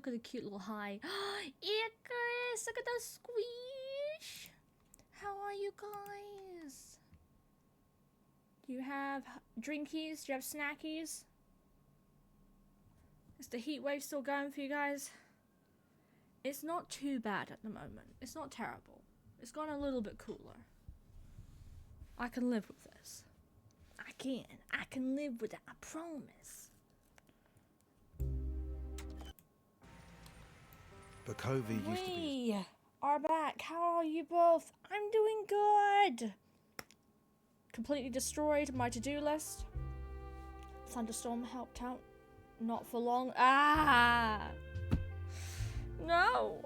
look at the cute little hi. Icarus, look at the squish. How are you guys? Do you have drinkies? Do you have snackies? Is the heat wave still going for you guys? It's not too bad at the moment. It's not terrible. It's gone a little bit cooler. I can live with this. I can live with it, I promise. But Covey used to be... We are back. How are you both? I'm doing good. Completely destroyed my to-do list. Thunderstorm helped out. Not for long. Ah! No!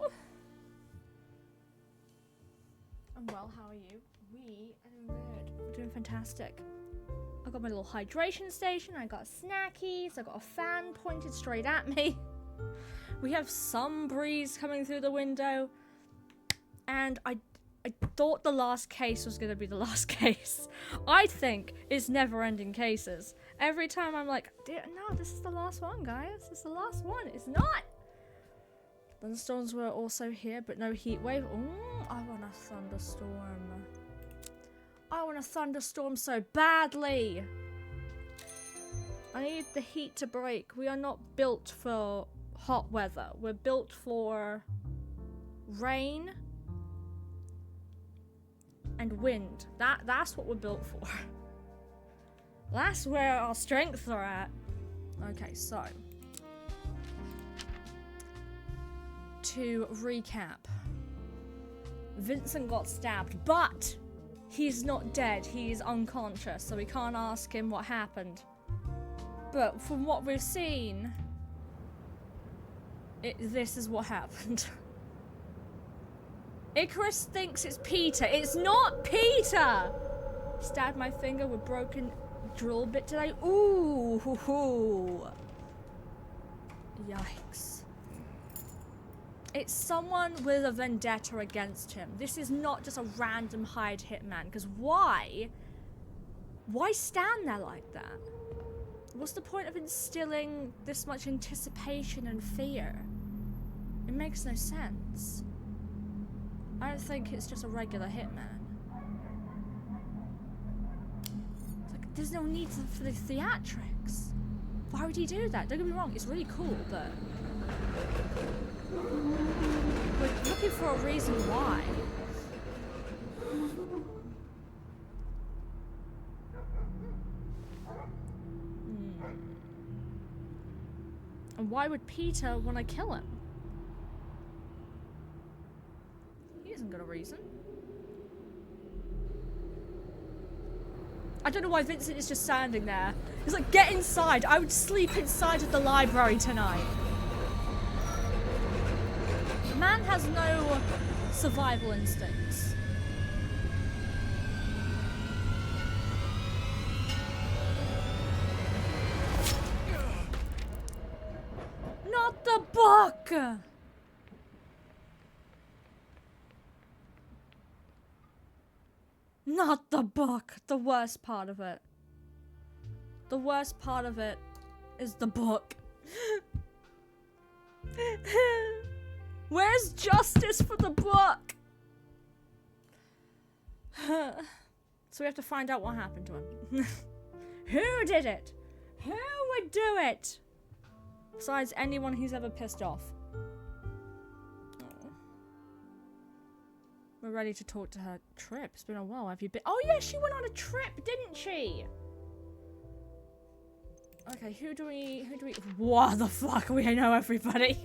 I'm well, how are you? We are doing good. We're doing fantastic. I got my little hydration station. I got snackies. I got a fan pointed straight at me. We have some breeze coming through the window. And I thought the last case was going to be the last case. I think it's never-ending cases. Every time I'm like, no, this is the last one, guys. This is the last one. It's not. Thunderstorms were also here, but no heat wave. Ooh, I want a thunderstorm. I want a thunderstorm so badly. I need the heat to break. We are not built for hot weather. We're built for rain and wind. That's what we're built for. That's where our strengths are at. Okay, so to recap, Vincent got stabbed, but he's not dead. He's unconscious, so we can't ask him what happened. But from what we've seen, this is what happened. Icarus thinks it's Peter. It's not Peter! Stabbed my finger with broken drill bit today. Ooh, hoo, hoo. Yikes. It's someone with a vendetta against him. This is not just a random hired hitman. Because why? Why stand there like that? What's the point of instilling this much anticipation and fear? It makes no sense. I don't think it's just a regular hitman. It's like, there's no need for the theatrics. Why would he do that? Don't get me wrong, it's really cool, but we're looking for a reason why. And why would Peter want to kill him? He hasn't got a reason. I don't know why Vincent is just standing there. He's like, get inside. I would sleep inside of the library tonight. Man has no survival instincts. Not the book! Not the book. The worst part of it. The worst part of it is the book. Where's justice for the book? So we have to find out what happened to him. Who did it? Who would do it? Besides anyone he's ever pissed off. We're ready to talk to her trip. It's been a while. Have you been? Oh yeah, she went on a trip, didn't she? Okay, who do we? What the fuck? We know everybody.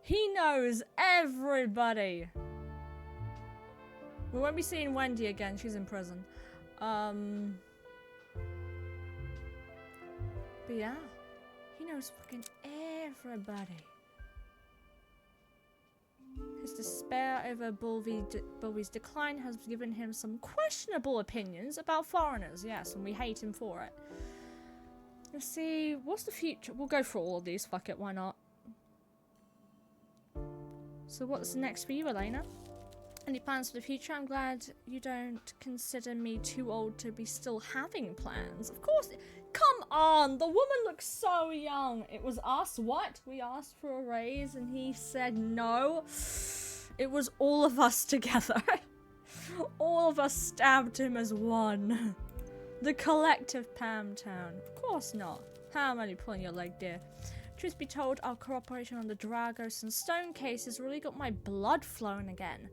He knows everybody. We won't be seeing Wendy again. She's in prison. But yeah, he knows fucking everybody. His despair over Bulby's decline has given him some questionable opinions about foreigners, yes, and we hate him for it. Let's see, what's the future? We'll go for all of these, fuck it, why not? So what's next for you, Elena? Any plans for the future? I'm glad you don't consider me too old to be still having plans. Of course, Come on, the woman looks so young. It was us, what? We asked for a raise and he said no. It was all of us together. All of us stabbed him as one. The collective Pamtown. Of course not. How am I pulling your leg, dear? Truth be told, our cooperation on the Dragos and Stone case has really got my blood flowing again.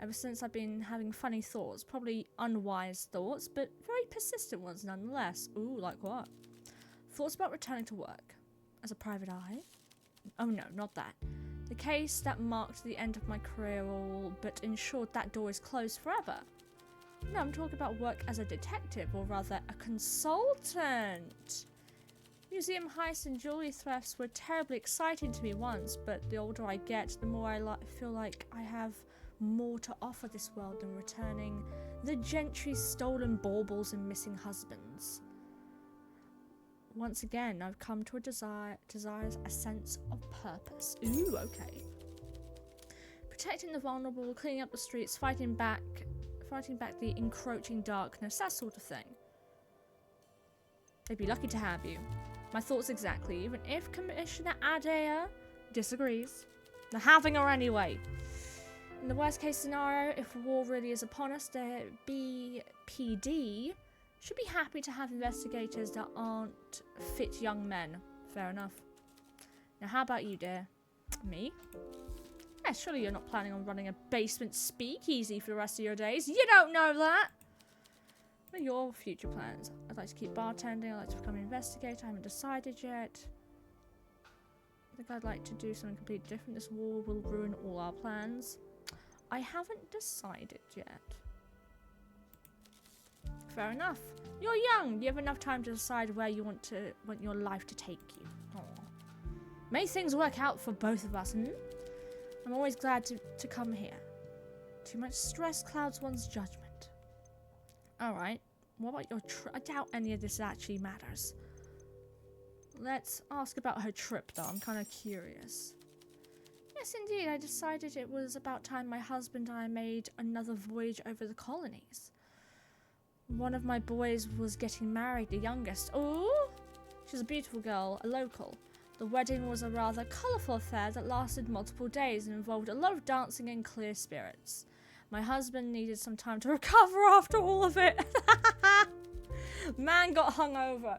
Ever since I've been having funny thoughts, probably unwise thoughts, but very persistent ones nonetheless. Ooh, like what? Thoughts about returning to work. As a private eye? Oh no, not that. The case that marked the end of my career all but ensured that door is closed forever. No, I'm talking about work as a detective, or rather a consultant. Museum heists and jewelry thefts were terribly exciting to me once, but the older I get, the more I feel like I have more to offer this world than returning the gentry's stolen baubles and missing husbands. Once again, I've come to desires a sense of purpose. Ooh, okay. Protecting the vulnerable, cleaning up the streets, fighting back the encroaching darkness, that sort of thing. They'd be lucky to have you. My thoughts exactly, even if Commissioner Adair disagrees. They're having her anyway. In the worst case scenario, if war really is upon us, the BPD should be happy to have investigators that aren't fit young men. Fair enough. Now how about you, dear? Me? Yeah, surely you're not planning on running a basement speakeasy for the rest of your days. You don't know that! What are your future plans? I'd like to keep bartending, I'd like to become an investigator, I haven't decided yet. I think I'd like to do something completely different. This war will ruin all our plans. I haven't decided yet. Fair enough. You're young. You have enough time to decide where you want your life to take you. Aww. May things work out for both of us, hmm? I'm always glad to come here. Too much stress clouds one's judgment. Alright. What about your trip? I doubt any of this actually matters. Let's ask about her trip, though. I'm kind of curious. Yes, indeed. I decided it was about time my husband and I made another voyage over the colonies. One of my boys was getting married, the youngest. Oh, she's a beautiful girl, a local. The wedding was a rather colourful affair that lasted multiple days and involved a lot of dancing and clear spirits. My husband needed some time to recover after all of it. Man got hungover.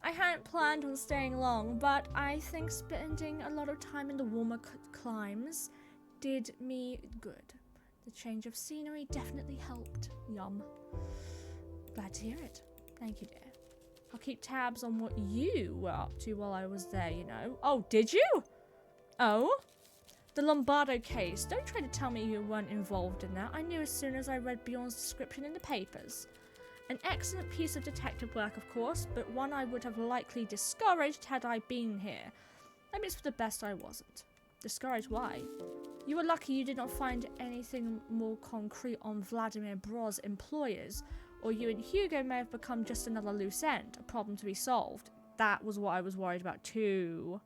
I hadn't planned on staying long, but I think spending a lot of time in the warmer climes did me good. The change of scenery definitely helped. Yum. Glad to hear it. Thank you, dear. I'll keep tabs on what you were up to while I was there, you know. Oh, did you? Oh? The Lombardo case. Don't try to tell me you weren't involved in that. I knew as soon as I read Bjorn's description in the papers. An excellent piece of detective work, of course, but one I would have likely discouraged had I been here. Maybe it's for the best I wasn't. Discouraged? Why? You were lucky you did not find anything more concrete on Vladimir Broz's employers, or you and Hugo may have become just another loose end, a problem to be solved. That was what I was worried about too.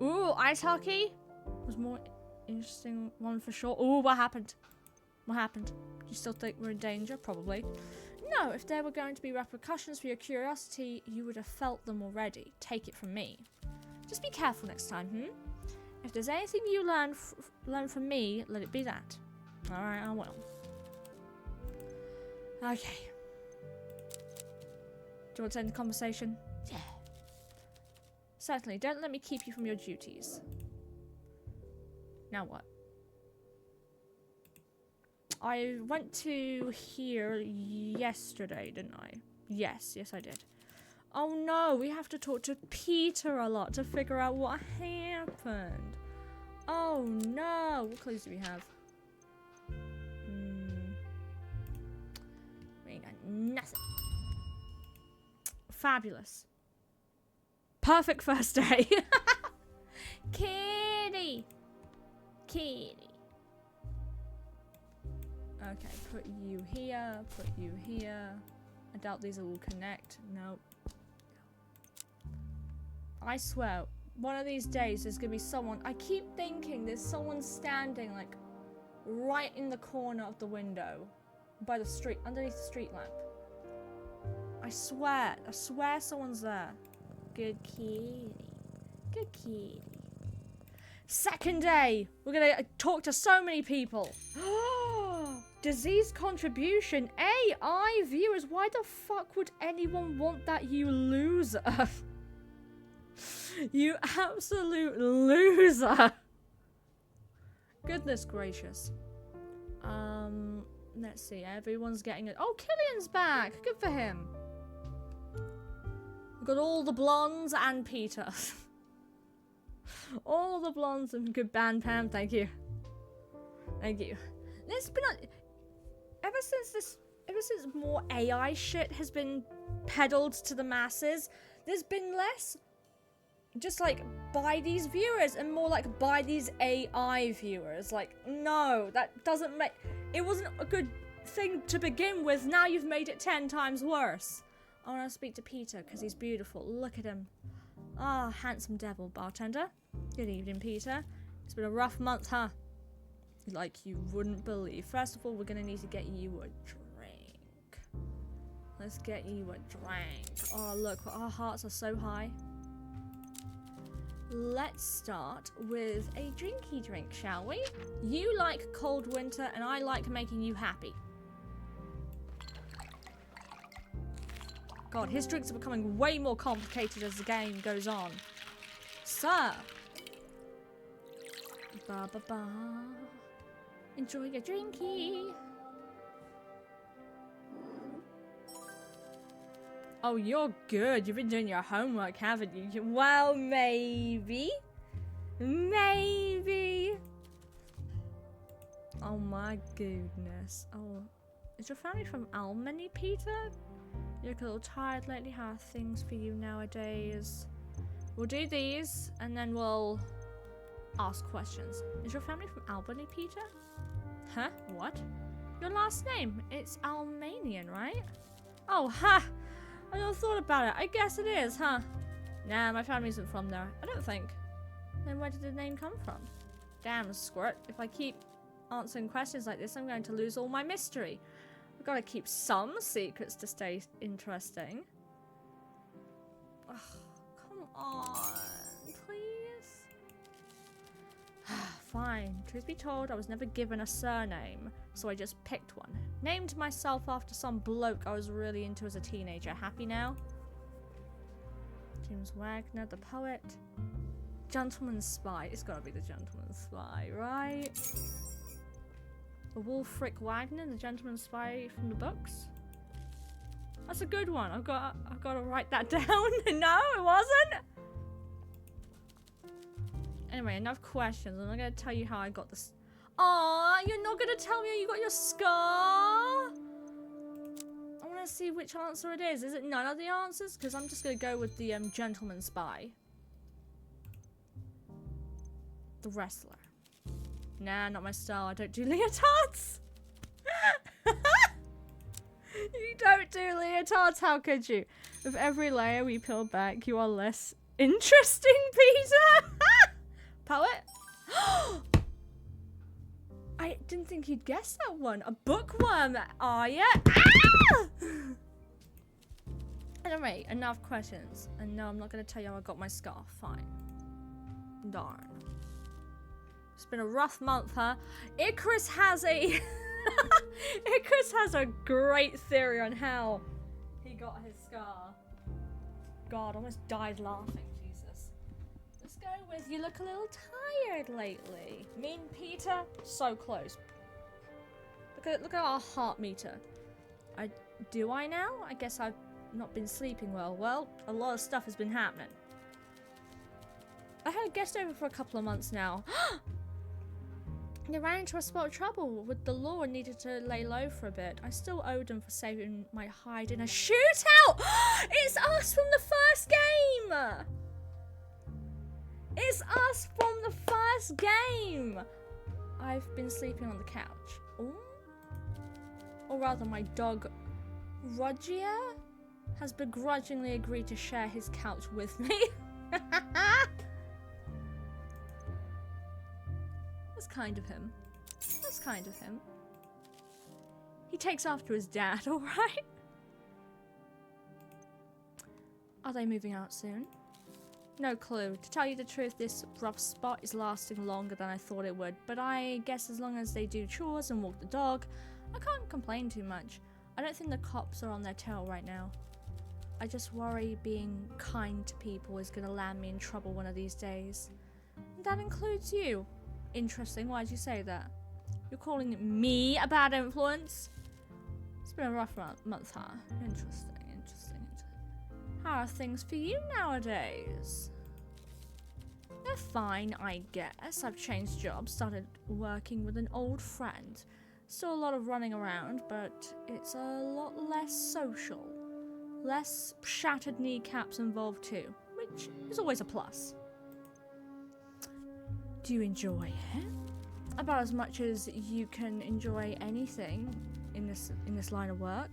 Ooh, ice hockey was more interesting one for sure. Ooh, what happened? What happened? Do you still think we're in danger? Probably. No, if there were going to be repercussions for your curiosity, you would have felt them already. Take it from me. Just be careful next time, If there's anything you learn from me, let it be that. Alright, I will. Okay. Do you want to end the conversation? Yeah. Certainly, don't let me keep you from your duties. Now what? I went to here yesterday, didn't I? Yes, I did. Oh no, we have to talk to Peter a lot to figure out what happened. Oh no. What clues do we have? We ain't got nothing. Fabulous. Perfect first day. Kitty. Okay, put you here, put you here. I doubt these will connect. Nope. I swear, one of these days there's gonna be someone. I keep thinking there's someone standing like right in the corner of the window by the street, underneath the street lamp. I swear someone's there. Good kitty. Good kitty. Second day. We're gonna talk to so many people. Disease contribution. AI viewers. Why the fuck would anyone want that, you loser? You absolute loser. Goodness gracious. Let's see. Everyone's getting it. Oh, Killian's back. Good for him. We've got all the blondes and Peter. All the blondes and good band, Pam. Thank you. Thank you. There's been ever since more AI shit has been peddled to the masses, there's been less just like by these viewers and more like by these AI viewers. Like, no, that doesn't make it wasn't a good thing to begin with. Now you've made it 10 times worse. I want to speak to Peter because he's beautiful. Look at him. Ah, handsome devil. Bartender. Good evening, Peter. It's been a rough month, huh? Like you wouldn't believe. First of all, we're gonna need to get you a drink. Let's get you a drink. Oh, look, our hearts are so high. Let's start with a drinky drink, shall we? You like cold winter, and I like making you happy. God, his drinks are becoming way more complicated as the game goes on. Sir. Ba ba ba. Enjoy your drinky. Oh, you're good. You've been doing your homework, haven't you? Well, maybe. Maybe. Oh my goodness. Oh, is your family from Almany, Peter? You look a little tired lately. How are things for you nowadays? We'll do these, and then we'll ask questions. Is your family from Albany, Peter? Huh? What? Your last name? It's Almanian, right? Oh, ha! I never thought about it. I guess it is, huh? Nah, my family isn't from there. I don't think. Then where did the name come from? Damn, Squirt. If I keep answering questions like this, I'm going to lose all my mystery. I've got to keep some secrets to stay interesting. Ugh, come on, please. Fine. Truth be told, I was never given a surname, so I just picked one. Named myself after some bloke I was really into as a teenager. Happy now? James Wagner, the poet. Gentleman's Spy. It's gotta be the Gentleman's Spy, right? Wolfric Wagner, the Gentleman's Spy from the books. That's a good one. I've got to write that down. No, it wasn't. Anyway, enough questions. I'm not gonna tell you how I got this. Aw, you're not gonna tell me how you got your scar? I wanna see which answer it is. Is it none of the answers? Because I'm just gonna go with the Gentleman Spy. The wrestler. Nah, not my style. I don't do leotards. You don't do leotards. How could you? With every layer we peel back, you are less interesting, Peter. Poet? I didn't think you'd guess that one. A bookworm, are ya? Ah! Anyway, enough questions. And no, I'm not going to tell you how I got my scarf. Fine. Darn. It's been a rough month, huh? Icarus has a... Icarus has a great theory on how he got his scar. God, I almost died laughing. Let's go with you look a little tired lately. Me and Peter, so close. Look at our heart meter. Do I now? I guess I've not been sleeping well. Well, a lot of stuff has been happening. I had a guest over for a couple of months now. They ran into a spot of trouble with the law and needed to lay low for a bit. I still owed them for saving my hide in a shootout. It's us from the first game. It's us from the first game! I've been sleeping on the couch. Ooh. Or rather, my dog, Roger, has begrudgingly agreed to share his couch with me. That's kind of him. That's kind of him. He takes after his dad, alright? Are they moving out soon? No clue. To tell you the truth, this rough spot is lasting longer than I thought it would, but I guess as long as they do chores and walk the dog, I can't complain too much. I don't think the cops are on their tail right now. I just worry being kind to people is going to land me in trouble one of these days. That includes you. Interesting, why'd you say that? You're calling me a bad influence? It's been a rough month, huh? Interesting. How are things for you nowadays? They're fine, I guess. I've changed jobs, started working with an old friend. Still a lot of running around, but it's a lot less social. Less shattered kneecaps involved too, which is always a plus. Do you enjoy it? About as much as you can enjoy anything in this line of work.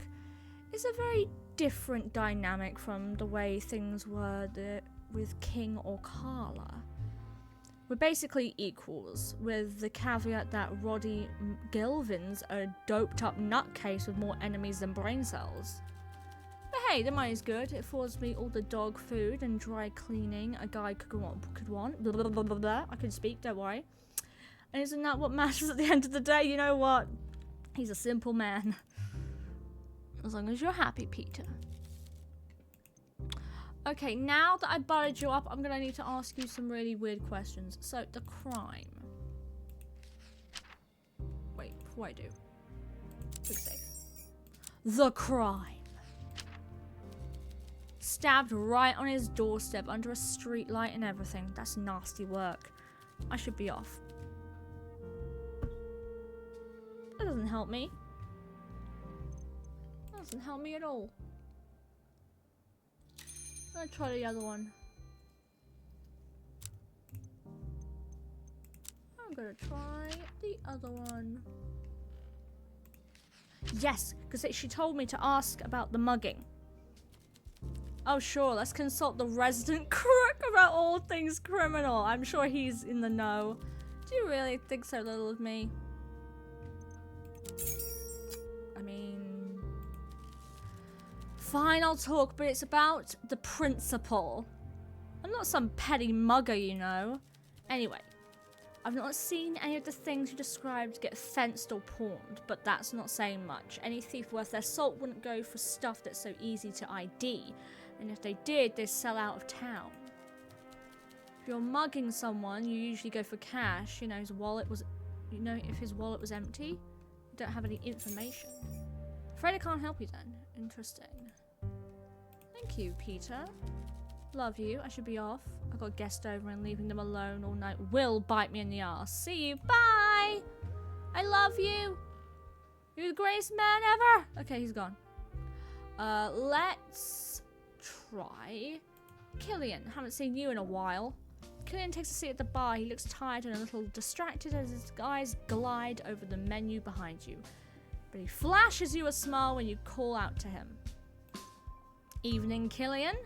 It's a very different dynamic from the way things were with King or Carla. We're basically equals, with the caveat that Roddy Gilvin's a doped up nutcase with more enemies than brain cells. But hey, the money's good. It affords me all the dog food and dry cleaning a guy could want. Blah, blah, blah, blah, blah. I can speak, don't worry. And isn't that what matters at the end of the day? You know what? He's a simple man. As long as you're happy, Peter. Okay, now that I buttered you up, I'm going to need to ask you some really weird questions. So, the crime. Wait, before I do. Click save. The crime. Stabbed right on his doorstep under a street light and everything. That's nasty work. I should be off. That doesn't help me. Doesn't help me at all. I'll try the other one. I'm gonna try the other one. Yes, because she told me to ask about the mugging. Oh sure, let's consult the resident crook about all things criminal. I'm sure he's in the know. Do you really think so little of me? I mean... Fine, I'll talk, but it's about the principle. I'm not some petty mugger, you know. Anyway, I've not seen any of the things you described get fenced or pawned, but that's not saying much. Any thief worth their salt wouldn't go for stuff that's so easy to ID, and if they did, they'd sell out of town. If you're mugging someone, you usually go for cash. You know, if his wallet was empty, you don't have any information. Afraid I can't help you then. Interesting. Thank you, Peter. Love you. I should be off. I got a guest over and leaving them alone all night will bite me in the ass. See you. Bye. I love you. You're the greatest man ever. Okay, he's gone. Let's try Killian. Haven't seen you in a while. Killian takes a seat at the bar. He looks tired and a little distracted as his eyes glide over the menu behind you. But he flashes you a smile when you call out to him. Evening, Killian.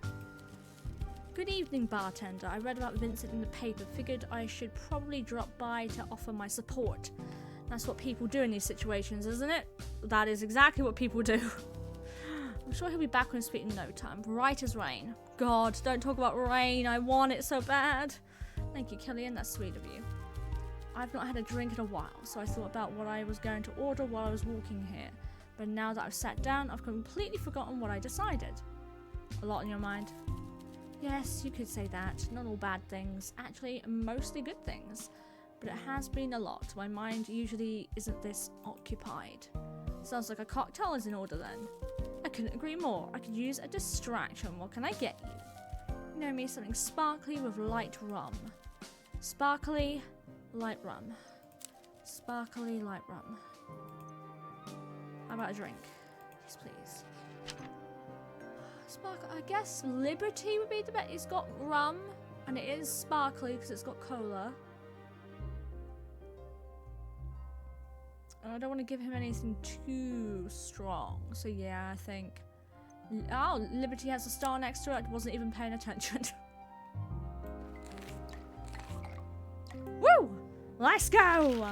Good evening, bartender. I read about Vincent in the paper. Figured I should probably drop by to offer my support. That's what people do in these situations, isn't it? That is exactly what people do. I'm sure he'll be back on his feet in no time. Bright as rain. God, don't talk about rain. I want it so bad. Thank you, Killian. That's sweet of you. I've not had a drink in a while, so I thought about what I was going to order while I was walking here. But now that I've sat down, I've completely forgotten what I decided. A lot on your mind? Yes, you could say that. Not all bad things. Actually, mostly good things. But it has been a lot. My mind usually isn't this occupied. Sounds like a cocktail is in order then. I couldn't agree more. I could use a distraction. What can I get you? You know me, something sparkly with light rum. Sparkly, light rum. Sparkly, light rum. How about a drink? Yes, please. I guess Liberty would be the best. It's got rum and it is sparkly because it's got cola. And I don't want to give him anything too strong. So yeah, I think... Oh, Liberty has a star next to it. I wasn't even paying attention. Woo! Let's go!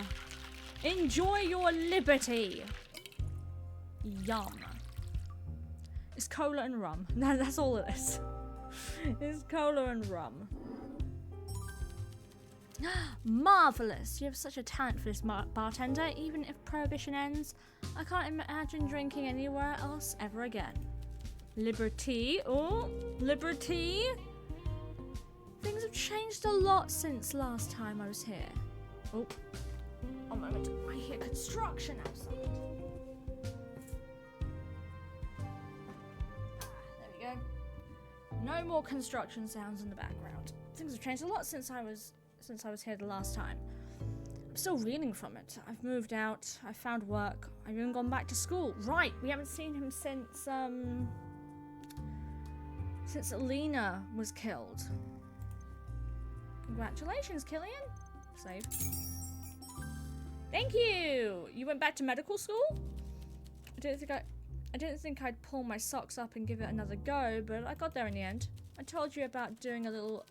Enjoy your liberty! Yum. It's cola and rum. That's all it is. It's cola and rum. Marvelous! You have such a talent for this bartender. Even if prohibition ends, I can't imagine drinking anywhere else ever again. Liberty. Oh, liberty. Things have changed a lot since last time I was here. Oh, a moment. I hear construction outside. There we go. No more construction sounds in the background. Things have changed a lot since I was here the last time. I'm still reeling from it. I've moved out. I found work. I've even gone back to school. Right, we haven't seen him since Alina was killed. Congratulations, Killian. Save. Thank you. You went back to medical school? I didn't think I'd pull my socks up and give it another go, but I got there in the end. I told you about doing a little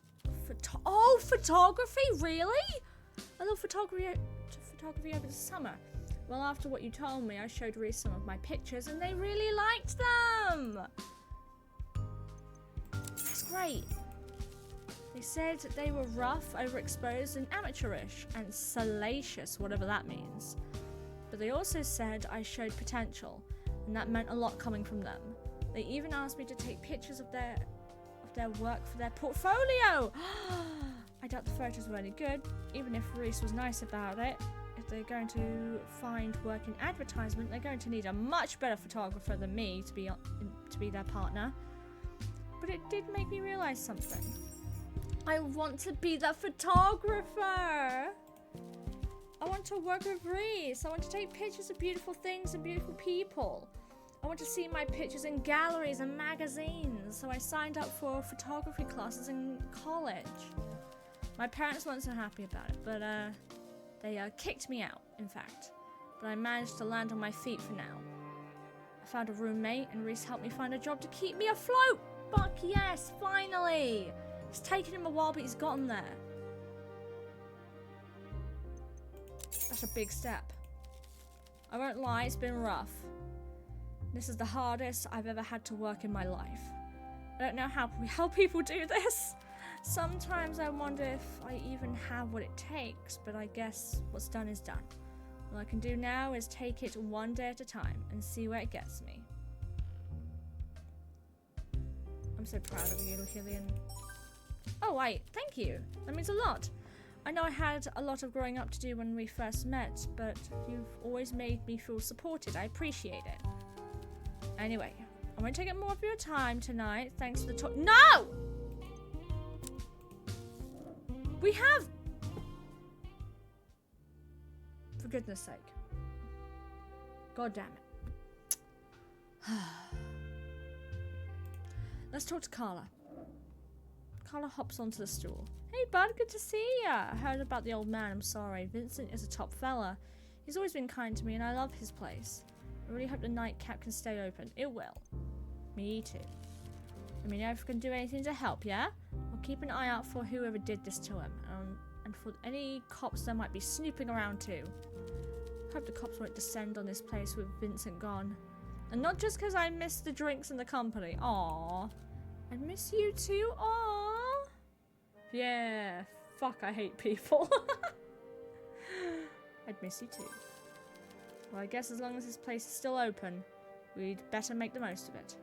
photography, really? A little photography over the summer. Well, after what you told me, I showed Reese some of my pictures and they really liked them. That's great. They said they were rough, overexposed, and amateurish, and salacious, whatever that means. But they also said I showed potential, and that meant a lot coming from them. They even asked me to take pictures of their work for their portfolio. I doubt the photos were any good, even if Reese was nice about it. If they're going to find work in advertisement, they're going to need a much better photographer than me to be their partner. But it did make me realize something. I want to be the photographer. I want to work with Reese. I want to take pictures of beautiful things and beautiful people. I want to see my pictures in galleries and magazines. So I signed up for photography classes in college. My parents weren't so happy about it, but they kicked me out, in fact. But I managed to land on my feet for now. I found a roommate and Reese helped me find a job to keep me afloat. Fuck yes, finally. It's taken him a while, but he's gotten there. That's a big step. I won't lie, it's been rough. This is the hardest I've ever had to work in my life. I don't know how people do this. Sometimes I wonder if I even have what it takes, but I guess what's done is done. All I can do now is take it one day at a time and see where it gets me. I'm so proud of you, Killian. Oh, wait, thank you. That means a lot. I know I had a lot of growing up to do when we first met, but you've always made me feel supported. I appreciate it. Anyway, I won't take up more of your time tonight. Thanks for the talk. No! We have... For goodness sake. God damn it. Let's talk to Carla. Carla hops onto the stool. Hey bud, good to see ya. I heard about the old man, I'm sorry. Vincent is a top fella. He's always been kind to me and I love his place. I really hope the nightcap can stay open. It will. Me too. Let me know if I can do anything to help, yeah? I'll keep an eye out for whoever did this to him. And for any cops that might be snooping around too. Hope the cops won't descend on this place with Vincent gone. And not just because I miss the drinks and the company. Aww. I miss you too. Aww. Yeah. Fuck, I hate people. I'd miss you too. Well, I guess as long as this place is still open, we'd better make the most of it.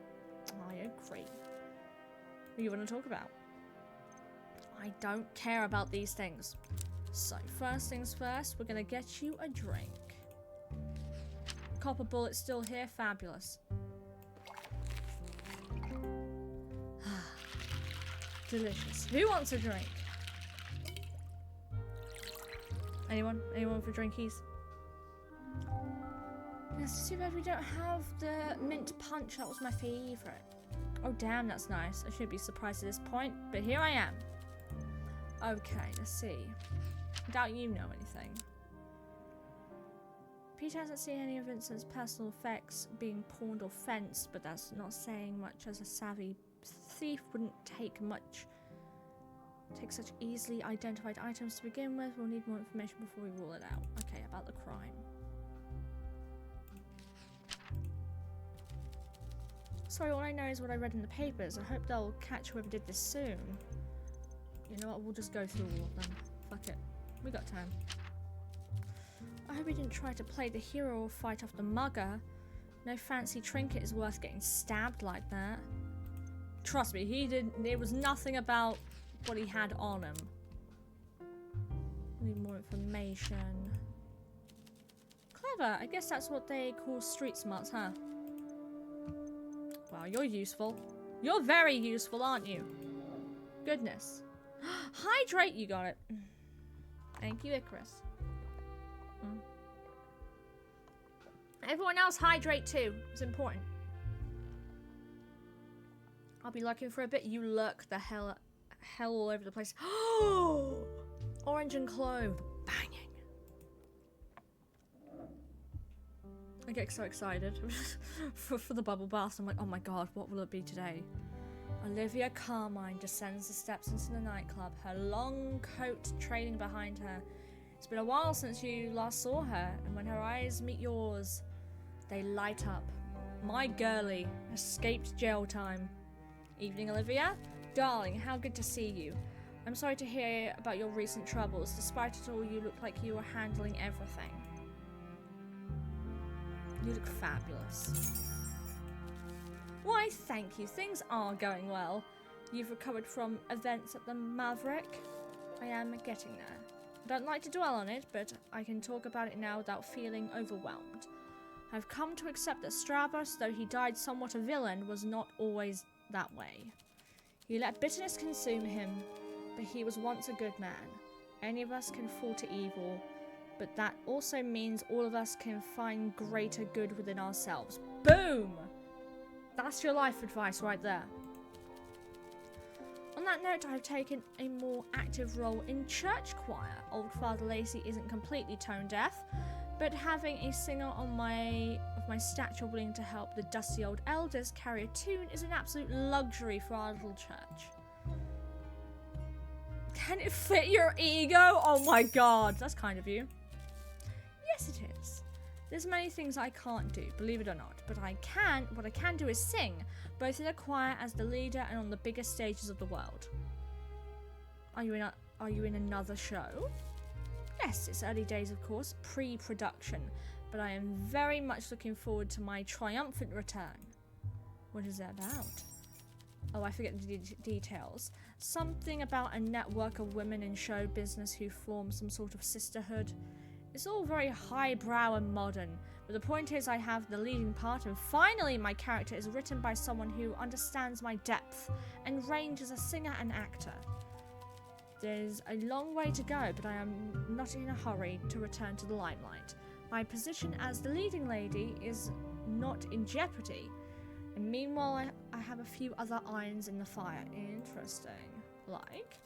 I agree. What do you want to talk about? I don't care about these things. So, first things first, we're gonna get you a drink. Copper bullet still here? Fabulous. Delicious. Who wants a drink? Anyone? Anyone for drinkies? It's too bad we don't have the mint punch. That was my favorite. Oh damn, that's nice. I shouldn't be surprised at this point, but here I am. Okay, let's see. I doubt you know anything. Peter hasn't seen any of Vincent's personal effects being pawned or fenced, but that's not saying much, as a savvy thief wouldn't take such easily identified items to begin with. We'll need more information before we rule it out. Okay, about the crime. sorry, all I know is what I read in the papers. I hope they'll catch whoever did this soon. You know what, we'll just go through all of them. Fuck it. We got time. I hope he didn't try to play the hero or fight off the mugger. No fancy trinket is worth getting stabbed like that. Trust me, he didn't. It was nothing about what he had on him. Need more information. Clever. I guess that's what they call street smarts, huh? Wow, you're useful. You're very useful, aren't you? Goodness. Hydrate, you got it. Thank you, Icarus. Everyone else hydrate too. It's important. I'll be lurking for a bit. You lurk the hell all over the place. Oh! Orange and clove. Banging. I get so excited for the bubble bath. I'm like, oh my god, what will it be today? Olivia Carmine descends the steps into the nightclub, her long coat trailing behind her. It's been a while since you last saw her, and when her eyes meet yours, they light up. My girlie, escaped jail time. Evening, Olivia. Darling, how good to see you. I'm sorry to hear about your recent troubles. Despite it all, you look like you were handling everything. You look fabulous. Why, thank you. Things are going well. You've recovered from events at the Maverick. I am getting there. I don't like to dwell on it, but I can talk about it now without feeling overwhelmed. I've come to accept that Stravos, though he died somewhat a villain, was not always that way. He let bitterness consume him, but he was once a good man. Any of us can fall to evil, but that also means all of us can find greater good within ourselves. Boom! That's your life advice right there. On that note, I've taken a more active role in church choir. Old Father Lacey isn't completely tone deaf, but having a singer of my stature willing to help the dusty old elders carry a tune is an absolute luxury for our little church. Can it fit your ego? Oh my god, that's kind of you. Yes, it is. There's many things I can't do, believe it or not, but what I can do is sing, both in a choir as the leader and on the biggest stages of the world. Are you in another show? Yes, it's early days, of course, pre-production, but I am very much looking forward to my triumphant return. What is it about? Oh, I forget the details. Something about a network of women in show business who form some sort of sisterhood. It's all very highbrow and modern, but the point is I have the leading part, and finally my character is written by someone who understands my depth and range as a singer and actor. There's a long way to go, but I am not in a hurry to return to the limelight. My position as the leading lady is not in jeopardy, and meanwhile I have a few other irons in the fire. Interesting. Like?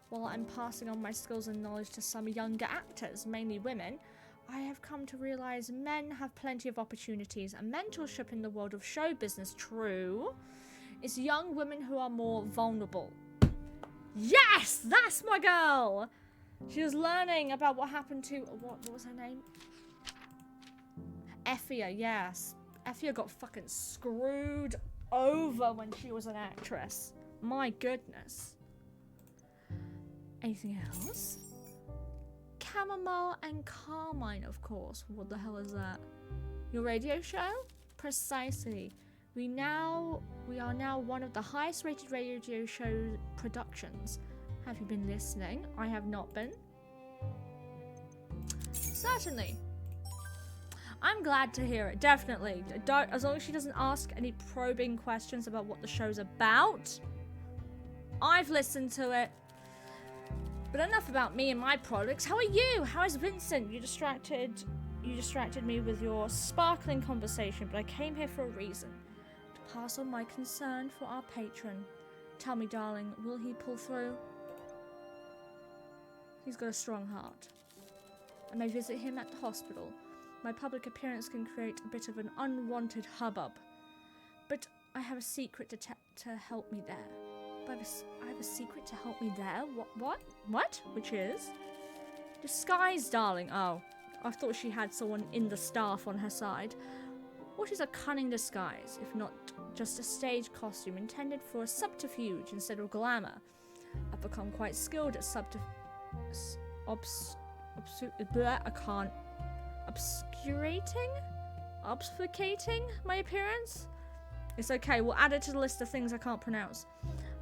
While I'm passing on my skills and knowledge to some younger actors, mainly women, I have come to realize men have plenty of opportunities and mentorship in the world of show business. True. It's young women who are more vulnerable. Yes! That's my girl! She was learning about what happened to... What was her name? Effia, yes. Effia got fucking screwed over when she was an actress. My goodness. Anything else? Chamomile and Carmine, of course. What the hell is that? Your radio show? Precisely. We are now one of the highest rated radio show productions. Have you been listening? I have not been. Certainly. I'm glad to hear it, definitely. As long as she doesn't ask any probing questions about what the show's about. I've listened to it. But enough about me and my products. How are you? How is Vincent? You distracted me with your sparkling conversation, but I came here for a reason. To pass on my concern for our patron. Tell me, darling, will he pull through? He's got a strong heart. I may visit him at the hospital. My public appearance can create a bit of an unwanted hubbub. But I have a secret to help me there. I have a secret to help me there? What? Which is? Disguise, darling. Oh, I thought she had someone in the staff on her side. What is a cunning disguise, if not just a stage costume intended for a subterfuge instead of glamour? I've become quite skilled at obfuscating my appearance. It's okay, we'll add it to the list of things I can't pronounce.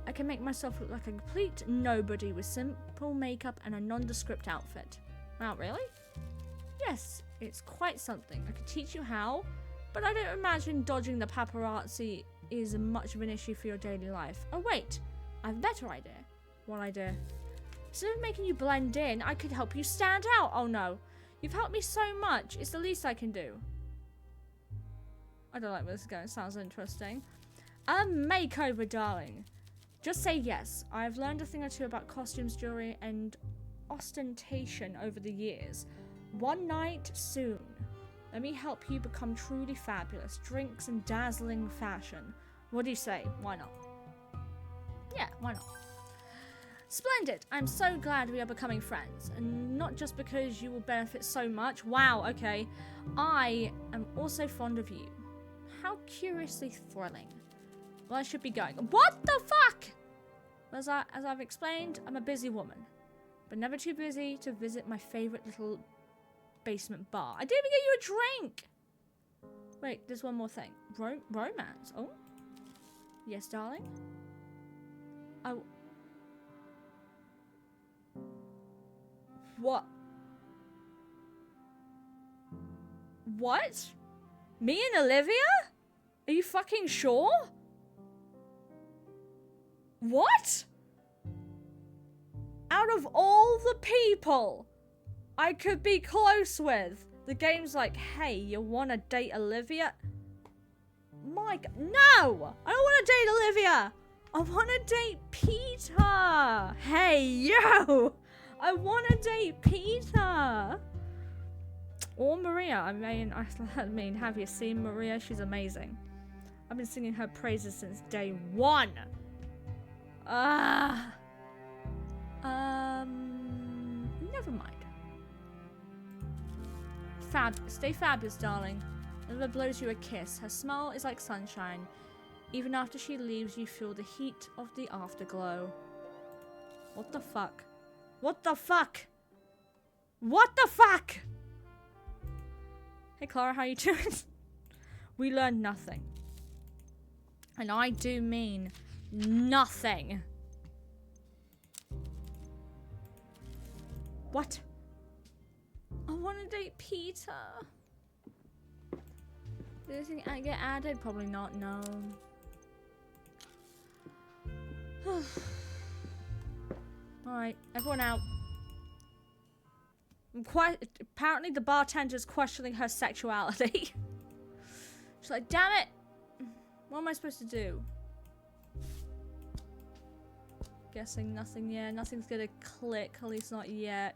I can make myself look like a complete nobody with simple makeup and a nondescript outfit. Wow, really? Yes, it's quite something. I could teach you how, but I don't imagine dodging the paparazzi is much of an issue for your daily life. Oh wait, I have a better idea. What idea? Instead of making you blend in, I could help you stand out. Oh no, you've helped me so much. It's the least I can do. I don't like where this is going. It sounds interesting. A makeover, darling. Just say yes. I've learned a thing or two about costumes, jewelry, and ostentation over the years. One night soon. Let me help you become truly fabulous. Drinks and dazzling fashion. What do you say? Why not? Yeah, why not? Splendid. I'm so glad we are becoming friends. And not just because you will benefit so much. Wow, okay. I am also fond of you. How curiously thrilling. Well, I should be going. What the fuck? As I've explained, I'm a busy woman. But never too busy to visit my favorite little basement bar. I didn't even get you a drink. Wait, there's one more thing. Romance. Oh. Yes, darling? Oh. What? What? Me and Olivia? Are you fucking sure? What? Out of all the people I could be close with, the game's like, hey, you wanna date Olivia? My God, no! I don't wanna date Olivia! I wanna date Peter! Hey, yo! I wanna date Peter! Or Maria. I mean, have you seen Maria? She's amazing. I've been singing her praises since day one. Never mind. Stay fabulous, darling. Olivia blows you a kiss. Her smile is like sunshine. Even after she leaves, you feel the heat of the afterglow. What the fuck? What the fuck? What the fuck? Hey Clara, how you doing? We learned nothing. And I do mean nothing. What? I want to date Peter. Did anything get added? Probably not, no. Alright, everyone out. Apparently the bartender's questioning her sexuality. She's like, damn it! What am I supposed to do? Guessing nothing, yeah. Nothing's gonna click, at least not yet.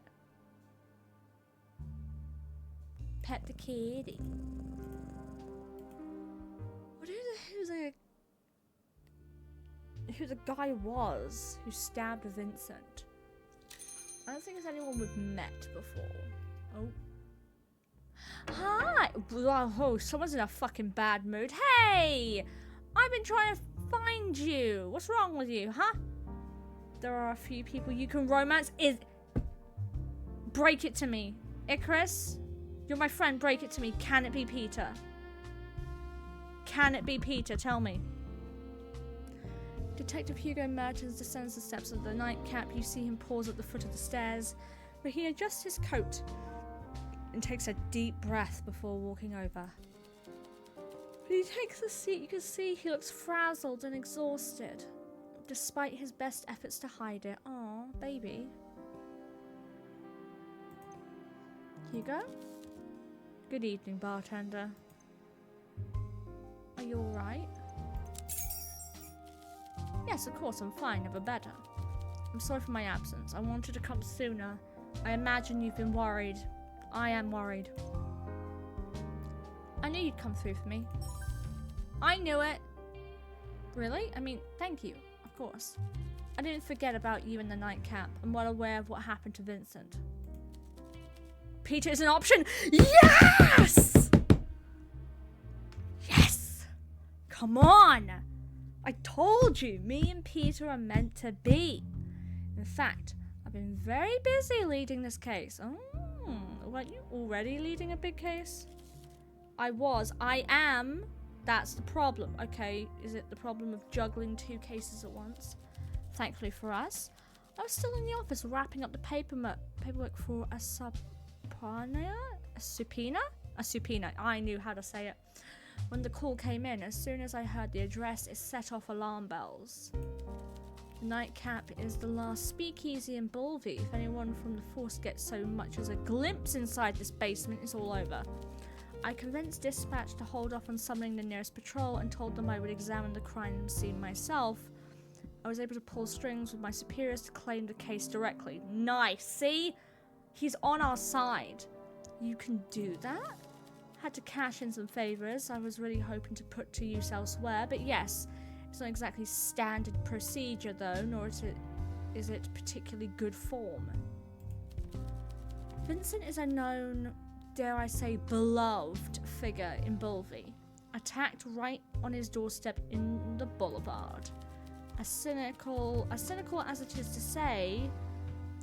Pet the kitty. What who the guy was who stabbed Vincent? I don't think it's anyone we've met before. Oh. Hi! Oh, someone's in a fucking bad mood. Hey! I've been trying to find you. What's wrong with you, huh? There are a few people you can romance. Break it to me. Icarus? You're my friend. Break it to me. Can it be Peter? Can it be Peter? Tell me. Detective Hugo Mertens descends the steps of the nightcap. You see him pause at the foot of the stairs, where he adjusts his coat and takes a deep breath before walking over. When he takes a seat, you can see he looks frazzled and exhausted, despite his best efforts to hide it. Aw, baby. Hugo? Good evening, bartender. Are you alright? Yes, of course, I'm fine, never better. I'm sorry for my absence. I wanted to come sooner. I imagine you've been worried. I am worried. I knew you'd come through for me. I knew it. Really? I mean, thank you, of course. I didn't forget about you in the nightcap. I'm well aware of what happened to Vincent. Peter is an option. Yes! Come on! I told you, me and Peter are meant to be. In fact, I've been very busy leading this case. Oh, weren't you already leading a big case? I am. That's the problem. Okay, is it the problem of juggling 2 cases at once? Thankfully for us, I was still in the office wrapping up the paperwork for a subpoena? A subpoena. I knew how to say it. When the call came in, as soon as I heard the address, it set off alarm bells. The Nightcap is the last speakeasy in Bulvey. If anyone from the force gets so much as a glimpse inside this basement, it's all over. I convinced dispatch to hold off on summoning the nearest patrol and told them I would examine the crime scene myself. I was able to pull strings with my superiors to claim the case directly. Nice, see? He's on our side. You can do that? Had to cash in some favors I was really hoping to put to use elsewhere, but yes, it's not exactly standard procedure though, nor is it particularly good form. Vincent is a known, dare I say, beloved figure in Bulvey, attacked right on his doorstep in the boulevard. As cynical as it is to say,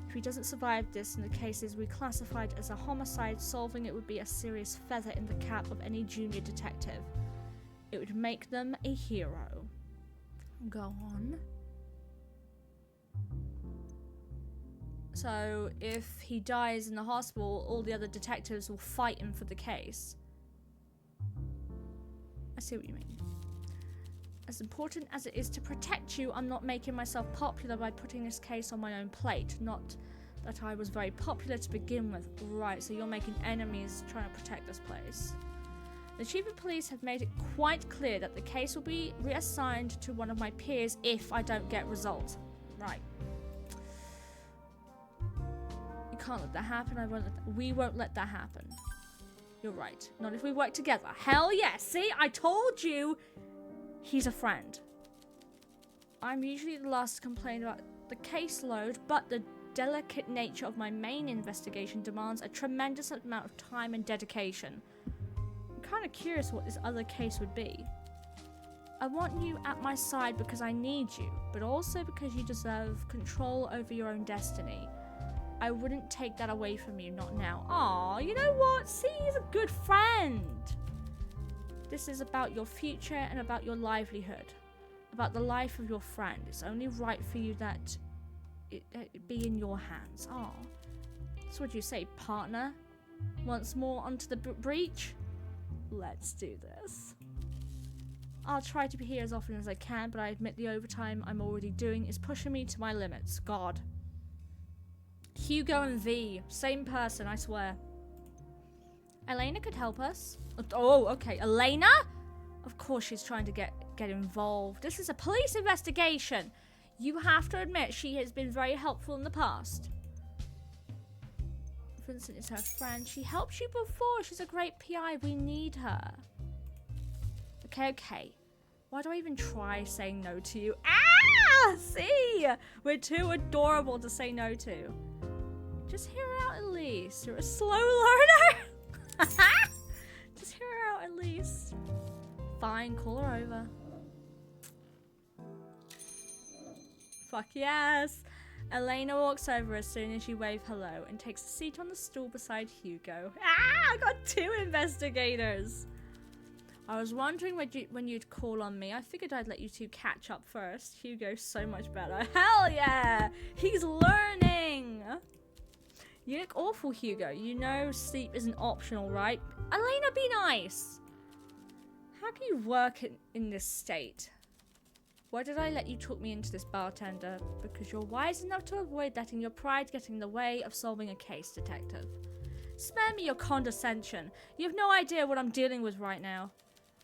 if he doesn't survive this and the case is reclassified as a homicide, solving it would be a serious feather in the cap of any junior detective. It would make them a hero. Go on. So, if he dies in the hospital, all the other detectives will fight him for the case. I see what you mean. As important as it is to protect you, I'm not making myself popular by putting this case on my own plate. Not that I was very popular to begin with. Right, so you're making enemies trying to protect this place. The chief of police have made it quite clear that the case will be reassigned to one of my peers if I don't get results. Right. You can't let that happen. We won't let that happen. You're right. Not if we work together. Hell yes. See, I told you. He's a friend. I'm usually the last to complain about the caseload, but the delicate nature of my main investigation demands a tremendous amount of time and dedication. I'm kind of curious what this other case would be. I want you at my side because I need you, but also because you deserve control over your own destiny. I wouldn't take that away from you, not now. Aw, you know what? See, he's a good friend. This is about your future and about your livelihood. About the life of your friend. It's only right for you that it be in your hands. Aw. So what do you say, partner? Once more onto the breach? Let's do this. I'll try to be here as often as I can, but I admit the overtime I'm already doing is pushing me to my limits. God. Hugo and V. Same person, I swear. Elena could help us. Oh, okay. Elena? Of course she's trying to get involved. This is a police investigation. You have to admit she has been very helpful in the past. Vincent is her friend. She helped you before. She's a great PI. We need her. Okay. Why do I even try saying no to you? Ah! See? We're too adorable to say no to. Just hear her out at least. You're a slow learner. Just hear her out at least. Fine, call her over. Fuck yes. Elena walks over as soon as you wave hello and takes a seat on the stool beside Hugo. Ah, I got 2 investigators. I was wondering when you'd call on me. I figured I'd let you 2 catch up first. Hugo's so much better. Hell yeah! He's learning! You look awful, Hugo. You know sleep isn't optional, right? Elena, be nice! How can you work in this state? Why did I let you talk me into this, bartender? Because you're wise enough to avoid letting your pride get in the way of solving a case, detective. Spare me your condescension. You have no idea what I'm dealing with right now.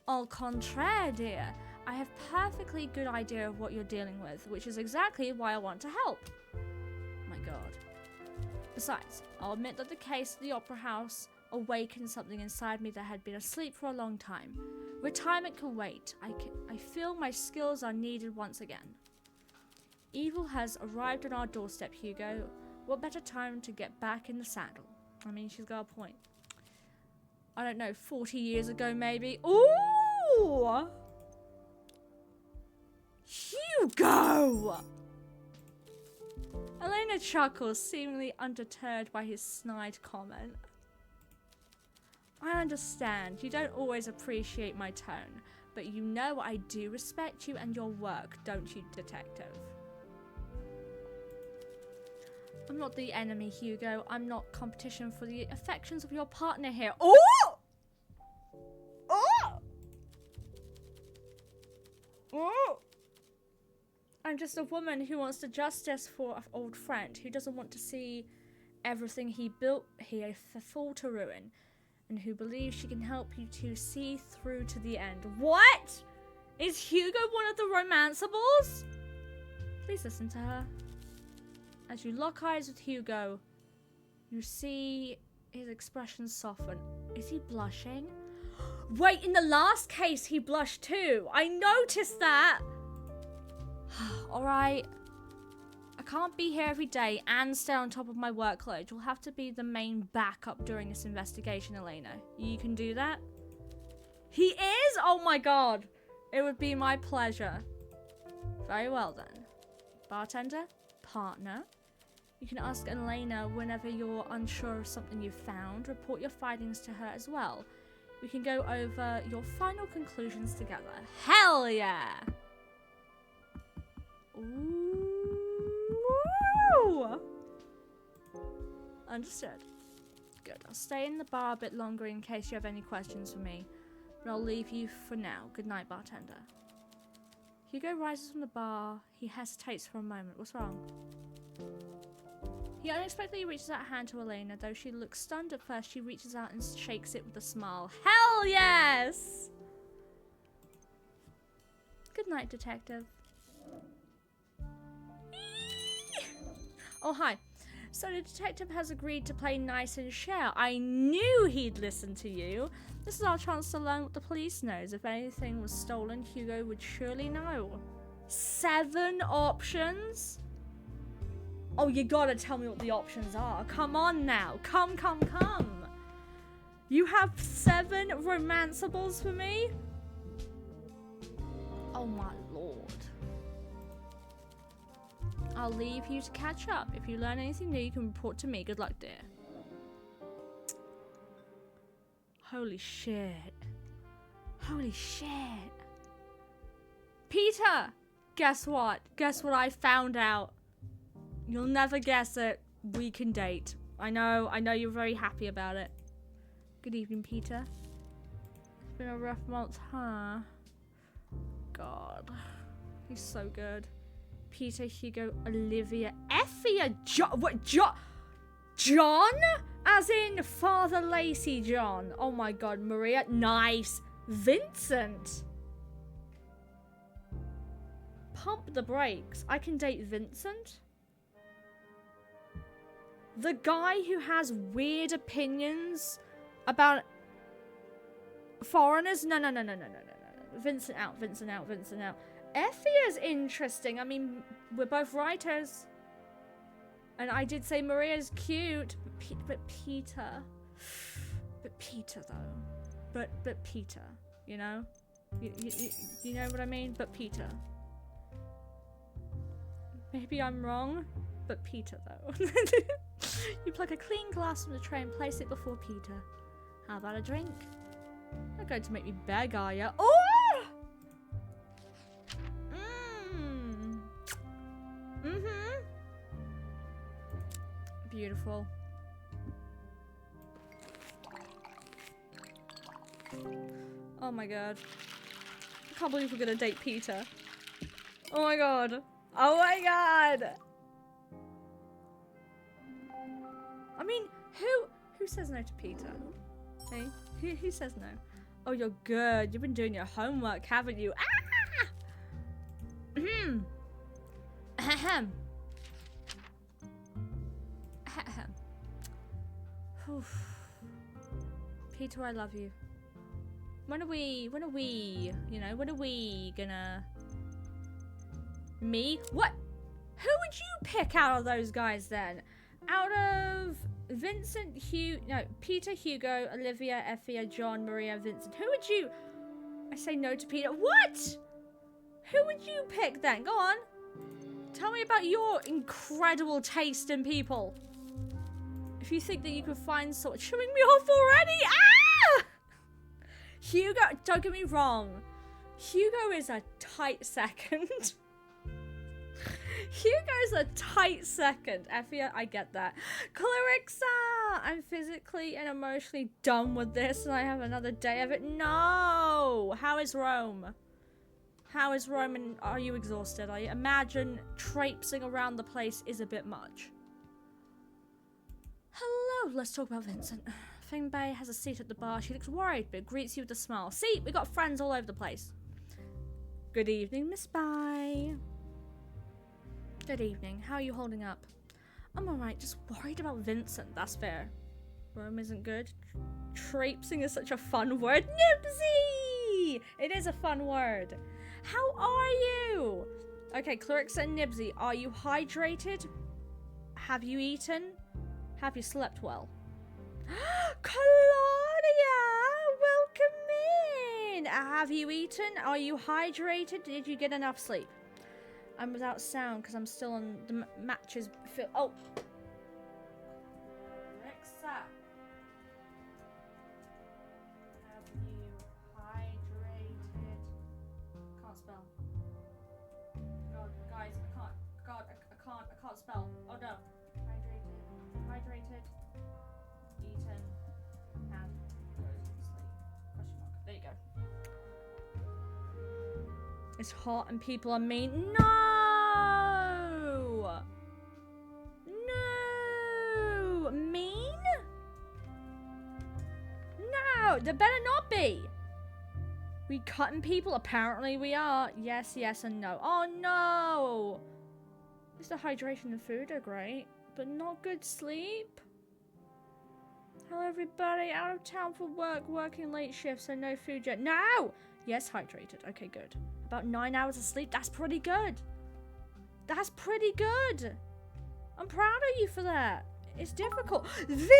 Au contraire, dear. I have perfectly good idea of what you're dealing with, which is exactly why I want to help. My God. Besides, I'll admit that the case at the Opera House awakened something inside me that had been asleep for a long time. Retirement can wait. I feel my skills are needed once again. Evil has arrived on our doorstep, Hugo. What better time to get back in the saddle? I mean, she's got a point. I don't know, 40 years ago maybe. Ooh! Hugo! Elena chuckles, seemingly undeterred by his snide comment. I understand. You don't always appreciate my tone, but you know I do respect you and your work, don't you, detective? I'm not the enemy, Hugo. I'm not competition for the affections of your partner here. Oh! Oh! Oh! I'm just a woman who wants the justice for an old friend, who doesn't want to see everything he built here fall to ruin, and who believes she can help you to see through to the end. What? Is Hugo one of the romanceables? Please listen to her. As you lock eyes with Hugo, you see his expression soften. Is he blushing? Wait, in the last case he blushed too. I noticed that. Alright. I can't be here every day and stay on top of my workload. You'll have to be the main backup during this investigation, Elena. You can do that? He is? Oh my god. It would be my pleasure. Very well then. Bartender? Partner? You can ask Elena whenever you're unsure of something you've found. Report your findings to her as well. We can go over your final conclusions together. Hell yeah! Ooh. Understood. Good. I'll stay in the bar a bit longer in case you have any questions for me. But I'll leave you for now. Good night, bartender. Hugo rises from the bar. He hesitates for a moment. What's wrong? He unexpectedly reaches out a hand to Elena. Though she looks stunned at first, she reaches out and shakes it with a smile. Hell yes! Good night, detective. Oh, hi. So the detective has agreed to play nice and share. I knew he'd listen to you. This is our chance to learn what the police knows. If anything was stolen, Hugo would surely know. 7 options? Oh, you gotta tell me what the options are. Come on now. Come. You have 7 romanceables for me? Oh my lord. I'll leave you to catch up. If you learn anything new, you can report to me. Good luck, dear. Holy shit. Holy shit. Peter! Guess what? Guess what I found out? You'll never guess it. We can date. I know you're very happy about it. Good evening, Peter. It's been a rough month, huh? God. He's so good. Peter, Hugo, Olivia, Effie, John. What? John? As in Father Lacey John. Oh my god, Maria. Nice. Vincent. Pump the brakes. I can date Vincent? The guy who has weird opinions about foreigners? No. Vincent out. Effie is interesting. I mean, we're both writers. And I did say Maria's cute. But Peter. But Peter, though. But Peter, you know? You know what I mean? But Peter. Maybe I'm wrong. But Peter, though. You pluck a clean glass from the tray and place it before Peter. How about a drink? You're going to make me beg, are ya? Oh! Beautiful. Oh my god. I can't believe we're gonna date Peter. Oh my god. Oh my god! I mean, who says no to Peter? Hey? Who says no? Oh, you're good. You've been doing your homework, haven't you? Ah! Ahem. Peter, I love you. When are we gonna... Me? What? Who would you pick out of those guys then? Out of Vincent, Peter, Hugo, Olivia, Effie, John, Maria, Vincent. Who would you... I say no to Peter. What? Who would you pick then? Go on. Tell me about your incredible taste in people. If you think that you could find someone showing me off already. Ah! Hugo, don't get me wrong. Hugo is a tight second. Hugo's a tight second. Effie, I get that. Clarixa! I'm physically and emotionally done with this and I have another day of it. No! How is Rome? How is Rome and are you exhausted? I imagine traipsing around the place is a bit much. Hello, let's talk about Vincent. Fingbay has a seat at the bar. She looks worried but greets you with a smile. See, we got friends all over the place. Good evening, Miss Bai. Good evening. How are you holding up? I'm alright, just worried about Vincent. That's fair. Rome isn't good. Traipsing is such a fun word. Nibsy! It is a fun word. How are you? Okay, Clarissa and Nibsy, are you hydrated? Have you eaten? Have you slept well? Claudia! Welcome in! Have you eaten? Are you hydrated? Did you get enough sleep? I'm without sound because I'm still on the matches. Oh! Clarissa! Have you hydrated? Can't spell. God, guys, I can't. God, I can't spell. Oh no. Hydrated, eaten, and goes to sleep. Question mark. There you go. It's hot and people are mean. No! No! Mean? No! There better not be! We cutting people? Apparently we are. Yes, yes, and no. Oh no! At least the hydration and food are great. But not good sleep. Hello everybody, out of town for work, working late shifts, so no food yet. No! Yes, hydrated. Okay, good. About 9 hours of sleep, that's pretty good. That's pretty good. I'm proud of you for that. It's difficult. V!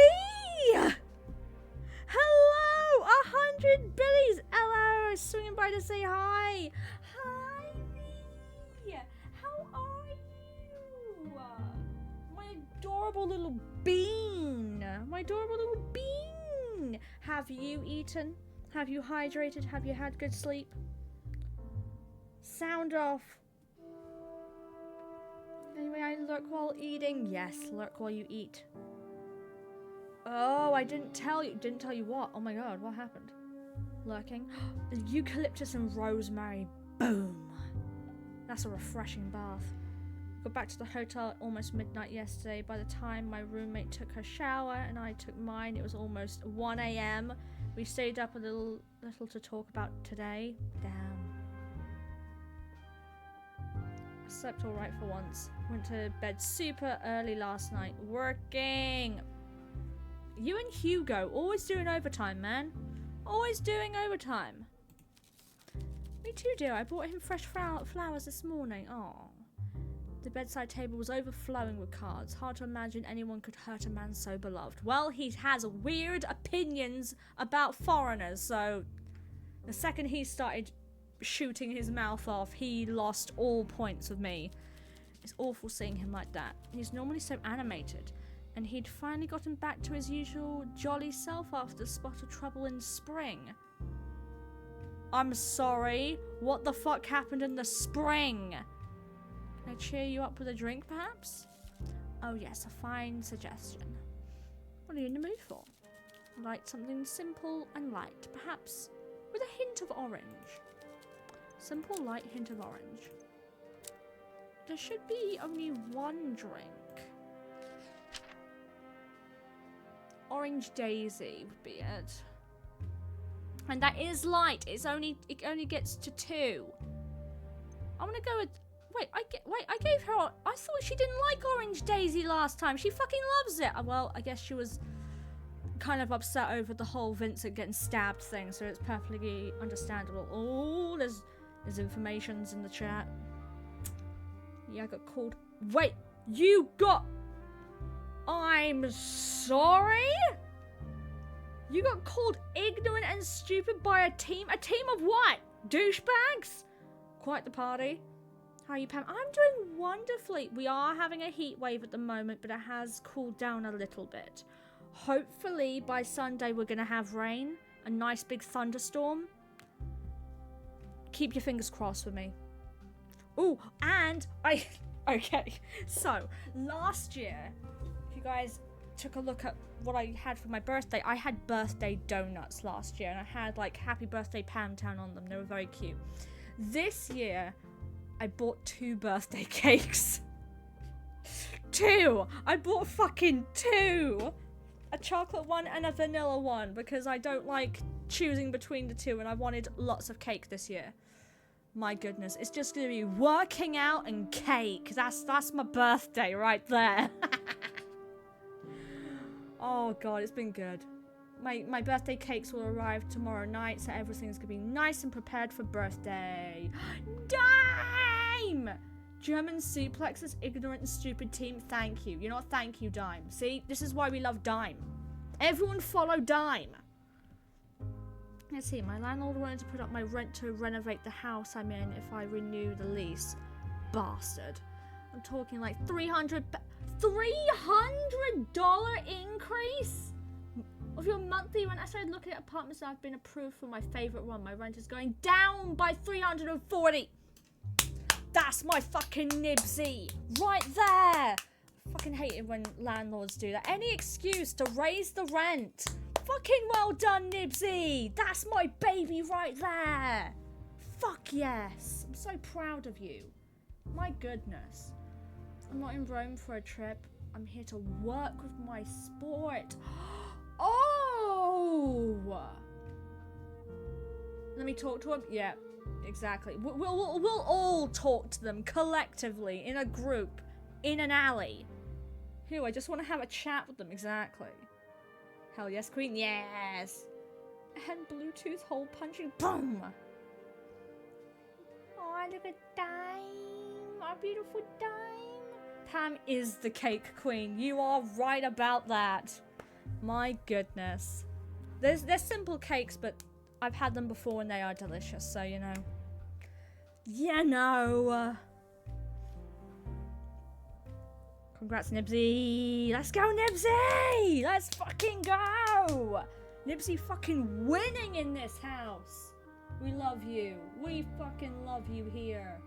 Hello! 100 billies! Hello! Swinging by to say hi. Hi, V! How are you? My adorable little bean. My adorable little bean. Have you eaten? Have you hydrated? Have you had good sleep? Sound off. Anyway, I lurk while eating. Yes, lurk while you eat. Oh, I didn't tell you. Didn't tell you what? Oh my god, what happened? Lurking. Eucalyptus and rosemary. Boom. That's a refreshing bath. Got back to the hotel at almost midnight yesterday. By the time my roommate took her shower and I took mine, it was almost 1 a.m. We stayed up a little to talk about today. Damn. I slept alright for once. Went to bed super early last night. Working. You and Hugo, always doing overtime, man. Always doing overtime. Me too, dear. I bought him fresh flowers this morning. Oh. The bedside table was overflowing with cards. Hard to imagine anyone could hurt a man so beloved. Well, he has weird opinions about foreigners, so the second he started shooting his mouth off, he lost all points with me. It's awful seeing him like that. He's normally so animated, and he'd finally gotten back to his usual jolly self after the spot of trouble in spring. I'm sorry, what the fuck happened in the spring? Can I cheer you up with a drink, perhaps? Oh yes, a fine suggestion. What are you in the mood for? Like something simple and light, perhaps with a hint of orange. Simple, light hint of orange. There should be only one drink. Orange Daisy would be it. And that is light. It only gets to 2. I'm gonna go with. Wait, I gave her. I thought she didn't like Orange Daisy last time. She fucking loves it. Well, I guess she was kind of upset over the whole Vincent getting stabbed thing, so it's perfectly understandable. Oh, there's informations in the chat. Yeah, I got called. Wait, you got. I'm sorry? You got called ignorant and stupid by a team? A team of what? Douchebags? Quite the party. How are you, Pam? I'm doing wonderfully. We are having a heat wave at the moment, but it has cooled down a little bit. Hopefully, by Sunday, we're going to have rain. A nice big thunderstorm. Keep your fingers crossed with me. Oh, and okay, so last year, if you guys took a look at what I had for my birthday, I had birthday donuts last year, and I had like Happy Birthday Pam Town on them. They were very cute. This year, I bought 2 birthday cakes. 2! I bought fucking 2! A chocolate one and a vanilla one, because I don't like choosing between the two, and I wanted lots of cake this year. My goodness, it's just gonna be working out and cake. That's my birthday right there. Oh god, it's been good. My birthday cakes will arrive tomorrow night, so everything's gonna be nice and prepared for birthday. Dime! German suplexes, ignorant and stupid team, thank you. You know what? Thank you, Dime. See, this is why we love Dime. Everyone follow Dime. Let's see, my landlord wanted to put up my rent to renovate the house I'm in if I renew the lease. Bastard. I'm talking like $300 increase of your monthly rent. I started looking at apartments that have been approved for my favorite one. My rent is going down by $340. That's my fucking nibsy right there. I fucking hate it when landlords do that. Any excuse to raise the rent. Fucking well done, Nibsy. That's my baby right there. Fuck yes. I'm so proud of you. My goodness. I'm not in Rome for a trip. I'm here to work with my sport. Oh! Let me talk to him? Yeah, exactly. We'll all talk to them collectively in a group in an alley. Who? I just want to have a chat with them. Exactly. Hell yes, queen. Yes. And Bluetooth hole punching. Boom. Oh, look at Dime. Our beautiful Dime. Pam is the cake queen. You are right about that. My goodness. They're simple cakes, but I've had them before and they are delicious, so you know. Yeah, no. Congrats, Nibsy. Let's go, Nibsy. Let's fucking go. Nibsy fucking winning in this house. We love you. We fucking love you here.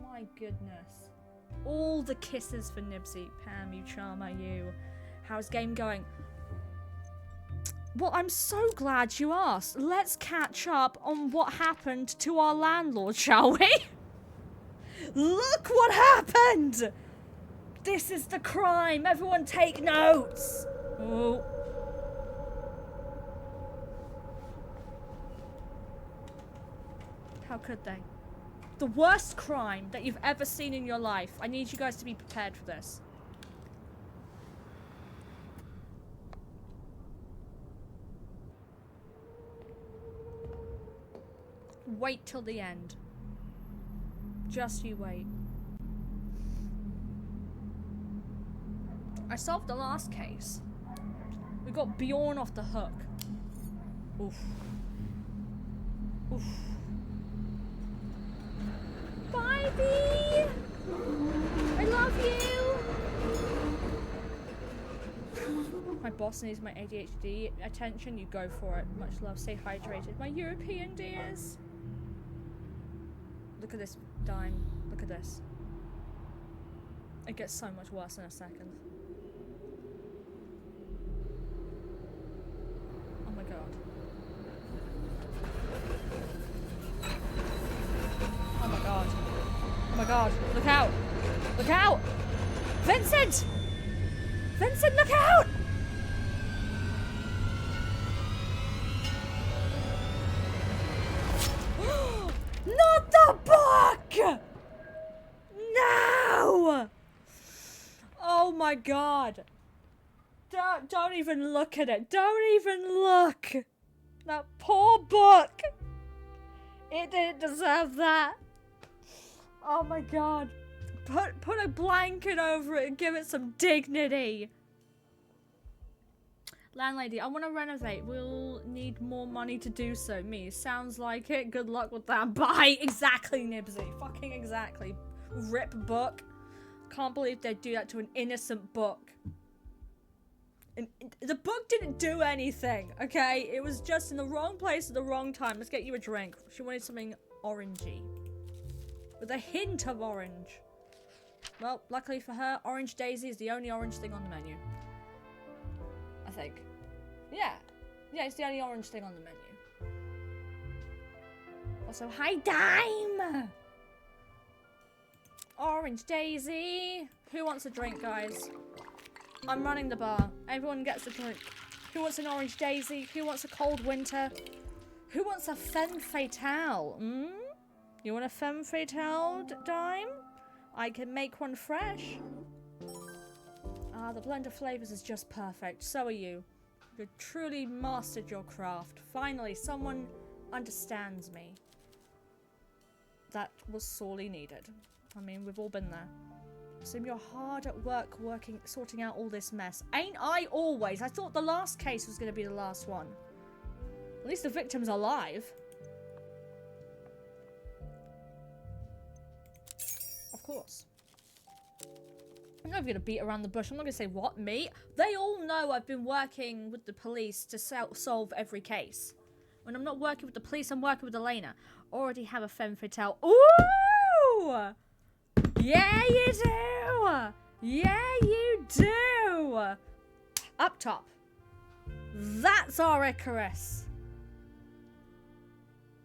My goodness. All the kisses for Nibsy. Pam, you charmer, you. How's game going? Well, I'm so glad you asked. Let's catch up on what happened to our landlord, shall we? Look what happened! This is the crime. Everyone take notes. Oh. How could they? The worst crime that you've ever seen in your life. I need you guys to be prepared for this. Wait till the end. Just you wait. I solved the last case. We got Bjorn off the hook. Oof. Oof. Bye, Bee! I love you! My boss needs my ADHD attention. You go for it. Much love. Stay hydrated. My European dears. Look at this Dime. Look at this. It gets so much worse in a second. Oh my god. Oh my god. Oh my god. Look out! Look out! Vincent! Vincent, look out! Not the book! No! Oh my god. Don't even look at it. Don't even look. That poor book. It didn't deserve that. Oh my god. Put a blanket over it and give it some dignity. Landlady, I want to renovate. We'll need more money to do so. Me, sounds like it. Good luck with that. Bye. Exactly, Nibsy. Fucking exactly. Rip book. Can't believe they'd do that to an innocent book. And the book didn't do anything, okay? It was just in the wrong place at the wrong time. Let's get you a drink. She wanted something orangey. With a hint of orange. Well, luckily for her, Orange Daisy is the only orange thing on the menu. I think. Yeah. Yeah, it's the only orange thing on the menu. Also, hi, Dime! Orange Daisy. Who wants a drink, guys? I'm running the bar. Everyone gets a drink. Who wants an Orange Daisy? Who wants a cold winter? Who wants a femme fatale? You want a femme fatale, Dime? I can make one fresh. Ah, the blend of flavors is just perfect. So are you. You truly mastered your craft. Finally, someone understands me. That was sorely needed. I mean, we've all been there. Assume you're hard at work sorting out all this mess. Ain't I always? I thought the last case was going to be the last one. At least the victim's alive. Of course. I'm not going to beat around the bush. I'm not going to say, what, me? They all know I've been working with the police to solve every case. When I'm not working with the police, I'm working with Elena. Already have a femme fatale. Ooh! Yeah, you do! Yeah, you do! Up top. That's our Icarus.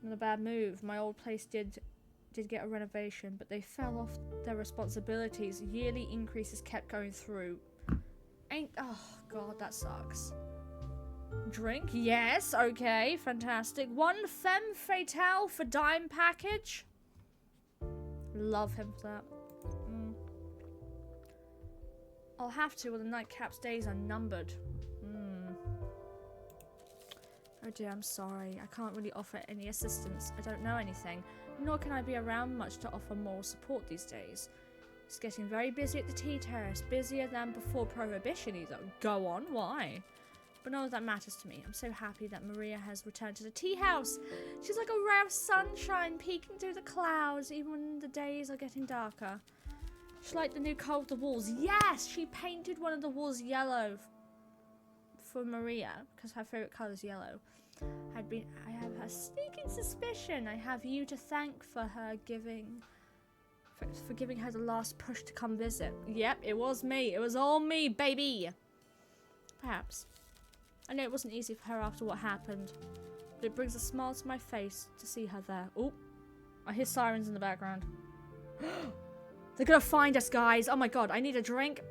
Not a bad move. My old place did get a renovation, but they fell off their responsibilities. Yearly increases kept going through. Oh god, that sucks. Drink? Yes, okay, fantastic. One femme fatale for Dime package. Love him for that. I'll have to, or the nightcap's days are numbered. Oh dear, I'm sorry. I can't really offer any assistance. I don't know anything. Nor can I be around much to offer moral support these days. It's getting very busy at the tea terrace. Busier than before Prohibition, either. Go on, why? But none of that matters to me. I'm so happy that Maria has returned to the tea house. She's like a ray of sunshine peeking through the clouds, even when the days are getting darker. She liked the new colour of the walls. Yes, she painted one of the walls yellow for Maria, because her favourite colour is yellow. I have a sneaking suspicion I have you to thank for her for giving her the last push to come visit. Yep, it was me. It was all me, baby. Perhaps. I know it wasn't easy for her after what happened, but it brings a smile to my face to see her there. Oh, I hear sirens in the background. They're gonna find us, guys. Oh my god, I need a drink.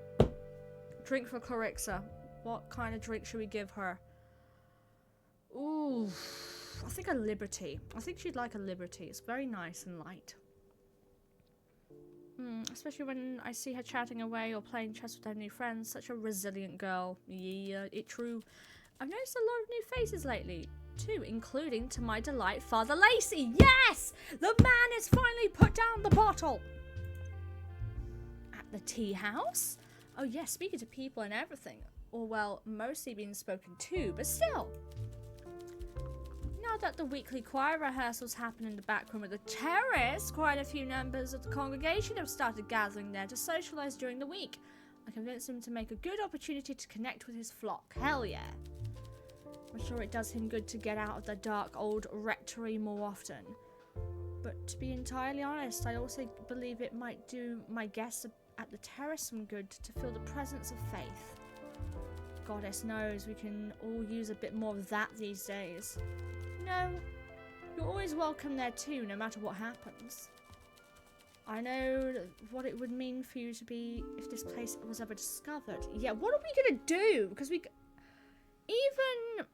Drink for Clarixa. What kind of drink should we give her? Ooh, I think a Liberty. I think she'd like a Liberty. It's very nice and light. Especially when I see her chatting away or playing chess with her new friends. Such a resilient girl. Yeah, it's true. I've noticed a lot of new faces lately, too, including, to my delight, Father Lacey. Yes! The man has finally put down the bottle. At the tea house? Oh, yes, speaking to people and everything. Or, well, mostly being spoken to, but still. Now that the weekly choir rehearsals happen in the back room of the terrace, quite a few members of the congregation have started gathering there to socialise during the week. I convinced him to make a good opportunity to connect with his flock. Hell yeah. I'm sure it does him good to get out of the dark old rectory more often. But to be entirely honest, I also believe it might do my guests at the terrace some good to feel the presence of faith. Goddess knows we can all use a bit more of that these days. No, you're always welcome there too, no matter what happens. I know what it would mean for you to be if this place was ever discovered. Yeah, what are we gonna do? Because we... Even...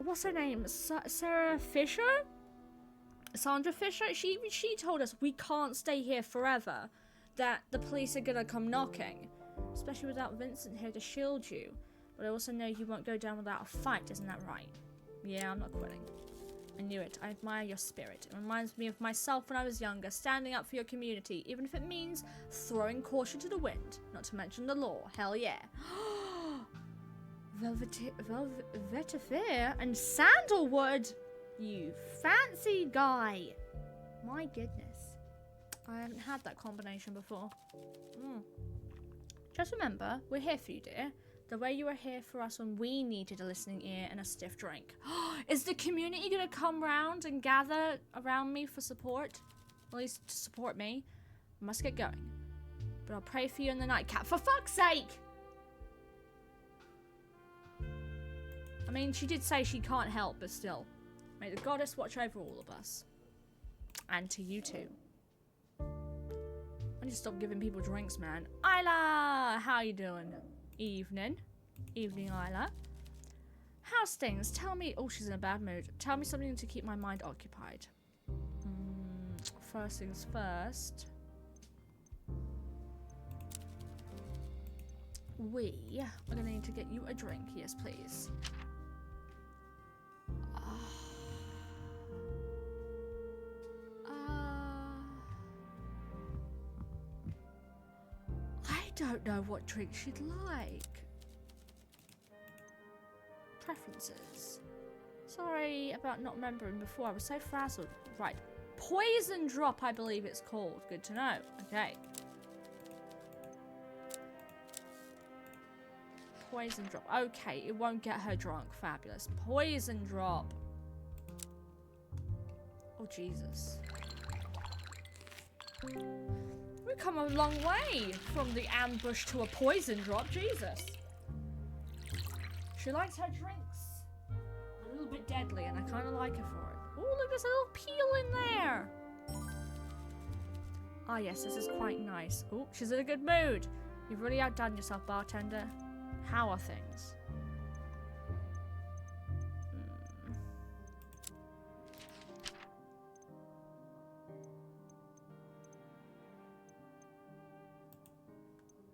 What's her name? Sarah Fisher? Sandra Fisher? She told us we can't stay here forever. That the police are gonna come knocking. Especially without Vincent here to shield you. But I also know you won't go down without a fight, isn't that right? Yeah, I'm not quitting. I knew it. I admire your spirit. It reminds me of myself when I was younger, standing up for your community, even if it means throwing caution to the wind. Not to mention the law. Hell yeah. Vetiver and sandalwood. You fancy guy. My goodness. I haven't had that combination before. Just remember, we're here for you, dear. The way you were here for us when we needed a listening ear and a stiff drink. Is the community gonna come round and gather around me for support? At least to support me. I must get going. But I'll pray for you in the nightcap. For fuck's sake! I mean, she did say she can't help, but still. May the goddess watch over all of us. And to you too. I need to stop giving people drinks, man. Isla! How you doing? Evening. Evening, Isla. How's things? Tell me... Oh, she's in a bad mood. Tell me something to keep my mind occupied. First things first. We are going to need to get you a drink. Yes, please. I don't know what drink she'd like. Preferences. Sorry about not remembering before. I was so frazzled. Right. Poison drop, I believe it's called. Good to know. Okay. Poison drop. Okay, it won't get her drunk. Fabulous. Poison drop. Oh, Jesus. We've come a long way from the ambush to a poison drop. Jesus. She likes her drinks. A little bit deadly, and I kind of like her for it. Oh, look, there's a little peel in there. Ah, yes, this is quite nice. Oh, she's in a good mood. You've really outdone yourself, bartender. How are things?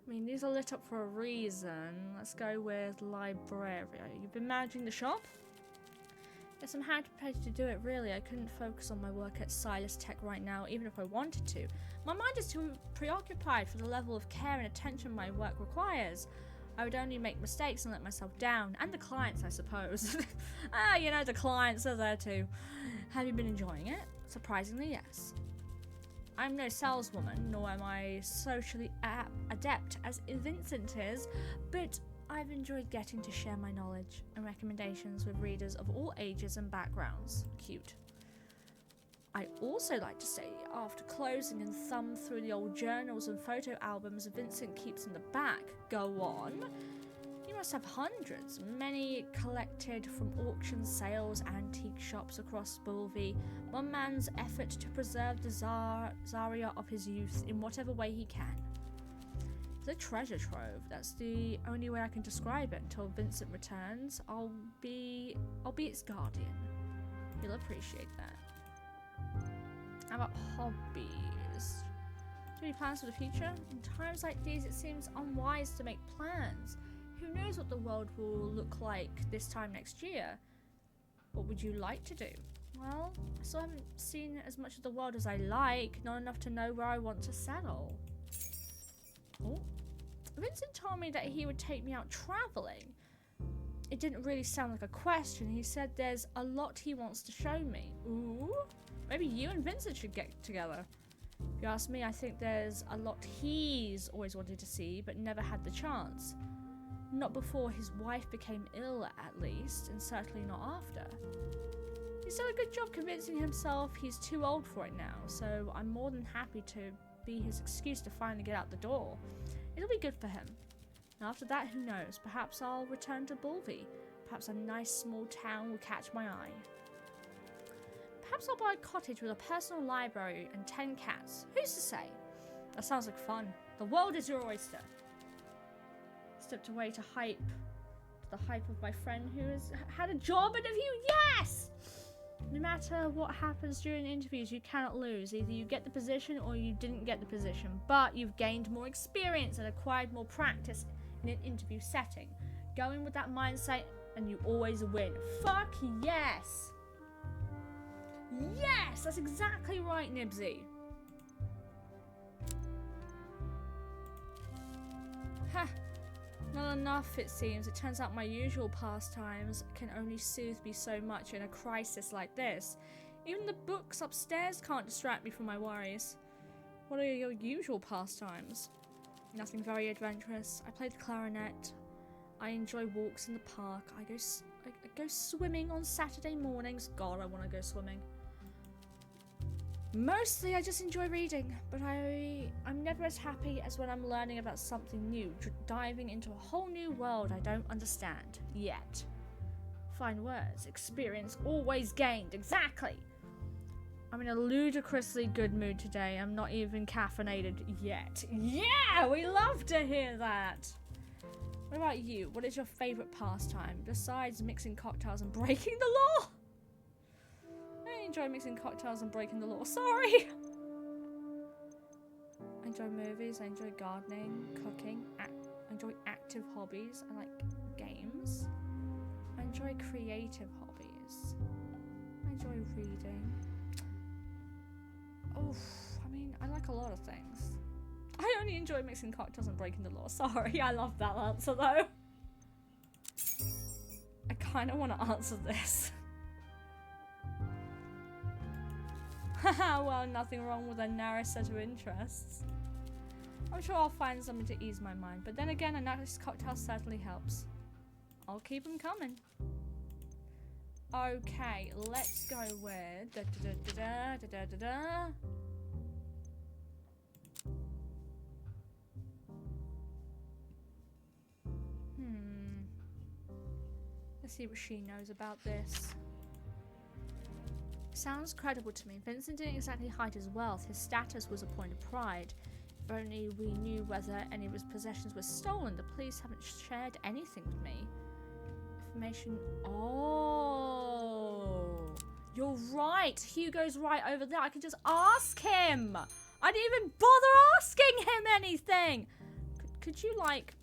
I mean, these are lit up for a reason. Let's go with Libraria. You've been managing the shop? Yes, I'm hard prepared to do it, really. I couldn't focus on my work at Silas Tech right now, even if I wanted to. My mind is too preoccupied for the level of care and attention my work requires. I would only make mistakes and let myself down. And the clients, I suppose. You know, the clients are there too. Have you been enjoying it? Surprisingly, yes. I'm no saleswoman, nor am I socially adept as Vincent is, but I've enjoyed getting to share my knowledge and recommendations with readers of all ages and backgrounds. Cute. I also like to say, after closing and thumb through the old journals and photo albums Vincent keeps in the back, go on. You must have hundreds, many collected from auction sales, antique shops across Bulvi. One man's effort to preserve the Zaria of his youth in whatever way he can. It's a treasure trove. That's the only way I can describe it. Until Vincent returns, I'll be its guardian. He'll appreciate that. How about hobbies? Do you have any plans for the future? In times like these, it seems unwise to make plans. Who knows what the world will look like this time next year? What would you like to do? Well, I still haven't seen as much of the world as I like, not enough to know where I want to settle. Oh. Vincent told me that he would take me out traveling. It didn't really sound like a question. He said there's a lot he wants to show me. Ooh, maybe you and Vincent should get together. If you ask me, I think there's a lot he's always wanted to see, but never had the chance. Not before his wife became ill, at least, and certainly not after. He's done a good job convincing himself he's too old for it now, so I'm more than happy to be his excuse to finally get out the door. It'll be good for him. And after that, who knows? Perhaps I'll return to Bulvi. Perhaps a nice small town will catch my eye. Perhaps I'll buy a cottage with a personal library and 10 cats. Who's to say? That sounds like fun. The world is your oyster. Stepped away to the hype of my friend who has had a job interview. Yes! No matter what happens during interviews, you cannot lose. Either you get the position or you didn't get the position, but you've gained more experience and acquired more practice in an interview setting. Go in with that mindset and you always win. Fuck yes! Yes! That's exactly right, Nibsy. Ha! Not enough, it seems. It turns out my usual pastimes can only soothe me so much in a crisis like this. Even the books upstairs can't distract me from my worries. What are your usual pastimes? Nothing very adventurous. I play the clarinet. I enjoy walks in the park. I go swimming on Saturday mornings. God, I want to go swimming. Mostly, I just enjoy reading, but I'm never as happy as when I'm learning about something new, diving into a whole new world I don't understand yet. Fine words. Experience always gained. Exactly. I'm in a ludicrously good mood today. I'm not even caffeinated yet. Yeah, we love to hear that. What about you? What is your favorite pastime besides mixing cocktails and breaking the law? I enjoy mixing cocktails and breaking the law. Sorry. I enjoy movies. I enjoy gardening, cooking. I enjoy active hobbies. I like games. I enjoy creative hobbies. I enjoy reading. Oh, I mean, I like a lot of things. I only enjoy mixing cocktails and breaking the law. Sorry, I love that answer though. I kind of want to answer this. Haha, well, nothing wrong with a narrow set of interests. I'm sure I'll find something to ease my mind, but then again, a nice cocktail certainly helps. I'll keep them coming. Okay, let's go with Let's see what she knows about this. Sounds credible to me. Vincent didn't exactly hide his wealth. His status was a point of pride. If only we knew whether any of his possessions were stolen. The police haven't shared anything with me. Information. Oh, you're right. Hugo's right over there. I can just ask him. I didn't even bother asking him anything. Could you like,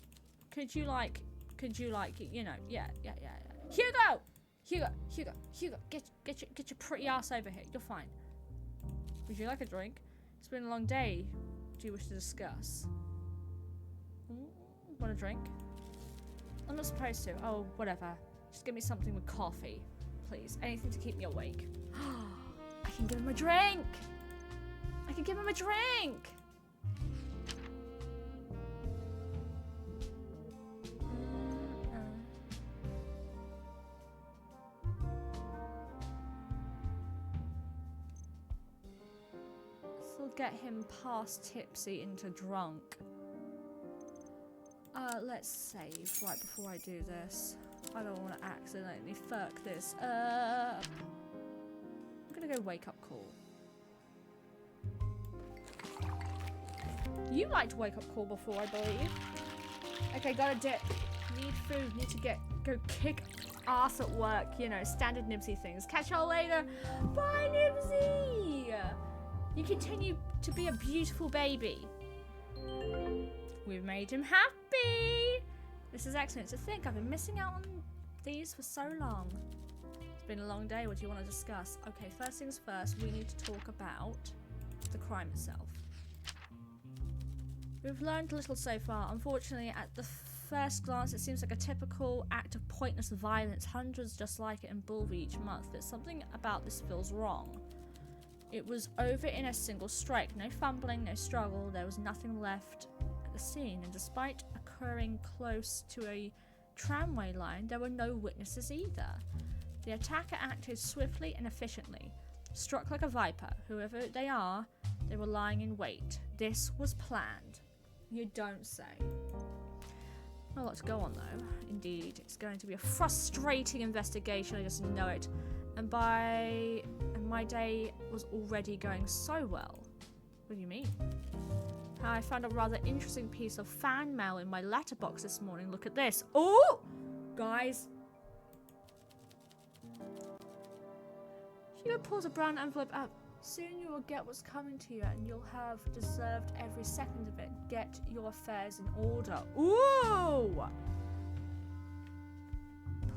you know, yeah. Hugo, get your pretty ass over here. You're fine. Would you like a drink? It's been a long day. Do you wish to discuss? Want a drink? I'm not supposed to. Oh, whatever. Just give me something with coffee, please. Anything to keep me awake. I can give him a drink. I can give him a drink. This will get him past tipsy into drunk. Let's save right before I do this. I don't want to accidentally fuck this up. I'm gonna go wake up call. You like to wake up call before, I believe. Okay, got a dip. Need food. Need to go kick ass at work. You know, standard Nibsy things. Catch y'all later. Bye, Nibsy. You continue to be a beautiful baby. We've made him happy. This is excellent. To think I've been missing out on these for so long. It's been a long day. What do you want to discuss? Okay, first things first, we need to talk about the crime itself. We've learned little so far. Unfortunately, at the first glance, it seems like a typical act of pointless violence. Hundreds just like it in Bulby each month. But something about this feels wrong. It was over in a single strike. No fumbling, no struggle. There was nothing left at the scene. And despite occurring close to a tramway line, there were no witnesses either. The attacker acted swiftly and efficiently. Struck like a viper. Whoever they are, they were lying in wait. This was planned. You don't say. Not a lot to go on though. Indeed, it's going to be a frustrating investigation. I just know it. And my day was already going so well. What do you mean? I found a rather interesting piece of fan mail in my letterbox this morning. Look at this. Oh, guys. Hugo pulls a brown envelope out. Soon you will get what's coming to you, and you'll have deserved every second of it. Get your affairs in order. Ooh!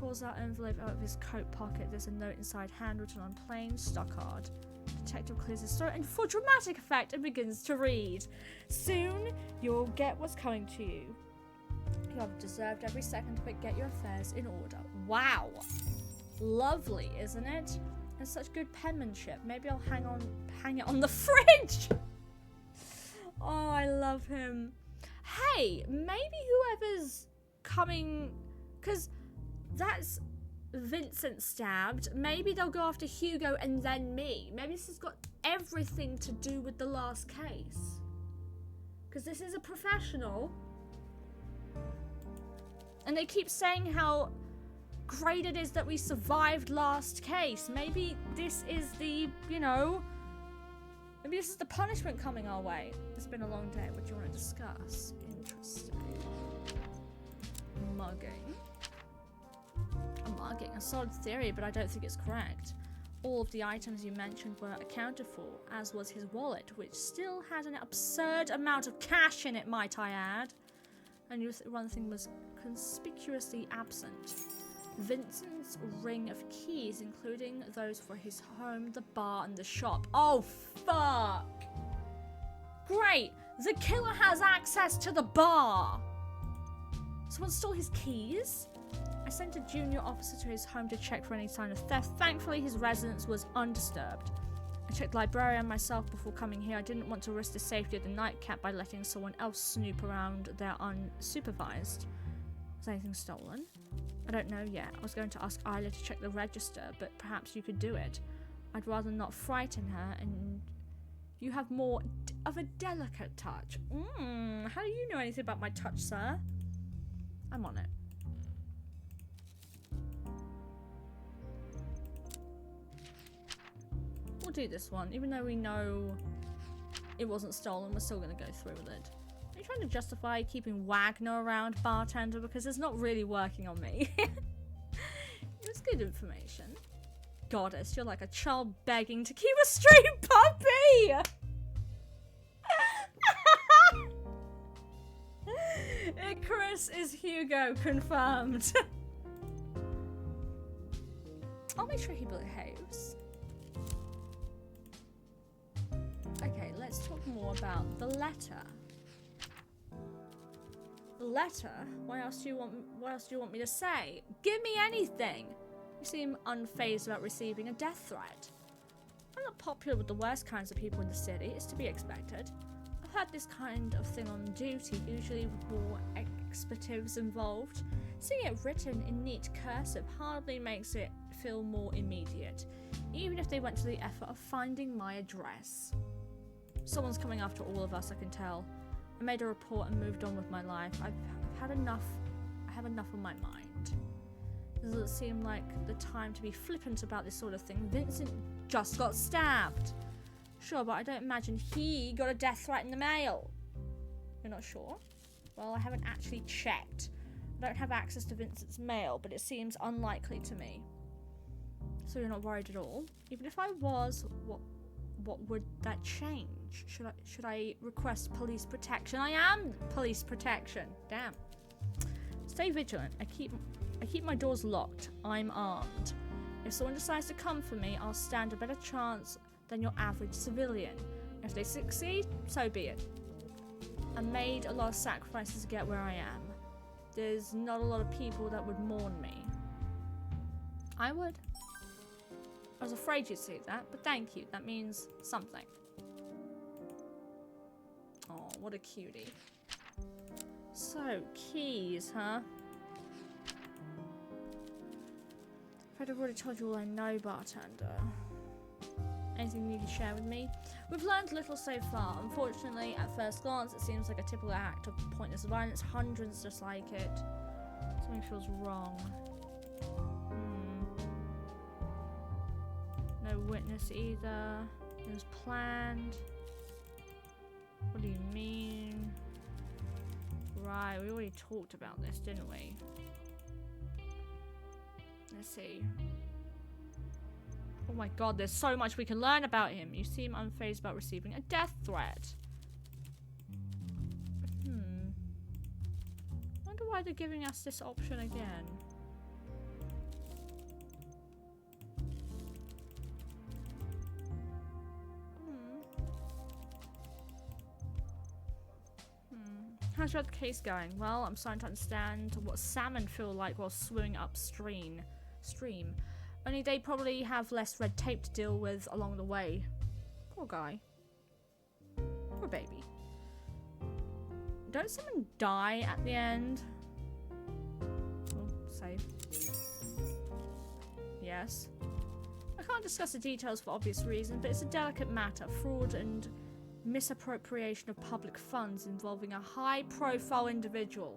Pulls out envelope out of his coat pocket. There's a note inside, handwritten on plain stockard. Detective clears his throat and, for dramatic effect, and begins to read. Soon you'll get what's coming to you. You have deserved every second of it. Get your affairs in order. Wow. Lovely, isn't it? And such good penmanship. Maybe I'll hang it on the fridge. Oh, I love him. Hey, maybe whoever's coming, because that's Vincent stabbed. Maybe they'll go after Hugo and then me. Maybe this has got everything to do with the last case. Because this is a professional. And they keep saying how great it is that we survived last case. Maybe this is the, you know, maybe this is the punishment coming our way. It's been a long day. What do you want to discuss? Interesting. Mugging. A mugging. A solid theory, but I don't think it's correct. All of the items you mentioned were accounted for, as was his wallet, which still had an absurd amount of cash in it, might I add. And one thing was conspicuously absent. Vincent's ring of keys, including those for his home, the bar, and the shop. Oh, fuck! Great! The killer has access to the bar! Someone stole his keys? I sent a junior officer to his home to check for any sign of theft. Thankfully, his residence was undisturbed. I checked the librarian myself before coming here. I didn't want to risk the safety of the nightcap by letting someone else snoop around there unsupervised. Was anything stolen? I don't know yet. I was going to ask Isla to check the register, but perhaps you could do it. I'd rather not frighten her, and you have more of a delicate touch. How do you know anything about my touch, sir? I'm on it. We'll do this one. Even though we know it wasn't stolen, we're still going to go through with it. Are you trying to justify keeping Wagner around, bartender? Because it's not really working on me. It's good information. Goddess, you're like a child begging to keep a stray puppy! Icarus is Hugo, confirmed. I'll make sure he behaves. Okay, let's talk more about the letter. The letter? What else do you want me to say? Give me anything. You seem unfazed about receiving a death threat. I'm not popular with the worst kinds of people in the city. It's to be expected. I've heard this kind of thing on duty, usually with more expletives involved. Seeing it written in neat cursive hardly makes it feel more immediate, even if they went to the effort of finding my address. Someone's coming after all of us, I can tell. I made a report and moved on with my life. I've had enough. I have enough on my mind. Does it seem like the time to be flippant about this sort of thing? Vincent just got stabbed. Sure, but I don't imagine he got a death threat in the mail. You're not sure? Well, I haven't actually checked. I don't have access to Vincent's mail, but it seems unlikely to me. So you're not worried at all? Even if I was, what would that change? Should I request police protection? I am police protection. Damn. Stay vigilant. I keep my doors locked. I'm armed. If someone decides to come for me, I'll stand a better chance than your average civilian. If they succeed, so be it. I made a lot of sacrifices to get where I am. There's not a lot of people that would mourn me. I would. I was afraid you'd say that, but thank you. That means something. Oh, what a cutie. So, keys, huh? Afraid I've already told you all I know, bartender. Anything you need to share with me? We've learned little so far. Unfortunately, at first glance, it seems like a typical act of pointless violence. Hundreds just like it. Something feels wrong. No witness either. It was planned. What do you mean? Right, we already talked about this, didn't we? Let's see. Oh my god, there's so much we can learn about him. You seem unfazed about receiving a death threat. Wonder why they're giving us this option again. How's your case going? Well, I'm starting to understand what salmon feel like while swimming upstream. Only they probably have less red tape to deal with along the way. Poor guy. Poor baby. Don't someone die at the end? Oh, save. Yes. I can't discuss the details for obvious reasons, but it's a delicate matter. Fraud and misappropriation of public funds involving a high-profile individual.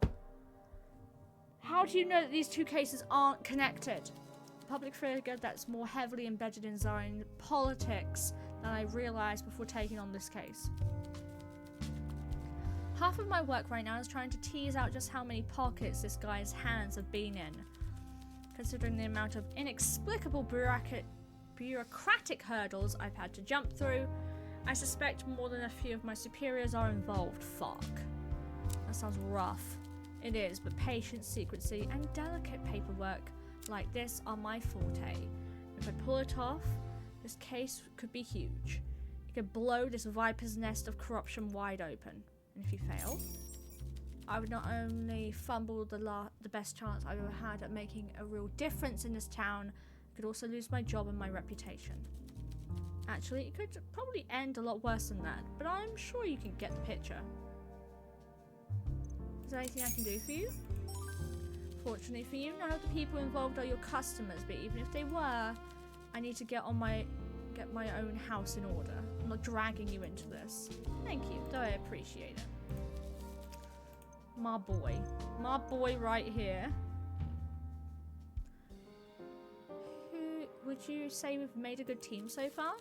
How do you know that these two cases aren't connected? A public figure that's more heavily embedded in Zarian politics than I realized before taking on this case. Half of my work right now is trying to tease out just how many pockets this guy's hands have been in. Considering the amount of inexplicable bureaucratic hurdles I've had to jump through, I suspect more than a few of my superiors are involved. Fuck. That sounds rough. It is, but patience, secrecy, and delicate paperwork like this are my forte. If I pull it off, this case could be huge. It could blow this viper's nest of corruption wide open. And if you fail, I would not only fumble the best chance I've ever had at making a real difference in this town, I could also lose my job and my reputation. Actually, it could probably end a lot worse than that, but I'm sure you can get the picture. Is there anything I can do for you? Fortunately for you, none of the people involved are your customers, but even if they were, I need to get my own house in order. I'm not dragging you into this. Thank you, though I appreciate it. My boy right here. Who would you say we've made a good team so far?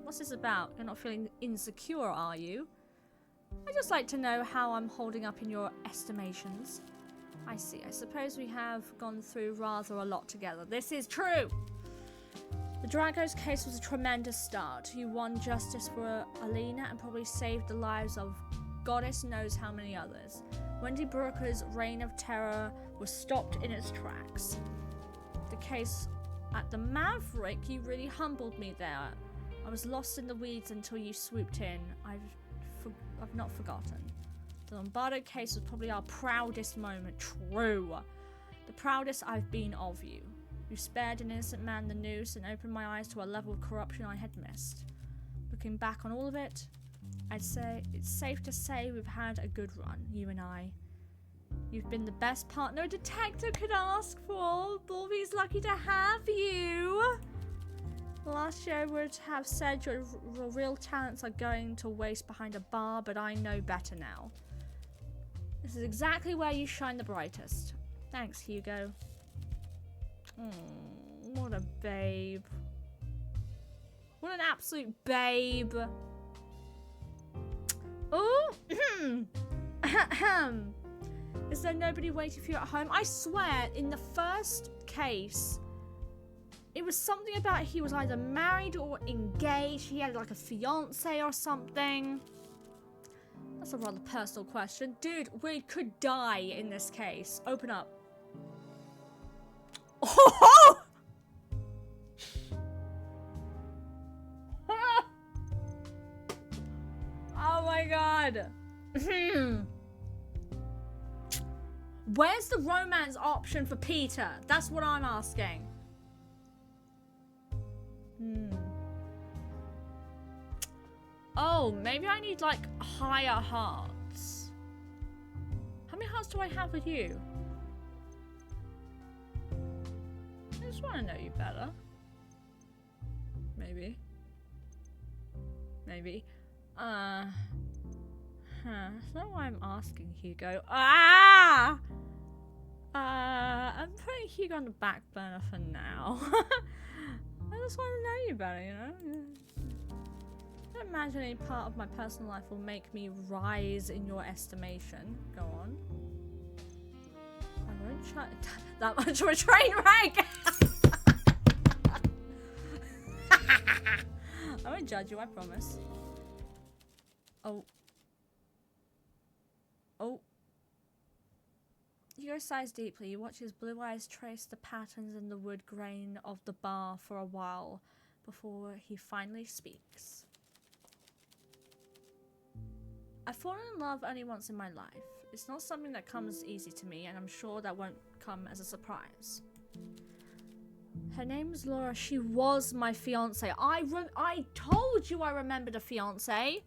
What's this about? You're not feeling insecure, are you? I'd just like to know how I'm holding up in your estimations. I see. I suppose we have gone through rather a lot together. This is true! The Dragos case was a tremendous start. You won justice for Alina and probably saved the lives of goddess knows how many others. Wendy Brooker's reign of terror was stopped in its tracks. The case at the Maverick, you really humbled me there. I was lost in the weeds until you swooped in. I've not forgotten. The Lombardo case was probably our proudest moment. True. The proudest I've been of you. You spared an innocent man the noose and opened my eyes to a level of corruption I had missed. Looking back on all of it, I'd say it's safe to say we've had a good run, you and I. You've been the best partner a detective could ask for. Bulby's lucky to have you. Last year I would have said your real talents are going to waste behind a bar, but I know better now. This is exactly where you shine the brightest. Thanks, Hugo. What a babe. What an absolute babe. Oh! Is there nobody waiting for you at home? I swear, in the first case, it was something about he was either married or engaged. He had like a fiance or something. That's a rather personal question. Dude, we could die in this case. Open up. Oh! Oh my god. Where's the romance option for Peter? That's what I'm asking. Oh, maybe I need like higher hearts. How many hearts do I have with you? I just want to know you better. Maybe. That's not why I'm asking Hugo. I'm putting Hugo on the back burner for now. I just want to know you better, you know? I don't imagine any part of my personal life will make me rise in your estimation. Go on. I won't try that much of a train wreck! I won't judge you, I promise. Oh. Hugo sighs deeply. You watch his blue eyes trace the patterns in the wood grain of the bar for a while before he finally speaks. I've fallen in love only once in my life. It's not something that comes easy to me, and I'm sure that won't come as a surprise. Her name's Laura. She was my fiance. I told you I remembered a fiance.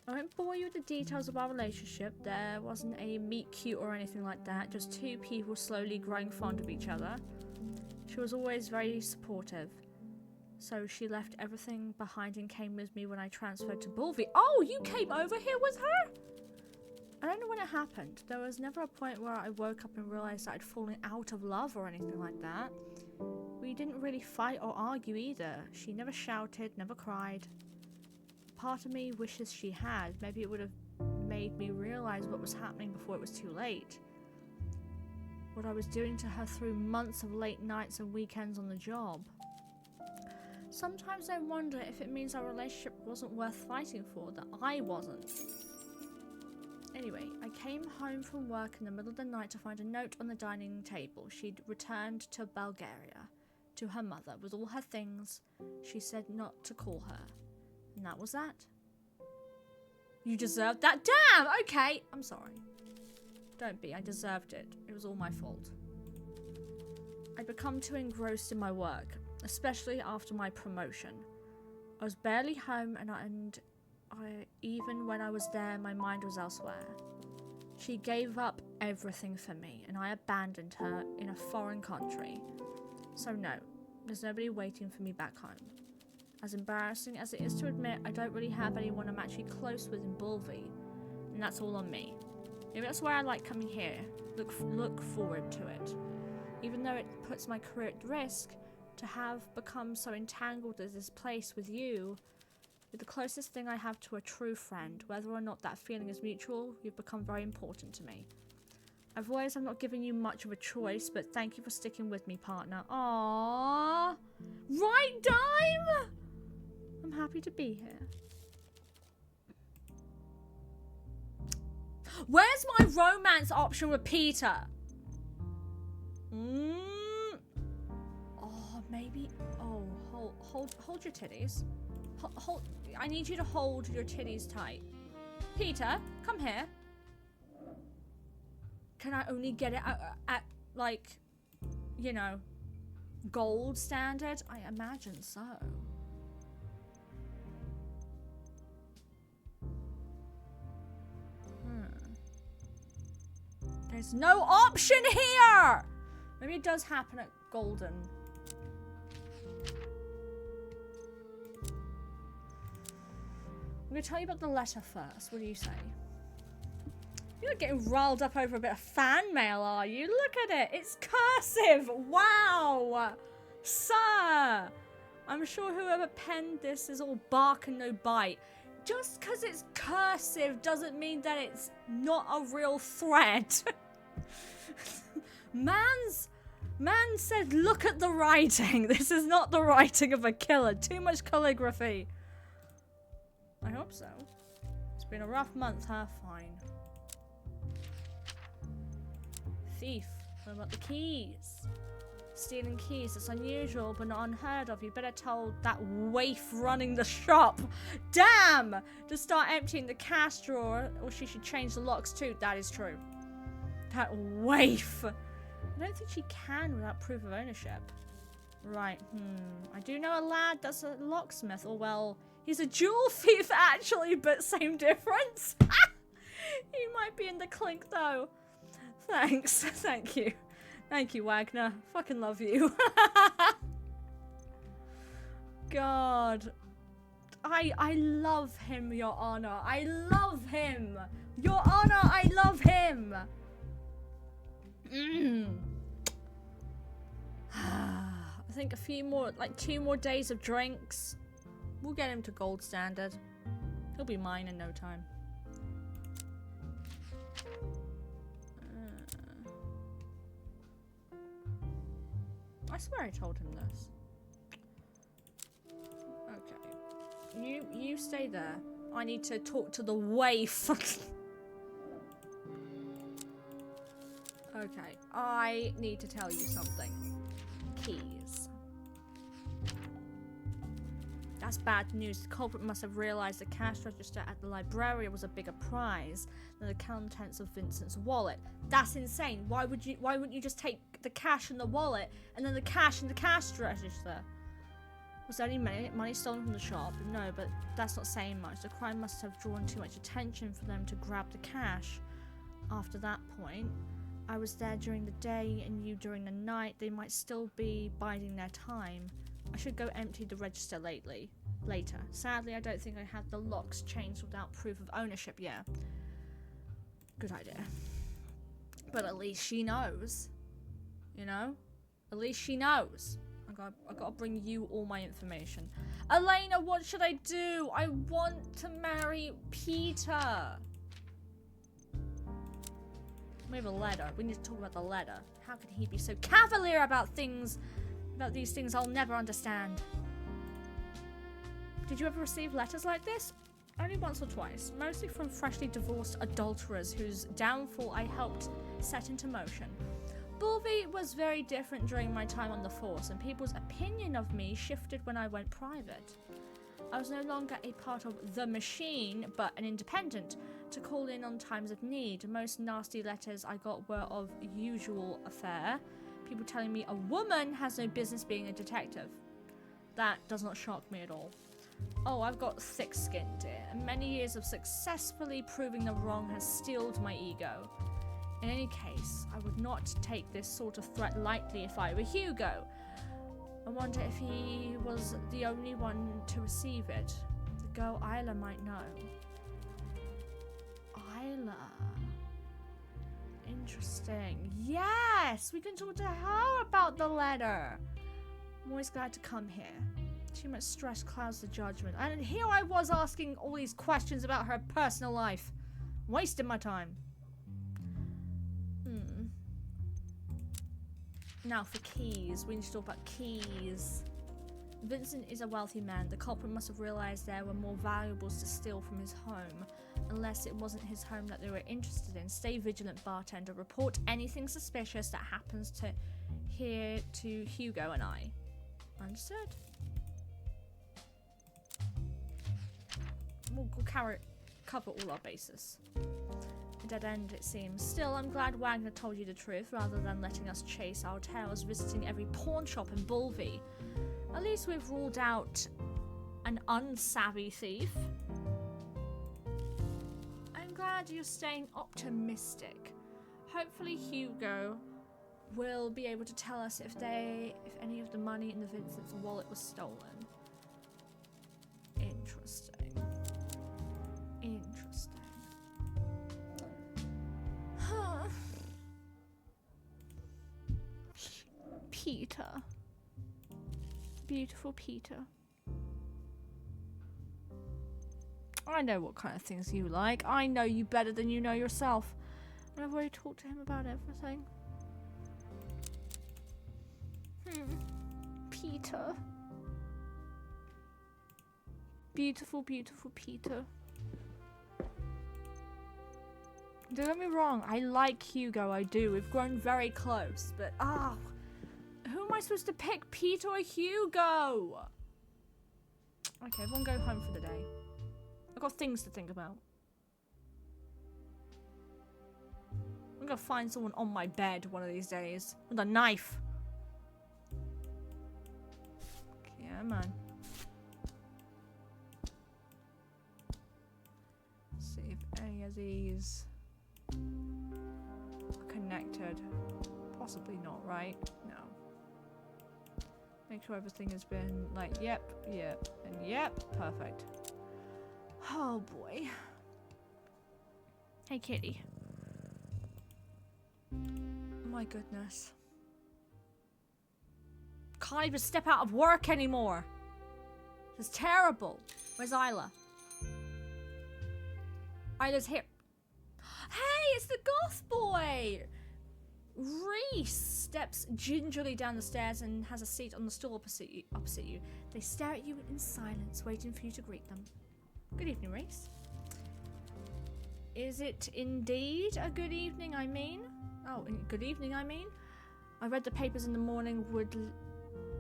I won't bore you with the details of our relationship. There wasn't a meet cute or anything like that. Just two people slowly growing fond of each other. She was always very supportive. So she left everything behind and came with me when I transferred to Bulvey. Oh, you came over here with her? I don't know when it happened. There was never a point where I woke up and realized that I'd fallen out of love or anything like that. We didn't really fight or argue either. She never shouted, never cried. Part of me wishes she had. Maybe it would have made me realize what was happening before it was too late. What I was doing to her through months of late nights and weekends on the job. Sometimes I wonder if it means our relationship wasn't worth fighting for, that I wasn't. Anyway, I came home from work in the middle of the night to find a note on the dining table. She'd returned to Bulgaria, to her mother, with all her things. She said not to call her. And that was that. You deserved that? Damn! Okay, I'm sorry. Don't be, I deserved it. It was all my fault. I'd become too engrossed in my work, especially after my promotion. I was barely home and even when I was there, my mind was elsewhere. She gave up everything for me, and I abandoned her in a foreign country. So no, there's nobody waiting for me back home. As embarrassing as it is to admit, I don't really have anyone I'm actually close with in Bulvey, and that's all on me. Maybe that's why I like coming here. Look forward to it. Even though it puts my career at risk, to have become so entangled in this place with you, you're the closest thing I have to a true friend. Whether or not that feeling is mutual, you've become very important to me. I've realized I'm not giving you much of a choice, but thank you for sticking with me, partner. Aww. Right, Dime? I'm happy to be here. Where's my romance option with Peter? Oh, maybe. Oh, hold your titties. Hold. I need you to hold your titties tight. Peter, come here. Can I only get it at like, you know, gold standard? I imagine so. There's no option here! Maybe it does happen at golden. I'm going to tell you about the letter first. What do you say? You're not getting riled up over a bit of fan mail, are you? Look at it. It's cursive. Wow. Sir. I'm sure whoever penned this is all bark and no bite. Just because it's cursive doesn't mean that it's not a real threat. Man said, look at the writing. This is not the writing of a killer. Too much calligraphy. I hope so. It's been a rough month, huh? Fine. Thief. What about the keys? Stealing keys. It's unusual, but not unheard of. You better tell that waif running the shop. Damn! To start emptying the cash drawer, or she should change the locks too. That is true. That waif. I don't think she can without proof of ownership. Right, I do know a lad that's a locksmith, or well, he's a jewel thief actually, but same difference. He might be in the clink though. Thanks, thank you. Thank you, Wagner. Fucking love you. God. I love him, Your Honor. I love him. Your Honor, I love him. I think a few more, like 2 more days of drinks. We'll get him to gold standard. He'll be mine in no time. I swear I told him this. Okay. You stay there. I need to talk to the waif. Okay. I need to tell you something. Keys. That's bad news. The culprit must have realised the cash register at the library was a bigger prize than the contents of Vincent's wallet. That's insane. Why wouldn't you just take the cash in the wallet and then the cash in the cash register? Was there any money stolen from the shop? No, but that's not saying much. The crime must have drawn too much attention for them to grab the cash. After that point, I was there during the day and you during the night. They might still be biding their time. I should go empty the register later. Sadly, I don't think I have the locks changed without proof of ownership yet. Good idea. But at least she knows. You know? At least she knows. I gotta bring you all my information. Elena, what should I do? I want to marry Peter. We have a letter. We need to talk about the letter. How could he be so cavalier about these things I'll never understand? Did you ever receive letters like this? Only once or twice, mostly from freshly divorced adulterers whose downfall I helped set into motion. Bulby was very different during my time on the force, and people's opinion of me shifted when I went private. I was no longer a part of the machine, but an independent, to call in on times of need. Most nasty letters I got were of usual affair. People telling me a woman has no business being a detective. That does not shock me at all. Oh, I've got thick skin, dear, and many years of successfully proving them wrong has steeled my ego. In any case, I would not take this sort of threat lightly if I were Hugo. I wonder if he was the only one to receive it. The girl Isla might know. Isla. Interesting. Yes! We can talk to her about the letter. I'm always glad to come here. Too much stress clouds the judgment. And here I was asking all these questions about her personal life. Wasting my time. Now for keys. We need to talk about keys. Vincent is a wealthy man. The culprit must have realized there were more valuables to steal from his home. Unless it wasn't his home that they were interested in. Stay vigilant, bartender. Report anything suspicious that happens to Hugo and I. Understood. We'll cover all our bases. A dead end, it seems. Still, I'm glad Wagner told you the truth rather than letting us chase our tails visiting every pawn shop in Bulby. At least we've ruled out an unsavvy thief. I'm glad you're staying optimistic. Hopefully Hugo will be able to tell us if any of the money in the Vincent's wallet was stolen. Interesting. Peter. Beautiful Peter. I know what kind of things you like. I know you better than you know yourself. And I've already talked to him about everything. Peter. Beautiful, beautiful Peter. Don't get me wrong, I like Hugo, I do. We've grown very close, but who am I supposed to pick, Peter or Hugo? Okay, everyone go home for the day. I've got things to think about. I'm gonna find someone on my bed one of these days with a knife. Yeah, man. See if any of these are connected. Possibly not, right? No. Make sure everything has been like, yep, and yep, perfect. Oh boy. Hey kitty. My goodness. Can't even step out of work anymore. This is terrible. Where's Isla? Isla's here. Hey, it's the goth boy! Reese steps gingerly down the stairs and has a seat on the stool opposite you. They stare at you in silence, waiting for you to greet them. Good evening, Reese. Is it indeed a good evening, I mean? Oh, good evening, I mean? I read the papers in the morning.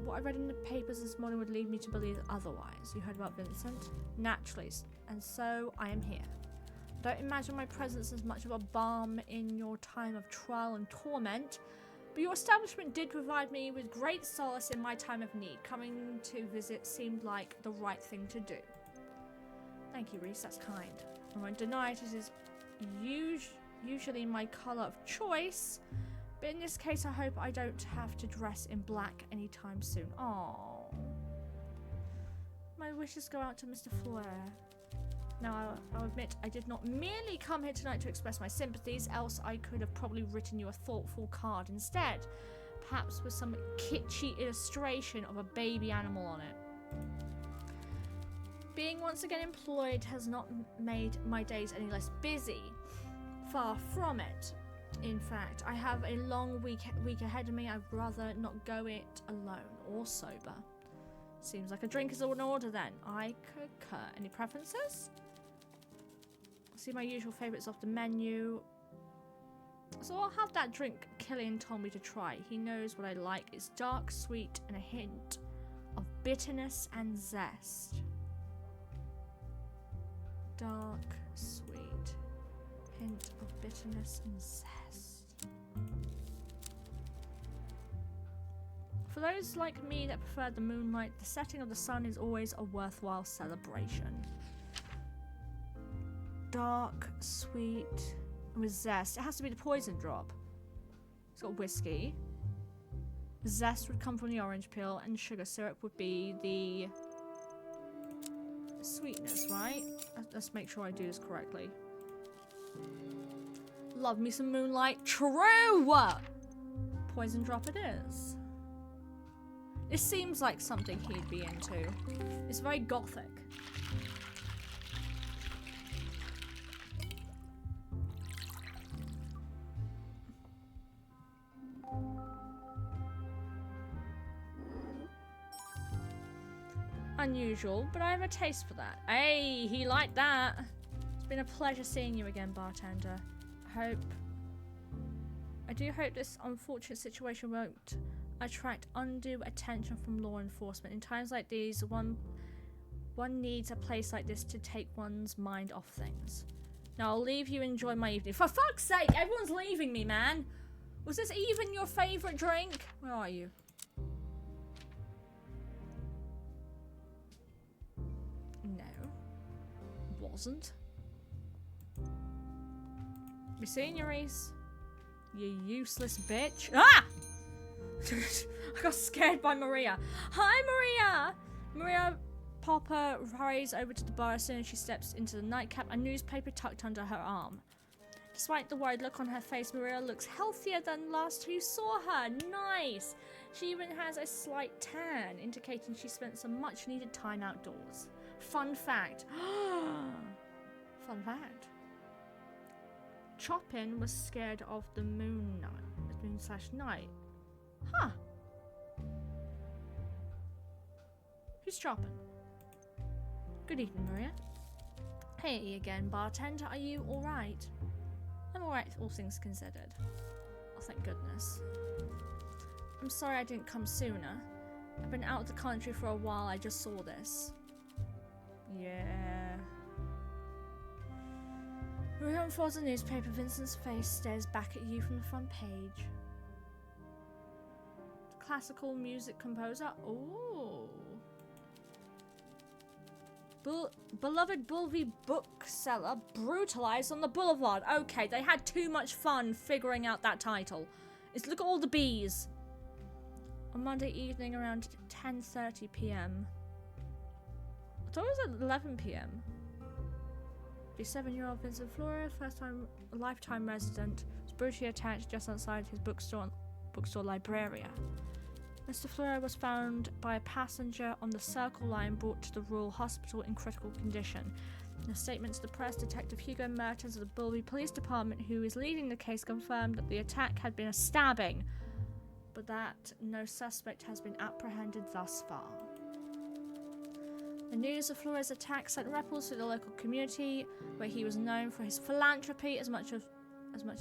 What I read in the papers this morning would lead me to believe otherwise. You heard about Vincent? Naturally, and so I am here. Don't imagine my presence as much of a balm in your time of trial and torment, but your establishment did provide me with great solace in my time of need. Coming to visit seemed like the right thing to do. Thank you, Reese, that's kind. I won't deny it is usually my colour of choice, but in this case I hope I don't have to dress in black anytime soon. Aww. My wishes go out to Mr. Fleur. Now, I'll admit I did not merely come here tonight to express my sympathies, else I could have probably written you a thoughtful card instead. Perhaps with some kitschy illustration of a baby animal on it. Being once again employed has not made my days any less busy. Far from it. In fact, I have a long week ahead of me. I'd rather not go it alone or sober. Seems like a drink is in order then. I concur. Any preferences? See my usual favourites off the menu. So I'll have that drink Killian told me to try. He knows what I like. It's dark, sweet, and a hint of bitterness and zest. Dark, sweet, hint of bitterness and zest. For those like me that prefer the moonlight, the setting of the sun is always a worthwhile celebration. Dark, sweet, with zest. It has to be the poison drop. It's got whiskey. Zest would come from the orange peel, and sugar syrup would be the sweetness, right? Let's make sure I do this correctly. Love me some moonlight. True! Poison drop it is. This seems like something he'd be into. It's very gothic. Unusual, but I have a taste for that. Hey, he liked that. It's been a pleasure seeing you again, bartender. I do hope this unfortunate situation won't attract undue attention from law enforcement. In times like these, one needs a place like this to take one's mind off things. Now I'll leave you enjoy my evening. For fuck's sake, everyone's leaving me, man. Was this even your favourite drink? Where are you? No. Wasn't. You seeing you, Reese? You useless bitch. Ah! I got scared by Maria. Hi, Maria! Maria Popper hurries over to the bar as soon as she steps into the nightcap, a newspaper tucked under her arm. Despite the worried look on her face, Maria looks healthier than last you saw her. Nice! She even has a slight tan, indicating she spent some much-needed time outdoors. Fun fact. Fun fact. Chopin was scared of the moon /night. Huh. Who's Chopin? Good evening, Maria. Hey again, bartender. Are you alright? I'm alright, all things considered. Oh, thank goodness. I'm sorry I didn't come sooner. I've been out of the country for a while. I just saw this. Yeah. Maria unfolds the newspaper. Vincent's face stares back at you from the front page. Classical music composer. Oh. Beloved Bulby bookseller brutalized on the boulevard. Okay, they had too much fun figuring out that title. Look at all the B's. On Monday evening around 10:30 p.m. I thought it was at 11 p.m. The 7-year-old Vincent Flora, first-time lifetime resident, was brutally attacked just outside his bookstore Libraria. Mr. Flora was found by a passenger on the Circle Line, brought to the Royal Hospital in critical condition. In a statement to the press, Detective Hugo Mertens of the Bulby Police Department, who is leading the case, confirmed that the attack had been a stabbing, but that no suspect has been apprehended thus far. The news of Flora's attack sent ripples through the local community, where he was known for his philanthropy as much as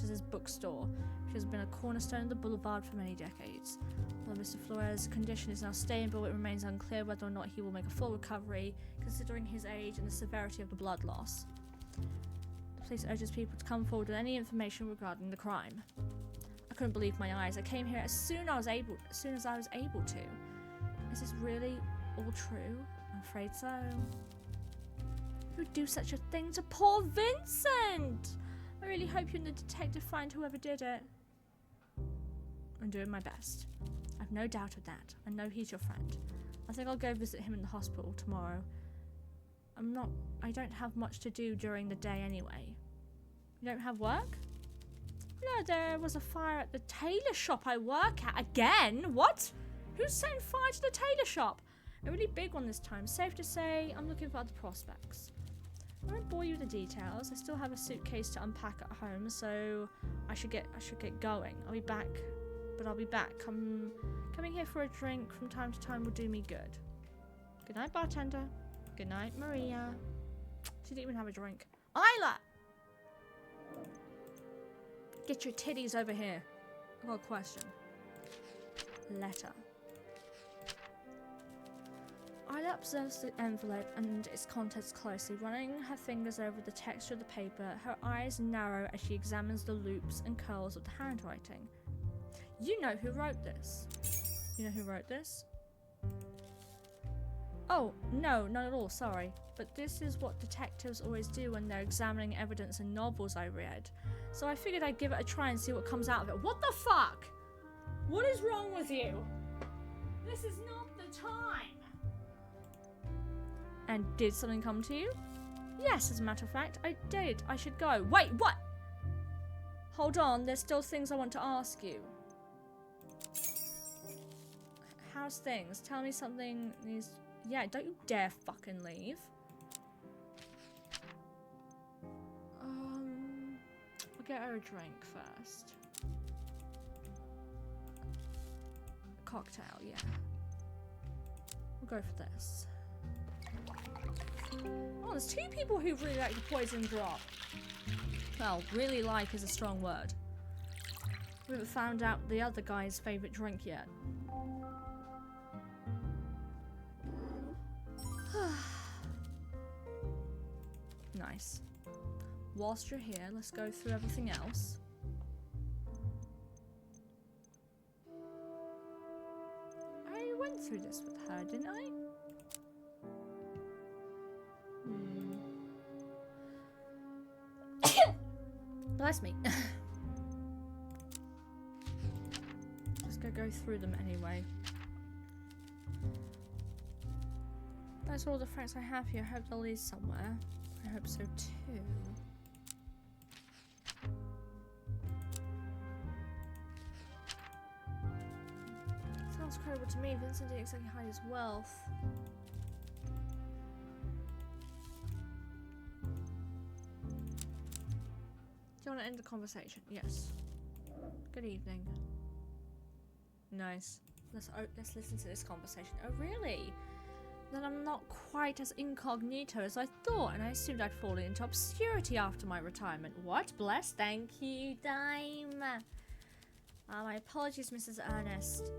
his bookstore. has been a cornerstone of the boulevard for many decades. While Mr. Flores' condition is now stable, it remains unclear whether or not he will make a full recovery, considering his age and the severity of the blood loss. The police urges people to come forward with any information regarding the crime. I couldn't believe my eyes. I came here as soon as I was able to. Is this really all true? I'm afraid so. Who would do such a thing to poor Vincent? I really hope you and the detective find whoever did it. I'm doing my best. I've no doubt of that. I know he's your friend. I think I'll go visit him in the hospital tomorrow. I don't have much to do during the day anyway. You don't have work? No, there was a fire at the tailor shop I work at. Again? What? Who's setting fire to the tailor shop? A really big one this time. Safe to say, I'm looking for other prospects. I won't bore you with the details. I still have a suitcase to unpack at home, so I should get going. I'll be back. Coming here for a drink from time to time will do me good. Good night, bartender. Good night, Maria. She didn't even have a drink. Isla! Get your titties over here. I've got a question. Letter. Isla observes the envelope and its contents closely, running her fingers over the texture of the paper. Her eyes narrow as she examines the loops and curls of the handwriting. You know who wrote this. You know who wrote this? Oh, no, not at all, sorry. But this is what detectives always do when they're examining evidence in novels I read. So I figured I'd give it a try and see what comes out of it. What the fuck? What is wrong with you? This is not the time. And did something come to you? Yes, as a matter of fact, I did. I should go. Wait, what? Hold on, there's still things I want to ask you. How's things? Tell me something needs... Yeah, don't you dare fucking leave. We'll get her a drink first. A cocktail, yeah. We'll go for this. Oh, there's two people who really like the poison drop. Well, really like is a strong word. We haven't found out the other guy's favourite drink yet. Nice. Whilst you're here, let's go through everything else. I went through this with her, didn't I? Bless me. Just gonna go through them anyway. That's all the facts I have here. I hope they'll lead somewhere. I hope so too. Sounds credible to me. Vincent didn't exactly hide his wealth. Do you want to end the conversation? Yes. Good evening. Nice. Let's listen to this conversation. Oh, really? Then I'm not quite as incognito as I thought, and I assumed I'd fallen into obscurity after my retirement. What? Bless? Thank you, Dime. My apologies, Mrs. Ernest.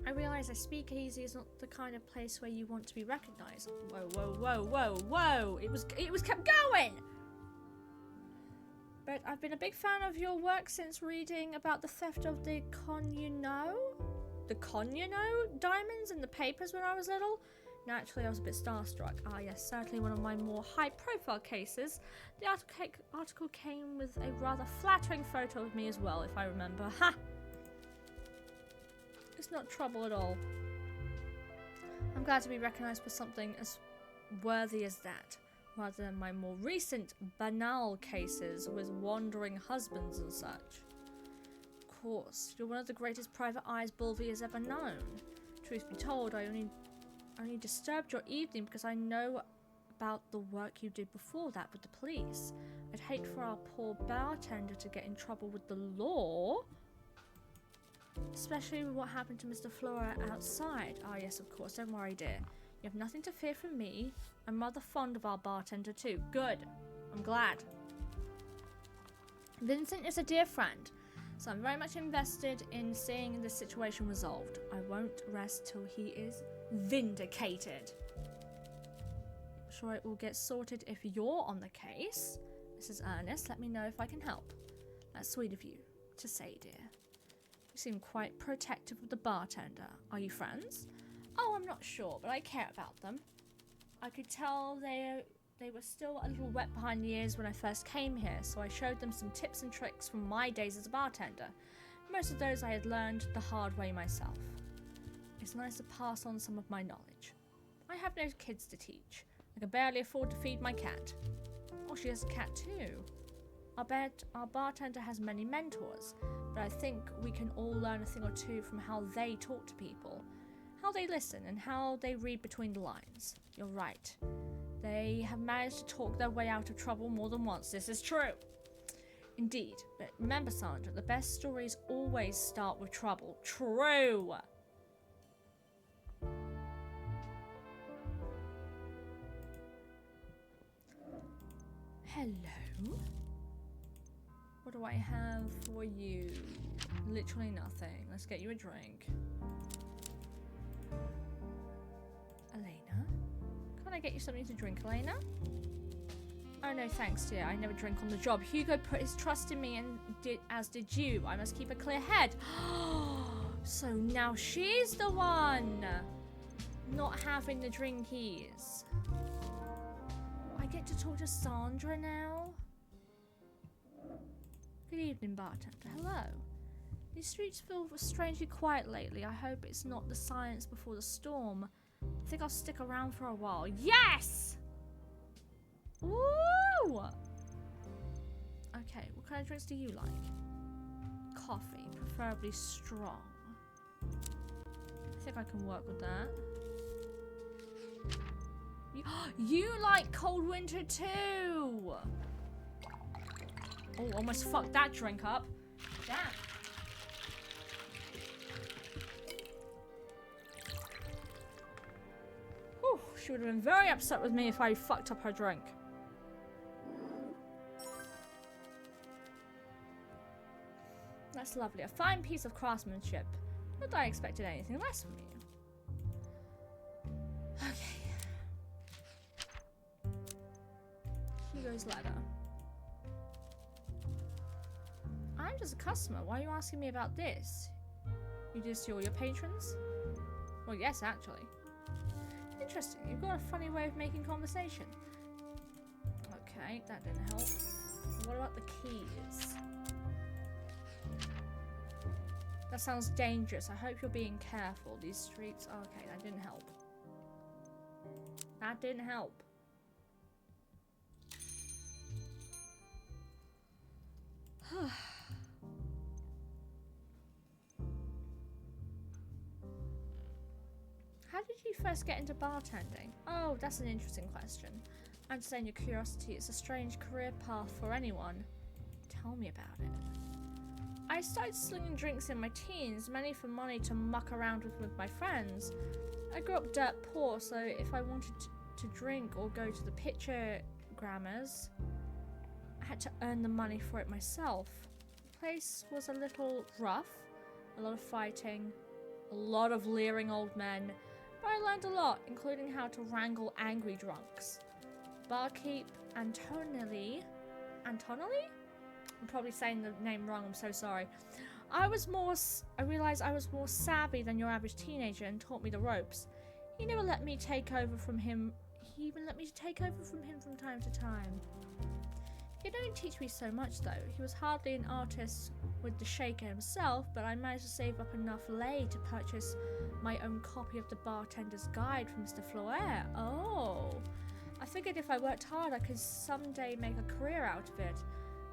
I realise a speakeasy is not the kind of place where you want to be recognised. Whoa, whoa, whoa, whoa, whoa! It was kept going! But I've been a big fan of your work since reading about the theft of the diamonds in the papers when I was little. Naturally, I was a bit starstruck. Ah, yes, certainly one of my more high-profile cases. The article came with a rather flattering photo of me as well, if I remember. Ha! It's not trouble at all. I'm glad to be recognised for something as worthy as that, rather than my more recent, banal cases with wandering husbands and such. Of course, you're one of the greatest private eyes Bulvey has ever known. Truth be told, I only disturbed your evening because I know about the work you did before that with the police. I'd hate for our poor bartender to get in trouble with the law. Especially with what happened to Mr. Flora outside. Ah, yes, of course. Don't worry, dear. You have nothing to fear from me. I'm rather fond of our bartender, too. Good. I'm glad. Vincent is a dear friend. So I'm very much invested in seeing this situation resolved. I won't rest till he is vindicated. I'm sure it will get sorted if you're on the case. Mrs. Ernest, let me know if I can help. That's sweet of you to say, dear. You seem quite protective of the bartender. Are you friends? Oh, I'm not sure, but I care about them. I could tell they were still a little wet behind the ears when I first came here, so I showed them some tips and tricks from my days as a bartender. Most of those I had learned the hard way myself. It's nice to pass on some of my knowledge. I have no kids to teach. I can barely afford to feed my cat. Oh, she has a cat too. I bet our bartender has many mentors, but I think we can all learn a thing or two from how they talk to people, how they listen, and how they read between the lines. You're right. They have managed to talk their way out of trouble more than once. This is true. Indeed. But remember, Sandra, the best stories always start with trouble. True. Hello. What do I have for you? Literally nothing. Let's get you a drink. Elena? Can I get you something to drink, Elena? Oh no, thanks, dear. I never drink on the job. Hugo put his trust in me, and as did you. I must keep a clear head. So now she's the one not having the drinkies. I get to talk to Sandra now? Good evening, bartender. Hello. These streets feel strangely quiet lately. I hope it's not the silence before the storm. I think I'll stick around for a while. Yes! Woo! Okay, what kind of drinks do you like? Coffee, preferably strong. I think I can work with that. You like cold winter too! Oh, almost fucked that drink up. Damn. Whew, she would have been very upset with me if I fucked up her drink. That's lovely. A fine piece of craftsmanship. Not that I expected anything less from you. Okay. Hugo's ladder. I'm just a customer. Why are you asking me about this? You do this to all your patrons? Well, yes, actually. Interesting. You've got a funny way of making conversation. Okay, that didn't help. What about the keys? That sounds dangerous. I hope you're being careful. These streets... Okay, that didn't help. That didn't help. How did you first get into bartending? Oh, that's an interesting question. I understand your curiosity. It's a strange career path for anyone. Tell me about it. I started slinging drinks in my teens, mainly for money to muck around with my friends. I grew up dirt poor, so if I wanted to drink or go to the picture-grammars, I had to earn the money for it myself. The place was a little rough, a lot of fighting, a lot of leering old men, but I learned a lot, including how to wrangle angry drunks. Barkeep Antonelli? I'm probably saying the name wrong, I'm so sorry. I realized I was more savvy than your average teenager and taught me the ropes. He never let me take over from him. He even let me take over from him from time to time. He could only teach me so much though. He was hardly an artist with the shaker himself, but I managed to save up enough lei to purchase my own copy of the Bartender's Guide from Mr. Floer. Oh. I figured if I worked hard I could someday make a career out of it.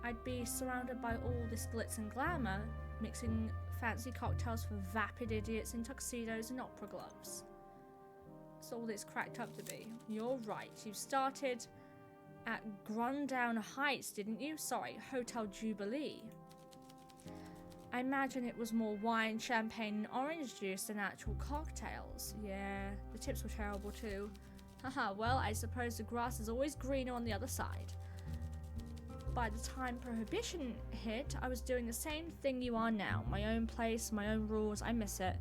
I'd be surrounded by all this glitz and glamour, mixing fancy cocktails for vapid idiots in tuxedos and opera gloves. That's all it's cracked up to be. You're right, you started at Grundown Heights, didn't you? Sorry, Hotel Jubilee. I imagine it was more wine, champagne, and orange juice than actual cocktails. Yeah, the tips were terrible too. Haha, well, I suppose the grass is always greener on the other side. By the time Prohibition hit, I was doing the same thing you are now. My own place, my own rules, I miss it.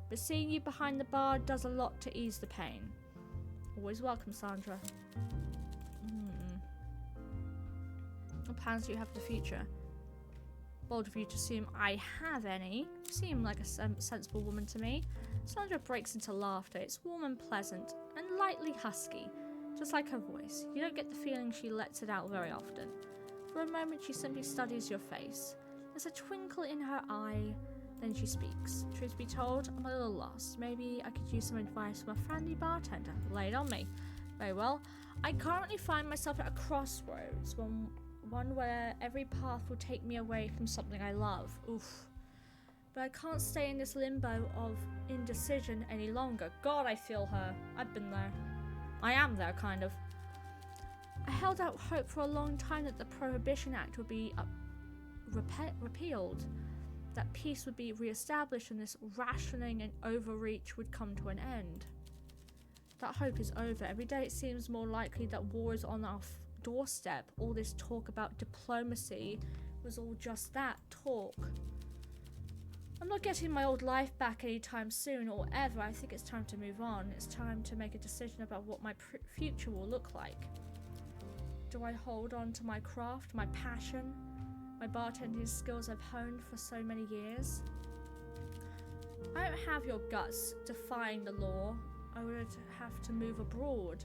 But seeing you behind the bar does a lot to ease the pain. Always welcome, Sandra. What plans do you have for the future? Bold of you to assume I have any. You seem like a sensible woman to me. Sandra breaks into laughter. It's warm and pleasant, and lightly husky, just like her voice. You don't get the feeling she lets it out very often. For a moment, she simply studies your face. There's a twinkle in her eye, then she speaks. Truth be told, I'm a little lost. Maybe I could use some advice from a friendly bartender. Lay it on me. Very well. I currently find myself at a crossroads, one where every path will take me away from something I love. Oof. But I can't stay in this limbo of indecision any longer. God, I feel her. I've been there. I am there, kind of. I held out hope for a long time that the Prohibition Act would be repealed, that peace would be re-established and this rationing and overreach would come to an end. That hope is over. Every day it seems more likely that war is on our doorstep. All this talk about diplomacy was all just that, talk. I'm not getting my old life back anytime soon or ever. I think it's time to move on. It's time to make a decision about what my future will look like. Do I hold on to my craft, my passion, my bartending skills I've honed for so many years? I don't have your guts defying the law. I would have to move abroad.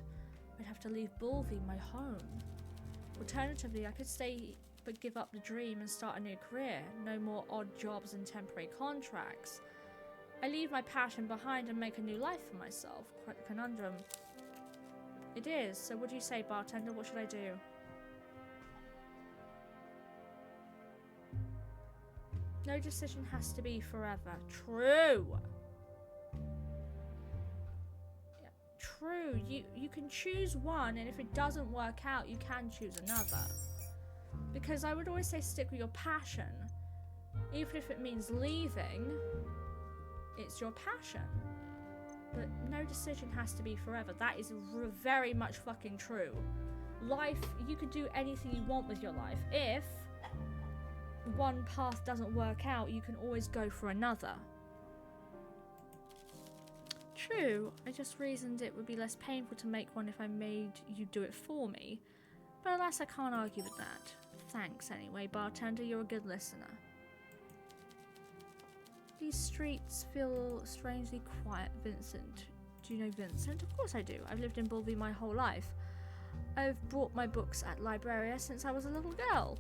I'd have to leave Bulvey, my home. Alternatively, I could stay but give up the dream and start a new career. No more odd jobs and temporary contracts. I leave my passion behind and make a new life for myself. Quite a conundrum. It is. So what do you say, bartender? What should I do? No decision has to be forever. True. Yeah, true. You can choose one, and if it doesn't work out, you can choose another. Because I would always say stick with your passion. Even if it means leaving, it's your passion. But no decision has to be forever. That is very much fucking true. Life, you can do anything you want with your life. If one path doesn't work out, you can always go for another. True, I just reasoned it would be less painful to make one if I made you do it for me. But alas, I can't argue with that. Thanks anyway, bartender, you're a good listener. These streets feel strangely quiet, Vincent. Do you know Vincent? Of course I do. I've lived in Bulvey my whole life. I've bought my books at Libraria since I was a little girl.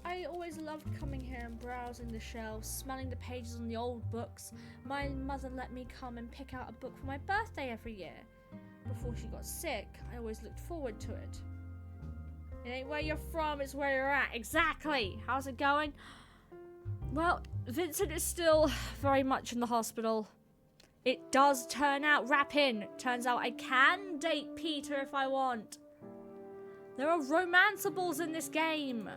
I always loved coming here and browsing the shelves, smelling the pages on the old books. My mother let me come and pick out a book for my birthday every year. Before she got sick, I always looked forward to it. It ain't where you're from, it's where you're at. Exactly. How's it going? Well, Vincent is still very much in the hospital. It does turn out, wrap in. Turns out I can date Peter if I want. There are romanceables in this game.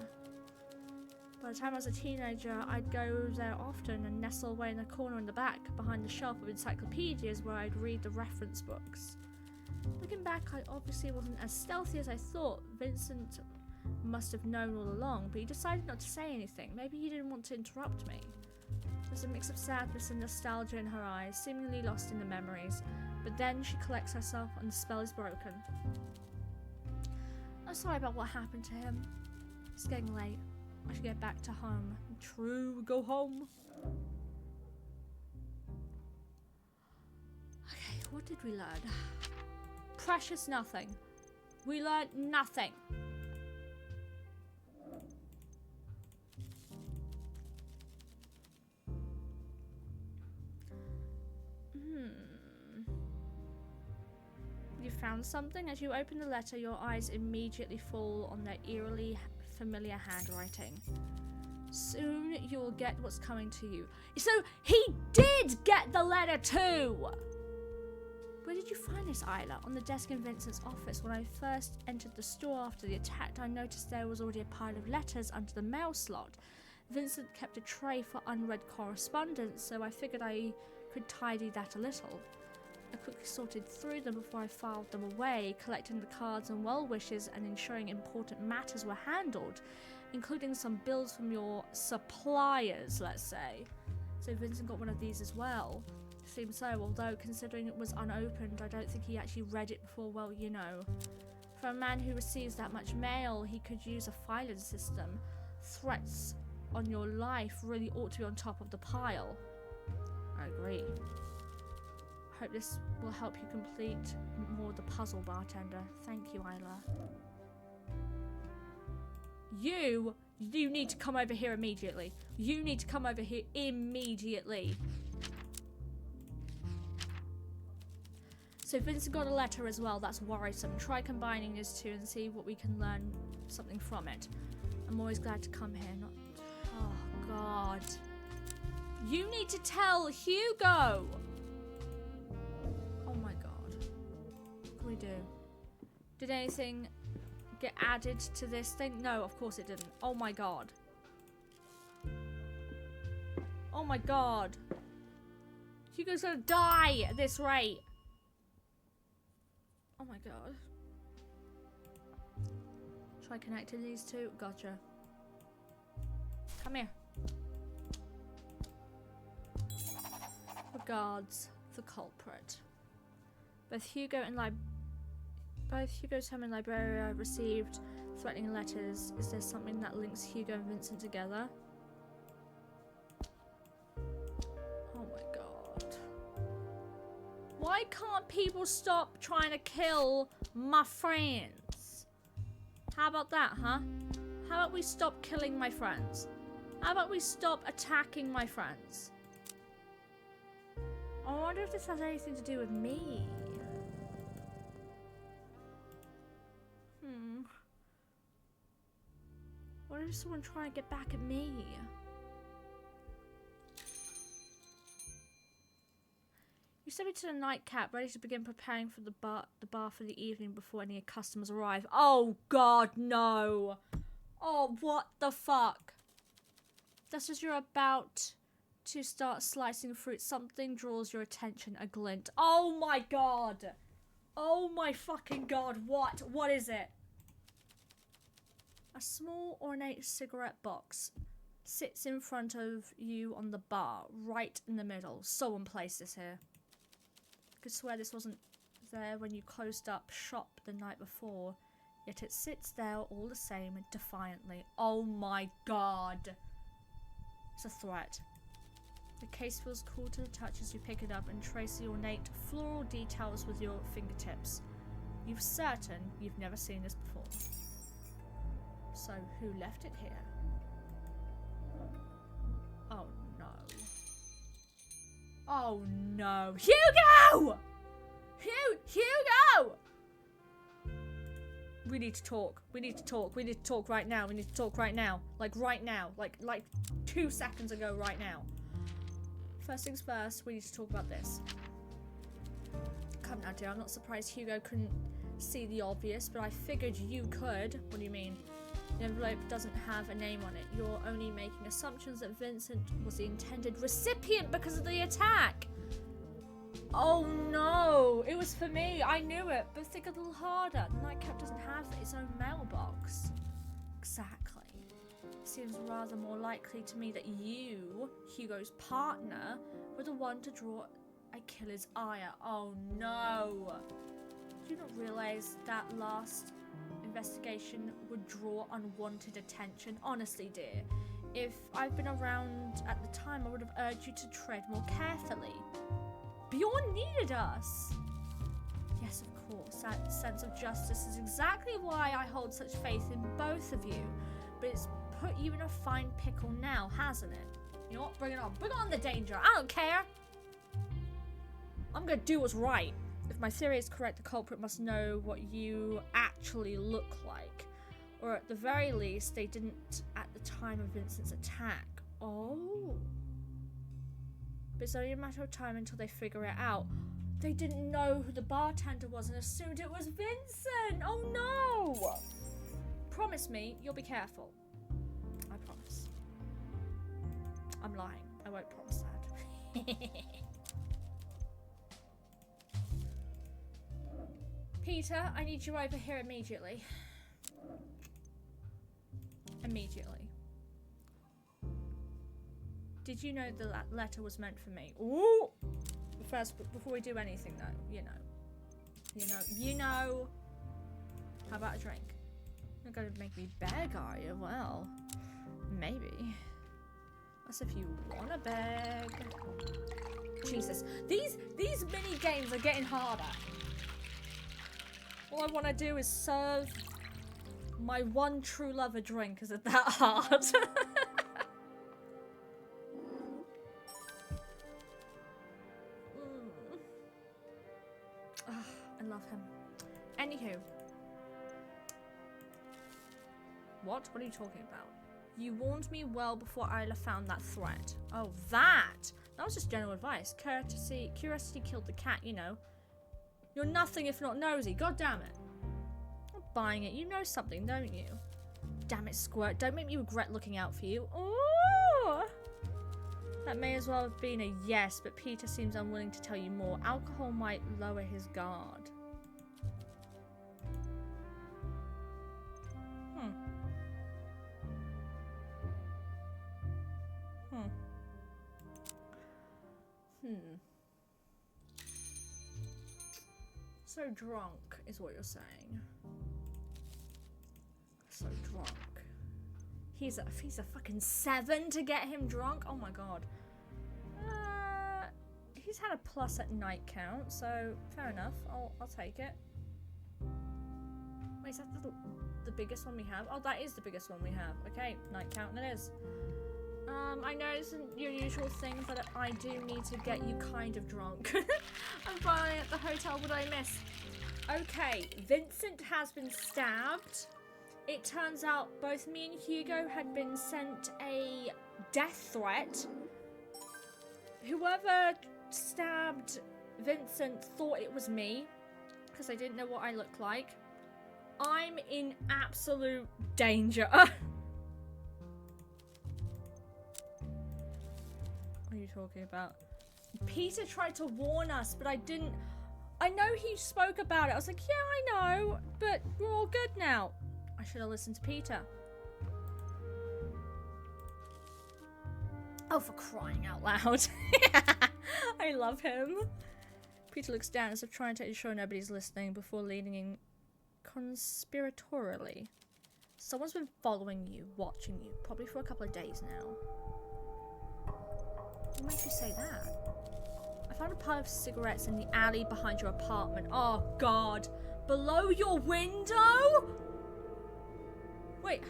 By the time I was a teenager, I'd go there often and nestle away in the corner in the back, behind the shelf of encyclopedias where I'd read the reference books. Looking back, I obviously wasn't as stealthy as I thought. Vincent must have known all along, but he decided not to say anything. Maybe he didn't want to interrupt me. There's a mix of sadness and nostalgia in her eyes, seemingly lost in the memories. But then she collects herself and the spell is broken. I'm sorry about what happened to him. It's getting late. I should get back to home. True, go home. Okay, what did we learn? Precious nothing. We learned nothing. You found something? As you open the letter, your eyes immediately fall on their eerily familiar handwriting. Soon you will get what's coming to you. So he did get the letter too! Where did you find this, Isla? On the desk in Vincent's office. When I first entered the store after the attack, I noticed there was already a pile of letters under the mail slot. Vincent kept a tray for unread correspondence, so I figured I could tidy that a little. I quickly sorted through them before I filed them away, collecting the cards and well wishes and ensuring important matters were handled, including some bills from your suppliers, let's say. So Vincent got one of these as well. Seems so, although considering it was unopened, I don't think he actually read it before, well, you know. For a man who receives that much mail, he could use a filing system. Threats on your life really ought to be on top of the pile. I agree. Hope this will help you complete more of the puzzle, bartender. Thank you, Isla. You need to come over here immediately. You need to come over here immediately. So Vincent got a letter as well. That's worrisome. Try combining these two and see what we can learn something from it. I'm always glad to come here. Oh, God. You need to tell Hugo. Oh, my God. What can we do? Did anything get added to this thing? No, of course it didn't. Oh, my God. Oh, my God. Hugo's gonna die at this rate. Oh my God. Try connecting these two. Gotcha. Come here. Regards, the culprit. Both Hugo's home and Liberia received threatening letters. Is there something that links Hugo and Vincent together? Oh my God. Why can't people stop trying to kill my friends? How about that, huh? How about we stop killing my friends? How about we stop attacking my friends? I wonder if this has anything to do with me. What if someone trying to get back at me? You sent me to the nightcap, ready to begin preparing for the bar for the evening before any customers arrive. Oh God, no! Oh, what the fuck? Just as you're about to start slicing fruit, something draws your attention. A glint. Oh my God! Oh my fucking God! What? What is it? A small ornate cigarette box sits in front of you on the bar, right in the middle. Someone placed this here. I could swear this wasn't there when you closed up shop the night before, yet it sits there all the same, defiantly. Oh my God. It's a threat. The case feels cool to the touch as you pick it up and trace the ornate floral details with your fingertips. You're certain you've never seen this before. So who left it here? Oh no. Oh no. Hugo! Hugo! We need to talk. We need to talk. We need to talk right now. We need to talk right now. Like right now. Like 2 seconds ago right now. First things first, we need to talk about this. Come now, dear. I'm not surprised Hugo couldn't see the obvious, but I figured you could. What do you mean? The envelope doesn't have a name on it. You're only making assumptions that Vincent was the intended recipient because of the attack. Oh no, it was for me. I knew it, but think a little harder. The nightcap doesn't have its own mailbox. Exactly. It seems rather more likely to me that you, Hugo's partner, were the one to draw a killer's ire. Oh no. Do you not realize that last investigation would draw unwanted attention? Honestly, dear, if I'd been around at the time, I would have urged you to tread more carefully. Bjorn needed us. Yes, of course, that sense of justice is exactly why I hold such faith in both of you. But it's put you in a fine pickle now, hasn't it? You know what? Bring it on. Bring on the danger. I don't care. I'm gonna do what's right. If my theory is correct, the culprit must know what you actually look like. Or at the very least, they didn't at the time of Vincent's attack. Oh. But it's only a matter of time until they figure it out. They didn't know who the bartender was and assumed it was Vincent. Oh no! Promise me you'll be careful. I promise. I'm lying. I won't promise that. Peter, I need you over here immediately. Immediately. Did you know the letter was meant for me? Ooh! First, before we do anything though, you know. How about a drink? You're gonna make me beg, are you? Well, maybe. That's if you wanna beg. Jesus, these mini games are getting harder. All I want to do is serve my one true love a drink. Is it that hard? Oh, I love him. Anywho. What? What are you talking about? You warned me well before Isla found that threat. Oh, that! That was just general advice. Curiosity killed the cat, you know. You're nothing if not nosy. God damn it. I'm not buying it. You know something, don't you? Damn it, Squirt. Don't make me regret looking out for you. Ooh! That may as well have been a yes, but Peter seems unwilling to tell you more. Alcohol might lower his guard. So drunk is what you're saying. So drunk. He's a fucking 7 to get him drunk. Oh my god. He's had a plus at night count, so fair enough. I'll take it. Wait, is that the biggest one we have? Oh, that is the biggest one we have. Okay, night count it is. I know it's isn't your usual thing, but I do need to get you kind of drunk. I'm finally at the hotel. What did I miss? Okay, Vincent has been stabbed. It turns out both me and Hugo had been sent a death threat. Whoever stabbed Vincent thought it was me, because I didn't know what I looked like. I'm in absolute danger. What are you talking about? Peter tried to warn us, but I didn't. I know he spoke about it. I was like, yeah, I know, but we're all good now. I should have listened to Peter. Oh, for crying out loud. I love him. Peter looks down as if trying to ensure nobody's listening before leaning in conspiratorially. Someone's been following you, watching you, probably for a couple of days now. What makes you say that? I found a pile of cigarettes in the alley behind your apartment. Oh, God. Below your window? Wait,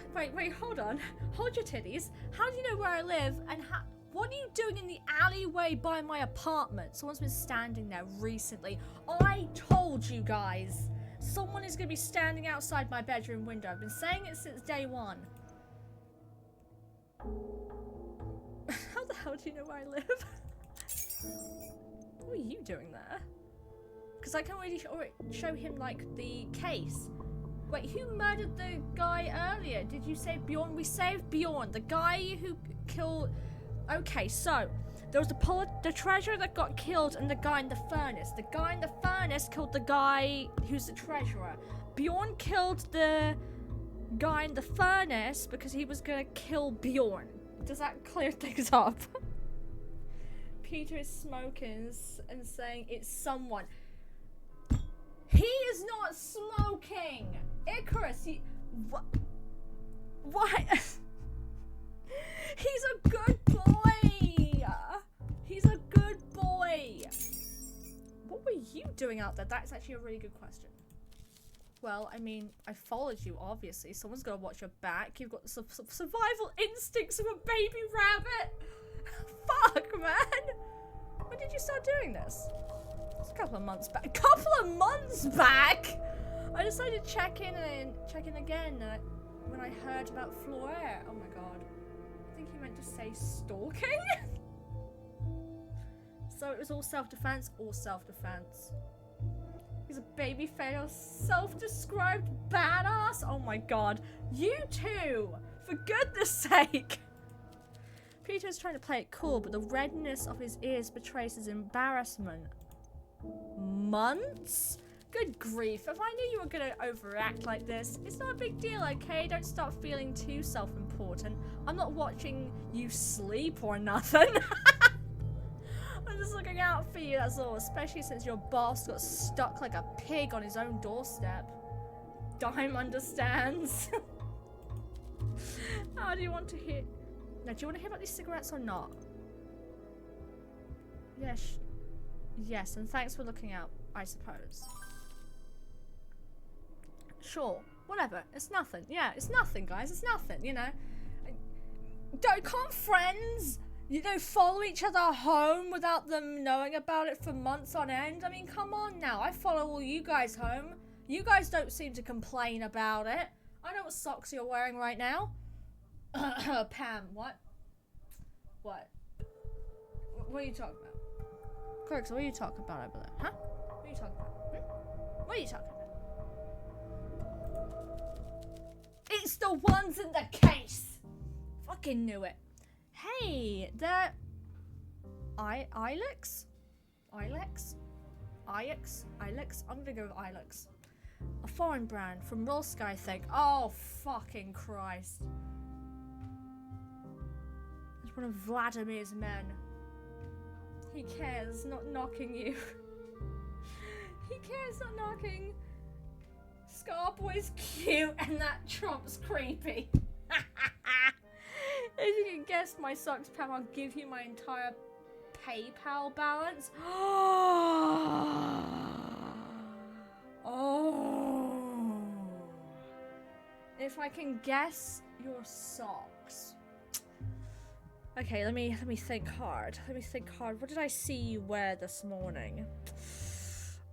hold on. Hold your titties. How do you know where I live? And what are you doing in the alleyway by my apartment? Someone's been standing there recently. I told you guys. Someone is going to be standing outside my bedroom window. I've been saying it since day one. How the hell do you know where I live? What are you doing there? Because I can already show him, like, the case. Wait, who murdered the guy earlier? Did you say Bjorn? We saved Bjorn, the guy who killed... Okay, so, there was the treasurer that got killed and the guy in the furnace. The guy in the furnace killed the guy who's the treasurer. Bjorn killed the guy in the furnace because he was gonna kill Bjorn. Does that clear things up? Peter is smoking and saying it's someone. He is not smoking! Icarus, what? He's a good boy! He's a good boy! What were you doing out there? That's actually a really good question. Well, I mean, I followed you, obviously. Someone's got to watch your back. You've got the survival instincts of a baby rabbit. Fuck, man. When did you start doing this? It's a couple of months back. A couple of months back? I decided to check in again when I heard about Fleur. Oh my god. I think he meant to say stalking. So it was all self-defense? All self-defense. He's a baby-faced, self-described badass. Oh my god. You too! For goodness sake! Peter's trying to play it cool, but the redness of his ears betrays his embarrassment. Months? Good grief. If I knew you were going to overact like this, it's not a big deal, okay? Don't start feeling too self-important. I'm not watching you sleep or nothing. I'm just looking out for you, that's all. Especially since your boss got stuck like a pig on his own doorstep. Dime understands. How do you want to hear? Now, do you want to hear about these cigarettes or not? Yes. Yes, and thanks for looking out, I suppose. Sure, whatever. It's nothing. Yeah, it's nothing, guys. It's nothing, you know. Can't friends, you know, follow each other home without them knowing about it for months on end? I mean, come on now. I follow all you guys home. You guys don't seem to complain about it. I know what socks you're wearing right now. Pam, what? What? What are you talking about? Clerks, what are you talking about over there? Huh? What are you talking about? Hmm? What are you talking about? It's the ones in the case! Fucking knew it. Hey, they're... Ilex? Ilex? Ix? Ilex? I'm gonna go with Ilex. A foreign brand from Rolska, I think. Oh, fucking Christ. It's one of Vladimir's men. He cares, not knocking you. He cares, not knocking. Scarboy's cute and that Trump's creepy. If you can guess my socks, Pam, I'll give you my entire PayPal balance. Oh. If I can guess your socks. Okay, let me think hard. Let me think hard. What did I see you wear this morning?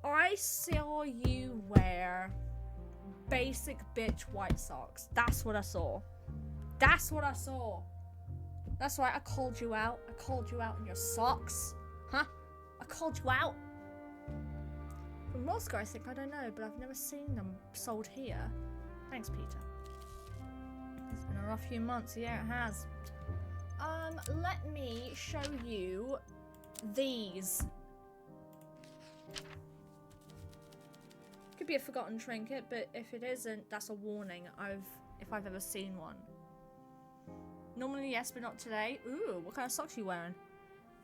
I saw you wear basic bitch white socks. That's what I saw. That's what I saw. That's right, I called you out. I called you out in your socks. Huh? I called you out. From Moscow, I think. I don't know, but I've never seen them sold here. Thanks, Peter. It's been a rough few months. Yeah, it has. Let me show you these. Could be a forgotten trinket, but if it isn't, that's a warning. If I've ever seen one. Normally, yes, but not today. Ooh, what kind of socks are you wearing?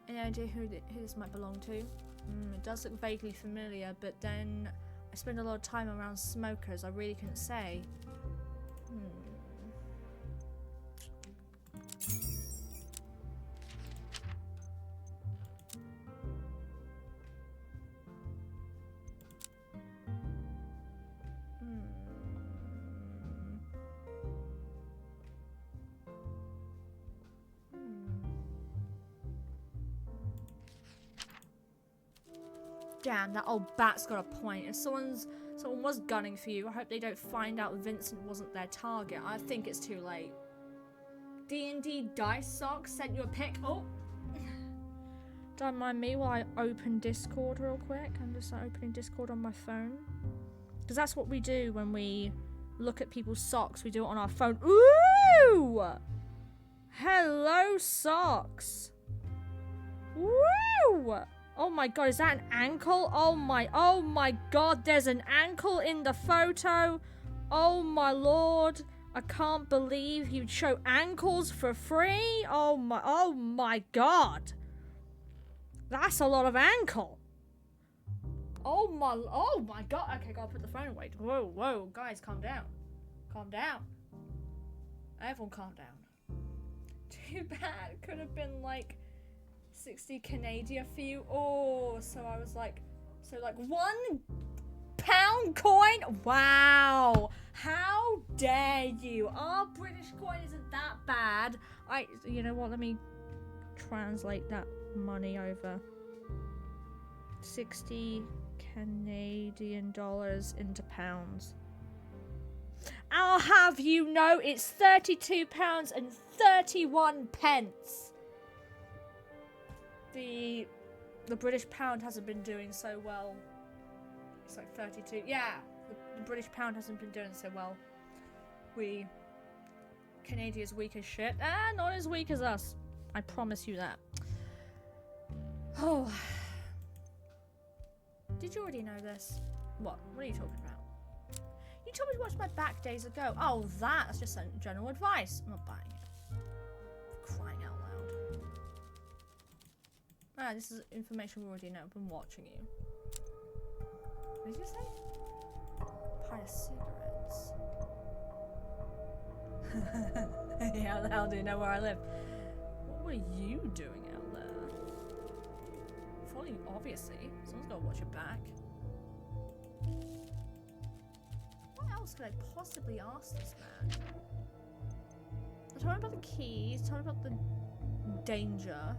Any idea who this might belong to? It does look vaguely familiar, but then I spend a lot of time around smokers. I really couldn't say. Damn, that old bat's got a point. If someone was gunning for you, I hope they don't find out Vincent wasn't their target. I think it's too late. D&D Dice Socks sent you a pic. Oh! Don't mind me while I open Discord real quick. I'm just opening Discord on my phone. Because that's what we do when we look at people's socks. We do it on our phone. Ooh! Hello, socks. Woo! Oh my god, is that an ankle? Oh my god, there's an ankle in the photo. Oh my lord. I can't believe you'd show ankles for free. Oh my god. That's a lot of ankle. Oh my god. Okay, gotta put the phone away. Whoa, guys, calm down. Calm down. Everyone calm down. Too bad. Could have been like 60 Canadian for you. Oh, so I was like, so like £1 coin? Wow. How dare you? Our British coin isn't that bad. You know what? Let me translate that money over. 60 Canadian dollars into pounds. I'll have you know it's £32 and 31 pence. The British pound hasn't been doing so well. It's like 32. Yeah, the British pound hasn't been doing so well. Canadia's weak as shit. Not as weak as us. I promise you that. Oh. Did you already know this? What? What are you talking about? You told me to watch my back days ago. Oh, that's just general advice. I'm not buying it. For crying out loud. Ah, this is information we already know. I've been watching you. What did you say? Pint of cigarettes. Yeah, how the hell do you know where I live? What were you doing out there? Falling, obviously. Someone's gotta watch your back. What else could I possibly ask this man? I told him about the keys, told him about the danger.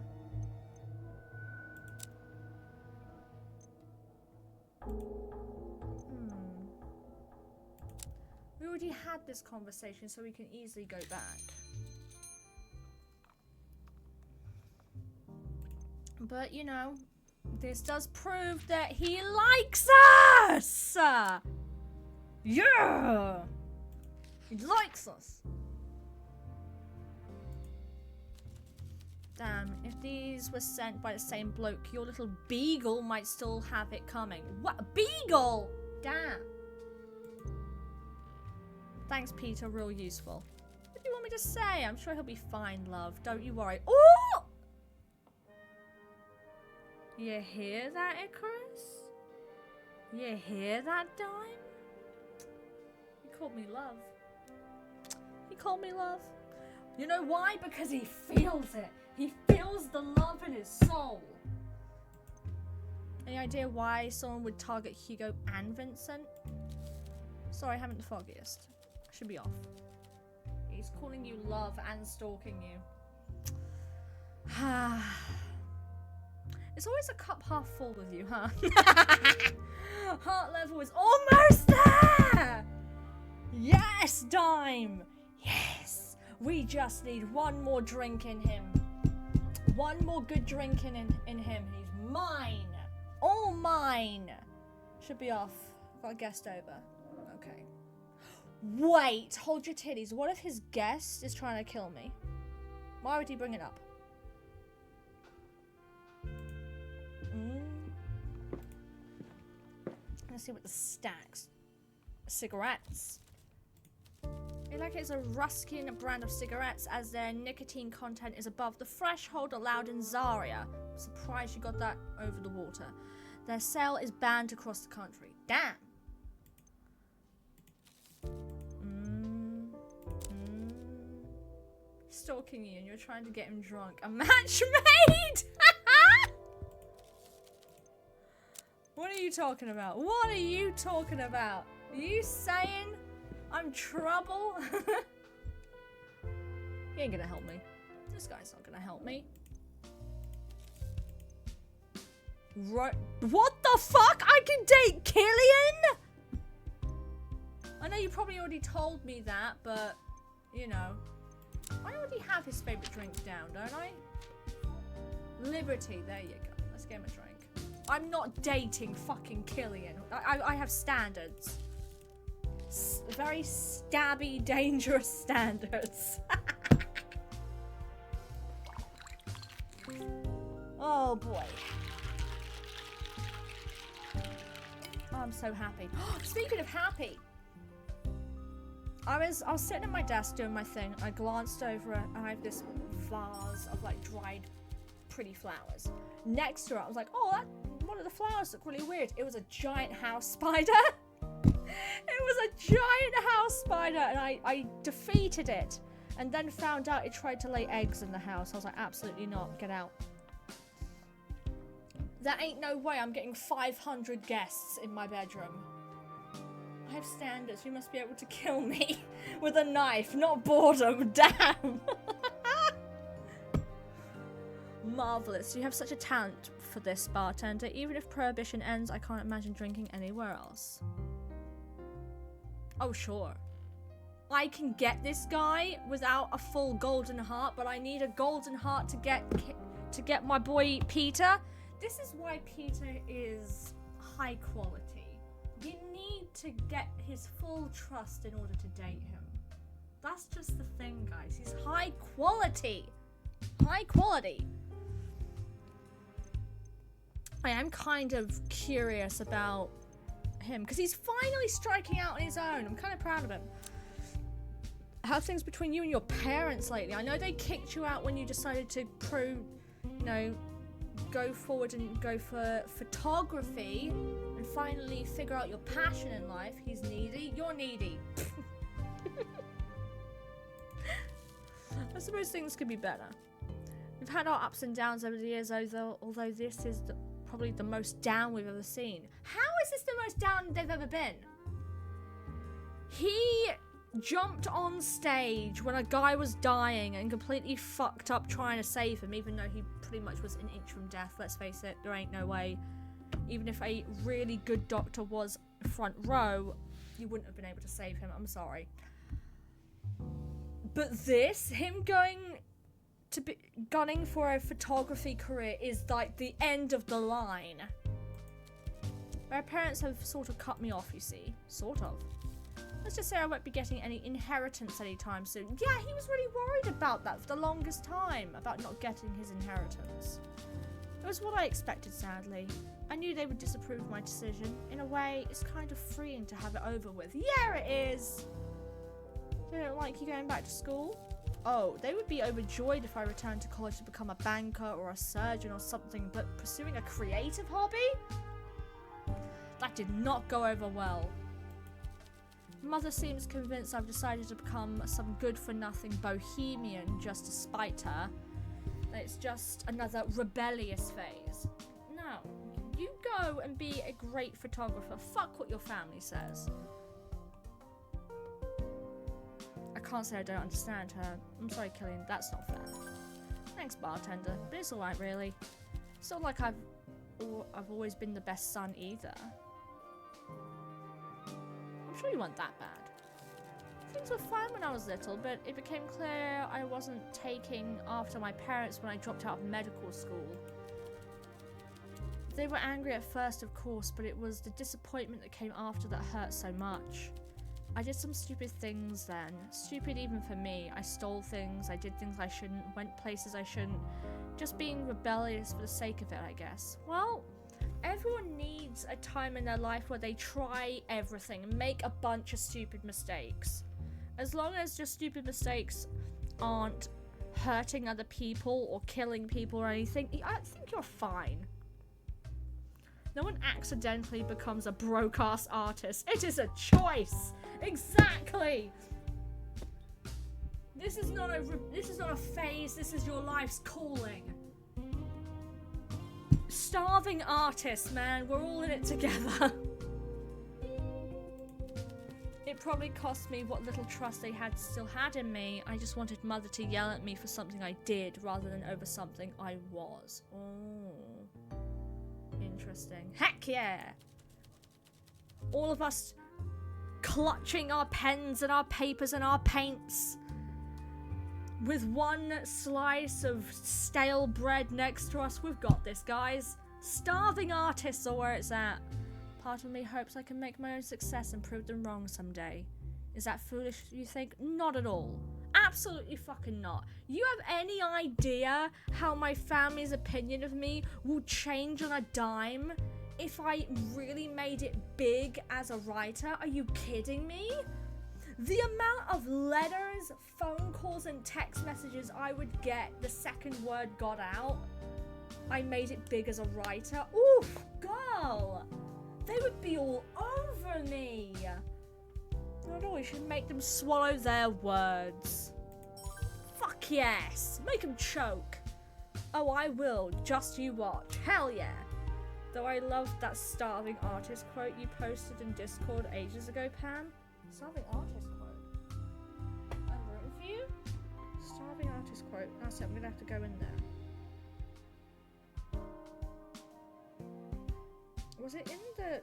We already had this conversation, so we can easily go back. But, you know, this does prove that he likes us! Yeah! He likes us! Damn, if these were sent by the same bloke, your little beagle might still have it coming. What? A beagle? Damn. Thanks, Peter. Real useful. What do you want me to say? I'm sure he'll be fine, love. Don't you worry. Ooh! You hear that, Icarus? You hear that, Dime? He called me love. He called me love. You know why? Because he feels it. He feels the love in his soul. Any idea why someone would target Hugo and Vincent? Sorry, I haven't the foggiest. I should be off. He's calling you love and stalking you. It's always a cup half full with you, huh? Heart level is almost there! Yes, Dime! Yes! We just need one more drink in him. One more good drink in him. He's mine! All mine! Should be off. Got a guest over. Okay. Wait! Hold your titties. What if his guest is trying to kill me? Why would he bring it up? Let's see what the stacks. Cigarettes. In that case, a Ruskin brand of cigarettes, as their nicotine content is above the threshold allowed in Zaria. I'm surprised you got that over the water. Their sale is banned across the country. Damn. Stalking you and you're trying to get him drunk. A match made! What are you talking about? What are you talking about? Are you saying I'm trouble? He ain't gonna help me. This guy's not gonna help me. Right. What the fuck? I can date Killian? I know you probably already told me that, but, you know. I already have his favorite drink down, don't I? Liberty. There you go. Let's get him a drink. I'm not dating fucking Killian. I have standards. Very stabby, dangerous standards. Oh boy. Oh, I'm so happy. Speaking of happy, I was sitting at my desk doing my thing. I glanced over it and I have this vase of like dried pretty flowers. Next to it, I was like, oh, one of the flowers look really weird. It was a giant house spider. It was a giant house spider, and I defeated it, and then found out it tried to lay eggs in the house. I was like, absolutely not. Get out. That ain't no way I'm getting 500 guests in my bedroom. I have standards. You must be able to kill me with a knife, not boredom. Damn. Marvelous. You have such a talent for this, bartender. Even if prohibition ends, I can't imagine drinking anywhere else. Oh, sure. I can get this guy without a full golden heart, but I need a golden heart to get my boy Peter. This is why Peter is high quality. You need to get his full trust in order to date him. That's just the thing, guys. He's high quality. High quality. I am kind of curious about him because he's finally striking out on his own. I'm kind of proud of him. How's things between you and your parents lately? I know they kicked you out when you decided to go forward and go for photography and finally figure out your passion in life. He's needy. You're needy. I suppose things could be better. We've had our ups and downs over the years, although this is probably the most down we've ever seen. How is this the most down they've ever been? He jumped on stage when a guy was dying and completely fucked up trying to save him, even though he pretty much was an inch from death. Let's face it, there ain't no way. Even if a really good doctor was front row, you wouldn't have been able to save him. I'm sorry. But this, him going to be gunning for a photography career, is like the end of the line. My parents have sort of cut me off, you see. Sort of. Let's just say I won't be getting any inheritance anytime soon. Yeah, he was really worried about that for the longest time, about not getting his inheritance. It was what I expected, sadly. I knew they would disapprove of my decision. In a way, it's kind of freeing to have it over with. Yeah, it is! They don't like you going back to school? Oh, they would be overjoyed if I returned to college to become a banker or a surgeon or something, but pursuing a creative hobby? That did not go over well. Mother seems convinced I've decided to become some good-for-nothing bohemian just to spite her. That it's just another rebellious phase. No, you go and be a great photographer. Fuck what your family says. I can't say I don't understand her. I'm sorry, Killian, that's not fair. Thanks, bartender, but it's alright, really. It's not like I've always been the best son either. I'm sure you weren't that bad. Things were fine when I was little, but it became clear I wasn't taking after my parents when I dropped out of medical school. They were angry at first, of course, but it was the disappointment that came after that hurt so much. I did some stupid things then. Stupid even for me. I stole things, I did things I shouldn't, went places I shouldn't. Just being rebellious for the sake of it, I guess. Well, everyone needs a time in their life where they try everything and make a bunch of stupid mistakes. As long as your stupid mistakes aren't hurting other people or killing people or anything, I think you're fine. No one accidentally becomes a broke-ass artist. It is a choice. Exactly. This is not a phase. This is your life's calling. Starving artists, man. We're all in it together. It probably cost me what little trust they still had in me. I just wanted Mother to yell at me for something I did rather than over something I was. Oh. Interesting. Heck yeah! All of us clutching our pens and our papers and our paints with one slice of stale bread next to us. We've got this, guys. Starving artists are where it's at. Part of me hopes I can make my own success and prove them wrong someday. Is that foolish, you think? Not at all. Absolutely fucking not. You have any idea how my family's opinion of me will change on a dime if I really made it big as a writer? Are you kidding me? The amount of letters, phone calls, and text messages I would get the second word got out, I made it big as a writer. Oof, girl! They would be all over me. Not all, you should make them swallow their words. Fuck yes! Make them choke. Oh, I will. Just you watch. Hell yeah. Though I loved that starving artist quote you posted in Discord ages ago, Pam. Starving artist quote. I'm rooting for you. Starving artist quote. That's it, I'm gonna have to go in there. Was it in the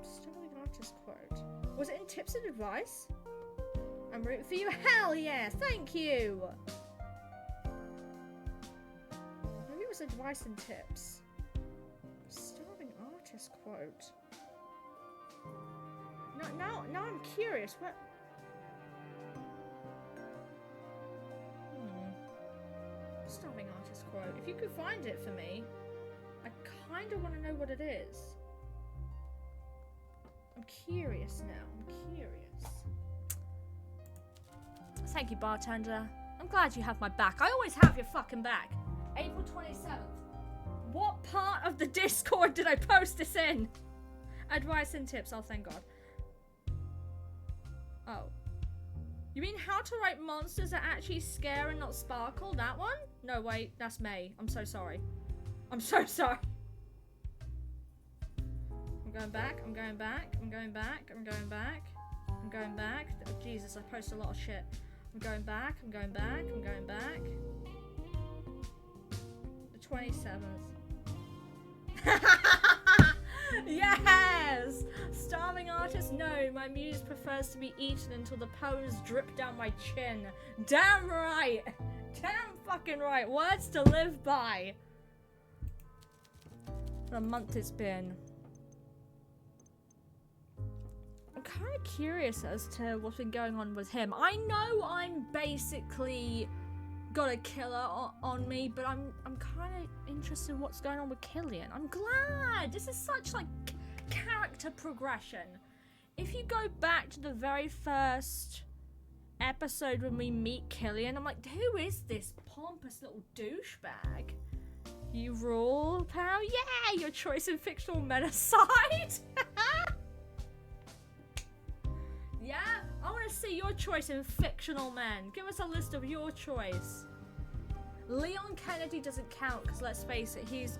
starving artist quote? Was it in tips and advice? I'm rooting for you. Hell yeah! Thank you! Maybe it was advice and tips. Starving artist quote. Now I'm curious. What? Starving artist quote. If you could find it for me, I kind of want to know what it is. I'm curious now. I'm curious. Thank you, bartender. I'm glad you have my back. I always have your fucking back. April 27th. What part of the Discord did I post this in? Advice and tips. Oh, thank God. Oh. You mean how to write monsters that actually scare and not sparkle? That one? No, wait. That's May. I'm so sorry. I'm so sorry. I'm going back. I'm going back. I'm going back. I'm going back. I'm going back. Oh, Jesus, I post a lot of shit. I'm going back. I'm going back. I'm going back. The 27th. Yes! Starving artist? No, my muse prefers to be eaten until the poems drip down my chin. Damn right! Damn fucking right. Words to live by. What a month it's been. I'm kind of curious as to what's been going on with him. I know I'm basically got a killer on me, but I'm kind of interested in what's going on with Killian. I'm glad. This is such like character progression. If you go back to the very first episode when we meet Killian, I'm like, who is this pompous little douchebag? You rule, pal? Yeah, your choice in fictional men aside. Yeah, I want to see your choice in fictional men. Give us a list of your choice. Leon Kennedy doesn't count because let's face it, he's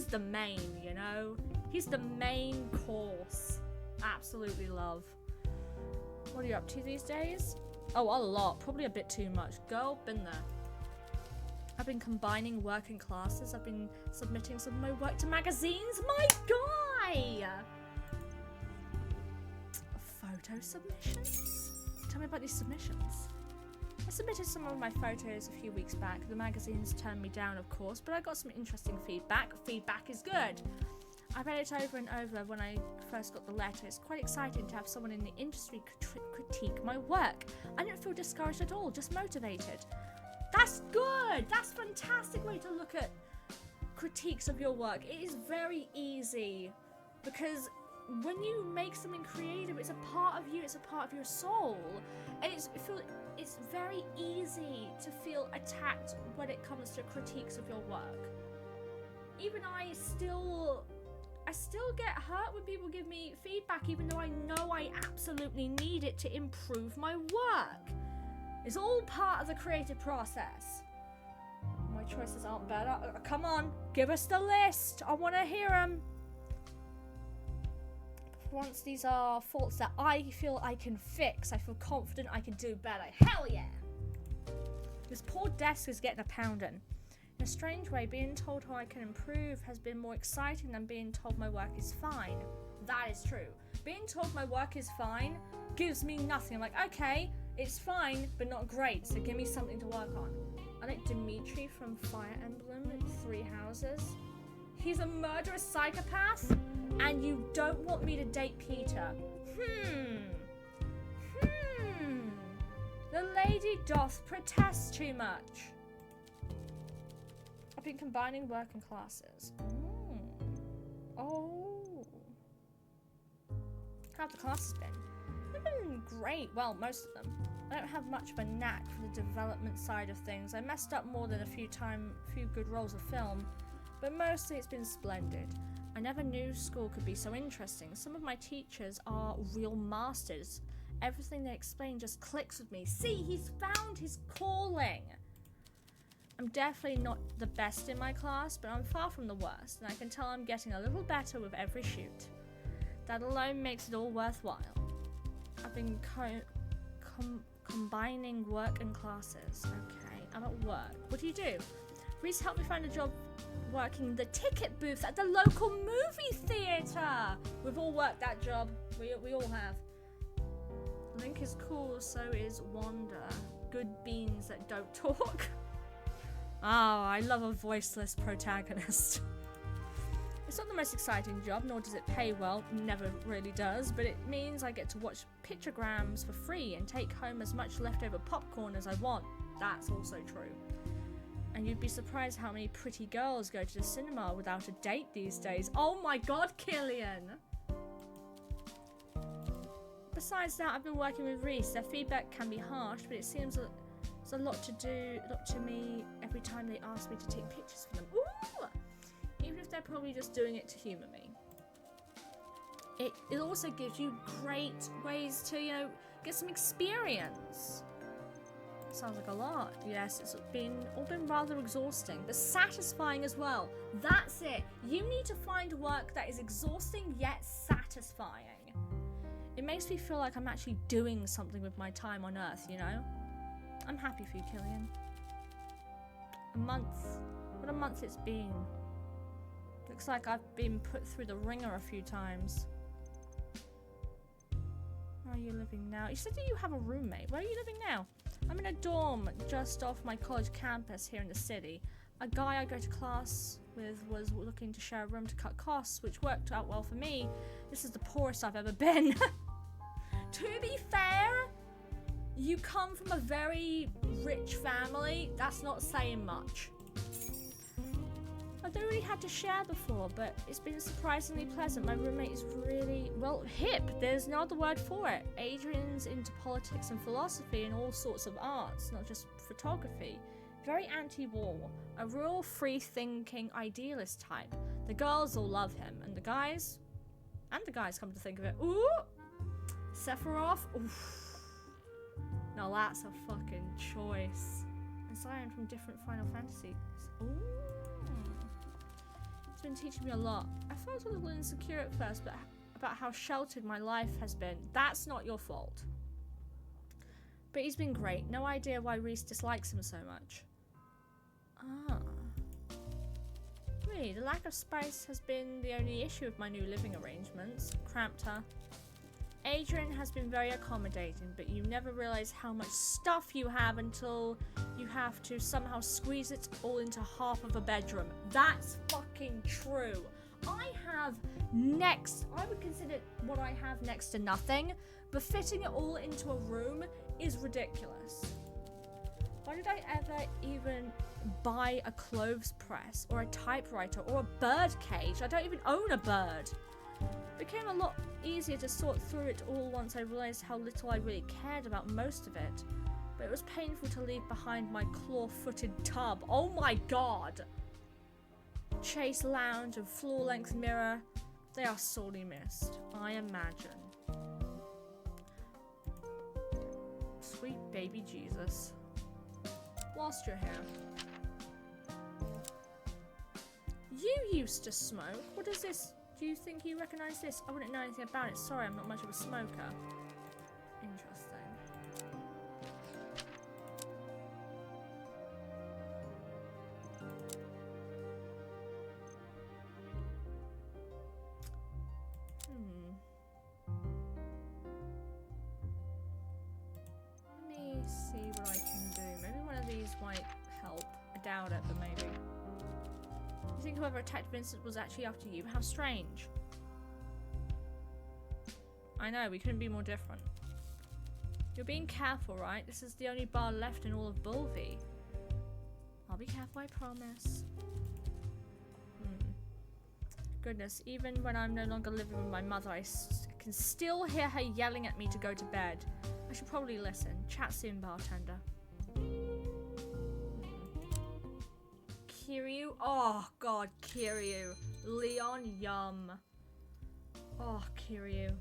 the main, you know? He's the main course. Absolutely love. What are you up to these days? Oh, a lot. Probably a bit too much. Girl, been there. I've been combining work and classes. I've been submitting some of my work to magazines. My guy! Photo submissions? Tell me about these submissions. I submitted some of my photos a few weeks back. The magazines turned me down, of course, but I got some interesting feedback. Feedback is good. I read it over and over when I first got the letter. It's quite exciting to have someone in the industry critique my work. I didn't feel discouraged at all, just motivated. That's good! That's a fantastic way to look at critiques of your work. It is very easy because when you make something creative, it's a part of you, it's a part of your soul. And it's very easy to feel attacked when it comes to critiques of your work. Even I still get hurt when people give me feedback, even though I know I absolutely need it to improve my work. It's all part of the creative process. My choices aren't better. Come on, give us the list. I want to hear them. Once these are faults that I feel I can fix, I feel confident I can do better. Hell yeah! This poor desk is getting a pounding. In a strange way, being told how I can improve has been more exciting than being told my work is fine. That is true. Being told my work is fine gives me nothing. I'm like, okay, it's fine, but not great, so give me something to work on. I like Dimitri from Fire Emblem in 3 Houses. He's a murderous psychopath, and you don't want me to date Peter. The lady doth protest too much. I've been combining work and classes. Oh. How have the classes been? They've been great. Well, most of them. I don't have much of a knack for the development side of things. I messed up more than a few good rolls of film, but mostly it's been splendid. I never knew school could be so interesting. Some of my teachers are real masters. Everything they explain just clicks with me. See, he's found his calling. I'm definitely not the best in my class, but I'm far from the worst, and I can tell I'm getting a little better with every shoot. That alone makes it all worthwhile. I've been combining work and classes. Okay, I'm at work. What do? Please help me find a job working the ticket booth at the local movie theatre. We've all worked that job. We all have. Link is cool, so is Wanda. Good beans that don't talk. Oh, I love a voiceless protagonist. It's not the most exciting job, nor does it pay well, never really does, but it means I get to watch pictograms for free and take home as much leftover popcorn as I want. That's also true. And you'd be surprised how many pretty girls go to the cinema without a date these days. Oh my god, Killian! Besides that, I've been working with Reese. Their feedback can be harsh, but it seems it's a lot to me every time they ask me to take pictures for them. Ooh! Even if they're probably just doing it to humour me. It also gives you great ways to, you know, get some experience. Sounds like a lot. Yes, it's all been rather exhausting, but satisfying as well. That's it. You need to find work that is exhausting yet satisfying. It makes me feel like I'm actually doing something with my time on Earth, you know? I'm happy for you, Killian. A month. What a month it's been. Looks like I've been put through the ringer a few times. Where are you living now? You said that you have a roommate. Where are you living now? I'm in a dorm just off my college campus here in the city. A guy I go to class with was looking to share a room to cut costs, which worked out well for me. This is the poorest I've ever been. To be fair, you come from a very rich family. That's not saying much. I've never really had to share before, but it's been surprisingly pleasant. My roommate is really, well, hip. There's no other word for it. Adrian's into politics and philosophy and all sorts of arts, not just photography. Very anti-war. A real free-thinking idealist type. The girls all love him, and the guys come to think of it. Ooh! Sephiroth? Oof. Now that's a fucking choice. And Zion from different Final Fantasies. Ooh. It's been teaching me a lot. I felt a little insecure at first, but about how sheltered my life has been. That's not your fault. But he's been great. No idea why Reese dislikes him so much. Ah. Really, the lack of space has been the only issue with my new living arrangements. Cramped her. Adrian has been very accommodating, but you never realize how much stuff you have until you have to somehow squeeze it all into half of a bedroom. That's fucking true. I would consider what I have next to nothing, but fitting it all into a room is ridiculous. Why did I ever even buy a clothes press or a typewriter or a bird cage? I don't even own a bird. It became a lot easier to sort through it all once I realized how little I really cared about most of it. But it was painful to leave behind my claw-footed tub. Oh my god! Chase lounge and floor-length mirror. They are sorely missed, I imagine. Sweet baby Jesus. Whilst you're here. You used to smoke. What is this? Do you think you recognize this? I wouldn't know anything about it. Sorry, I'm not much of a smoker. Interesting. Let me see what I can do. Maybe one of these might help. I doubt it, but maybe. You think whoever attacked Vincent was actually after you? How strange. I know, we couldn't be more different. You're being careful, right? This is the only bar left in all of Bulvi. I'll be careful, I promise. Goodness, even when I'm no longer living with my mother, I can still hear her yelling at me to go to bed. I should probably listen. Chat soon, bartender. Kiryu? Oh god, Kiryu. Leon, yum. Oh, Kiryu.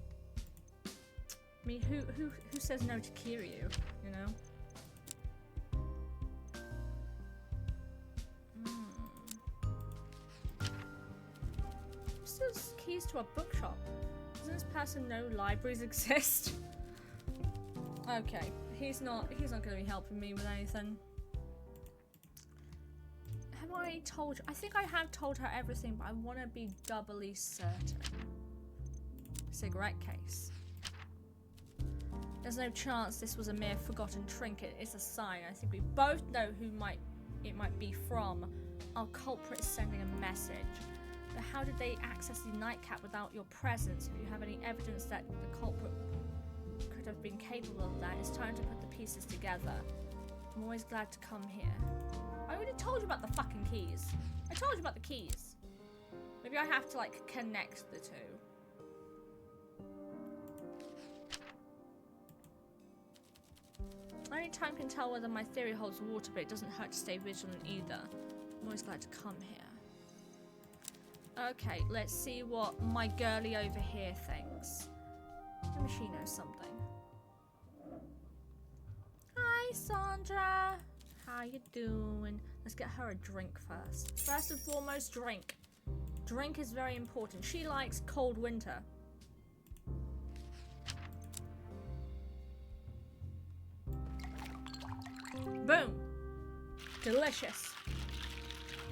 I mean, who says no to Kiryu, you know? What's those keys to a bookshop? Doesn't this person know libraries exist? Okay, he's not gonna be helping me with anything. Have I told her? I think I have told her everything, but I want to be doubly certain. Cigarette case. There's no chance this was a mere forgotten trinket. It's a sign. I think we both know who it might be from. Our culprit is sending a message. But how did they access the nightcap without your presence? If you have any evidence that the culprit could have been capable of that, it's time to put the pieces together. I'm always glad to come here. I already told you about the fucking keys. I told you about the keys. Maybe I have to, like, connect the two. Only time can tell whether my theory holds water, but it doesn't hurt to stay vigilant either. I'm always glad to come here. Okay, let's see what my girly over here thinks. Maybe she knows something. Hi, Sandra. How you doing? Let's get her a drink first. First and foremost, drink. Drink is very important. She likes cold winter. Boom. Delicious.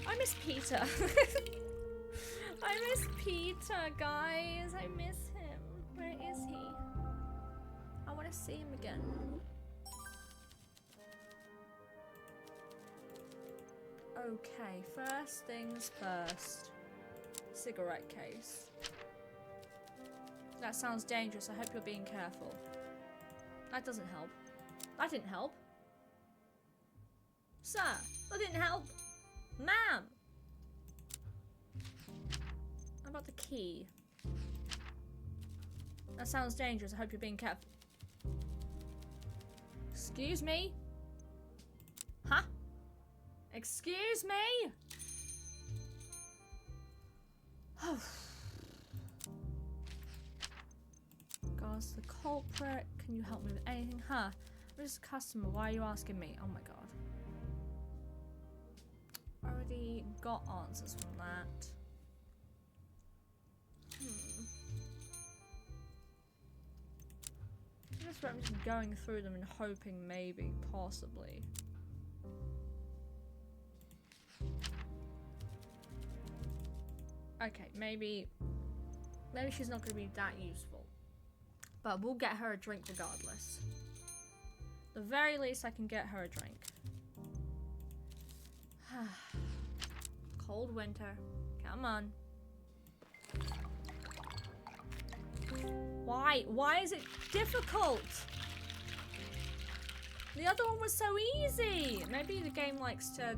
I miss Peter. I miss Peter, guys. I miss him. Where is he? I want to see him again. Okay, first things first. Cigarette case. That sounds dangerous. I hope you're being careful. That doesn't help. That didn't help. Sir, that didn't help. Ma'am. How about the key? That sounds dangerous. I hope you're being careful. Excuse me? Huh? Excuse me? Regards to the culprit. Can you help me with anything? Huh? I'm just a customer. Why are you asking me? Oh my god. Already got answers from that. I guess I'm just going through them and hoping maybe, possibly. Okay, maybe she's not going to be that useful. But we'll get her a drink regardless. The very least I can get her a drink. Cold winter. Come on. Why? Why is it difficult? The other one was so easy. Maybe the game likes to...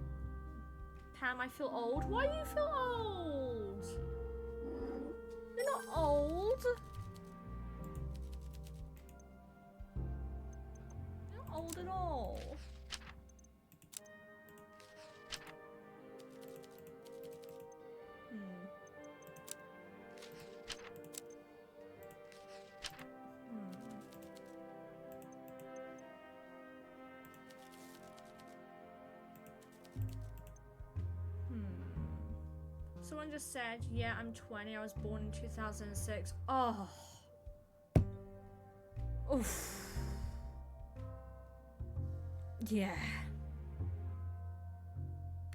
Pam, I feel old. Why do you feel old? You're not old. You're not old at all. Someone just said, yeah, I'm 20. I was born in 2006. Oh. Oof. Yeah.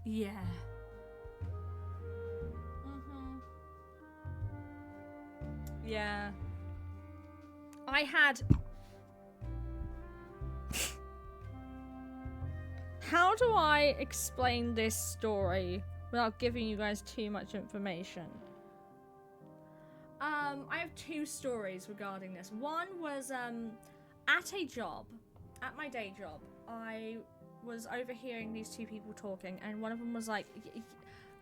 Yeah. Yeah. I had... How do I explain this story without giving you guys too much information? I have two stories regarding this. One was at a job, at my day job, I was overhearing these two people talking, and one of them was like,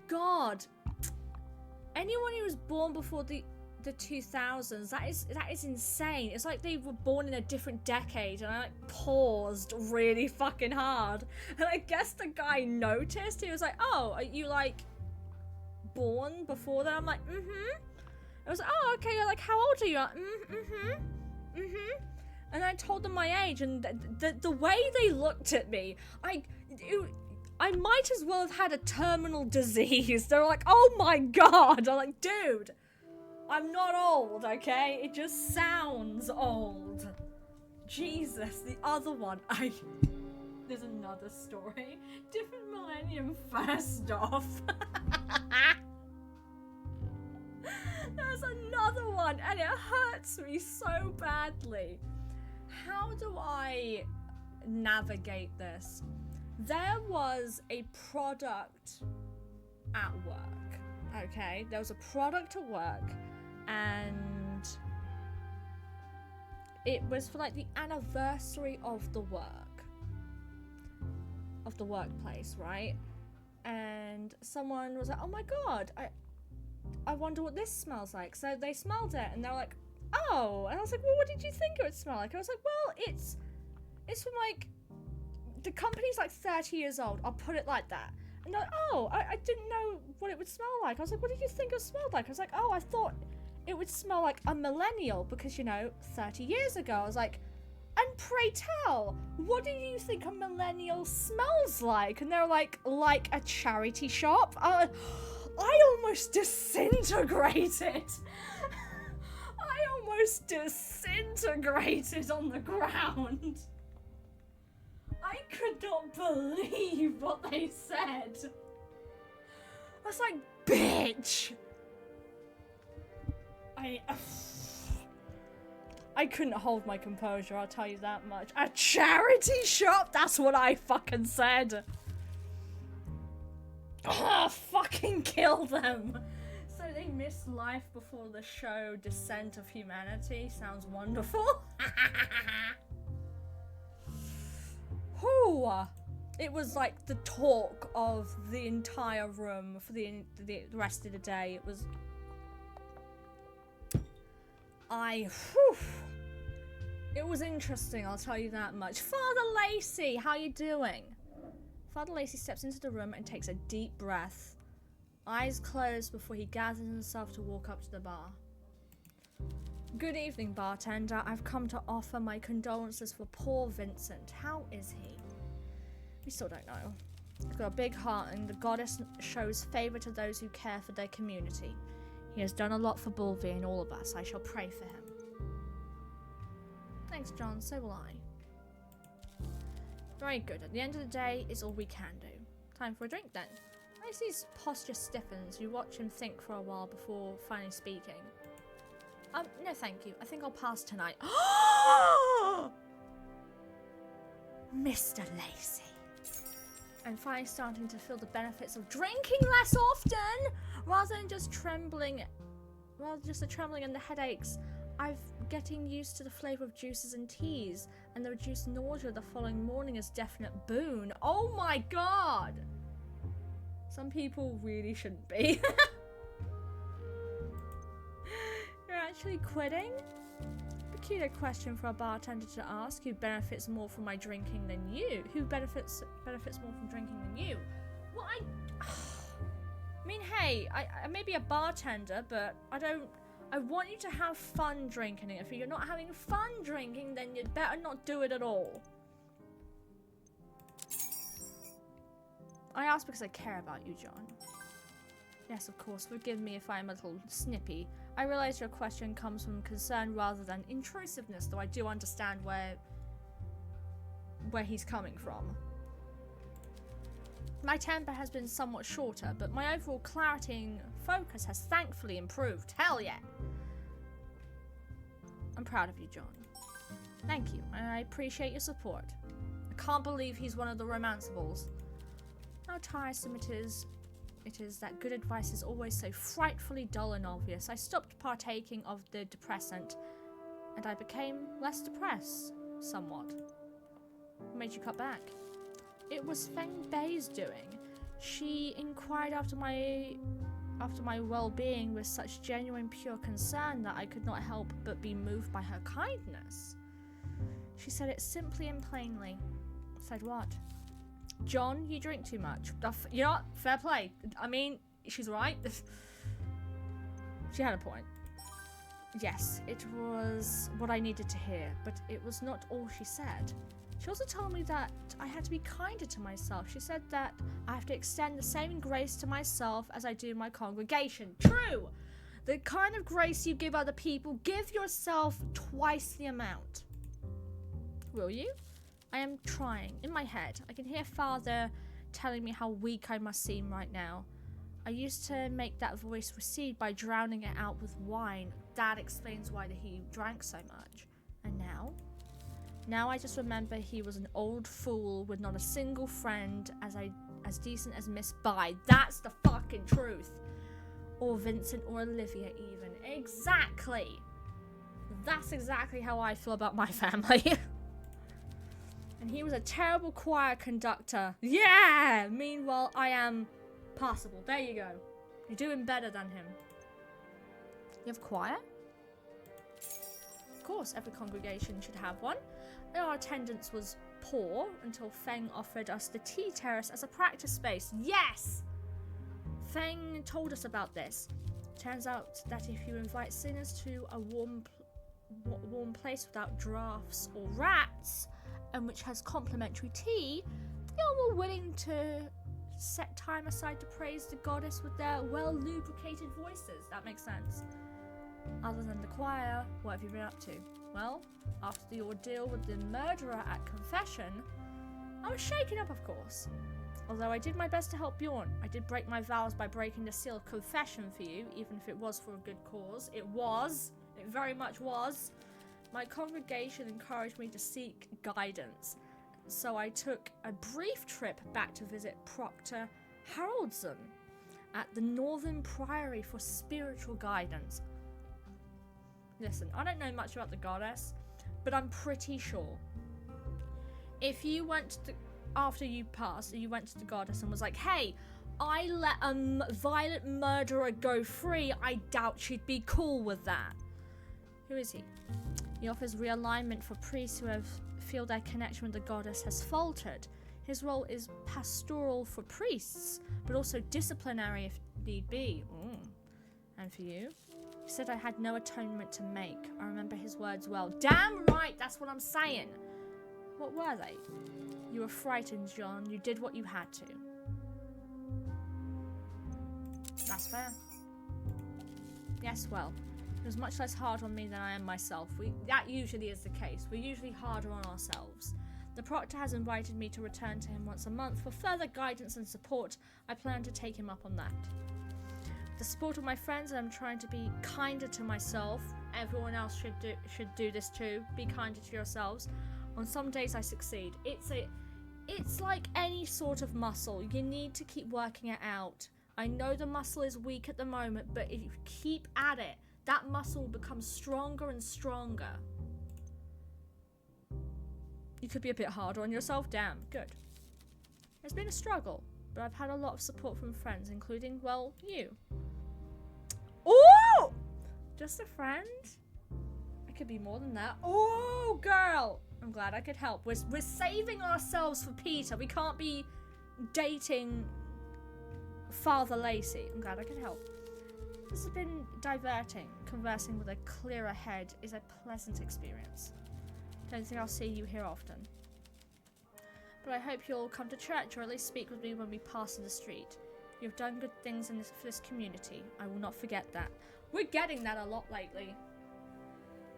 God, anyone who was born before the 2000s, that is insane. It's like they were born in a different decade. And I like paused really fucking hard, and I guess the guy noticed. He was like, oh, are you like born before that? I'm like, I was like, oh, okay. You're like, how old are you? Like, and I told them my age, and the way they looked at me, I might as well have had a terminal disease. They were like, oh my god. I'm like, dude, I'm not old, okay? It just sounds old. Jesus, the other one, there's another story. Different millennium first off. There's another one, and it hurts me so badly. How do I navigate this? There was a product at work, okay? There was a product at work, and it was for like the anniversary of the workplace, right? And someone was like, oh my god, I wonder what this smells like. So they smelled it, and they were like, oh. And I was like, well, what did you think it would smell like? I was like, well, it's from like the company's like 30 years old. I'll put it like that. And they're like, oh, I didn't know what it would smell like. I was like, what did you think it smelled like? I was like, oh, I thought it would smell like a millennial because, you know, 30 years ago. I was like, and pray tell, what do you think a millennial smells like? And they're like a charity shop. I almost disintegrated. I almost disintegrated on the ground. I could not believe what they said. I was like, bitch. I couldn't hold my composure, I'll tell you that much. A charity shop? That's what I fucking said. Fucking kill them. So they missed life before the show Descent of Humanity. Sounds wonderful. Whew. It was like the talk of the entire room for the rest of the day. It was... It was interesting, I'll tell you that much. Father Lacey, how you doing? Father Lacey steps into the room and takes a deep breath. Eyes closed before he gathers himself to walk up to the bar. Good evening, bartender. I've come to offer my condolences for poor Vincent. How is he? We still don't know. He's got a big heart and the goddess shows favour to those who care for their community. He has done a lot for Bulvey and all of us. I shall pray for him. Thanks, John. So will I. Very good. At the end of the day, it's all we can do. Time for a drink, then. Lacey's posture stiffens. You watch him think for a while before finally speaking. No thank you. I think I'll pass tonight. Mr. Lacey. I'm finally starting to feel the benefits of drinking less often, rather than just trembling. Rather just the trembling and the headaches. I'm getting used to the flavour of juices and teas, and the reduced nausea the following morning is definite boon. Oh my god! Some people really shouldn't be. You're actually quitting? Peculiar question for a bartender to ask. Who benefits more from my drinking than you? Who benefits more from drinking than you? Well, I mean, hey, I may be a bartender, but I want you to have fun drinking it. If you're not having fun drinking, then you'd better not do it at all. I ask because I care about you, John. Yes, of course. Forgive me if I'm a little snippy. I realize your question comes from concern rather than intrusiveness, though I do understand where he's coming from. My temper has been somewhat shorter, but my overall clarity and focus has thankfully improved. Hell yeah! I'm proud of you, John. Thank you, and I appreciate your support. I can't believe he's one of the romanceables. How tiresome it is that good advice is always so frightfully dull and obvious. I stopped partaking of the depressant, and I became less depressed, somewhat. What made you cut back? It was Feng Bei's doing. She inquired after my well-being with such genuine pure concern that I could not help but be moved by her kindness. She said it simply and plainly. Said what? John, you drink too much. You know what? Fair play. I mean, she's right. She had a point. Yes, it was what I needed to hear, but it was not all she said. She also told me that I had to be kinder to myself. She said that I have to extend the same grace to myself as I do my congregation. True! The kind of grace you give other people, give yourself twice the amount. Will you? I am trying. In my head, I can hear Father telling me how weak I must seem right now. I used to make that voice recede by drowning it out with wine. That explains why he drank so much. And now? Now I just remember he was an old fool with not a single friend as decent as Miss Bai. That's the fucking truth. Or Vincent or Olivia even. Exactly. That's exactly how I feel about my family. And he was a terrible choir conductor. Yeah! Meanwhile, I am passable. There you go. You're doing better than him. You have choir? Of course, every congregation should have one. Our attendance was poor until Feng offered us the tea terrace as a practice space. Yes! Feng told us about this. Turns out that if you invite sinners to a warm place without drafts or rats, and which has complimentary tea, you're more willing to set time aside to praise the goddess with their well-lubricated voices. That makes sense. Other than the choir, what have you been up to? Well, after the ordeal with the murderer at confession, I was shaken up, of course. Although I did my best to help Bjorn, I did break my vows by breaking the seal of confession for you, even if it was for a good cause. It very much was. My congregation encouraged me to seek guidance, so I took a brief trip back to visit Proctor Haroldson at the Northern Priory for spiritual guidance. Listen, I don't know much about the goddess, but I'm pretty sure if you went to, after you passed, you went to the goddess and was like, hey, I let a violent murderer go free, I doubt she'd be cool with that. Who is he? He offers realignment for priests who feel their connection with the goddess has faltered. His role is pastoral for priests, but also disciplinary if need be. And for you? He said I had no atonement to make. I remember his words well. Damn right, that's what I'm saying. What were they? You were frightened, John. You did what you had to. That's fair. Yes, well, it was much less hard on me than I am myself. That usually is the case. We're usually harder on ourselves. The proctor has invited me to return to him once a month for further guidance and support. I plan to take him up on that. The support of my friends, and I'm trying to be kinder to myself. Everyone else should do this too. Be kinder to yourselves. On some days I succeed. It's like any sort of muscle. You need to keep working it out. I know the muscle is weak at the moment, but if you keep at it, that muscle will become stronger and stronger. You could be a bit harder on yourself. Damn, good. It's been a struggle, but I've had a lot of support from friends, including, well, you. Ooh! Just a friend? It could be more than that. Ooh, girl! I'm glad I could help. We're saving ourselves for Peter. We can't be dating Father Lacey. I'm glad I could help. This has been diverting. Conversing with a clearer head is a pleasant experience. Don't think I'll see you here often. But I hope you'll come to church or at least speak with me when we pass in the street. You've done good things for this community. I will not forget that. We're getting that a lot lately.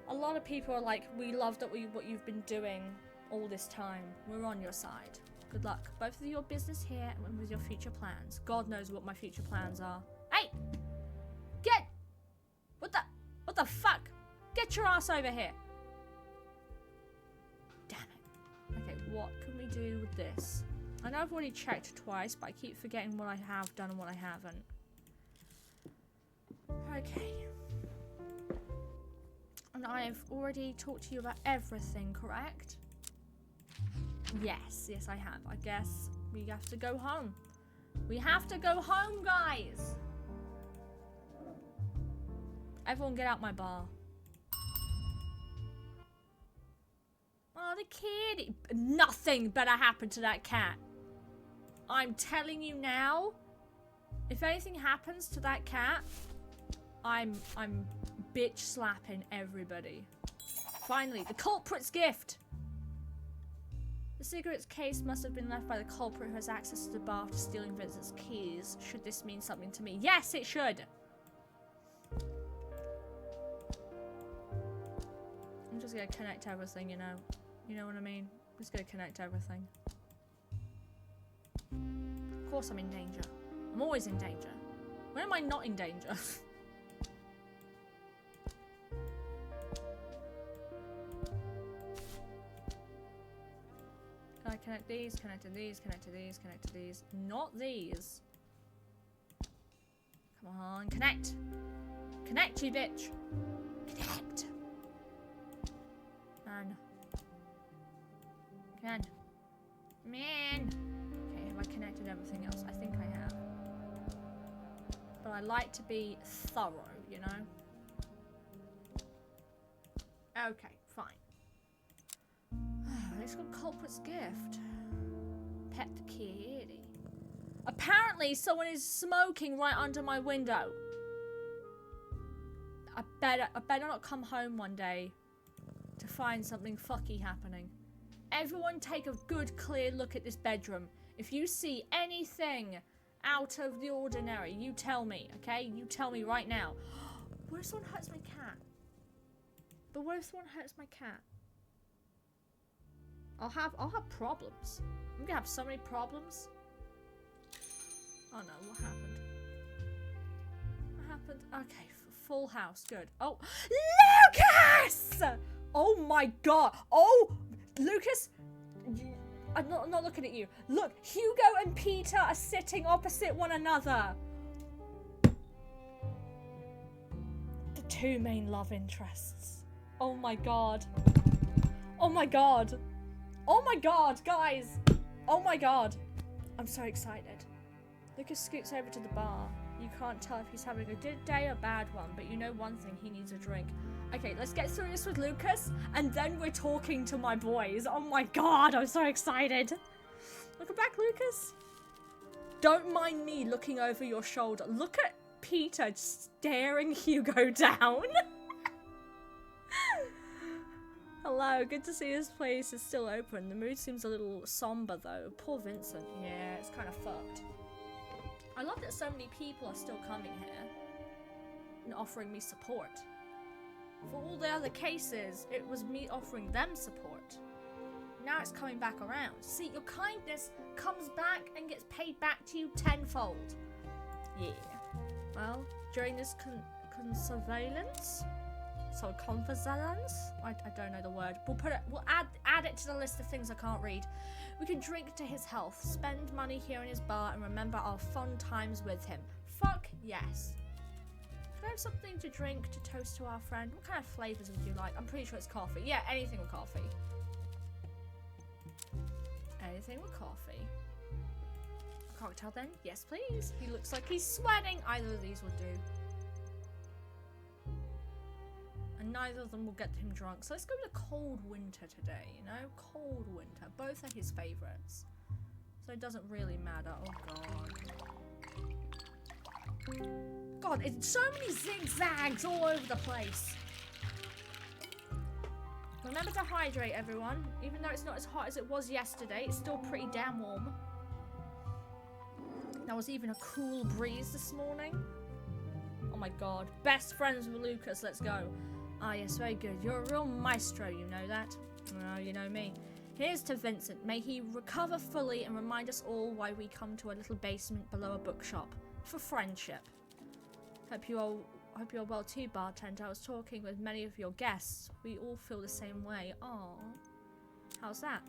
A lot of people are like, we love what you've been doing all this time. We're on your side. Good luck, both with your business here and with your future plans. God knows what my future plans are. Hey! What the fuck? Get your ass over here. Damn it. Okay, what can we do with this? I know I've already checked twice, but I keep forgetting what I have done and what I haven't. Okay. And I've already talked to you about everything, correct? Yes, I have. I guess we have to go home. We have to go home, guys! Everyone get out my bar. Oh, the kid! Nothing better happen to that cat. I'm telling you now, if anything happens to that cat, I'm bitch slapping everybody. Finally, the culprit's gift! The cigarettes case must have been left by the culprit who has access to the bar after stealing visitors' keys. Should this mean something to me? Yes, it should! I'm just gonna connect everything, you know? You know what I mean? I'm just gonna connect everything. Of course I'm in danger. I'm always in danger. When am I not in danger? Can I connect these? Connect to these, connect to these, connect to these. Not these. Come on, connect! Connect, you bitch! Connect! Man. Come on. Man! Okay, have I connected everything else? I think I have. But I like to be thorough, you know? Okay, fine. it's got culprit's gift. Pet the kitty. Apparently, someone is smoking right under my window. I better not come home one day to find something fucky happening. Everyone take a good, clear look at this bedroom. If you see anything out of the ordinary, you tell me, okay? You tell me right now. What if someone hurts my cat? But what if someone hurts my cat? I'll have problems. I'm gonna have so many problems. Oh no, what happened? What happened? Okay, full house, good. Oh, Lucas! Oh my god. Oh, Lucas, I'm not looking at you. Look, Hugo and Peter are sitting opposite one another. The two main love interests. Oh my god. Oh my god. Oh my god, guys. Oh my god. I'm so excited. Lucas scoots over to the bar. You can't tell if he's having a good day or a bad one, but you know one thing, he needs a drink. Okay, let's get through this with Lucas, and then we're talking to my boys. Oh my god, I'm so excited. Welcome back, Lucas. Don't mind me looking over your shoulder. Look at Peter staring Hugo down. Hello, good to see this place is still open. The mood seems a little somber though. Poor Vincent. Yeah, it's kind of fucked. I love that so many people are still coming here and offering me support. For all the other cases, it was me offering them support. Now it's coming back around. See, your kindness comes back and gets paid back to you tenfold. Yeah. Well, during this consurveillance, so conversations, I don't know the word. We'll add it to the list of things I can't read. We can drink to his health, spend money here in his bar, and remember our fun times with him. Fuck yes. Can I have something to drink to toast to our friend? What kind of flavors would you like? I'm pretty sure it's coffee. Yeah, anything with coffee. Anything with coffee. A cocktail then? Yes, please. He looks like he's sweating. Either of these will do. And neither of them will get him drunk. So let's go with a cold winter today, you know? Cold winter. Both are his favourites. So it doesn't really matter. Oh, God. God, it's so many zigzags all over the place. Remember to hydrate, everyone. Even though it's not as hot as it was yesterday, it's still pretty damn warm. There was even a cool breeze this morning. Oh my god. Best friends with Lucas, let's go. Ah, yes, very good. You're a real maestro, you know that? Oh, you know me. Here's to Vincent. May he recover fully and remind us all why we come to a little basement below a bookshop. For friendship. Hope you're well too, bartender. I was talking with many of your guests. We all feel the same way. Aww. How's that?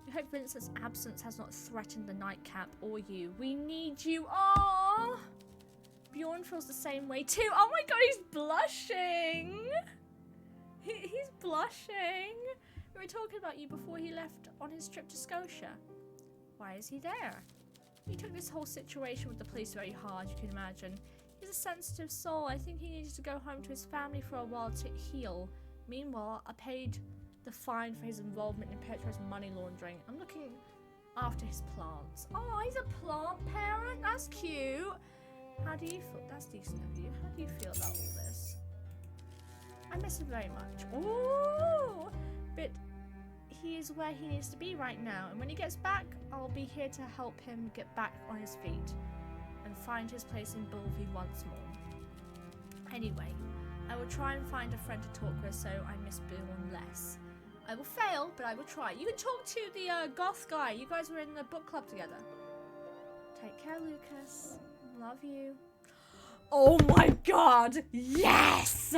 We hope Vincent's absence has not threatened the nightcap or you. We need you. Aww. Bjorn feels the same way too. Oh my god, he's blushing. He's blushing. We were talking about you before he left on his trip to Scotia. Why is he there? He took this whole situation with the police very hard, you can imagine. He's a sensitive soul. I think he needed to go home to his family for a while to heal. Meanwhile, I paid the fine for his involvement in perpetrating money laundering. I'm looking after his plants. Oh, he's a plant parent? That's cute. How do you feel? That's decent of you. How do you feel about all this? I miss him very much. Ooh! But he is where he needs to be right now. And when he gets back, I'll be here to help him get back on his feet and find his place in Bulvey once more. Anyway, I will try and find a friend to talk with so I miss Bjorn less. I will fail, but I will try. You can talk to the goth guy. You guys were in the book club together. Take care, Lucas. Love you. Oh my god! Yes!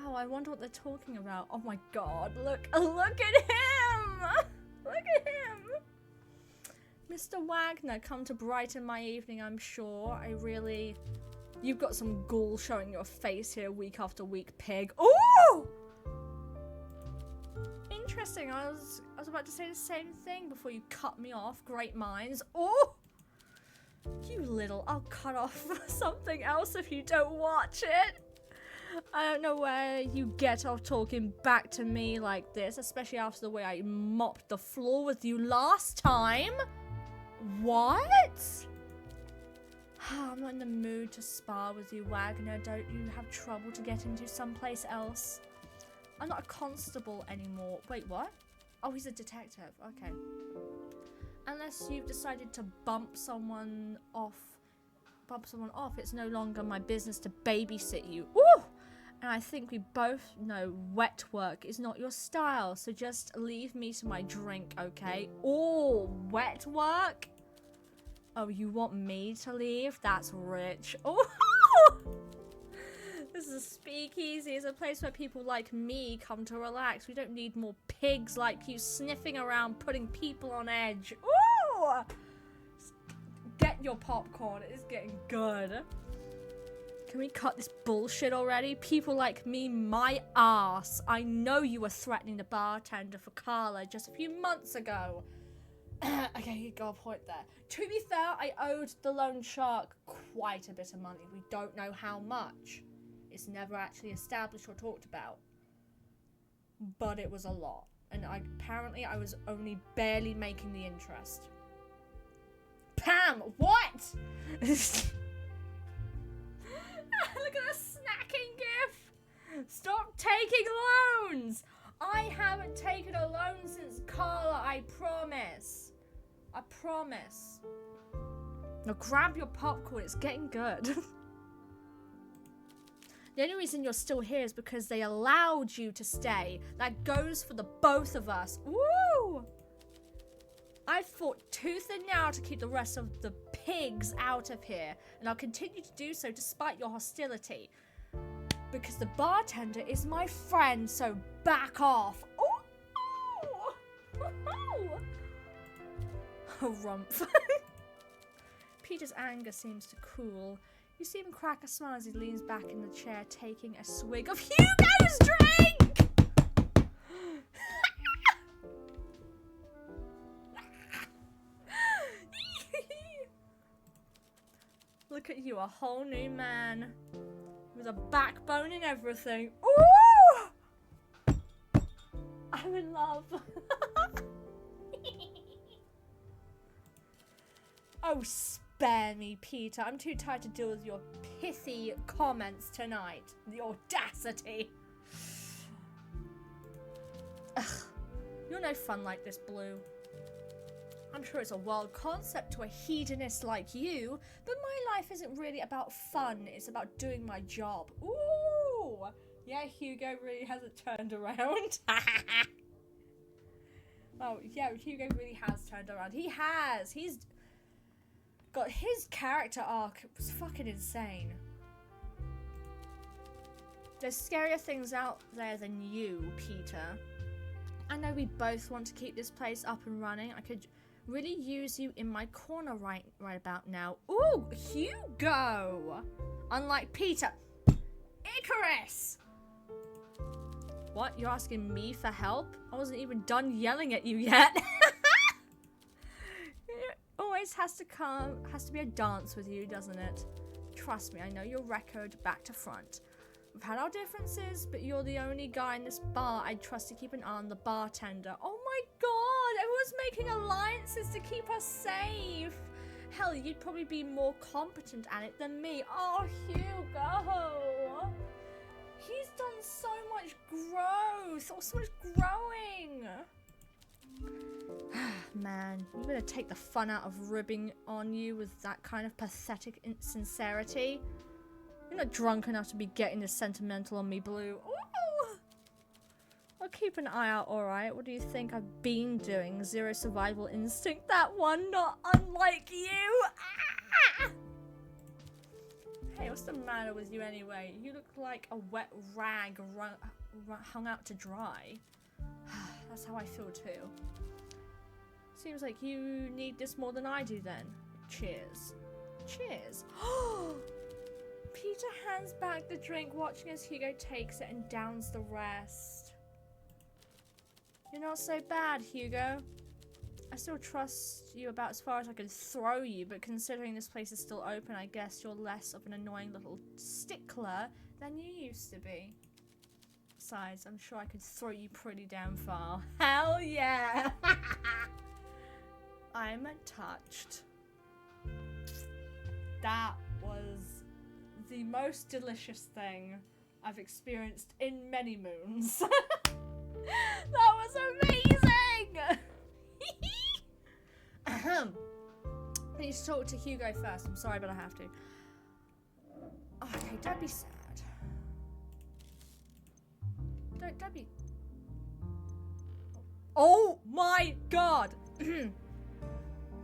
Oh, I wonder what they're talking about. Oh my god, look at him! Look at him! Mr. Wagner, come to brighten my evening, I'm sure. You've got some gall showing your face here week after week, pig. Ooh! Interesting, I was about to say the same thing before you cut me off. Great minds. Oh! You little, I'll cut off something else if you don't watch it. I don't know where you get off talking back to me like this, especially after the way I mopped the floor with you last time. What? I'm not in the mood to spar with you, Wagner. Don't you have trouble to get into someplace else? I'm not a constable anymore. Wait, what? Oh, he's a detective. Okay. Unless you've decided to bump someone off, it's no longer my business to babysit you. Ooh! And I think we both know wet work is not your style, so just leave me to my drink, okay? Oh, wet work? Oh, you want me to leave? That's rich. Oh! This is a speakeasy. It's a place where people like me come to relax. We don't need more pigs like you sniffing around, putting people on edge. Ooh! Get your popcorn. It is getting good. Can we cut this bullshit already? People like me, my ass. I know you were threatening the bartender for Carla just a few months ago. Okay, you got a point there. To be fair, I owed the loan shark quite a bit of money. We don't know how much. It's never actually established or talked about. But it was a lot. And apparently I was only barely making the interest. Pam, what? Look at the snacking gif. Stop taking loans. I haven't taken a loan since Carla, I promise. I promise. Now grab your popcorn, it's getting good. The only reason you're still here is because they allowed you to stay. That goes for the both of us. Woo! I fought tooth and nail to keep the rest of the pigs out of here, and I'll continue to do so despite your hostility. Because the bartender is my friend, so back off. Ooh! Oh, rumph. Peter's anger seems to cool. You see him crack a smile as he leans back in the chair, taking a swig of Hugo's drink! Look at you, a whole new man. With a backbone and everything. Ooh! I'm in love. Oh, spare me, Peter. I'm too tired to deal with your pithy comments tonight. The audacity. Ugh. You're no fun like this, Blue. I'm sure it's a wild concept to a hedonist like you, but my life isn't really about fun. It's about doing my job. Ooh! Yeah, Hugo really hasn't turned around. Oh, yeah, Hugo really has turned around. He has. He's got his character arc. It was fucking insane. There's scarier things out there than you, Peter. I know we both want to keep this place up and running. I could really use you in my corner right about now. Ooh, Hugo! Unlike Peter. Icarus! What? You're asking me for help? I wasn't even done yelling at you yet. It always has to be a dance with you, doesn't it? Trust me, I know your record back to front. We've had our differences, but you're the only guy in this bar I'd trust to keep an eye on the bartender. Oh my god, everyone's making alliances to keep us safe. Hell, you'd probably be more competent at it than me. Oh, Hugo. He's done so much growth, or so much growing. Man, you better take the fun out of ribbing on you with that kind of pathetic insincerity. You're not drunk enough to be getting this sentimental on me, Blue. Ooh! I'll keep an eye out, alright? What do you think I've been doing? Zero survival instinct, that one, not unlike you! Ah! Hey, what's the matter with you anyway? You look like a wet rag hung out to dry. That's how I feel too. Seems like you need this more than I do then. Cheers. Cheers. Peter hands back the drink, watching as Hugo takes it and downs the rest. You're not so bad, Hugo. I still trust you about as far as I could throw you, but considering this place is still open, I guess you're less of an annoying little stickler than you used to be. Besides, I'm sure I could throw you pretty damn far. Hell yeah! I'm touched. That was the most delicious thing I've experienced in many moons. That was amazing! I need to talk to Hugo first. I'm sorry, but I have to. Okay, don't be sad. Don't be... Oh my god!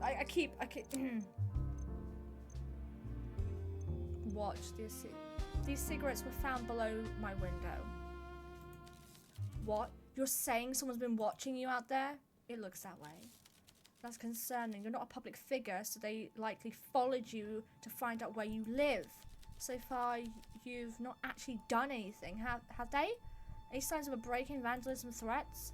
I keep... Watch this. These cigarettes were found below my window. What? You're saying someone's been watching you out there? It looks that way. That's concerning. You're not a public figure, so they likely followed you to find out where you live. So far, you've not actually done anything, have they? Any signs of a break-in, vandalism, threats?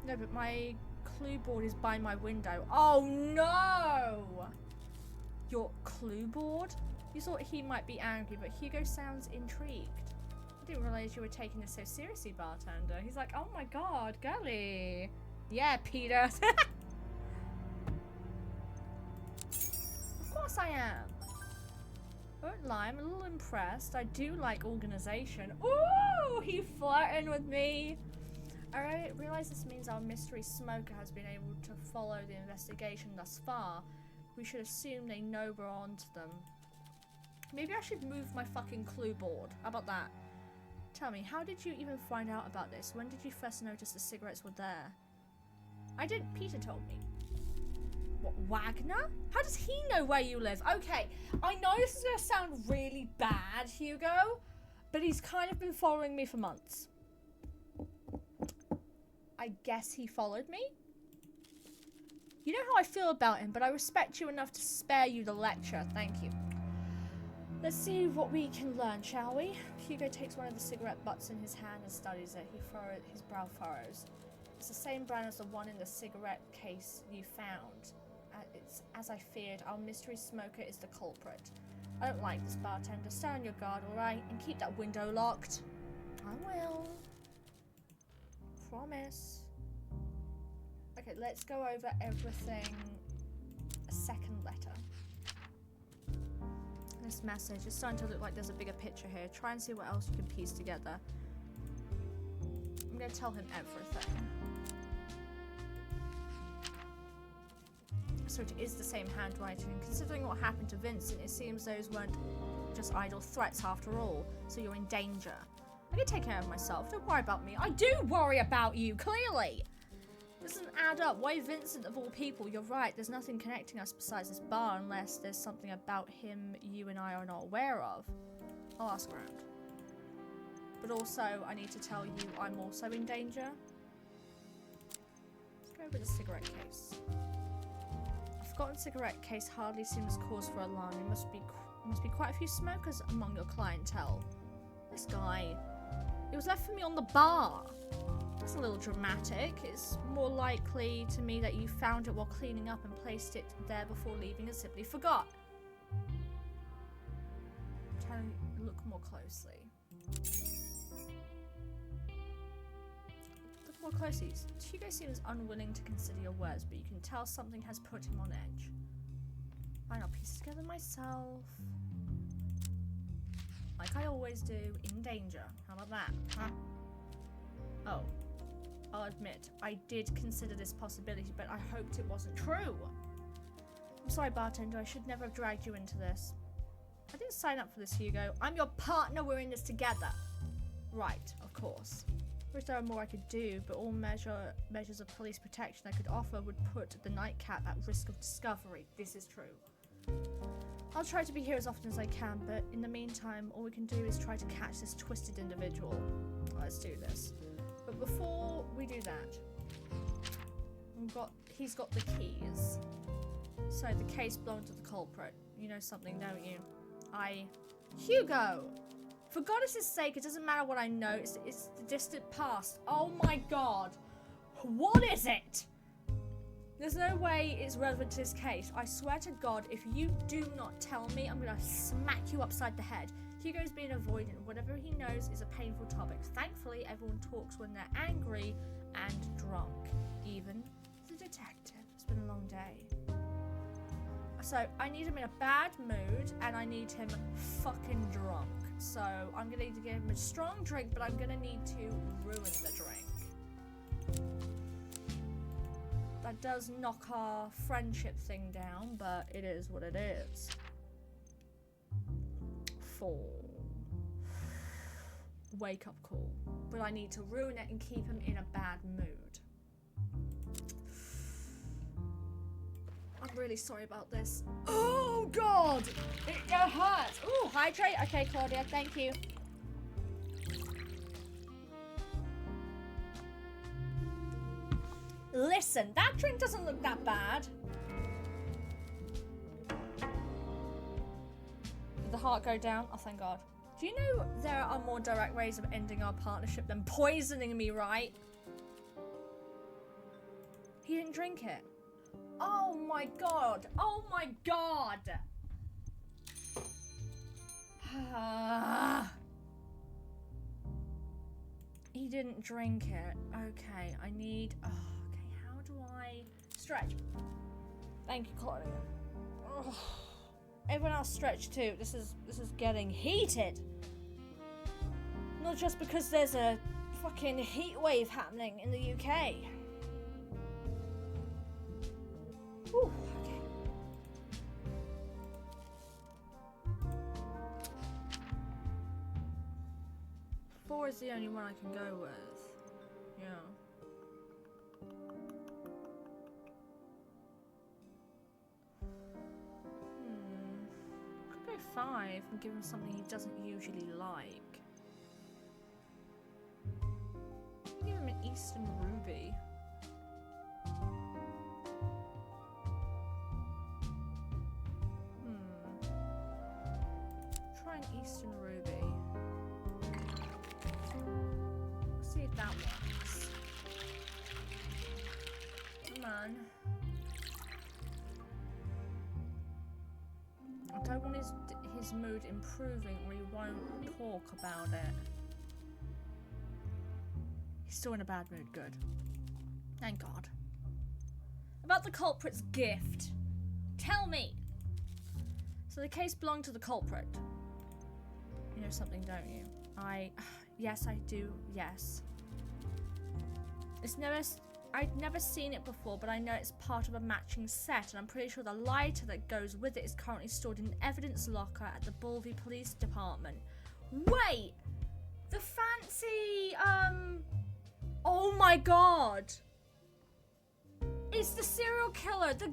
No, but my clue board is by my window. Oh no! Your clue board? You thought he might be angry, but Hugo sounds intrigued. I didn't realize you were taking this so seriously, bartender. He's like, oh my god, girly. Yeah, Peter. Of course I am. I won't lie, I'm a little impressed. I do like organization. Ooh, he flirting with me. I realize this means our mystery smoker has been able to follow the investigation thus far. We should assume they know we're on to them. Maybe I should move my fucking clue board. How about that? Tell me, how did you even find out about this? When did you first notice the cigarettes were there? I didn't. Peter told me. What, Wagner? How does he know where you live? Okay, I know this is going to sound really bad, Hugo, but he's kind of been following me for months. I guess he followed me? You know how I feel about him, but I respect you enough to spare you the lecture. Thank you. Let's see what we can learn, shall we? Hugo takes one of the cigarette butts in his hand and studies it. His brow furrows. It's the same brand as the one in the cigarette case you found. It's as I feared. Our mystery smoker is the culprit. I don't like this, bartender. Stay on your guard, alright? And keep that window locked. I will. Promise. Okay, let's go over everything. A second letter. This message is starting to look like there's a bigger picture here. Try and see what else you can piece together. I'm going to tell him everything. So it is the same handwriting, and considering what happened to Vincent, it seems those weren't just idle threats after all, so you're in danger. I can take care of myself, don't worry about me. I do worry about you, clearly! This doesn't add up. Why Vincent of all people? You're right, there's nothing connecting us besides this bar, unless there's something about him you and I are not aware of. I'll ask around. But also, I need to tell you I'm also in danger. Let's go over the cigarette case. A forgotten cigarette case hardly seems cause for alarm. There must be quite a few smokers among your clientele. This guy, it was left for me on the bar. That's a little dramatic. It's more likely to me that you found it while cleaning up and placed it there before leaving and simply forgot. Try and look more closely. Look more closely. Hugo seems unwilling to consider your words, but you can tell something has put him on edge. Fine, I'll piece it together myself. Like I always do, in danger. How about that, huh? Oh. I'll admit, I did consider this possibility, but I hoped it wasn't true. I'm sorry, bartender. I should never have dragged you into this. I didn't sign up for this, Hugo. I'm your partner. We're in this together. Right, of course. Wish there were more I could do, but all measures of police protection I could offer would put the nightcap at risk of discovery. This is true. I'll try to be here as often as I can, but in the meantime, all we can do is try to catch this twisted individual. Let's do this. But before we do that, he's got the keys. So the case belongs to the culprit. You know something, don't you? Hugo! For goddess' sake, it doesn't matter what I know. It's the distant past. Oh my god. What is it? There's no way it's relevant to this case. I swear to God, if you do not tell me, I'm gonna smack you upside the head. Hugo's being avoidant. Whatever he knows is a painful topic. Thankfully, everyone talks when they're angry and drunk. Even the detective. It's been a long day. So, I need him in a bad mood, and I need him fucking drunk. So, I'm going to need to give him a strong drink, but I'm going to need to ruin the drink. That does knock our friendship thing down, but it is what it is. 4. Wake up call. But I need to ruin it and keep him in a bad mood. I'm really sorry about this. Oh, God! It hurts. Ooh, hydrate. Okay, Claudia, thank you. Listen, that drink doesn't look that bad. Did the heart go down? Oh, thank God. Do you know there are more direct ways of ending our partnership than poisoning me, right? He didn't drink it. Oh my God. Oh my God. He didn't drink it. Okay, I need... Oh, okay, how do I... Stretch. Thank you, Claudia. Oh. Everyone else stretch too. This is getting heated. Not just because there's a fucking heat wave happening in the UK. Whew, okay. Four is the only one I can go with. Yeah. Could go 5 and give him something he doesn't usually like. Give him an Eastern Ruby. Try an Eastern Ruby. See if that works. Come on. I don't want his mood improving or he won't talk about it. He's still in a bad mood. Good. Thank God. About the culprit's gift. Tell me. So the case belonged to the culprit. You know something, don't you? Yes, I do. Yes. I'd never seen it before, but I know it's part of a matching set, and I'm pretty sure the lighter that goes with it is currently stored in an evidence locker at the Bulby Police Department. Wait! The fancy, oh my God! It's the serial killer, the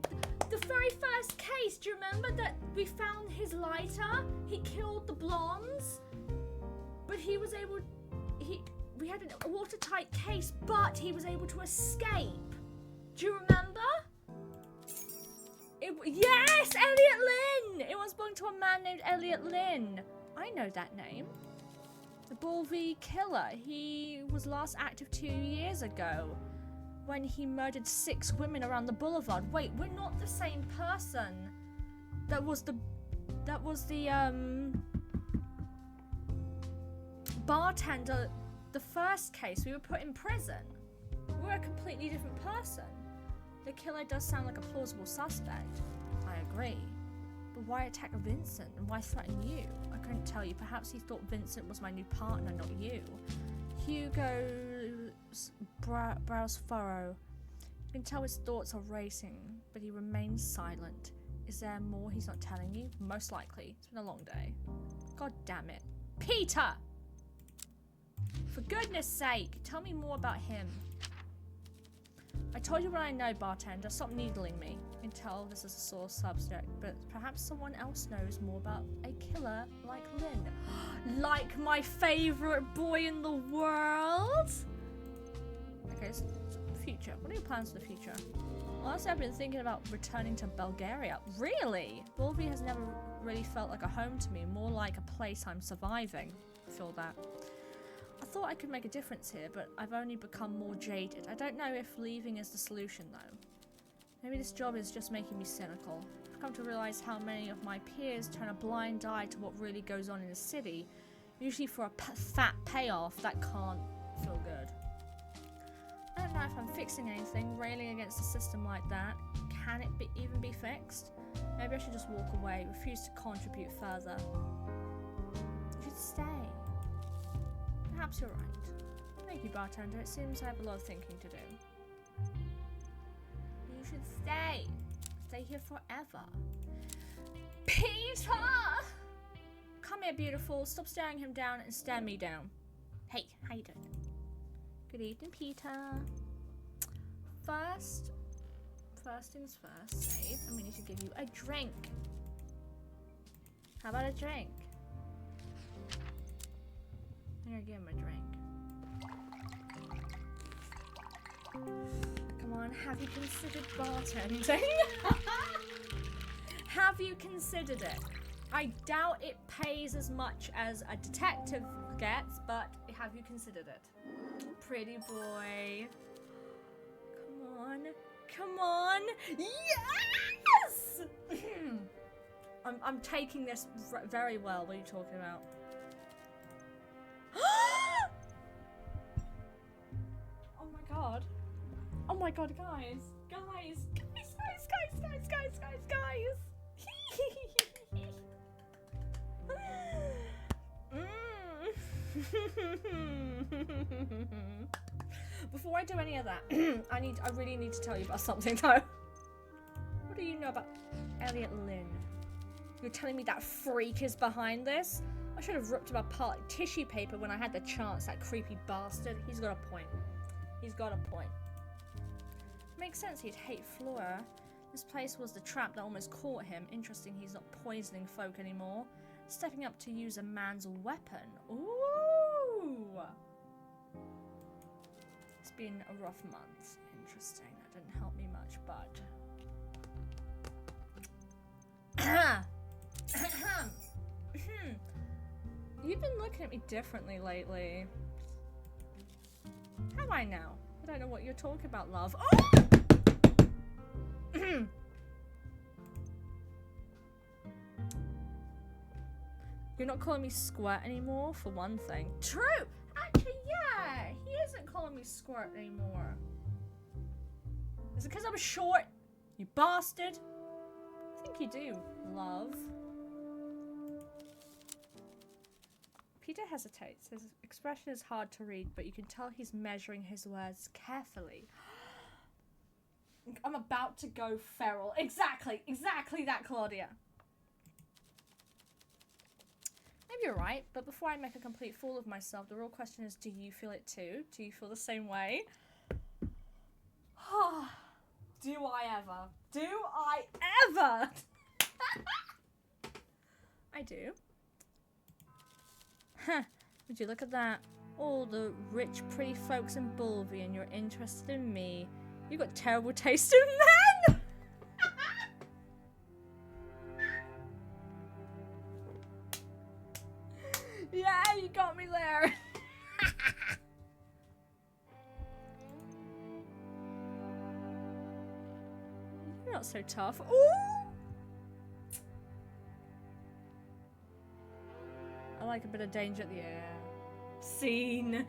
very first case. Do you remember that we found his lighter? He killed the blondes, but he was able, we had a watertight case, but he was able to escape. Do you remember? Yes, Elliot Lynn! It once belonged to a man named Elliot Lynn. I know that name. The Bulby killer. He was last active 2 years ago when he murdered 6 women around the boulevard. Wait, we're not the same person. That was the bartender. The first case, we were put in prison. We're a completely different person. The killer does sound like a plausible suspect. I agree. But why attack Vincent and why threaten you? I couldn't tell you. Perhaps he thought Vincent was my new partner, not you. Hugo's brows furrow. You can tell his thoughts are racing, but he remains silent. Is there more he's not telling you? Most likely. It's been a long day. God damn it. Peter! For goodness sake, tell me more about him. I told you what I know, bartender. Stop needling me. I can tell this is a sore subject, but perhaps someone else knows more about a killer like Lynn. Like my favorite boy in the world? Okay, so future. What are your plans for the future? Honestly, I've been thinking about returning to Bulgaria. Really? Bulby has never really felt like a home to me, more like a place I'm surviving. I feel that. I thought I could make a difference here, but I've only become more jaded. I don't know if leaving is the solution, though. Maybe this job is just making me cynical. I've come to realize how many of my peers turn a blind eye to what really goes on in the city, usually for a fat payoff that can't feel good. I don't know if I'm fixing anything, railing against a system like that. Can it even be fixed? Maybe I should just walk away, refuse to contribute further. You should stay. Perhaps you're right. Thank you, bartender. It seems I have a lot of thinking to do. You should stay. Stay here forever. Peter! Come here, beautiful. Stop staring him down and stare me down. Hey, how you doing? Good evening, Peter. First things first, save, and we need to give you a drink. How about a drink? I'm gonna give him a drink. Come on, have you considered bartending? Have you considered it? I doubt it pays as much as a detective gets, but have you considered it? Pretty boy. Come on. Come on. Yes! I'm taking this very well. What are you talking about? Oh my god. Oh my god, guys. Guys. Before I do any of that, I really need to tell you about something though. What do you know about Elliot Lynn? You're telling me that freak is behind this? I should have ripped him apart like tissue paper when I had the chance, that creepy bastard. He's got a point. He's got a point. Makes sense he'd hate Flora. This place was the trap that almost caught him. Interesting he's not poisoning folk anymore. Stepping up to use a man's weapon. Ooh! It's been a rough month. Interesting. That didn't help me much, but... You've been looking at me differently lately. Have I now? I don't know what you're talking about, love. Oh! You're not calling me squirt anymore, for one thing. True! Actually, yeah! He isn't calling me squirt anymore. Is it because I'm short? You bastard! I think you do, love. Peter hesitates. His expression is hard to read, but you can tell he's measuring his words carefully. I'm about to go feral. Exactly that, Claudia. Maybe you're right, but before I make a complete fool of myself, the real question is, do you feel it too? Do you feel the same way? Do I ever? Do I ever? I do. Huh, would you look at that? All the rich, pretty folks in Bulby, and you're interested in me. You got terrible taste in men! Yeah, you got me there. You're not so tough. Ooh! I like a bit of danger at the air. Scene.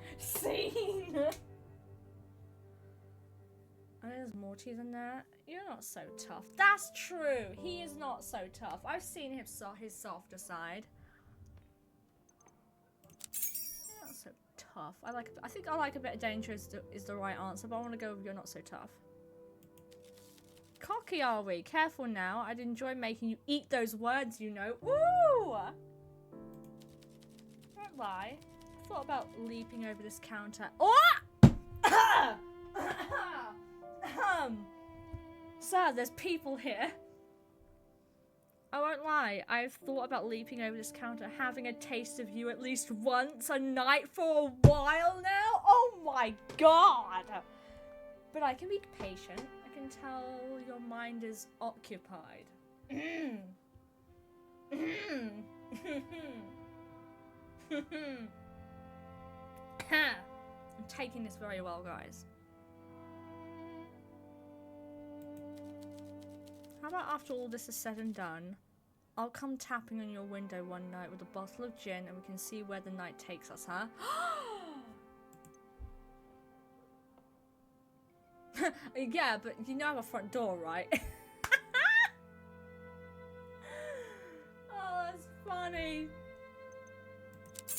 And there's more to you than that. You're not so tough. That's true. He is not so tough. I've seen his softer side. You're not so tough. I think I like a bit of danger is the right answer, but I want to go with you're not so tough. Cocky are we? Careful now. I'd enjoy making you eat those words, you know. Ooh! Don't lie. I thought about leaping over this counter. Oh! Sir, there's people here. I won't lie, I've thought about leaping over this counter, having a taste of you at least once a night for a while now. Oh my god! But I can be patient. I can tell your mind is occupied. I'm taking this very well, guys. How about after all this is said and done, I'll come tapping on your window one night with a bottle of gin and we can see where the night takes us, huh? Yeah, but you know I have a front door, right? Oh, that's funny.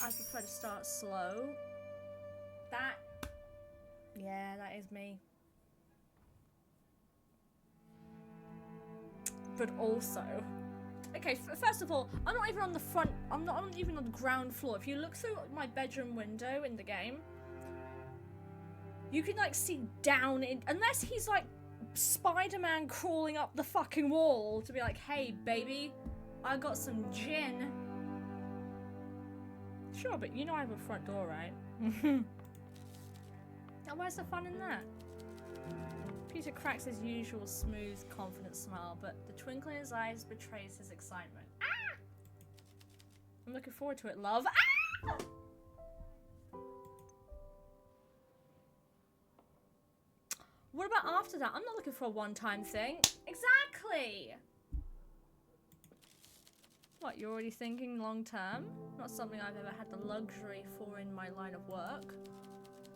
I prefer to start slow. Yeah, that is me. But also, okay, first of all, I'm not even on the front, I'm not even on the ground floor. If you look through my bedroom window in the game, you can like see down in, unless he's like Spider-Man crawling up the fucking wall to be like, hey baby, I got some gin. Sure, but you know I have a front door, right? Now where's the fun in that? Peter cracks his usual smooth, confident smile, but the twinkle in his eyes betrays his excitement. Ah! I'm looking forward to it, love. Ah! What about after that? I'm not looking for a one-time thing. Exactly! What, you're already thinking long-term? Not something I've ever had the luxury for in my line of work.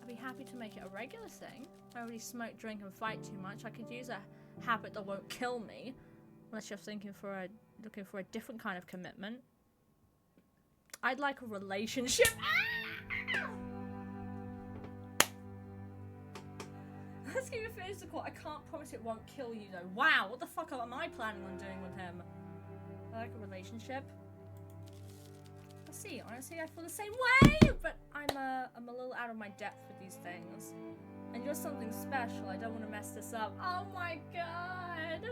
I'd be happy to make it a regular thing. I already smoke, drink, and fight too much. I could use a habit that won't kill me. Unless you're looking for a different kind of commitment. I'd like a relationship. Ah! Let's keep it physical. I can't promise it won't kill you though. Wow, what the fuck am I planning on doing with him? I like a relationship. Let's see, honestly I feel the same way, but I'm a little out of my depth with these things. And you're something special, I don't want to mess this up. Oh my god!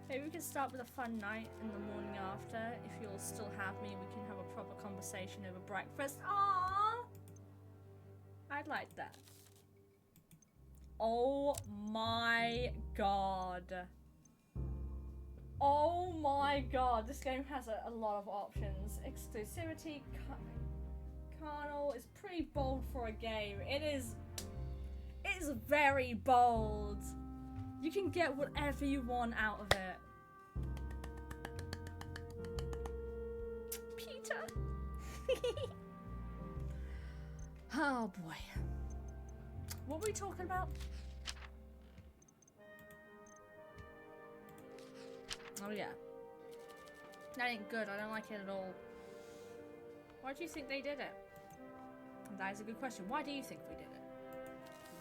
Maybe we can start with a fun night in the morning after. If you'll still have me, we can have a proper conversation over breakfast. Aww! I'd like that. Oh my god. Oh my god, this game has a lot of options. Exclusivity, carnal is pretty bold for a game. It is very bold. You can get whatever you want out of it. Peter. Oh boy. What were we talking about? Oh yeah. That ain't good. I don't like it at all. Why do you think they did it? That is a good question. Why do you think we did it?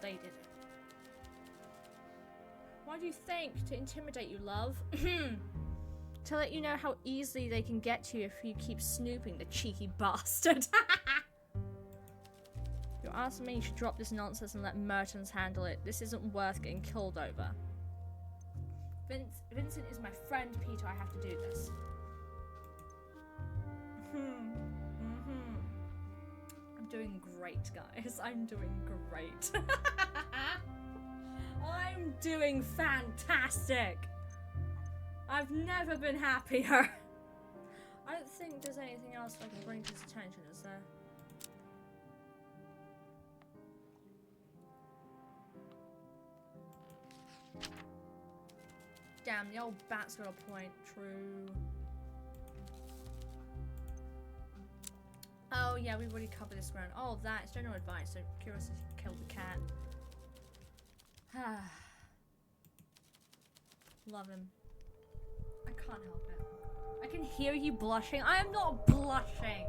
They did it. Why do you think? To intimidate you, love. To let you know how easily they can get to you if you keep snooping, the cheeky bastard. You're asking me you should drop this nonsense and let Mertens handle it. This isn't worth getting killed over. Vincent is my friend, Peter. I have to do this. I'm doing great, guys. I'm doing great. I'm doing fantastic. I've never been happier. I don't think there's anything else I can bring to his attention, is there? Damn, the old bat's got a point. True. Oh yeah, we've already covered this ground. Oh, that. It's general advice. So curiosity killed the cat. Love him. I can't help it. I can hear you blushing. I am not blushing.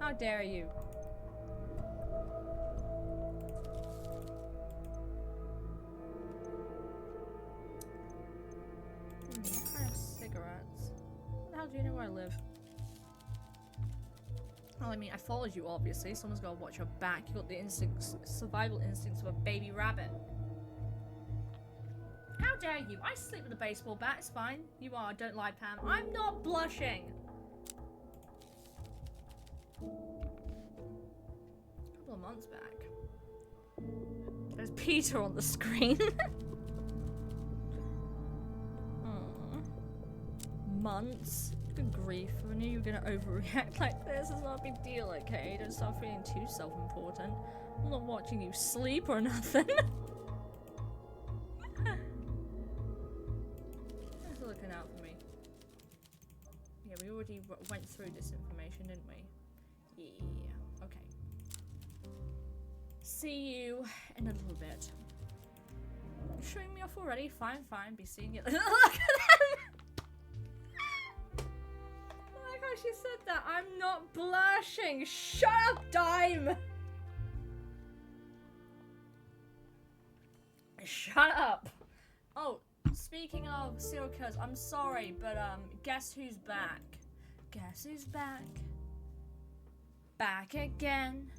How dare you? What kind of cigarettes? How the hell do you know where I live? Well, I mean, I followed you, obviously. Someone's got to watch your back. You got the instincts, survival instincts of a baby rabbit. How dare you? I sleep with a baseball bat. It's fine. You are. Don't lie, Pam. I'm not blushing. A couple of months back. There's Peter on the screen. Months? Good grief. I knew you were gonna overreact like this. It's not a big deal, okay? Don't start feeling too self-important. I'm not watching you sleep or nothing. actually went through this information, didn't we? Yeah. Okay. See you in a little bit. You're showing me off already? Fine, fine. Be seeing you. Look at them! I like how she said that. I'm not blushing. Shut up, Dime! Shut up! Oh, speaking of serial killers, I'm sorry, but guess who's back? Guess who's back? Back again.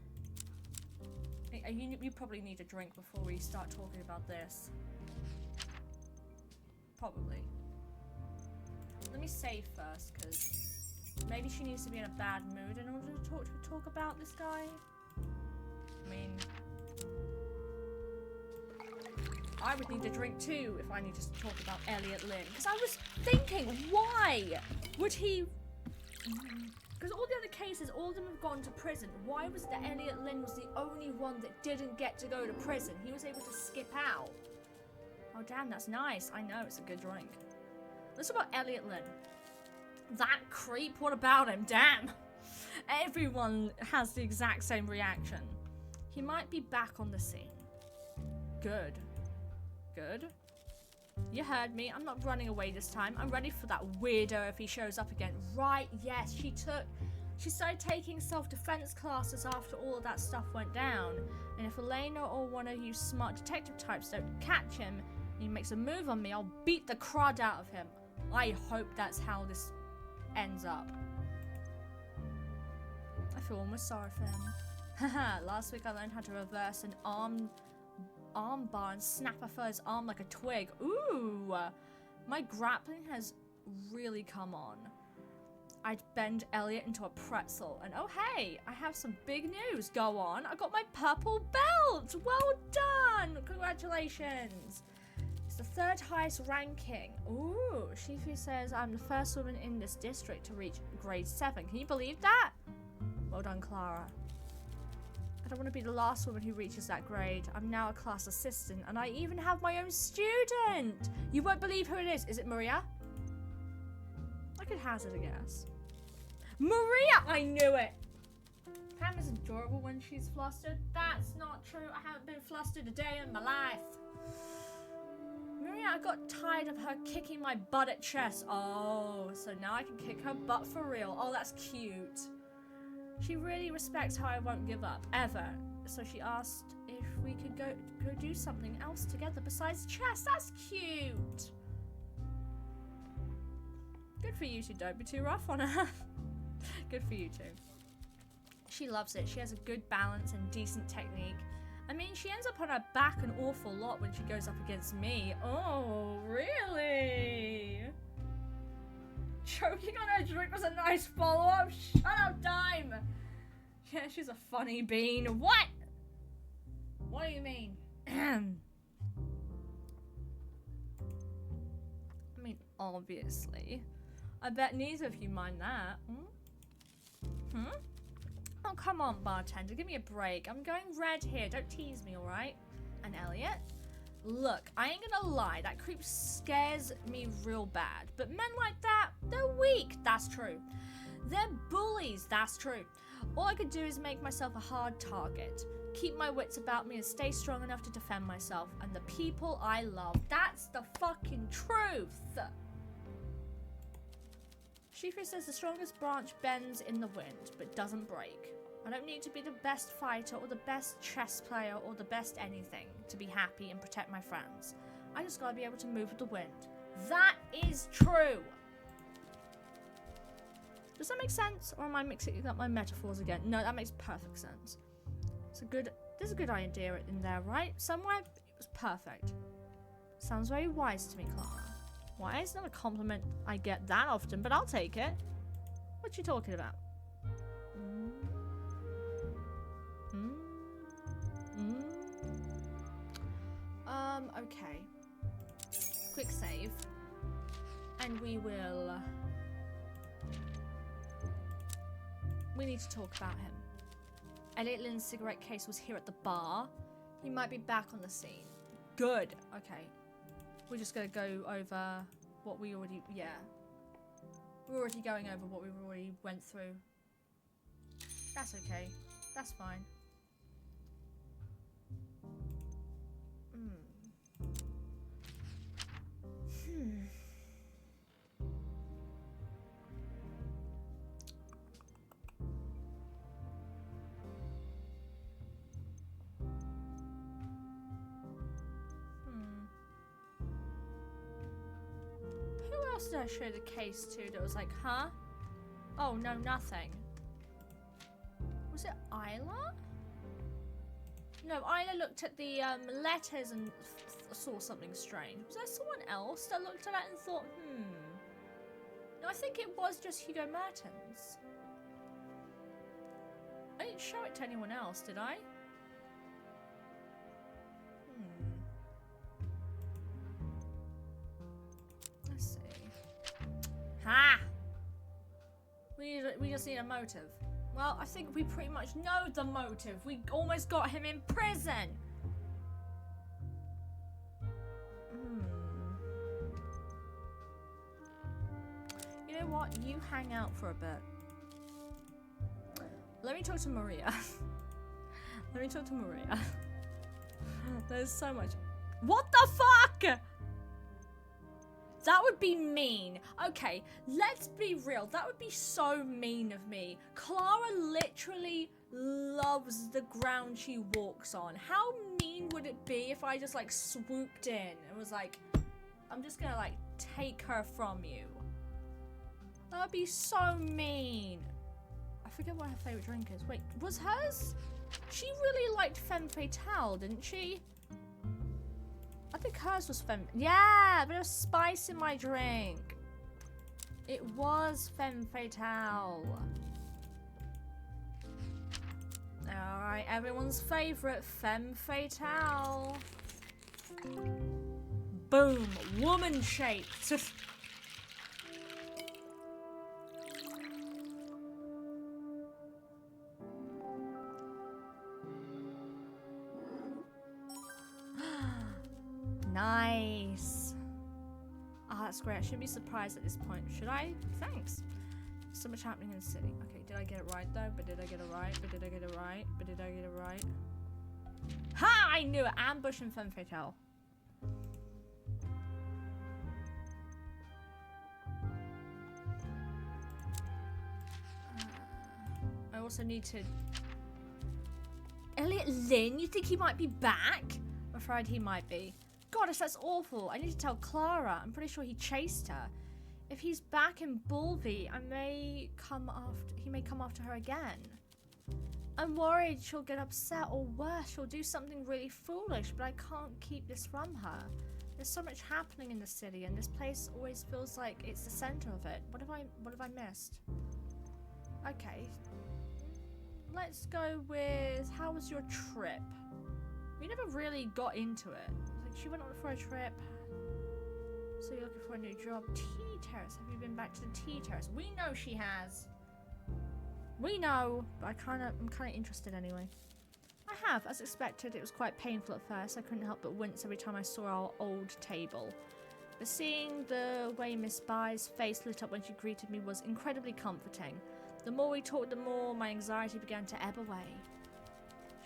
You probably need a drink before we start talking about this. Probably. Let me save first, because maybe she needs to be in a bad mood in order to talk about this guy. I mean, I would need a drink too if I needed to talk about Elliot Lynn. Because I was thinking, why would he... Because all the other cases, all of them have gone to prison. Why was it that Elliot Lynn was the only one that didn't get to go to prison? He was able to skip out. Oh damn, that's nice. I know, it's a good drink. Let's talk about Elliot Lynn. That creep, what about him? Damn. Everyone has the exact same reaction. He might be back on the scene. Good. Good. You heard me. I'm not running away this time. I'm ready for that weirdo if he shows up again. Right, yes, she started taking self-defense classes after all of that stuff went down. And if Elena or one of you smart detective types don't catch him and he makes a move on me, I'll beat the crud out of him. I hope that's how this ends up. I feel almost sorry for him. Haha, last week I learned how to reverse an arm bar and snap a fellow's arm like a twig. Ooh, my grappling has really come on. I'd bend Elliot into a pretzel, and oh hey, I have some big news. Go on, I got my purple belt. Well done, congratulations. It's the 3rd highest ranking. Ooh, Shifu says I'm the first woman in this district to reach grade 7. Can you believe that? Well done, Clara. I don't want to be the last woman who reaches that grade. I'm now a class assistant, and I even have my own student! You won't believe who it is. Is it Maria? I could hazard a guess. Maria! I knew it! Pam is adorable when she's flustered. That's not true. I haven't been flustered a day in my life. Maria, I got tired of her kicking my butt at chess. Oh, so now I can kick her butt for real. Oh, that's cute. She really respects how I won't give up, ever. So she asked if we could go do something else together besides chess. That's cute. Good for you two. Don't be too rough on her. Good for you two. She loves it. She has a good balance and decent technique. I mean, she ends up on her back an awful lot when she goes up against me. Oh, really? Choking on her drink was a nice follow-up. Shut up, Dime. Yeah, she's a funny bean. What? What do you mean? I mean, obviously. I bet neither of you mind that. Hmm? Oh, come on, bartender. Give me a break. I'm going red here. Don't tease me, alright? And Elliot? Look, I ain't gonna lie, that creep scares me real bad. But men like that, they're weak. That's true. They're bullies. That's true. All I could do is make myself a hard target. Keep my wits about me and stay strong enough to defend myself and the people I love. That's the fucking truth. Shifu says the strongest branch bends in the wind, but doesn't break. I don't need to be the best fighter or the best chess player or the best anything to be happy and protect my friends. I just gotta be able to move with the wind. That is true! Does that make sense? Or am I mixing up my metaphors again? No, that makes perfect sense. There's a good idea in there, right? Somewhere it was perfect. Sounds very wise to me, Clara. Why? It's not a compliment I get that often, but I'll take it. What you talking about? Okay. Quick save. And we need to talk about him. Elliot Lynn's cigarette case was here at the bar. He might be back on the scene. Good. Okay. We're just gonna go over what we already... Yeah. We're already going over what we've already went through. That's okay. That's fine. Who else did I show the case to that was like, huh? Oh, no, nothing. Was it Isla? No, Isla looked at the letters and saw something strange. Was there someone else that looked at it and thought, No, I think it was just Hugo Mertens. I didn't show it to anyone else, did I? Let's see. Ha! We just need a motive. Well, I think we pretty much know the motive. We almost got him in prison. You know what? You hang out for a bit. Let me talk to Maria. Let me talk to Maria. There's so much. What the fuck? That would be mean. Okay, let's be real. That would be so mean of me. Clara literally loves the ground she walks on. How mean would it be if I just like swooped in and was like, I'm just gonna like take her from you? That would be so mean. I forget what her favorite drink is. Wait, was hers? She really liked Femme Fatale, didn't she? I think hers was Femme. Yeah, a bit of spice in my drink. It was Femme Fatale. Alright, everyone's favorite Femme Fatale. Boom, woman shaped. Nice. Oh, that's great. I shouldn't be surprised at this point. Should I? Thanks. So much happening in the city. Okay, did I get it right though? But did I get it right? But did I get it right? But did I get it right? Ha! I knew it. Ambush and Femme Fatale. I also need to... Elliot Lynn? You think he might be back? I'm afraid he might be. Goddess, that's awful. I need to tell Clara. I'm pretty sure he chased her. If he's back in Bulby, he may come after her again. I'm worried she'll get upset, or worse, she'll do something really foolish, but I can't keep this from her. There's so much happening in the city, and this place always feels like it's the center of it. What have I missed? Okay. Let's go with, how was your trip? We never really got into it. Like, she went on for a trip. So you're looking for a new job. Tea Terrace. Have you been back to the Tea Terrace? We know she has. We know, but I'm kind of interested anyway. I have, as expected. It was quite painful at first. I couldn't help but wince every time I saw our old table. But seeing the way Miss Bai's face lit up when she greeted me was incredibly comforting. The more we talked, the more my anxiety began to ebb away.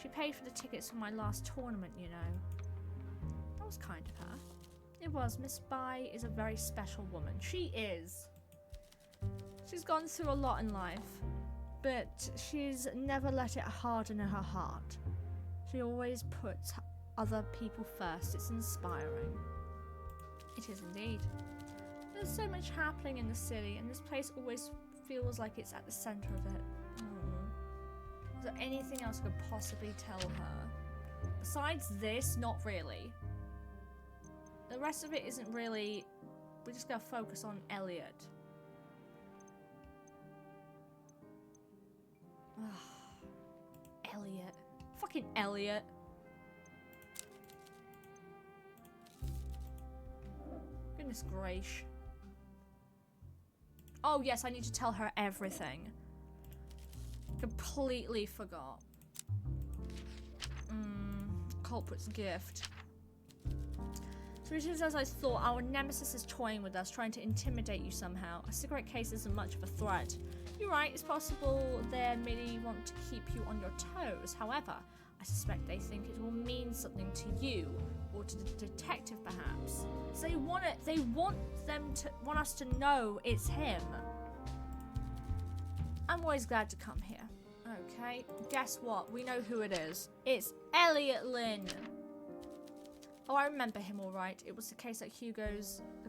She paid for the tickets for my last tournament, you know. That was kind of her. It was. Miss Bai is a very special woman. She is. She's gone through a lot in life, but she's never let it harden her heart. She always puts other people first. It's inspiring. It is indeed. There's so much happening in the city, and this place always feels like it's at the center of it. Is there anything else I could possibly tell her? Besides this, not really. The rest of it isn't really... We're just gonna focus on Elliot. Elliot. Fucking Elliot. Goodness gracious. Oh yes, I need to tell her everything. Completely forgot. Culprit's gift. So it is as I thought, our nemesis is toying with us, trying to intimidate you somehow. A cigarette case isn't much of a threat. You're right, it's possible they merely want to keep you on your toes. However, I suspect they think it will mean something to you, or to the detective perhaps. So they want us to know it's him. I'm always glad to come here. Okay, guess what? We know who it is. It's Elliot Lynn. Oh, I remember him all right. It was the case that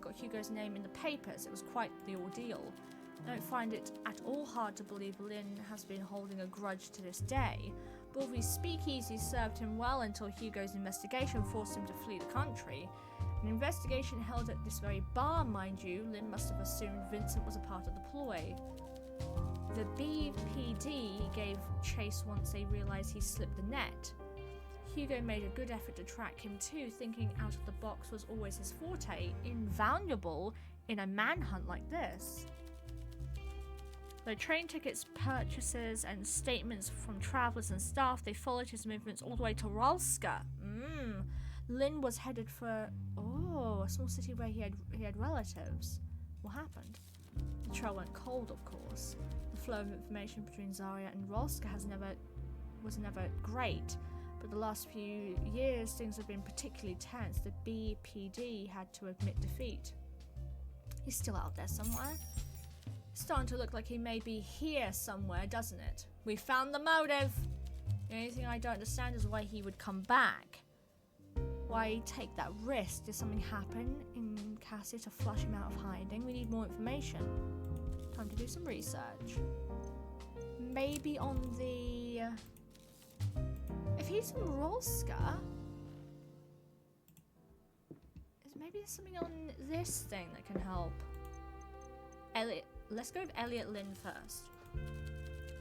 got Hugo's name in the papers. It was quite the ordeal. I don't find it at all hard to believe Lynn has been holding a grudge to this day. Bulvy's speakeasy served him well until Hugo's investigation forced him to flee the country. An investigation held at this very bar, mind you. Lynn must have assumed Vincent was a part of the ploy. The BPD gave chase once they realised he slipped the net. Hugo made a good effort to track him too, thinking out of the box was always his forte, invaluable in a manhunt like this. Though train tickets, purchases, and statements from travellers and staff, they followed his movements all the way to Rolska. Lynn was headed for a small city where he had relatives. What happened? The trail went cold, of course. The flow of information between Zarya and Rolska was never great, but the last few years things have been particularly tense. The BPD had to admit defeat. He's still out there somewhere. It's starting to look like he may be here somewhere, doesn't it? We found the motive. The only thing I don't understand is why he would come back. Why he'd take that risk. Did something happen in Cassia to flush him out of hiding? We need more information. Time to do some research. Maybe on the... If he's from Rolska... Maybe there's something on this thing that can help. Elliot... Let's go with Elliot Lynn first.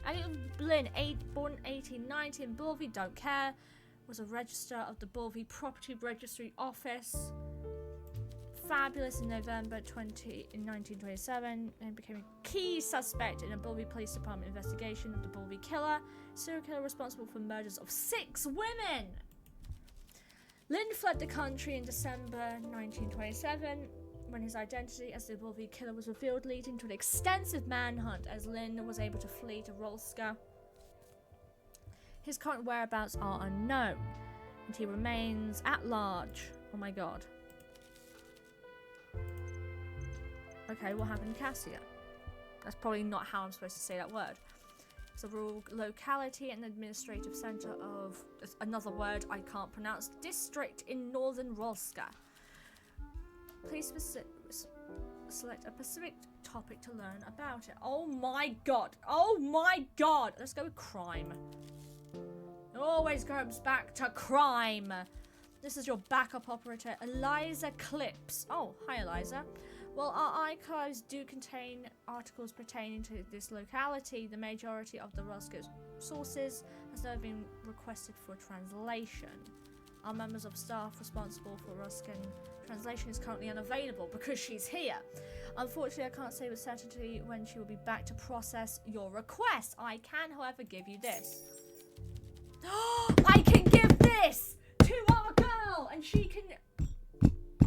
Elliot Lynn, born 1890 in Bulvey, don't care. Was a registrar of the Bulvey Property Registry Office. Fabulous in November 1927 and became a key suspect in a Bulvey Police Department investigation of the Bulvey killer, serial killer responsible for murders of 6 women. Lynn fled the country in December 1927 when his identity as the Bulvey killer was revealed, leading to an extensive manhunt as Lynn was able to flee to Rolska. His current whereabouts are unknown, and he remains at large. Oh my god. Okay, what happened in Cassia? That's probably not how I'm supposed to say that word. It's a rural locality and administrative centre of another word I can't pronounce. District in northern Rolska. Please select a specific topic to learn about it. Oh my god. Oh my god. Let's go with crime. It always comes back to crime. This is your backup operator, Eliza Clips. Oh, hi Eliza. Well, our archives do contain articles pertaining to this locality. The majority of the Rolska sources has never been requested for translation. Our members of staff responsible for Rolskan translation is currently unavailable because she's here. Unfortunately, I can't say with certainty when she will be back to process your request. I can, however, give you this. I can give this to our girl, and she can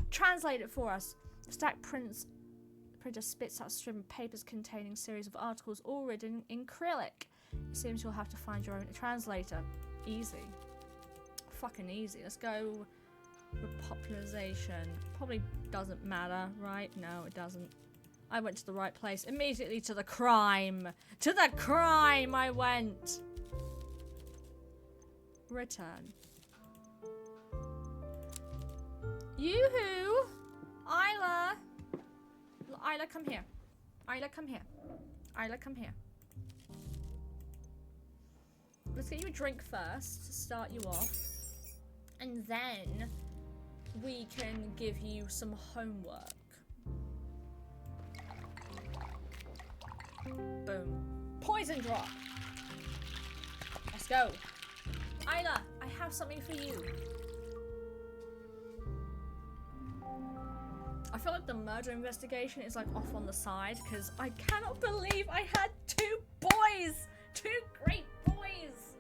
translate it for us. The stack printer spits out a stream of papers containing series of articles all written in Cyrillic. It seems you'll have to find your own translator. Easy. Fucking easy. Let's go with popularization. Probably doesn't matter, right? No, it doesn't. I went to the right place. Immediately to the crime. To the crime I went. Return. Yoo-hoo! Isla! Isla, come here. Isla, come here. Isla, come here. Let's get you a drink first to start you off. And then we can give you some homework. Boom. Poison drop. Let's go. Isla, I have something for you. I feel like the murder investigation is like off on the side because I cannot believe I had 2 boys! 2 great boys!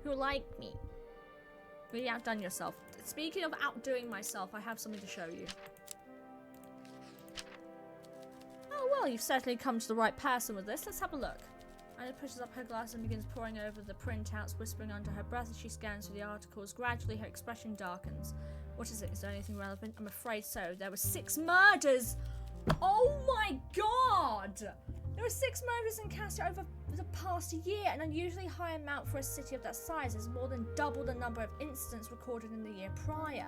Who like me. Really outdone yourself. Speaking of outdoing myself, I have something to show you. Oh, well, you've certainly come to the right person with this. Let's have a look. Anna pushes up her glasses and begins poring over the printouts, whispering under her breath as she scans through the articles. Gradually, her expression darkens. What is it? Is there anything relevant? I'm afraid so. There were 6 murders! Oh my god! There were 6 murders in Cassia over the past year, an unusually high amount for a city of that size is more than double the number of incidents recorded in the year prior.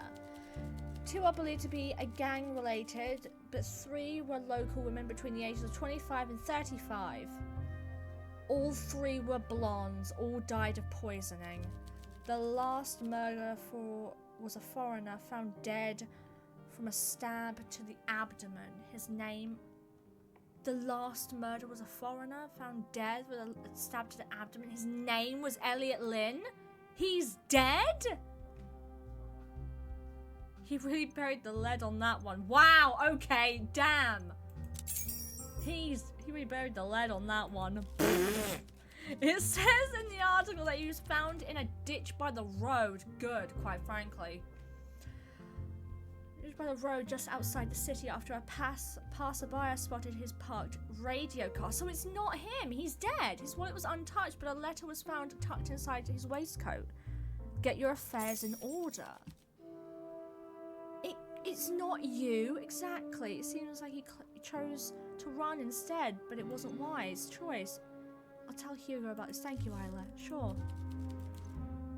2 are believed to be gang-related, but 3 were local women between the ages of 25 and 35. All 3 were blondes, all died of poisoning. The last murder was a foreigner found dead from a stab to the abdomen. His name... The last murder was a foreigner found dead with a stab to the abdomen. His name was Elliot Lynn. He's dead? He really buried the lead on that one. Wow, okay, damn. He really buried the lead on that one. It says in the article that he was found in a ditch by the road. Good, quite frankly. By the road just outside the city after a passerby spotted his parked radio car. So it's not him. He's dead. His wallet was untouched, but a letter was found tucked inside his waistcoat. Get your affairs in order. It's not you. Exactly. It seems like he chose to run instead, but it wasn't wise choice. I'll tell Hugo about this. Thank you, Isla. Sure.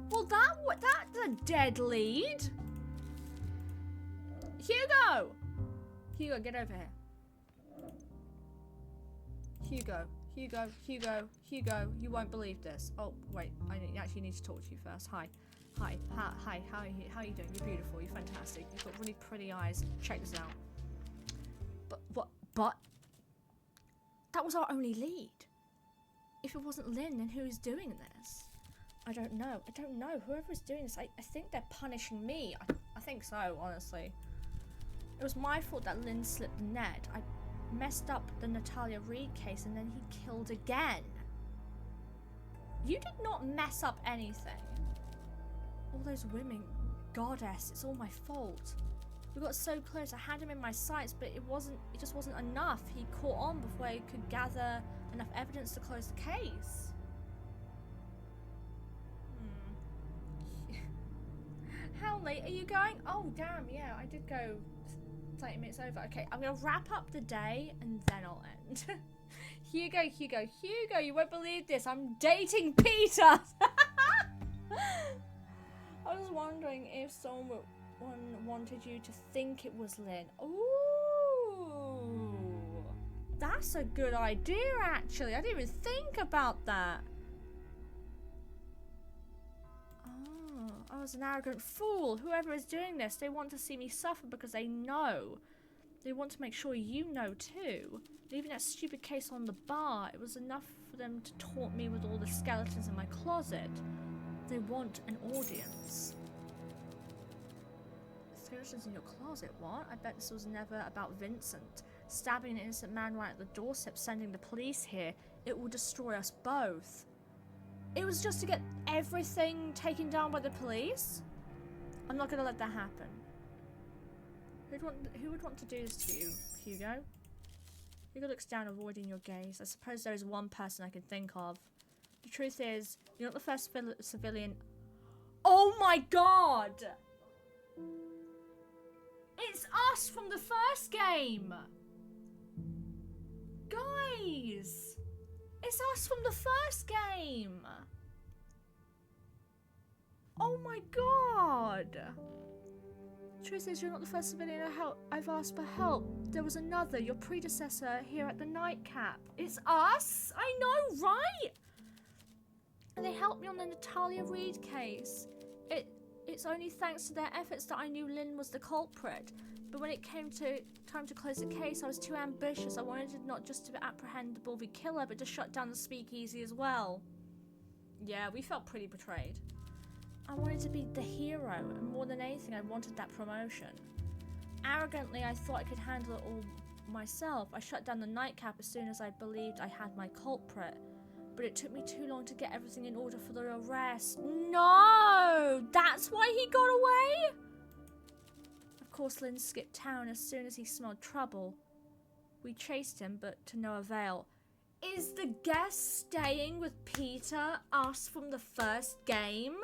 Well, that's a dead lead. Hugo! Hugo, get over here. Hugo, you won't believe this. Oh, wait, I actually need to talk to you first. Hi, how are you doing? You're beautiful, you're fantastic. You've got really pretty eyes. Check this out. But, that was our only lead. If it wasn't Lynn, then who's doing this? I don't know. Whoever's doing this, I think they're punishing me. I think so, honestly. It was my fault that Lynn slipped the net. I messed up the Natalia Reid case and then he killed again. You did not mess up anything. All those women, goddess, it's all my fault. We got so close, I had him in my sights, but it just wasn't enough. He caught on before I could gather enough evidence to close the case. How late are you going? Oh damn, yeah, I did go 30 minutes over. Okay, I'm gonna wrap up the day and then I'll end. Hugo, you won't believe this. I'm dating Peter. I was wondering if someone wanted you to think it was Lynn. Ooh, that's a good idea, actually. I didn't even think about that. I was an arrogant fool. Whoever is doing this, they want to see me suffer because they know. They want to make sure you know too. Leaving that stupid case on the bar, it was enough for them to taunt me with all the skeletons in my closet. They want an audience. Skeletons in your closet? What? I bet this was never about Vincent. Stabbing an innocent man right at the doorstep, sending the police here. It will destroy us both. It was just to get everything taken down by the police? I'm not going to let that happen. Who would want to do this to you, Hugo? Hugo looks down, avoiding your gaze. I suppose there is one person I can think of. The truth is, you're not the first civilian... Oh my god! It's us from the first game! Guys! It's us from the first game! Oh my god! Truth is, you're not the first civilian I've asked for help. There was another, your predecessor, here at the nightcap. It's us? I know, right? And they helped me on the Natalia Reid case. It's only thanks to their efforts that I knew Lynn was the culprit. But when it came to time to close the case, I was too ambitious. I wanted not just to apprehend the Bulby killer, but to shut down the speakeasy as well. Yeah, we felt pretty betrayed. I wanted to be the hero, and more than anything, I wanted that promotion. Arrogantly, I thought I could handle it all myself. I shut down the nightcap as soon as I believed I had my culprit. but it took me too long to get everything in order for the arrest. No! That's why he got away? Of course, Lynn skipped town as soon as he smelled trouble. We chased him, but to no avail. Is the guest staying with Peter us from the first game?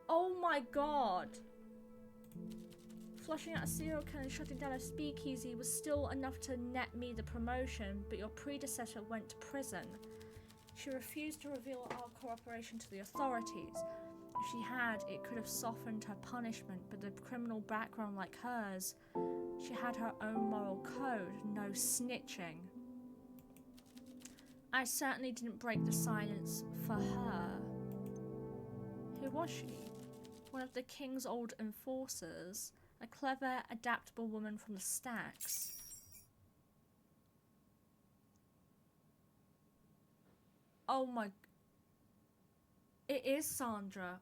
Oh my god. Flushing out a serial killer and shutting down a speakeasy was still enough to net me the promotion, but your predecessor went to prison. She refused to reveal our cooperation to the authorities. If she had, it could have softened her punishment, but the criminal background like hers, she had her own moral code, no snitching. I certainly didn't break the silence for her. Who was she? One of the king's old enforcers, a clever, adaptable woman from the stacks. Oh my... It is Sandra.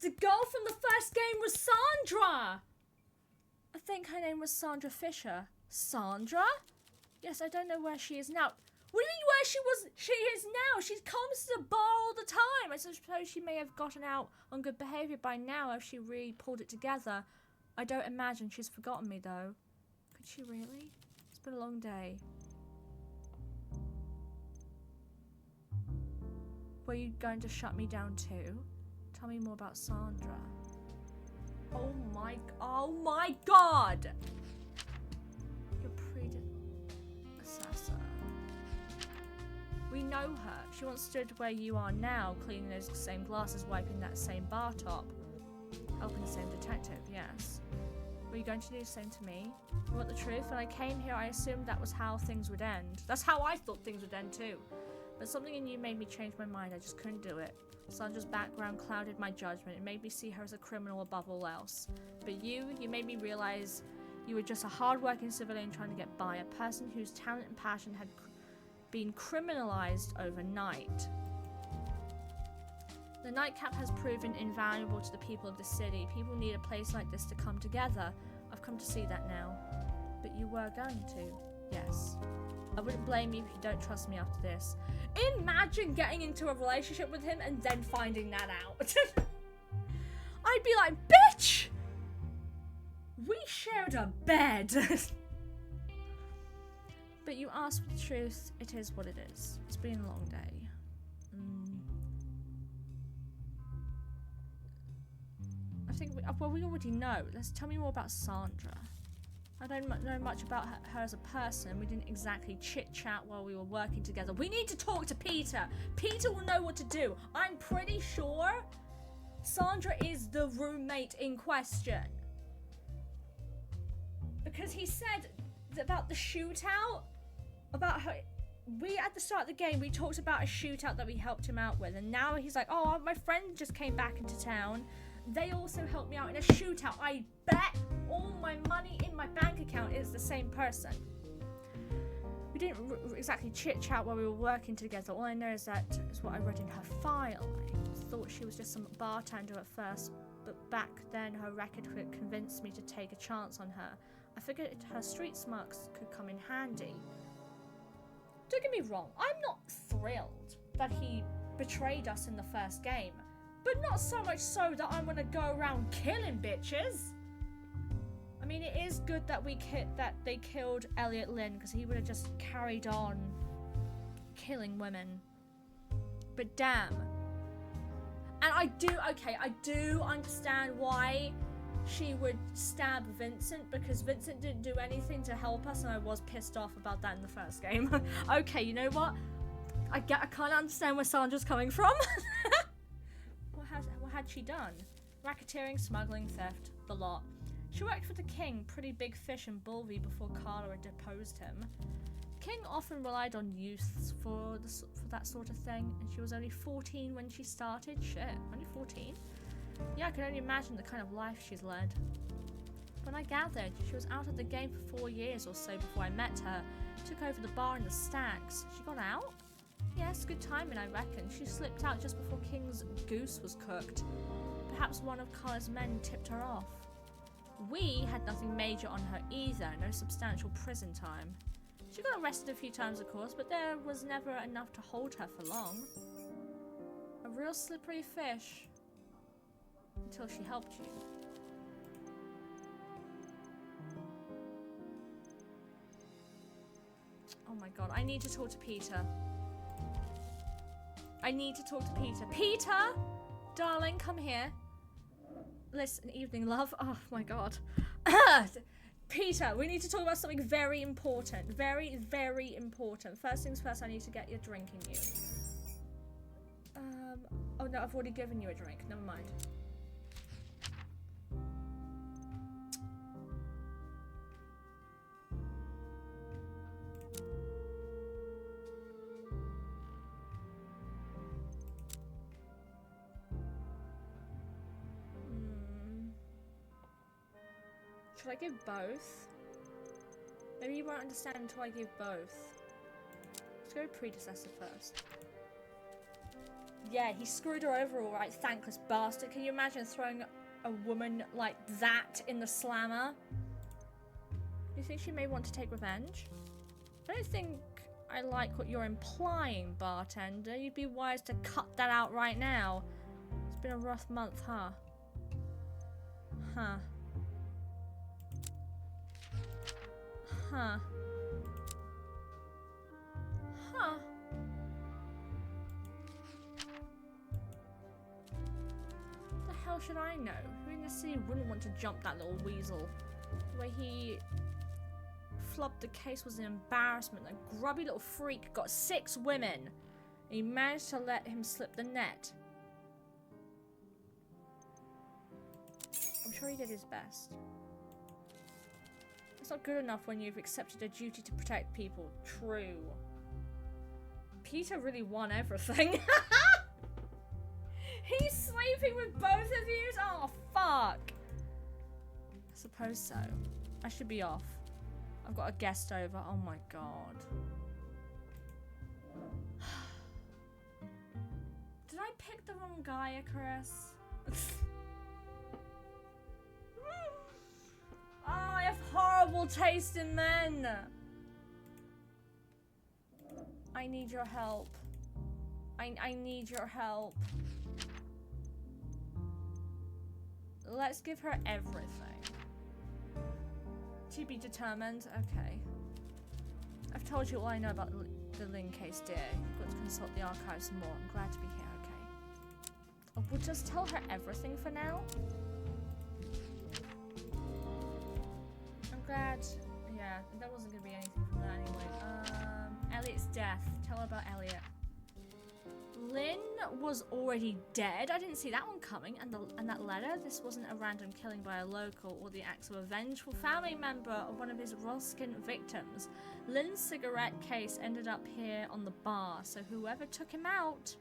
The girl from the first game was Sandra! I think her name was Sandra Fisher. Sandra? Yes, I don't know where she is now. What do you mean where she is now? She comes to the bar all the time. I suppose she may have gotten out on good behaviour by now if she really pulled it together. I don't imagine she's forgotten me though. Could she really? It's been a long day. Were you going to shut me down too? Tell me more about Sandra. Oh my god! Your predecessor. We know her. She once stood where you are now, cleaning those same glasses, wiping that same bar top. Helping the same detective, yes. Were you going to do the same to me? You want the truth? When I came here, I assumed that was how things would end. That's how I thought things would end too. But something in you made me change my mind. I just couldn't do it. Sandra's background clouded my judgment. It made me see her as a criminal above all else. But you made me realize you were just a hard-working civilian trying to get by. A person whose talent and passion had been criminalized overnight. The nightcap has proven invaluable to the people of the city. People need a place like this to come together. I've come to see that now. But you were going to. Yes. I wouldn't blame you if you don't trust me after this. Imagine getting into a relationship with him and then finding that out. I'd be like, bitch! We shared a bed. But you asked for the truth. It is what it is. It's been a long day. I think we already know. Tell me more about Sandra. I don't know much about her as a person. We didn't exactly chit-chat while we were working together. We need to talk to Peter. Peter will know what to do. I'm pretty sure Sandra is the roommate in question. Because he said about the shootout, about her... at the start of the game, we talked about a shootout that we helped him out with. And now he's like, oh, my friend just came back into town. They also helped me out in a shootout. I bet all my money in my bank account is the same person. We didn't exactly chit-chat while we were working together. All I know is that is what I read in her file. I thought she was just some bartender at first, but back then her record convinced me to take a chance on her. I figured her street smarts could come in handy. Don't get me wrong, I'm not thrilled that he betrayed us in the first game. But not so much so that I'm gonna go around killing bitches. I mean, it is good that they killed Elliot Lynn, because he would have just carried on killing women. But damn. And I do understand why she would stab Vincent, because Vincent didn't do anything to help us, and I was pissed off about that in the first game. Okay, you know what? I kind of understand where Sandra's coming from. What had she done? Racketeering, smuggling, theft, the lot. She worked for the king, pretty big fish in Bulby before Carla had deposed him. King often relied on youths for that sort of thing, and she was only 14 when she started. Shit, only 14? Yeah, I can only imagine the kind of life she's led. When I gathered, she was out of the game for 4 years or so before I met her. Took over the bar in the stacks. She got out? Yes, good timing, I reckon. She slipped out just before King's goose was cooked. Perhaps one of Carla's men tipped her off. We had nothing major on her either, no substantial prison time. She got arrested a few times, of course, but there was never enough to hold her for long. A real slippery fish. Until she helped you. Oh my god, I need to talk to Peter. I need to talk to Peter. Peter! Darling, come here. Listen, evening, love. Oh my god. Peter, we need to talk about something very important. Very, very important. First things first, I need to get your drink in you. Oh no, I've already given you a drink. Never mind. Should I give both? Maybe you won't understand until I give both. Let's go predecessor first. Yeah, he screwed her over alright, thankless bastard. Can you imagine throwing a woman like that in the slammer? You think she may want to take revenge? I don't think I like what you're implying, bartender. You'd be wise to cut that out right now. It's been a rough month, huh? Huh. Huh. Huh. What the hell should I know? Who in the city wouldn't want to jump that little weasel? The way he flubbed the case was an embarrassment. A grubby little freak got 6 women. And he managed to let him slip the net. I'm sure he did his best. It's not good enough when you've accepted a duty to protect people. True. Peter really won everything. He's sleeping with both of you? Oh, fuck. I suppose so. I should be off. I've got a guest over. Oh my god. Did I pick the wrong guy, Chris? Oh, I have horrible taste in men. I need your help. I need your help. Let's give her everything. To be determined. Okay. I've told you all I know about the Lynn case, dear. You've got to consult the archives some more. I'm glad to be here, okay? Oh, we'll just tell her everything for now. Glad. Yeah, there wasn't gonna be anything from that anyway. Elliot's death. Tell her about Elliot. Lynn was already dead. I didn't see that one coming. And that letter. This wasn't a random killing by a local or the acts of a vengeful family member of one of his Ruskin victims. Lynn's cigarette case ended up here on the bar, so whoever took him out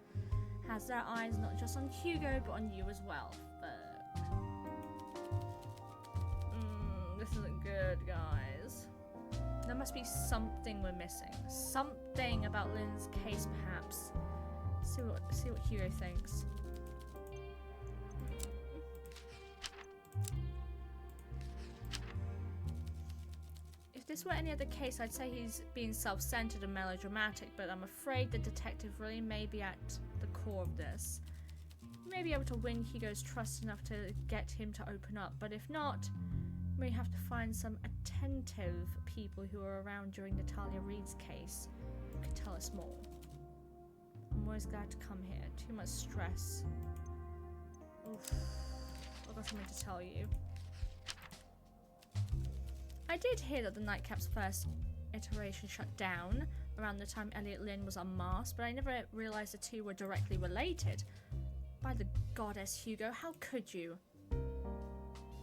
has their eyes not just on Hugo but on you as well. This isn't good, guys. There must be something we're missing. Something about Lynn's case, perhaps. See what Hugo thinks. If this were any other case, I'd say he's being self-centered and melodramatic, but I'm afraid the detective really may be at the core of this. You may be able to win Hugo's trust enough to get him to open up, but if not, we have to find some attentive people who were around during Natalia Reed's case who can tell us more. I'm always glad to come here. Too much stress. Oof. I've got something to tell you. I did hear that the Nightcap's first iteration shut down around the time Elliot Lynn was unmasked, but I never realised the two were directly related. By the goddess, Hugo, how could you?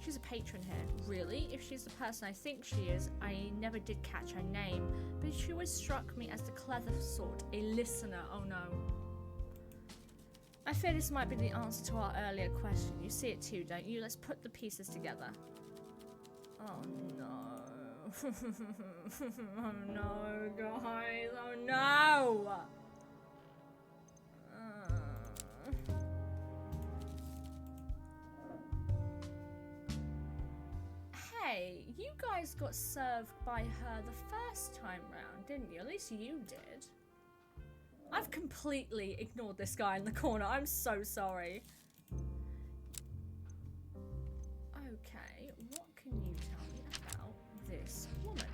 She's a patron here. Really? If she's the person I think she is, I never did catch her name, but she always struck me as the clever sort, a listener. Oh no. I fear this might be the answer to our earlier question. You see it too, don't you? Let's put the pieces together. Oh no. Oh no, guys. Oh no! Hey, you guys got served by her the first time round, didn't you? At least you did. I've completely ignored this guy in the corner. I'm so sorry. Okay, what can you tell me about this woman?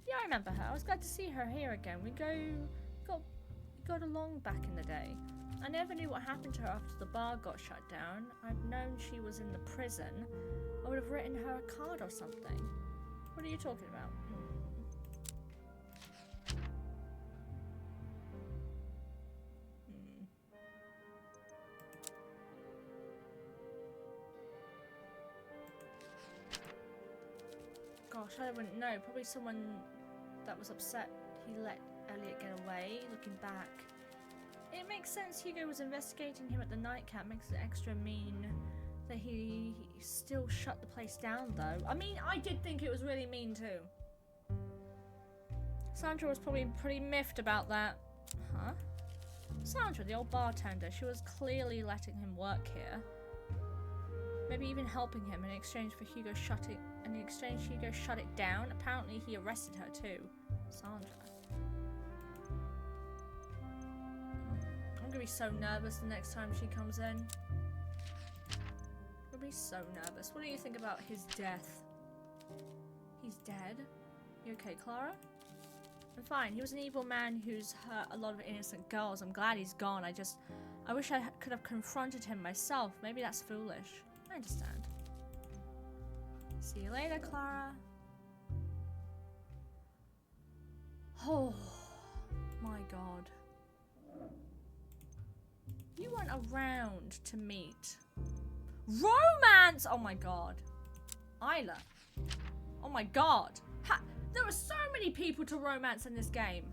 Yeah, I remember her. I was glad to see her here again. We got along back in the day. I never knew what happened to her after the bar got shut down. I've known she was in the prison. I would have written her a card or something. What are you talking about? Gosh, I wouldn't know. Probably someone that was upset he let Elliot get away. Looking back, it makes sense Hugo was investigating him at the nightcap. Makes it extra mean that he still shut the place down, though. I mean, I did think it was really mean, too. Sandra was probably pretty miffed about that. Huh? Sandra, the old bartender, she was clearly letting him work here. Maybe even helping him in exchange for Hugo shutting... In exchange, Hugo shut it down. Apparently, he arrested her, too. Sandra. I'm gonna be so nervous the next time she comes in. I'm gonna be so nervous. What do you think about his death? He's dead? You okay, Clara? I'm fine. He was an evil man who's hurt a lot of innocent girls. I'm glad he's gone. I wish I could have confronted him myself. Maybe that's foolish. I understand. See you later, Clara. Oh my god. You weren't around to meet. Romance! Oh my god. Isla. Oh my god. There were so many people to romance in this game.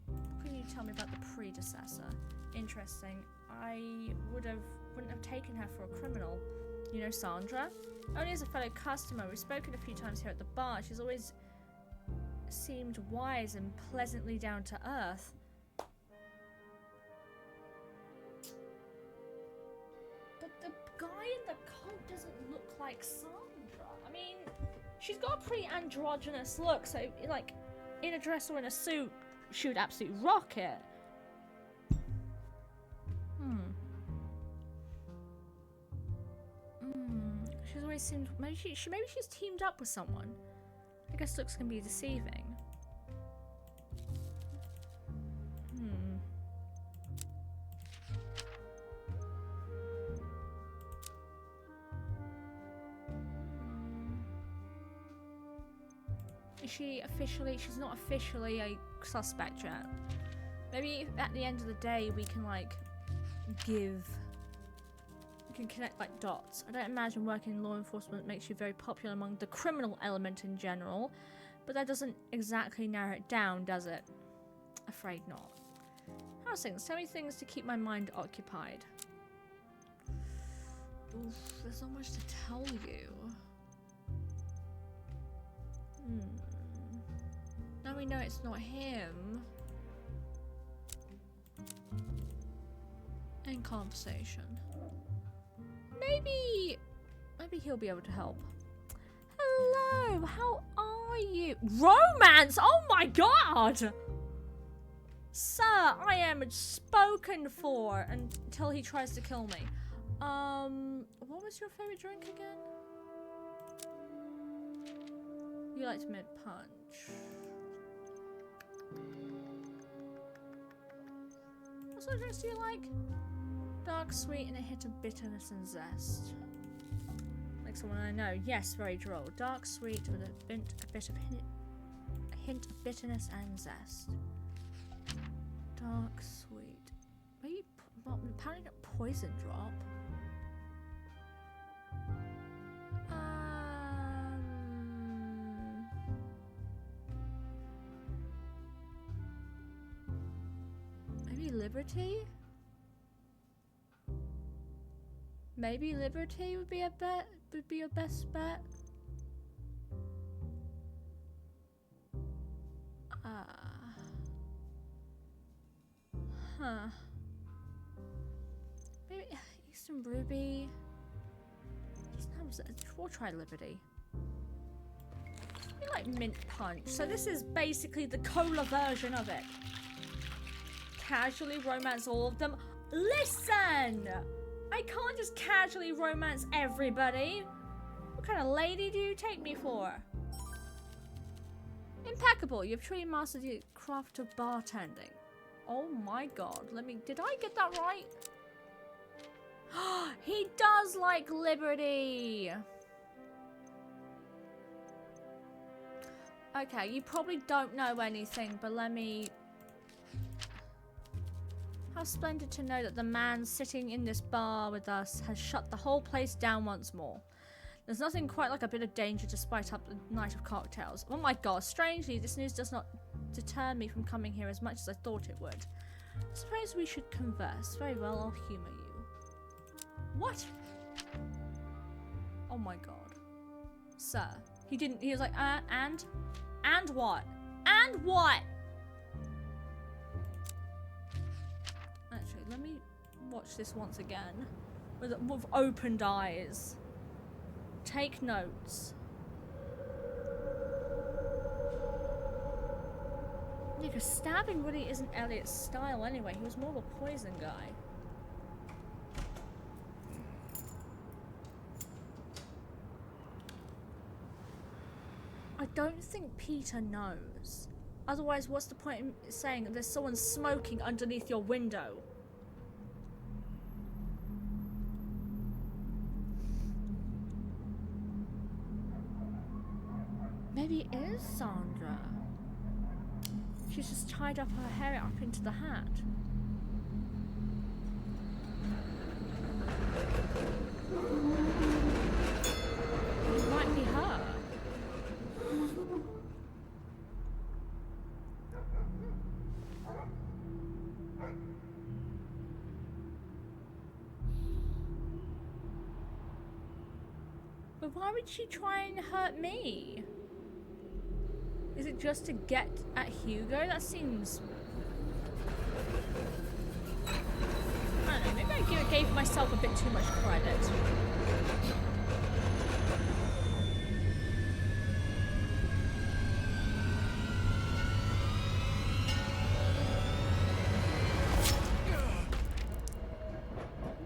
What can you tell me about the predecessor? Interesting. I wouldn't have taken her for a criminal. You know Sandra? Only as a fellow customer. We've spoken a few times here at the bar. She's always seemed wise and pleasantly down to earth. But the guy in the coat doesn't look like Sandra. I mean, she's got a pretty androgynous look, so like in a dress or in a suit, she would absolutely rock it. She's always seemed maybe she's teamed up with someone. I guess looks can be deceiving. Is she officially? She's not officially a suspect yet. Maybe at the end of the day we can like can connect like dots. I don't imagine working in law enforcement makes you very popular among the criminal element in general, but that doesn't exactly narrow it down, does it? Afraid not. How's things? Tell me things to keep my mind occupied. Oof, there's not much to tell you. Now we know it's not him. In conversation. Maybe he'll be able to help. Hello, how are you? Romance! Oh my god! Sir, I am spoken for until he tries to kill me. What was your favorite drink again? You liked mint punch. What sort of drinks do you like? Dark, sweet, and a hint of bitterness and zest. Like someone I know. Yes, very droll. Dark, sweet, with a hint of bitterness and zest. Dark, sweet. Maybe apparently a poison drop. Maybe Liberty? Maybe Liberty would be your best bet. Maybe Eastern Ruby. We'll try Liberty. You like mint punch, so this is basically the cola version of it. Casually romance all of them. Listen! I can't just casually romance everybody. What kind of lady do you take me for? Impeccable. You've truly mastered the craft of bartending. Oh my god. Did I get that right? He does like liberty. Okay, you probably don't know anything, but let me... How splendid to know that the man sitting in this bar with us has shut the whole place down once more. There's nothing quite like a bit of danger to spice up the night of cocktails. Oh my god, strangely, this news does not deter me from coming here as much as I thought it would. I suppose we should converse. Very well, I'll humour you. What? Oh my god. Sir. He was like, and? And what? And what? Actually, let me watch this once again. With opened eyes. Take notes. Yeah, because stabbing really isn't Elliot's style anyway. He was more of a poison guy. I don't think Peter knows. Otherwise, what's the point in saying that there's someone smoking underneath your window? Maybe it is Sandra. She's just tied up her hair up into the hat. It might be her. But why would she try and hurt me? Is it just to get at Hugo? That seems... I don't know, maybe I gave myself a bit too much credit.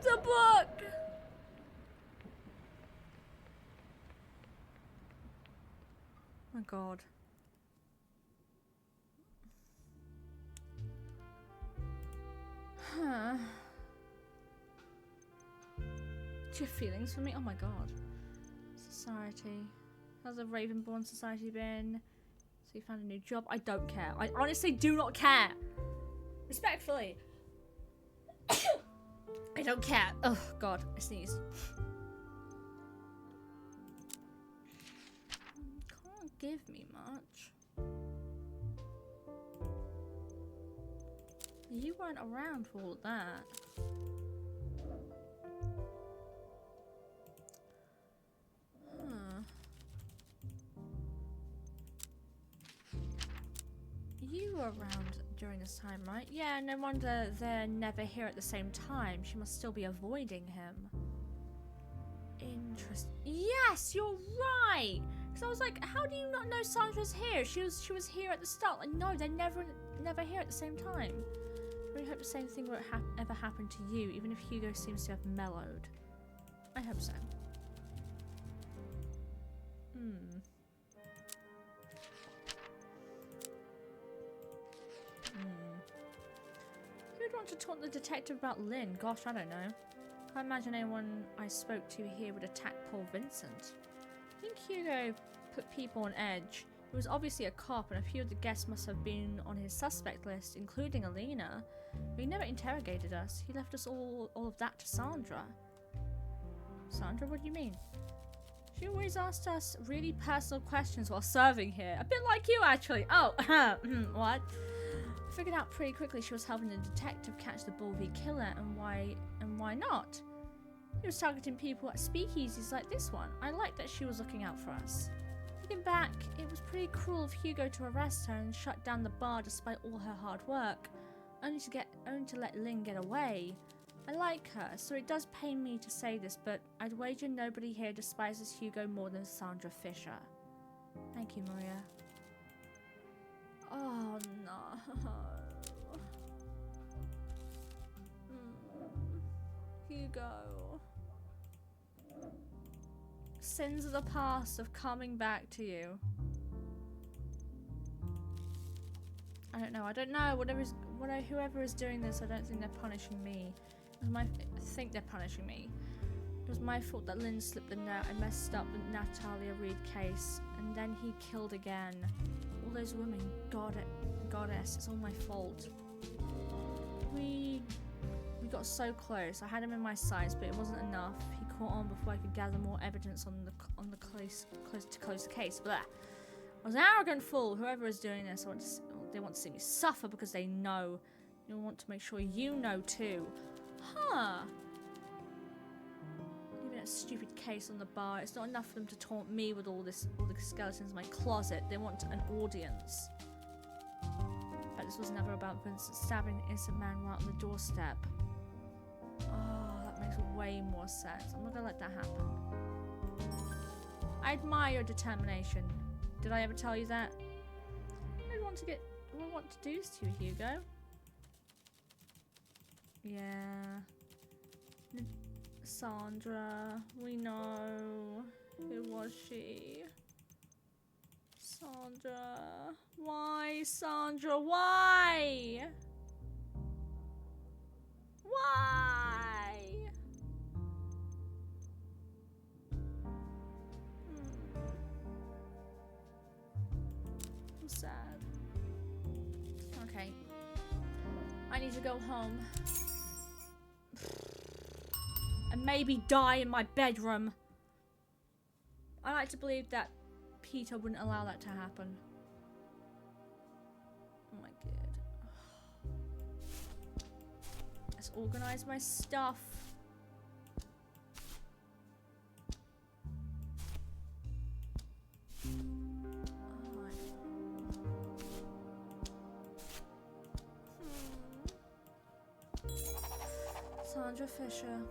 The book! Oh my god. Huh. Do you have feelings for me? Oh my god. Society. How's the Ravenborn society been? So you found a new job? I don't care. I honestly do not care. Respectfully. I don't care. Oh god, I sneezed. Can't give me much. You weren't around for all of that. Huh. You were around during this time, right? Yeah, no wonder they're never here at the same time. She must still be avoiding him. Interesting. Yes, you're right! Because I was like, how do you not know Sandra's here? She was here at the start. Like, no, they're never here at the same time. I really hope the same thing won't ever happen to you, even if Hugo seems to have mellowed. I hope so. Who would want to talk to the detective about Lynn? Gosh, I don't know. Can't imagine anyone I spoke to here would attack poor Vincent. I think Hugo put people on edge. He was obviously a cop, and a few of the guests must have been on his suspect list, including Alina. But he never interrogated us. He left us all of that to Sandra. Sandra, what do you mean? She always asked us really personal questions while serving here. A bit like you, actually. Oh, what? I figured out pretty quickly she was helping the detective catch the Bulby killer, and why not? He was targeting people at speakeasies like this one. I like that she was looking out for us. Looking back, it was pretty cruel of Hugo to arrest her and shut down the bar despite all her hard work, only to let Lynn get away. I like her, so it does pain me to say this, but I'd wager nobody here despises Hugo more than Sandra Fisher. Thank you, Maria. Oh no. Hugo. Sins of the past of coming back to you. I don't know. Whoever is doing this, I don't think they're punishing me. I think they're punishing me. It was my fault that Lynn slipped the net. I messed up the Natalia Reid case, and then he killed again. All those women, goddess, it's all my fault. We got so close. I had him in my sights, but it wasn't enough. He caught on before I could gather more evidence on the to close the case. Blah. I was an arrogant fool. Whoever is doing this, they want to see me suffer because they know. They want to make sure you know too. Huh. Even a stupid case on the bar. It's not enough for them to taunt me with all the skeletons in my closet. They want an audience. But this was never about Vincent stabbing the innocent man right on the doorstep. Oh, that makes way more sense. I'm not gonna let that happen. I admire your determination. Did I ever tell you that? I don't want to do this to you, Hugo. Yeah. Sandra, we know. Who was she? Sandra. Why, Sandra? Why? Why? I'm sad. Okay. I need to go home. And maybe die in my bedroom. I like to believe that Peter wouldn't allow that to happen. Oh my god. Let's organize my stuff. Sandra Fisher.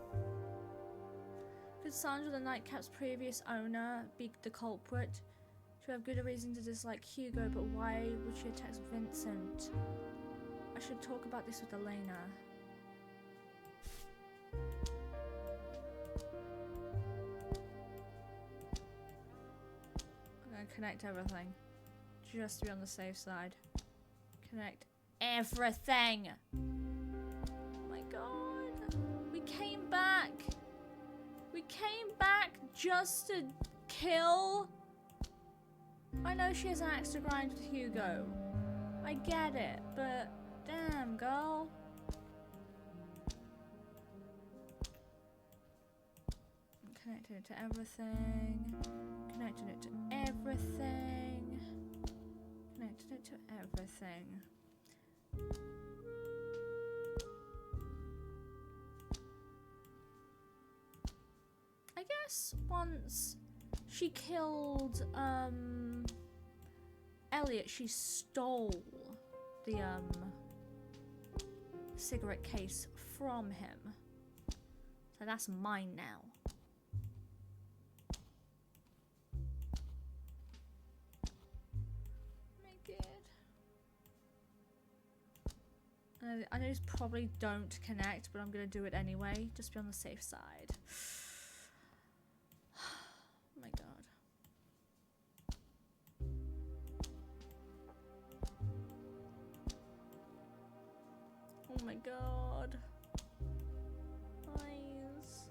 Could Sandra, the nightcap's previous owner, be the culprit? She would have good reason to dislike Hugo, but why would she attack Vincent? I should talk about this with Elena. I'm gonna connect everything. Just to be on the safe side. Connect everything! Oh my god. We came back! We came back just to kill? I know she has an axe to grind with Hugo. I get it, but damn, girl. I'm connecting it to everything. Connecting it to everything. Connecting it to everything. I guess once she killed Elliot, she stole the cigarette case from him. So that's mine now. My god. I know these probably don't connect, but I'm gonna do it anyway, just to be on the safe side. Oh my god. Oh my god. Eyes.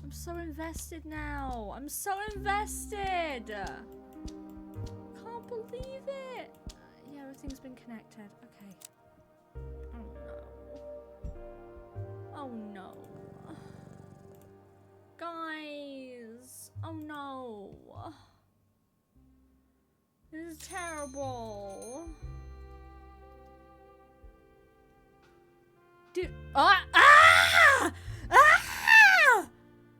I'm so invested now. I'm so invested. Can't believe it. Yeah, everything's been connected. Okay. Oh no. Guys. Oh no. This is terrible. Dude. Ah!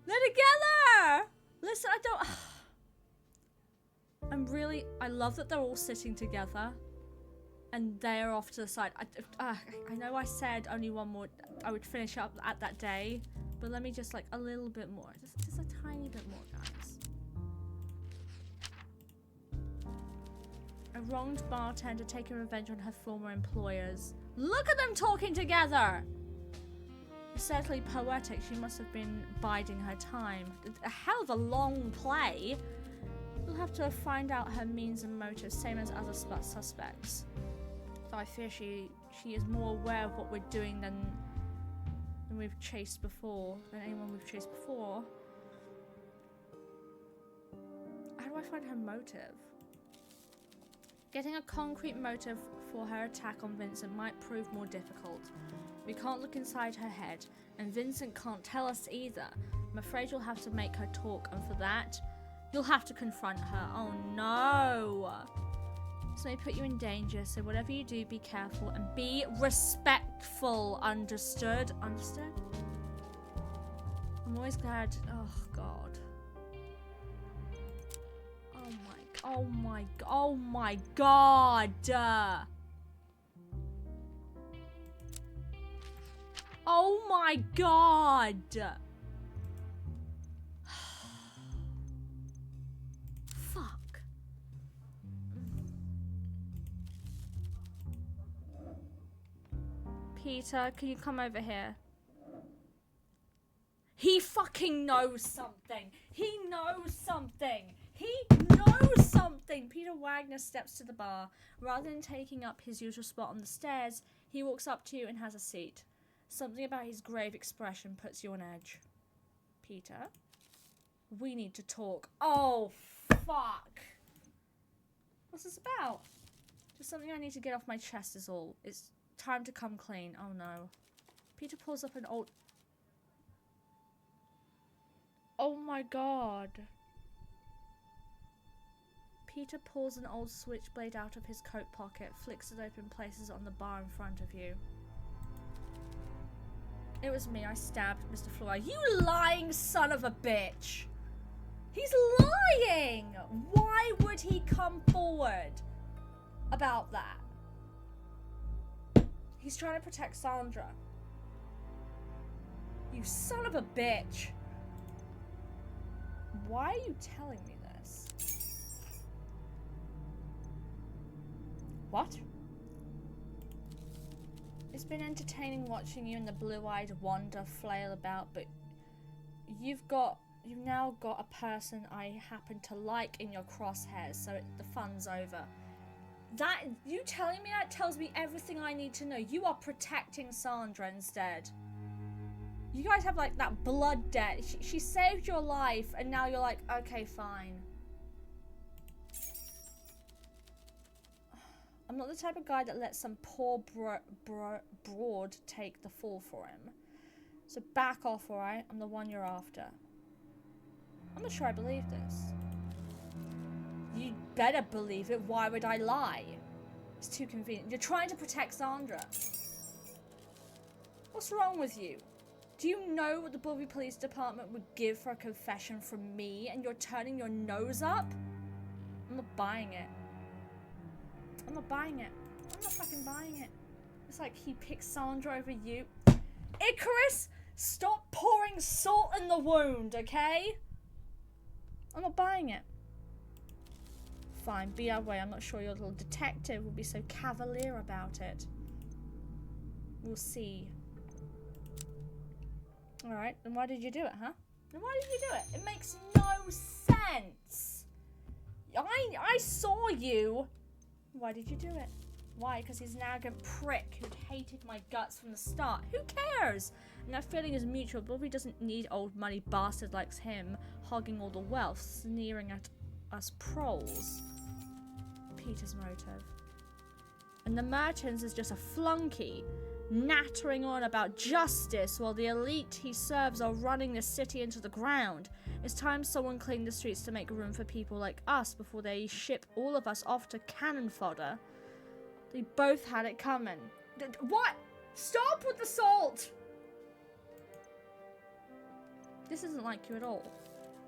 They're together! Listen, I don't... I love that they're all sitting together. and they're off to the side. I know I said only one more. I would finish up at that day, but let me just like a little bit more, just a tiny bit more, guys. A wronged bartender taking revenge on her former employers. Look at them talking together. Certainly poetic. She must have been biding her time. A hell of a long play. We'll have to find out her means and motives, same as other suspects. So I fear she is more aware of what we're doing than we've chased before, than anyone we've chased before. How do I find her motive? Getting a concrete motive for her attack on Vincent might prove more difficult. We can't look inside her head, and Vincent can't tell us either. I'm afraid you'll have to make her talk, and for that, you'll have to confront her. Oh no! This may put you in danger, so whatever you do, be careful and be respectful. Understood? Understood? I'm always glad. Oh god. Oh my god. Oh my god. Fuck. Peter, can you come over here? He fucking knows something. He knows something. He knows something. Peter Wagner steps to the bar. Rather than taking up his usual spot on the stairs, he walks up to you and has a seat. Something about his grave expression puts you on edge. Peter, we need to talk. Oh, fuck. What's this about? Just something I need to get off my chest is all. It's time to come clean. Oh no. Peter pulls up an old... Oh my god. Peter pulls an old switchblade out of his coat pocket, flicks it open, places it on the bar in front of you. It was me. I stabbed Mr. Floyd. You lying son of a bitch! He's lying! Why would he come forward about that? He's trying to protect Sandra. You son of a bitch! Why are you telling me this? What? It's been entertaining watching you and the blue-eyed Wanda flail about, but you've now got a person I happen to like in your crosshairs, so the fun's over. That, you telling me that tells me everything I need to know. You are protecting Sandra instead. You guys have like that blood debt. She saved your life, and now you're like, okay, fine. I'm not the type of guy that lets some poor broad take the fall for him. So back off, alright? I'm the one you're after. I'm not sure I believe this. You better believe it. Why would I lie? It's too convenient. You're trying to protect Sandra. What's wrong with you? Do you know what the Bobby Police Department would give for a confession from me, and you're turning your nose up? I'm not buying it. I'm not buying it. I'm not fucking buying it. It's like he picked Sandra over you. Icarus, stop pouring salt in the wound, okay? I'm not buying it. Fine, be our way. I'm not sure your little detective will be so cavalier about it. We'll see. Alright, then why did you do it, huh? Then why did you do it? It makes no sense. I saw you. Why did you do it? Why? Because he's an arrogant prick who'd hated my guts from the start. Who cares? And that feeling is mutual. Bobby doesn't need old money bastard like him hogging all the wealth, sneering at us proles. Peter's motive. And the Mertens is just a flunky, nattering on about justice while the elite he serves are running the city into the ground. It's time someone cleaned the streets to make room for people like us before they ship all of us off to cannon fodder. They both had it coming. What? Stop with the salt! This isn't like you at all.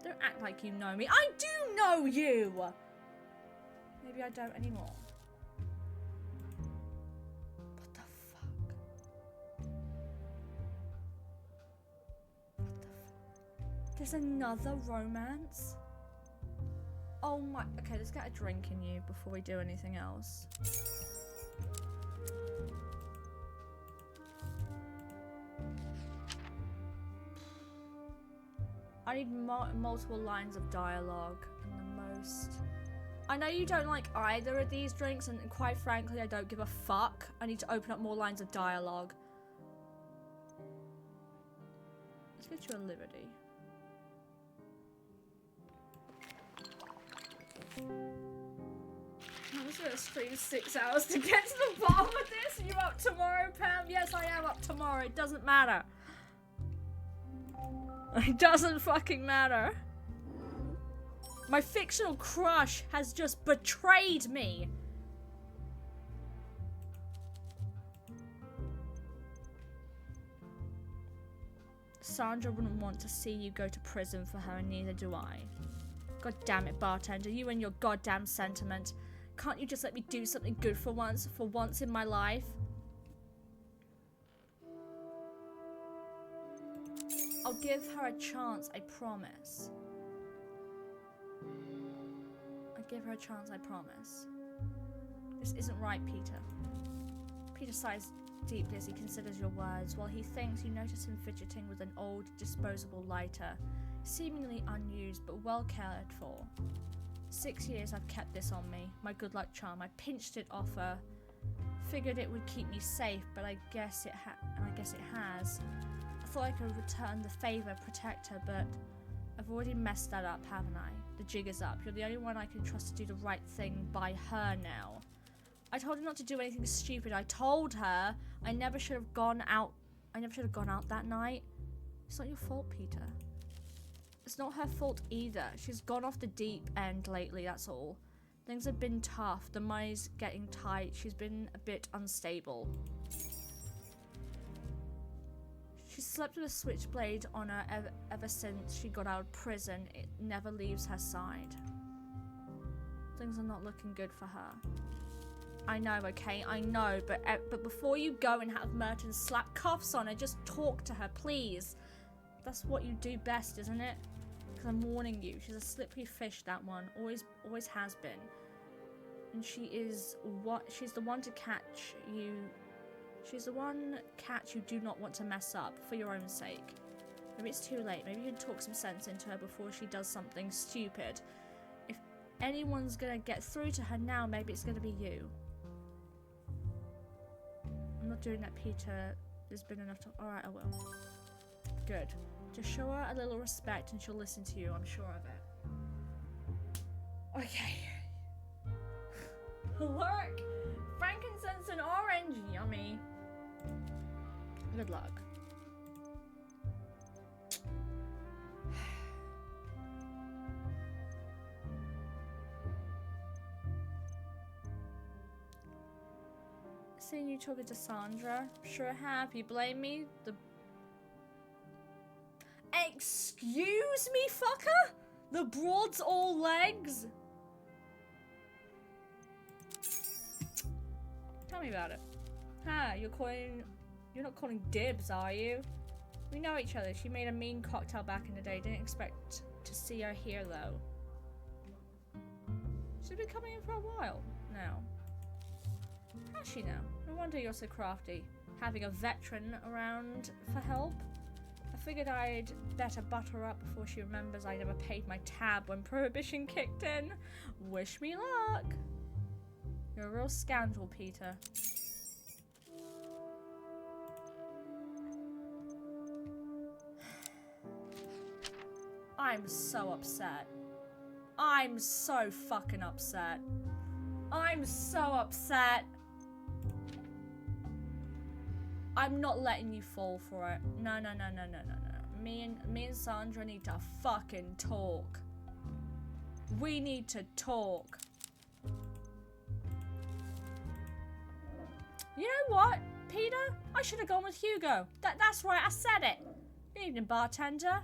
Don't act like you know me. I do know you! Maybe I don't anymore. There's another romance? Oh my... Okay, let's get a drink in you before we do anything else. I need multiple lines of dialogue and the most... I know you don't like either of these drinks, and quite frankly, I don't give a fuck. I need to open up more lines of dialogue. Let's get you a Liberty. I was gonna stream 6 hours to get to the bottom of this. Are you up tomorrow, Pam? Yes, I am up tomorrow. It doesn't matter. It doesn't fucking matter. My fictional crush has just betrayed me. Sandra wouldn't want to see you go to prison for her, and neither do I. God damn it, bartender, you and your goddamn sentiment. Can't you just let me do something good for once in my life? I'll give her a chance, I promise. I'll give her a chance, I promise. This isn't right, Peter. Peter sighs deeply as he considers your words. While he thinks, you notice him fidgeting with an old, disposable lighter, seemingly unused but well cared for. 6 years I've kept this on me, my good luck charm. I pinched it off her. Figured it would keep me safe, but I guess it has. I thought I could return the favor, protect her, but I've already messed that up, haven't I? The jig is up. You're the only one I can trust to do the right thing by her now. I told her not to do anything stupid. I told her I never should have gone out. I never should have gone out that night. It's not your fault, Peter. It's not her fault either. She's gone off the deep end lately, that's all. Things have been tough. The money's getting tight. She's been a bit unstable. She's slept with a switchblade on her ever since she got out of prison. It never leaves her side. Things are not looking good for her. I know, okay? I know, but before you go and have Merton slap cuffs on her, just talk to her, please. That's what you do best, isn't it? Because I'm warning you, she's a slippery fish, that one. Always has been. And she's the one to catch you. She's the one catch you do not want to mess up, for your own sake. Maybe it's too late. Maybe you can talk some sense into her before she does something stupid. If anyone's gonna get through to her now, maybe it's gonna be you. I'm not doing that, Peter. There's been enough time. Alright, I will. Good. Just show her a little respect and she'll listen to you, I'm sure of it. Okay. Look! Frankincense and orange! Yummy. Good luck. Seen you talking to Sandra? Sure have. You blame me? Excuse me, fucker? The broad's all legs? Tell me about it. You're not calling dibs, are you? We know each other. She made a mean cocktail back in the day. Didn't expect to see her here, though. She's been coming in for a while now. How's she now? No wonder you're so crafty. Having a veteran around for help? I figured I'd better butter her up before she remembers I never paid my tab when Prohibition kicked in. Wish me luck. You're a real scoundrel, Peter. I'm so upset. I'm so fucking upset. I'm so upset. I'm not letting you fall for it. No. Me and Sandra need to fucking talk. We need to talk. You know what, Peter? I should have gone with Hugo. That's right, I said it. Good evening, bartender.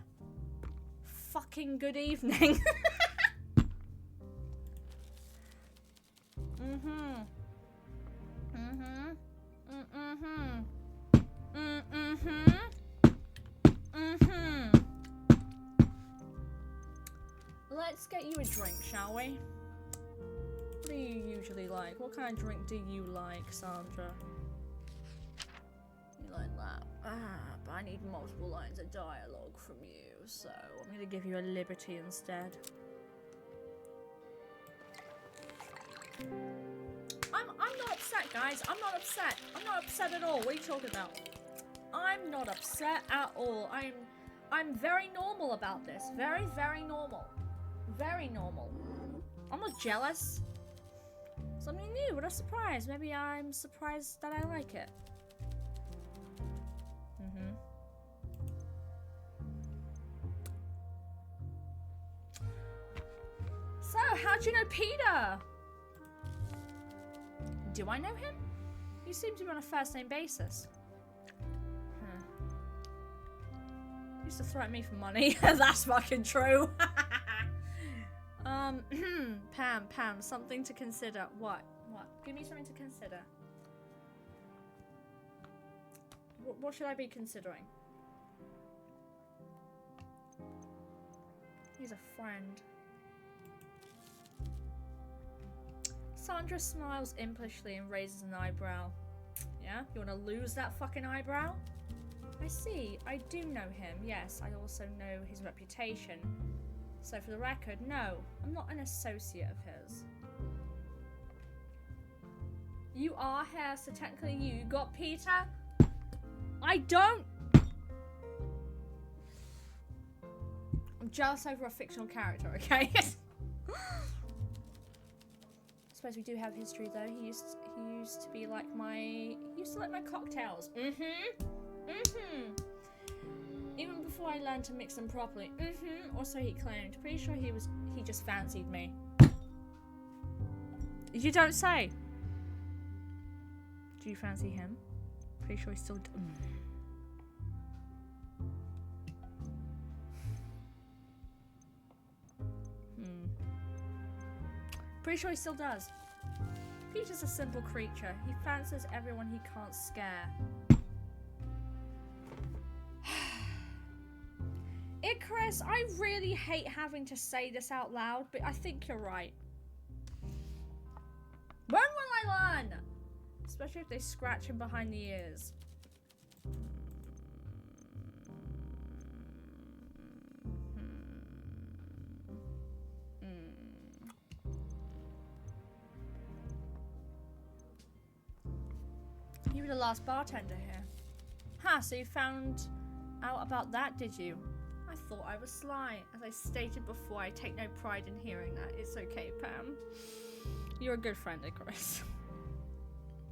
Fucking good evening. Let's get you a drink, shall we? What do you usually like? What kind of drink do you like, Sandra? You like that? But I need multiple lines of dialogue from you, so I'm gonna give you a liberty instead. I'm not upset, guys. I'm not upset. I'm not upset at all. What are you talking about? I'm not upset at all. I'm very normal about this. Very, very normal. Very normal. I'm not jealous. Something new. What a surprise. Maybe I'm surprised that I like it. So, how'd you know Peter? Do I know him? You seem to be on a first-name basis. He used to threaten me for money. That's fucking true. Pam, something to consider. What? Give me something to consider. What should I be considering? He's a friend. Sandra smiles impishly and raises an eyebrow. Yeah? You want to lose that fucking eyebrow? I see. I do know him. Yes, I also know his reputation. So for the record, no, I'm not an associate of his. You are here, so technically you got Peter? I don't! I'm jealous over a fictional character, okay? I suppose we do have history though. He used to be like he used to like my cocktails. Even before I learned to mix them properly. Or so he claimed. Pretty sure he just fancied me. You don't say. Do you fancy him? Pretty sure he still Pretty sure he still does. Peter's a simple creature. He fancies everyone he can't scare. Icarus, I really hate having to say this out loud, but I think you're right. When will I learn? Especially if they scratch him behind the ears. You were the last bartender here. Ha, so you found out about that, did you? I thought I was sly. As I stated before, I take no pride in hearing that. It's okay, Pam. You're a good friend, Icarus.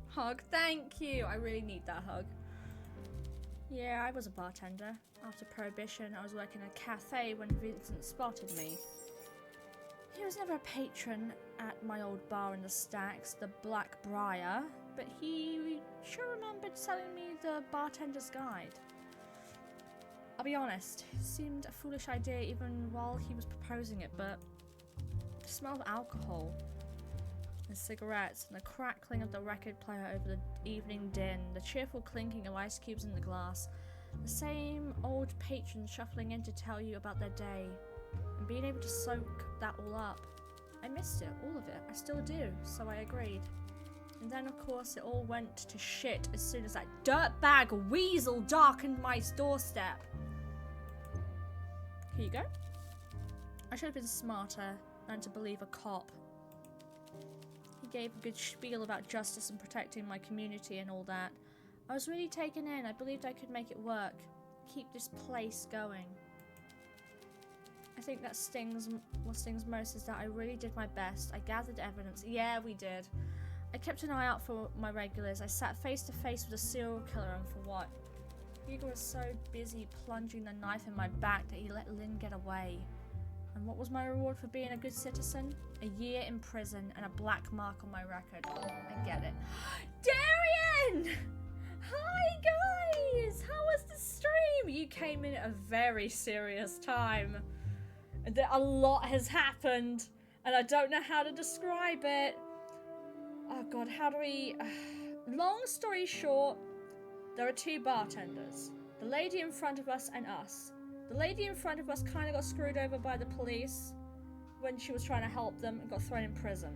Hug, thank you. I really need that hug. Yeah, I was a bartender. After Prohibition, I was working in a cafe when Vincent spotted me. He was never a patron at my old bar in the Stacks, the Black Briar, but he sure remembered selling me the bartender's guide. I'll be honest, it seemed a foolish idea even while he was proposing it, but the smell of alcohol, the cigarettes, and the crackling of the record player over the evening din, the cheerful clinking of ice cubes in the glass, the same old patrons shuffling in to tell you about their day, and being able to soak that all up. I missed it, all of it. I still do, so I agreed. And then, of course, it all went to shit as soon as that dirtbag weasel darkened my doorstep. Here you go. I should have been smarter than to believe a cop. He gave a good spiel about justice and protecting my community and all that. I was really taken in. I believed I could make it work. Keep this place going. I think that what stings most is that I really did my best. I gathered evidence. Yeah, we did. I kept an eye out for my regulars. I sat face to face with a serial killer, and for what? Hugo was so busy plunging the knife in my back that he let Lynn get away. And what was my reward for being a good citizen? A year in prison and a black mark on my record. I get it. Darian! Hi guys! How was the stream? You came in at a very serious time. A lot has happened, and I don't know how to describe it. Oh god, how do we... Long story short, there are two bartenders. The lady in front of us and us. The lady in front of us kind of got screwed over by the police. when she was trying to help them and got thrown in prison.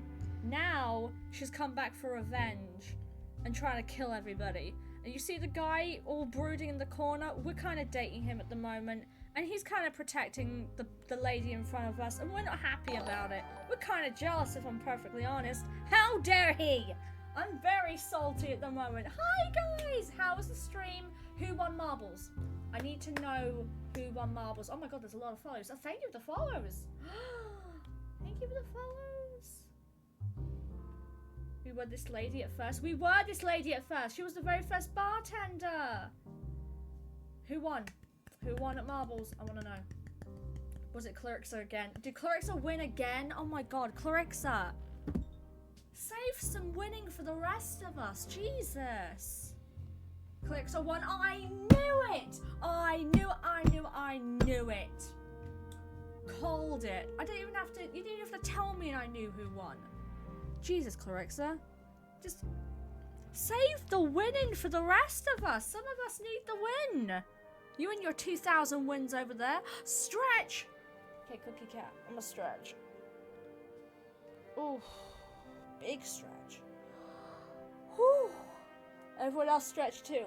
Now she's come back for revenge and trying to kill everybody. And you see the guy all brooding in the corner? We're kind of dating him at the moment. And he's kind of protecting the lady in front of us. And we're not happy about it. We're kind of jealous, if I'm perfectly honest. How dare he? I'm very salty at the moment. Hi, guys! How was the stream? Who won marbles? I need to know who won marbles. Oh my god, there's a lot of follows. Oh, thank you for the follows. Thank you for the follows. We were this lady at first. We were this lady at first. She was the very first bartender. Who won? Who won at marbles? I want to know. Was it Clarissa again? Did Clarissa win again? Oh my god, Clarissa. Save some winning for the rest of us. Jesus. Clarissa won. I knew it. I knew it. Called it. I didn't even have to, you didn't even have to tell me and I knew who won. Jesus, Clarissa. Just save the winning for the rest of us. Some of us need the win. You and your 2,000 wins over there. Stretch. Okay, Cookie Cat. I'm gonna stretch. Ooh. Big stretch. Whew. Everyone else stretch too.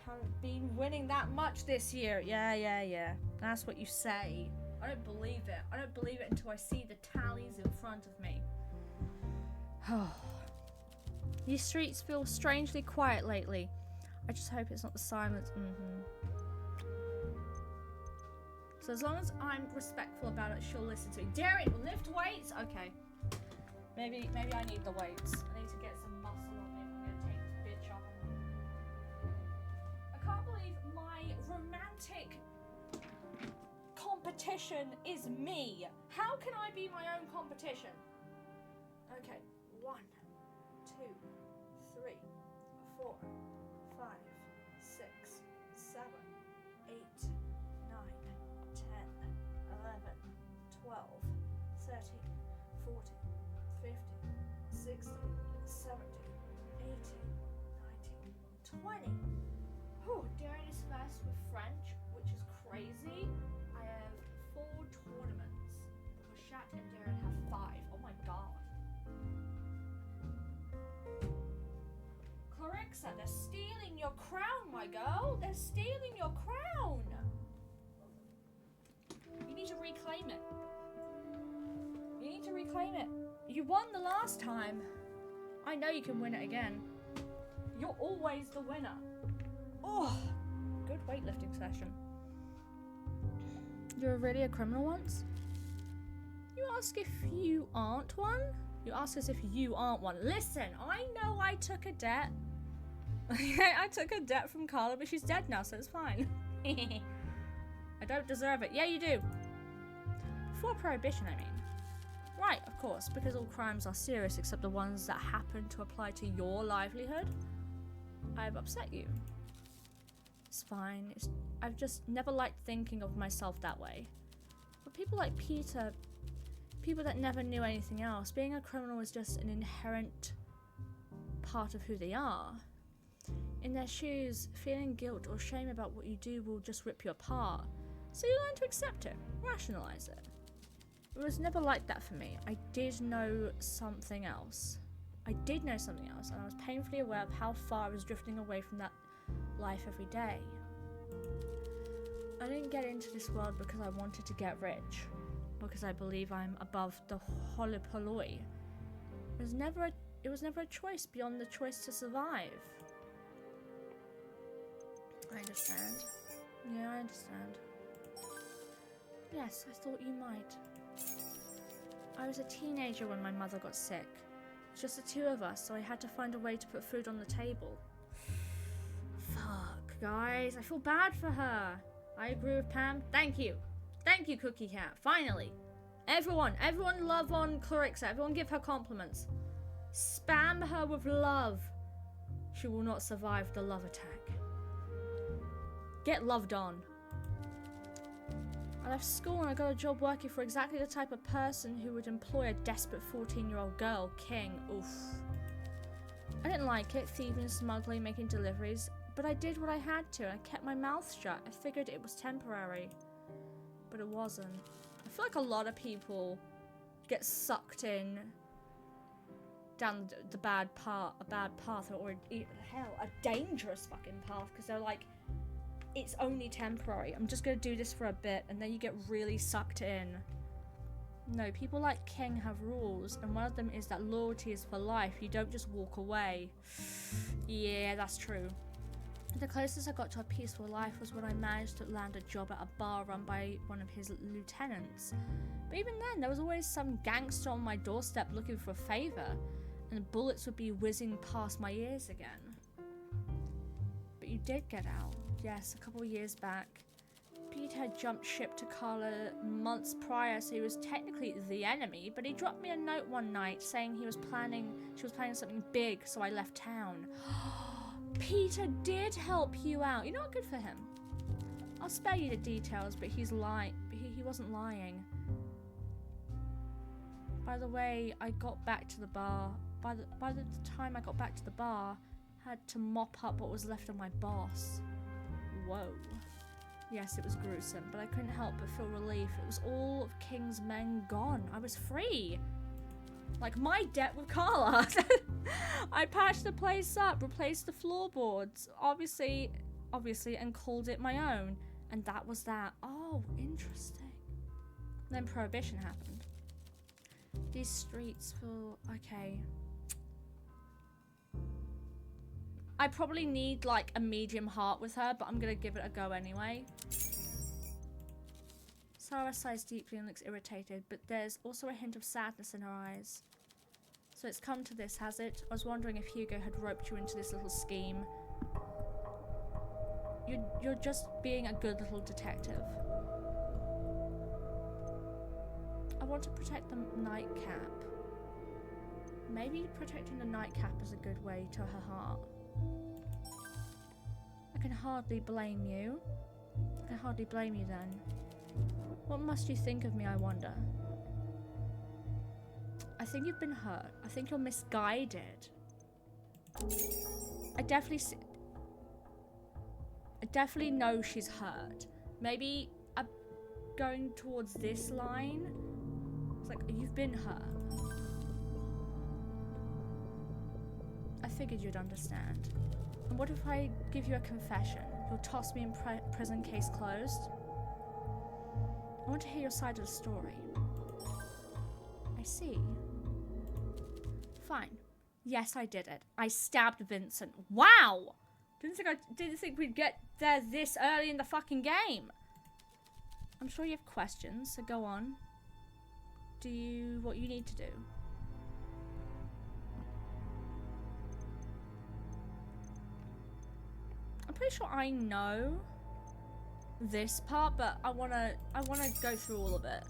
I haven't been winning that much this year. Yeah. That's what you say. I don't believe it. I don't believe it until I see the tallies in front of me. These streets feel strangely quiet lately. I just hope it's not the silence. So as long as I'm respectful about it, she'll listen to me. Darren, lift weights? Okay. Maybe I need the weights. I need to get some muscle on me if I'm gonna take this bitch off. I can't believe my romantic competition is me. How can I be my own competition? Okay. 1, 2, 3, 4, 5, 6, 7, 8, 9, 10, 11, 12, 13, 14, 15, 16, 17, 18, 19, 20. Whew, Darren is first with French, which is crazy. I have 4 tournaments. Shat and Darren have 5. Oh my god. Clarissa, they're stealing your crown, my girl. They're stealing your crown. You need to reclaim it. You need to reclaim it. You won the last time. I know you can win it again. You're always the winner. Oh, good weightlifting session. You were really a criminal once? You ask if you aren't one? You ask as if you aren't one. Listen, I know I took a debt. I took a debt from Carla, but she's dead now, so it's fine. I don't deserve it. Yeah, you do. Before Prohibition, I mean. Right, of course, because all crimes are serious except the ones that happen to apply to your livelihood. I've upset you. It's fine. I've just never liked thinking of myself that way. But people like Peter, people that never knew anything else, being a criminal is just an inherent part of who they are. In their shoes, feeling guilt or shame about what you do will just rip you apart. So you learn to accept it, rationalize it. It was never like that for me. I did know something else. And I was painfully aware of how far I was drifting away from that life every day. I didn't get into this world because I wanted to get rich, because I believe I'm above the holopolloi. It was never a choice beyond the choice to survive. I understand. Yeah, I understand. Yes, I thought you might. I was a teenager when my mother got sick. Just the 2 of us, so I had to find a way to put food on the table. Fuck, guys, I feel bad for her. I agree with Pam. Thank you. Thank you, Cookie Cat. Finally. Everyone love on Clarissa. Everyone give her compliments. Spam her with love. She will not survive the love attack. Get loved on. I left school and I got a job working for exactly the type of person who would employ a desperate 14-year-old girl. King. Oof. I didn't like it, thieving, smuggling, making deliveries, but I did what I had to and I kept my mouth shut. I figured it was temporary. but it wasn't. I feel like a lot of people get sucked in down the bad path, or hell, a dangerous fucking path, because they're like, it's only temporary. I'm just gonna do this for a bit, and then you get really sucked in. No, people like King have rules, and one of them is that loyalty is for life. You don't just walk away. Yeah, that's true. The closest I got to a peaceful life was when I managed to land a job at a bar run by one of his lieutenants. But even then, there was always some gangster on my doorstep looking for a favor, and the bullets would be whizzing past my ears again. But you did get out. Yes, a couple of years back. Pete had jumped ship to Carla months prior, so he was technically the enemy, but he dropped me a note one night saying she was planning something big, so I left town. Peter did help you out. You know what? Good for him. I'll spare you the details, but he wasn't lying. By the way, I got back to the bar. By the time I got back to the bar, I had to mop up what was left of my boss. Whoa. Yes, it was gruesome, but I couldn't help but feel relief. It was all of King's men gone. I was free. Like my debt with Carla. I patched the place up, replaced the floorboards, obviously, and called it my own. And that was that. Oh, interesting. Then Prohibition happened. These streets feel... okay. I probably need like a medium heart with her, but I'm gonna give it a go anyway. Sarah sighs deeply and looks irritated, but there's also a hint of sadness in her eyes. So it's come to this, has it? I was wondering if Hugo had roped you into this little scheme. You're just being a good little detective. I want to protect the nightcap. Maybe protecting the nightcap is a good way to her heart. I can hardly blame you. I can hardly blame you then. What must you think of me, I wonder? I think you've been hurt. I think you're misguided. I definitely know she's hurt. Maybe going towards this line. It's like, you've been hurt. I figured you'd understand. And what if I give you a confession? You'll toss me in prison, case closed? I want to hear your side of the story. I see. Fine. Yes, I did it. I stabbed Vincent. Wow! Didn't think we'd get there this early in the fucking game. I'm sure you have questions, so go on. Do what you need to do. I'm pretty sure I know this part, but I wanna go through all of it.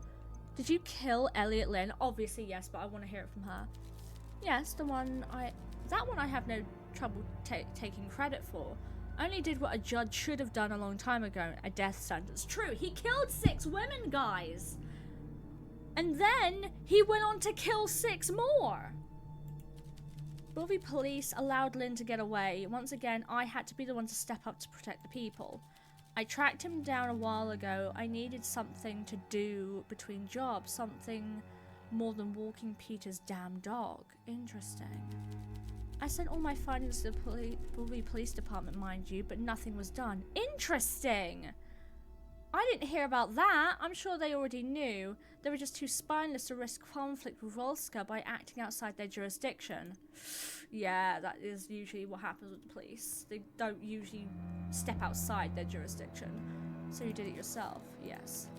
Did you kill Elliot Lynn? Obviously yes, but I want to hear it from her. Yes, that one I have no trouble taking credit for. I only did what a judge should have done a long time ago, a death sentence. True, he killed 6 women, guys. And then he went on to kill 6 more. Bellevue police allowed Lynn to get away. Once again, I had to be the one to step up to protect the people. I tracked him down a while ago. I needed something to do between jobs, something more than walking Peter's damn dog. Interesting. I sent all my findings to the Bellevue Police Department, mind you, but nothing was done. Interesting! I didn't hear about that. I'm sure they already knew. They were just too spineless to risk conflict with Rolska by acting outside their jurisdiction. Yeah, that is usually what happens with the police. They don't usually step outside their jurisdiction. So you did it yourself, yes.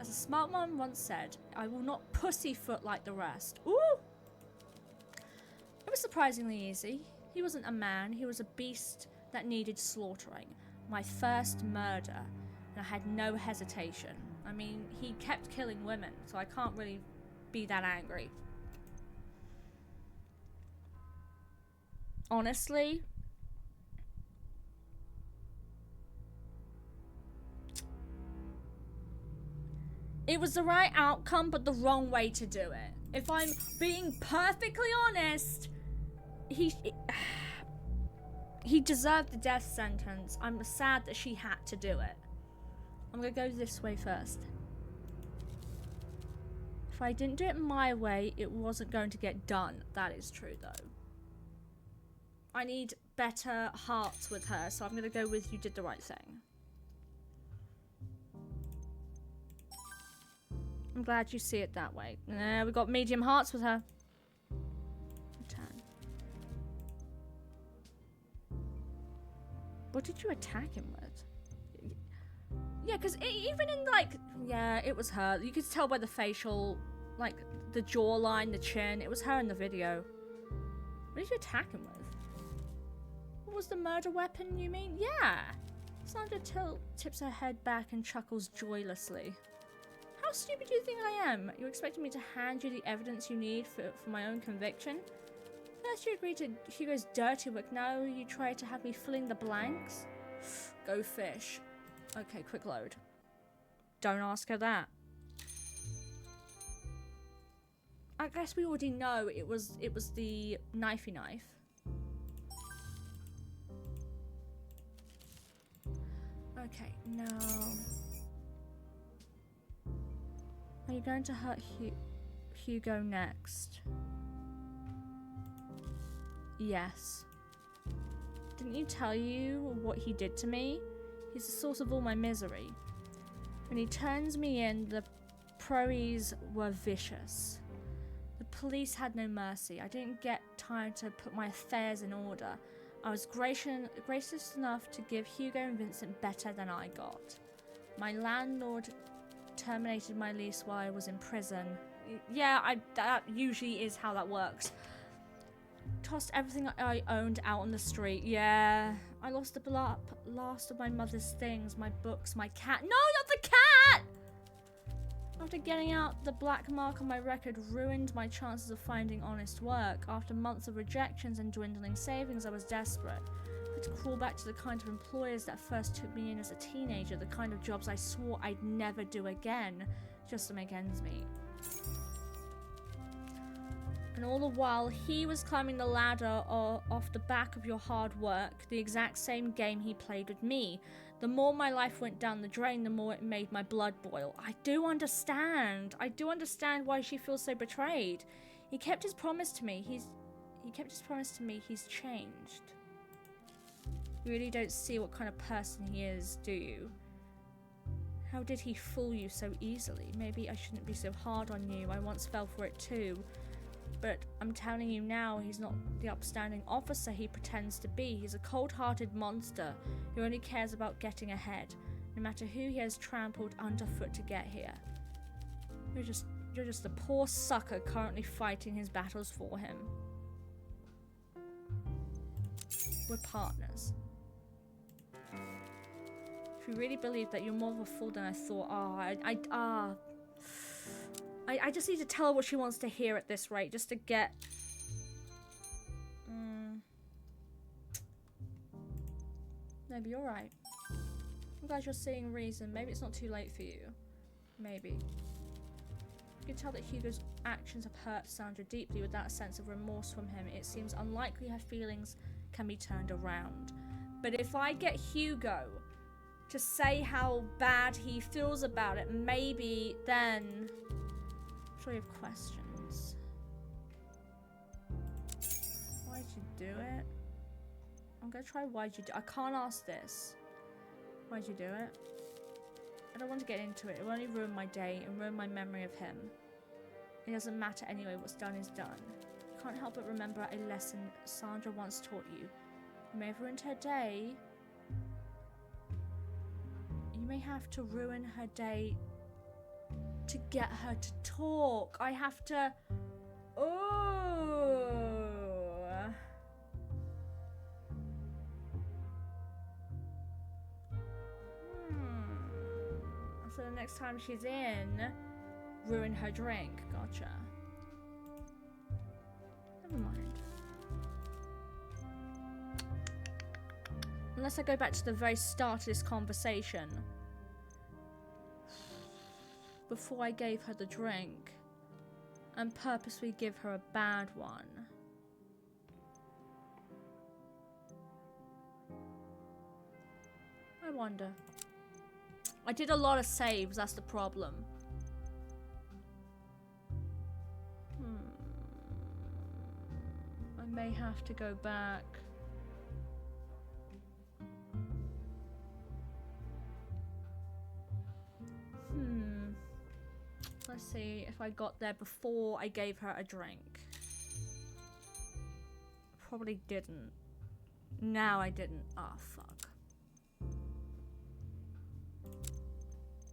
As a smart one once said, I will not pussyfoot like the rest. Ooh! It was surprisingly easy. He wasn't a man, he was a beast that needed slaughtering. My first murder. And I had no hesitation. I mean, he kept killing women, so I can't really be that angry. Honestly, it was the right outcome, but the wrong way to do it. If I'm being perfectly honest, he deserved the death sentence. I'm sad that she had to do it. I'm gonna go this way first. If I didn't do it my way, it wasn't going to get done. That is true, though. I need better hearts with her, so I'm gonna go with you did the right thing. I'm glad you see it that way. We got medium hearts with her. Turn. What did you attack him with? Yeah, because even in, like... Yeah, it was her. You could tell by the facial, like, the jawline, the chin. It was her in the video. What did you attack him with? What was the murder weapon, you mean? Yeah! Sandra tips her head back and chuckles joylessly. How stupid do you think I am? You're expecting me to hand you the evidence you need for my own conviction? First you agreed to Hugo's dirty work, now you try to have me fill in the blanks? Go fish. Okay, quick load. Don't ask her that. I guess we already know it was the knifey knife. Okay, no. Are you going to hurt Hugo next? Yes. Didn't you tell you what he did to me? He's the source of all my misery. When he turns me in, the proes were vicious. The police had no mercy. I didn't get time to put my affairs in order. I was gracious enough to give Hugo and Vincent better than I got. My landlord terminated my lease while I was in prison. Yeah, that usually is how that works. Tossed everything I owned out on the street. Yeah, I lost the last of my mother's things, my books, my cat. No, not the cat! After getting out, the black mark on my record ruined my chances of finding honest work. After months of rejections and dwindling savings, I was desperate. I had to crawl back to the kind of employers that first took me in as a teenager, the kind of jobs I swore I'd never do again, just to make ends meet. And all the while, he was climbing the ladder off the back of your hard work, the exact same game he played with me. The more my life went down the drain, the more it made my blood boil. I do understand. I do understand why she feels so betrayed. He kept his promise to me. He kept his promise to me. He's changed. You really don't see what kind of person he is, do you? How did he fool you so easily? Maybe I shouldn't be so hard on you. I once fell for it too. But I'm telling you now, he's not the upstanding officer he pretends to be. He's a cold-hearted monster who only cares about getting ahead, no matter who he has trampled underfoot to get here. You're just a poor sucker currently fighting his battles for him. We're partners. If you really believe that you're more of a fool than I thought, I just need to tell her what she wants to hear at this rate, just to get... Maybe you're right. I'm glad you're seeing reason. Maybe it's not too late for you. Maybe. You can tell that Hugo's actions have hurt Sandra deeply without a sense of remorse from him. It seems unlikely her feelings can be turned around. But if I get Hugo to say how bad he feels about it, maybe then... I'm sure you have questions. Why'd you do it? I'm gonna try why'd you do it. I can't ask this. Why'd you do it? I don't want to get into it. It will only ruin my day and ruin my memory of him. It doesn't matter anyway. What's done is done. I can't help but remember a lesson Sandra once taught you. You may have ruined her day. You may have to ruin her day to get her to talk. I have to... Oh. So the next time she's in, ruin her drink. Gotcha. Never mind. Unless I go back to the very start of this conversation. Before I gave her the drink. And purposely give her a bad one. I wonder. I did a lot of saves, that's the problem. I may have to go back. Let's see if I got there before I gave her a drink. Probably didn't. No, I didn't. Oh, fuck.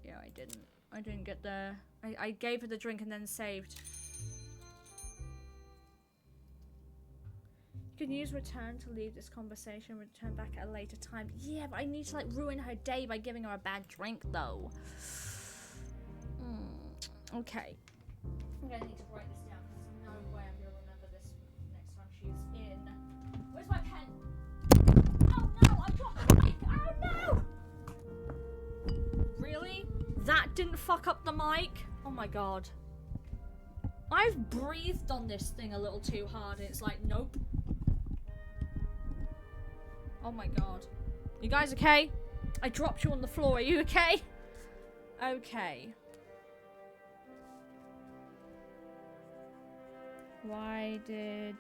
Yeah, I didn't. I didn't get there. I gave her the drink and then saved. You can use return to leave this conversation, return back at a later time. Yeah, but I need to like ruin her day by giving her a bad drink though. Okay. I'm gonna need to write this down because there's no way I'm gonna remember this next time she's in. Where's my pen? Oh no, I dropped the mic! Oh no! Really? That didn't fuck up the mic? Oh my god. I've breathed on this thing a little too hard and it's like, nope. Oh my god. You guys okay? I dropped you on the floor, are you okay? Okay. Why did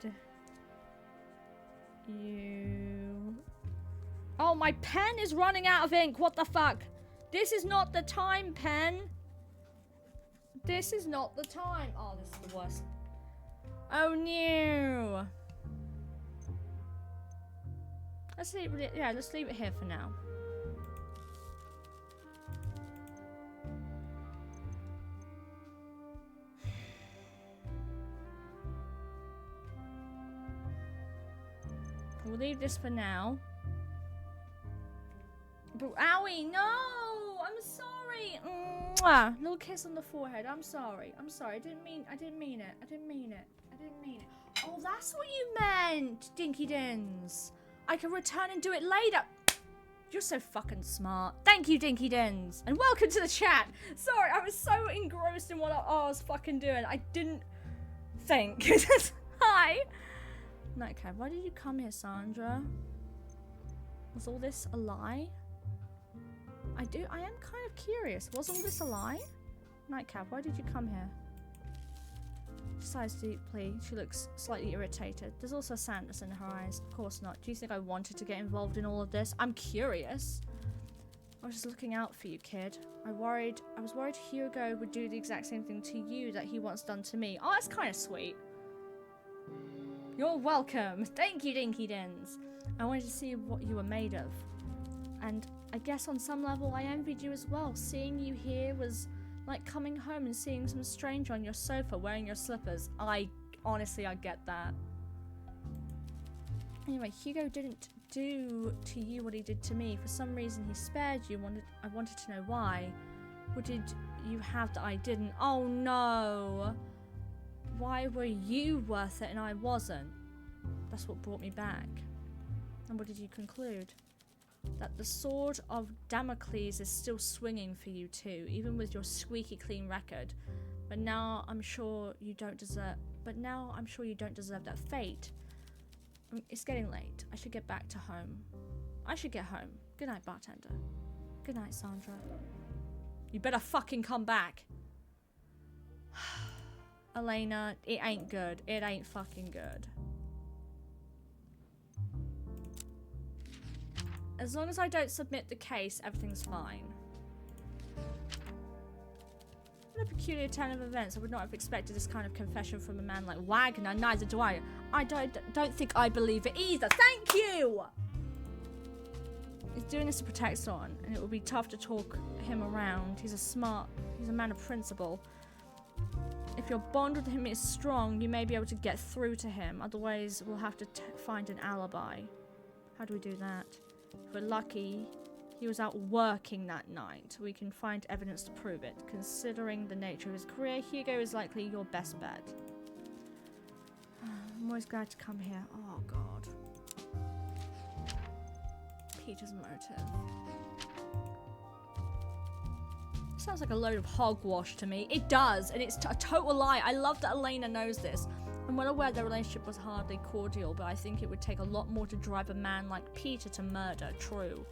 you... Oh, my pen is running out of ink. What the fuck? This is not the time, pen. This is not the time. Oh, this is the worst. Oh, no. Let's leave it, yeah, let's leave it here for now. We'll leave this for now. But owie, no! I'm sorry. Mwah. Little kiss on the forehead. I'm sorry. I'm sorry. I didn't mean it. I didn't mean it. I didn't mean it. Oh, that's what you meant, Dinky Dins. I can return and do it later. You're so fucking smart. Thank you, Dinky Dins. And welcome to the chat. Sorry, I was so engrossed in what I was fucking doing. I didn't think. Hi. Nightcap, why did you come here, Sandra? Was all this a lie? I am kind of curious. Was all this a lie? Nightcap, why did you come here? She sighs deeply. She looks slightly irritated. There's also sadness in her eyes. Of course not. Do you think I wanted to get involved in all of this? I'm curious. I was just looking out for you, kid. I was worried Hugo would do the exact same thing to you that he once done to me. Oh, that's kind of sweet. You're welcome. Thank you, Dinky Dins. I wanted to see what you were made of. And I guess on some level I envied you as well. Seeing you here was like coming home and seeing some stranger on your sofa wearing your slippers. Honestly, I get that. Anyway, Hugo didn't do to you what he did to me. For some reason he spared you. I wanted to know why. What did you have that I didn't? Oh no. Why were you worth it and I wasn't? That's what brought me back. And what did you conclude? That the sword of Damocles is still swinging for you too, even with your squeaky clean record. But now I'm sure you don't deserve that fate. I mean, it's getting late. I should get back to home. I should get home. Good night, bartender. Good night, Sandra. You better fucking come back. Elena, it ain't good. It ain't fucking good. As long as I don't submit the case, everything's fine. What a peculiar turn of events. I would not have expected this kind of confession from a man like Wagner. Neither do I. I don't think I believe it either. Thank you! He's doing this to protect someone, and it will be tough to talk him around. He's a man of principle. If your bond with him is strong, you may be able to get through to him. Otherwise, we'll have to find an alibi. How do we do that? If we're lucky, he was out working that night. We can find evidence to prove it. Considering the nature of his career, Hugo is likely your best bet. I'm always glad to come here. Oh, God. Peter's motive. Sounds like a load of hogwash to me. It does, and it's a total lie. I love that Elena knows this. I'm well aware their relationship was hardly cordial, but I think it would take a lot more to drive a man like Peter to murder. True.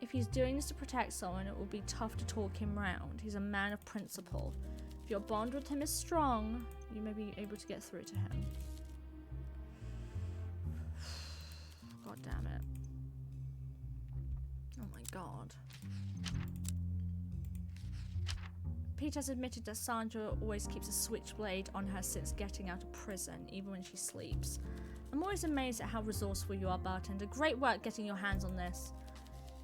If he's doing this to protect someone, it will be tough to talk him round. He's a man of principle. If your bond with him is strong, you may be able to get through to him. God damn it. Oh my god. Pete has admitted that Sandra always keeps a switchblade on her since getting out of prison, even when she sleeps. I'm always amazed at how resourceful you are, bartender. Great work getting your hands on this.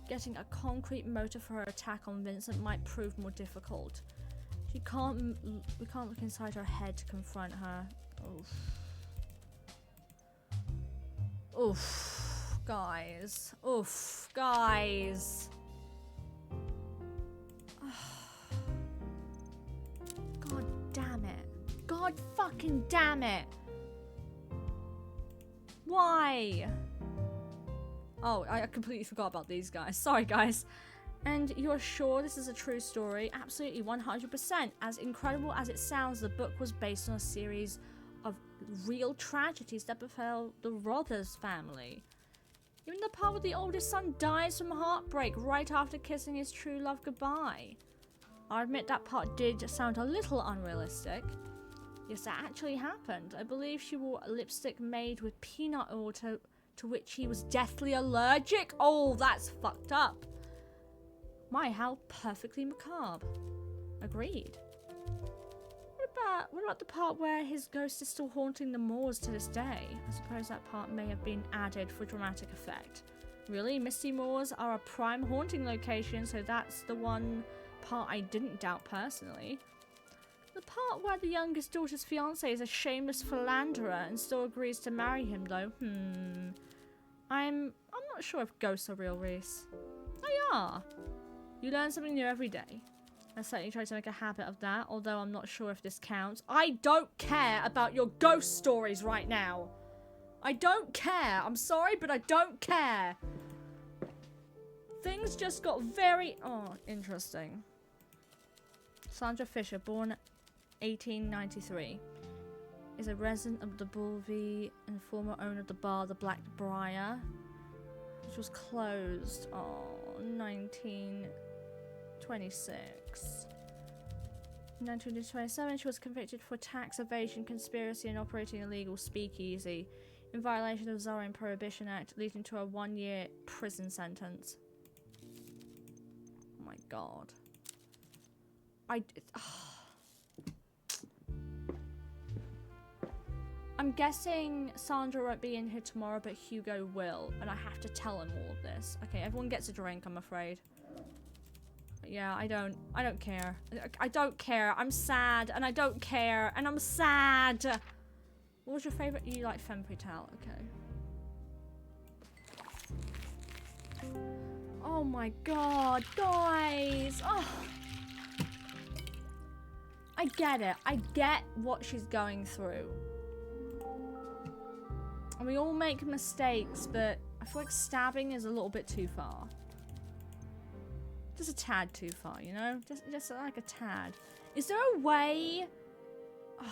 Getting a concrete motive for her attack on Vincent might prove more difficult. We can't look inside her head to confront her. Oof. Oof. Guys. Oof. Guys. God damn it. God fucking damn it. Why? Oh, I completely forgot about these guys. Sorry, guys. And you're sure this is a true story? Absolutely, 100%. As incredible as it sounds, the book was based on a series of real tragedies that befell the Rothers family. Even the part where the oldest son dies from heartbreak right after kissing his true love goodbye. I admit that part did sound a little unrealistic. Yes, that actually happened. I believe she wore a lipstick made with peanut oil to which he was deathly allergic. Oh, that's fucked up. My, how perfectly macabre. Agreed. What about the part where his ghost is still haunting the moors to this day? I suppose that part may have been added for dramatic effect. Really? Misty Moors are a prime haunting location, so that's the one part I didn't doubt personally. The part where the youngest daughter's fiancé is a shameless philanderer and still agrees to marry him, though. I'm not sure if ghosts are real, Reese. They are. You learn something new every day. I certainly try to make a habit of that, although I'm not sure if this counts. I don't care about your ghost stories right now. I don't care. I'm sorry, but I don't care. Things just got very... Oh, interesting. Sandra Fisher, born 1893, is a resident of the Bulvey and former owner of the bar, the Black Briar, which was closed on 1926. In 1927, she was convicted for tax evasion, conspiracy, and operating a illegal speakeasy in violation of the Zorin Prohibition Act, leading to a 1-year prison sentence. Oh my god. I'm guessing Sandra won't be in here tomorrow, but Hugo will, and I have to tell him all of this. Okay, everyone gets a drink, I'm afraid. But yeah, I don't care. I don't care. I'm sad, and I don't care, and I'm sad. What was your favorite? You like femme fatale, okay. Oh my god, guys. Oh. I get it. I get what she's going through. And we all make mistakes, but I feel like stabbing is a little bit too far. Just a tad too far, you know? Just like a tad. Is there a way... Oh,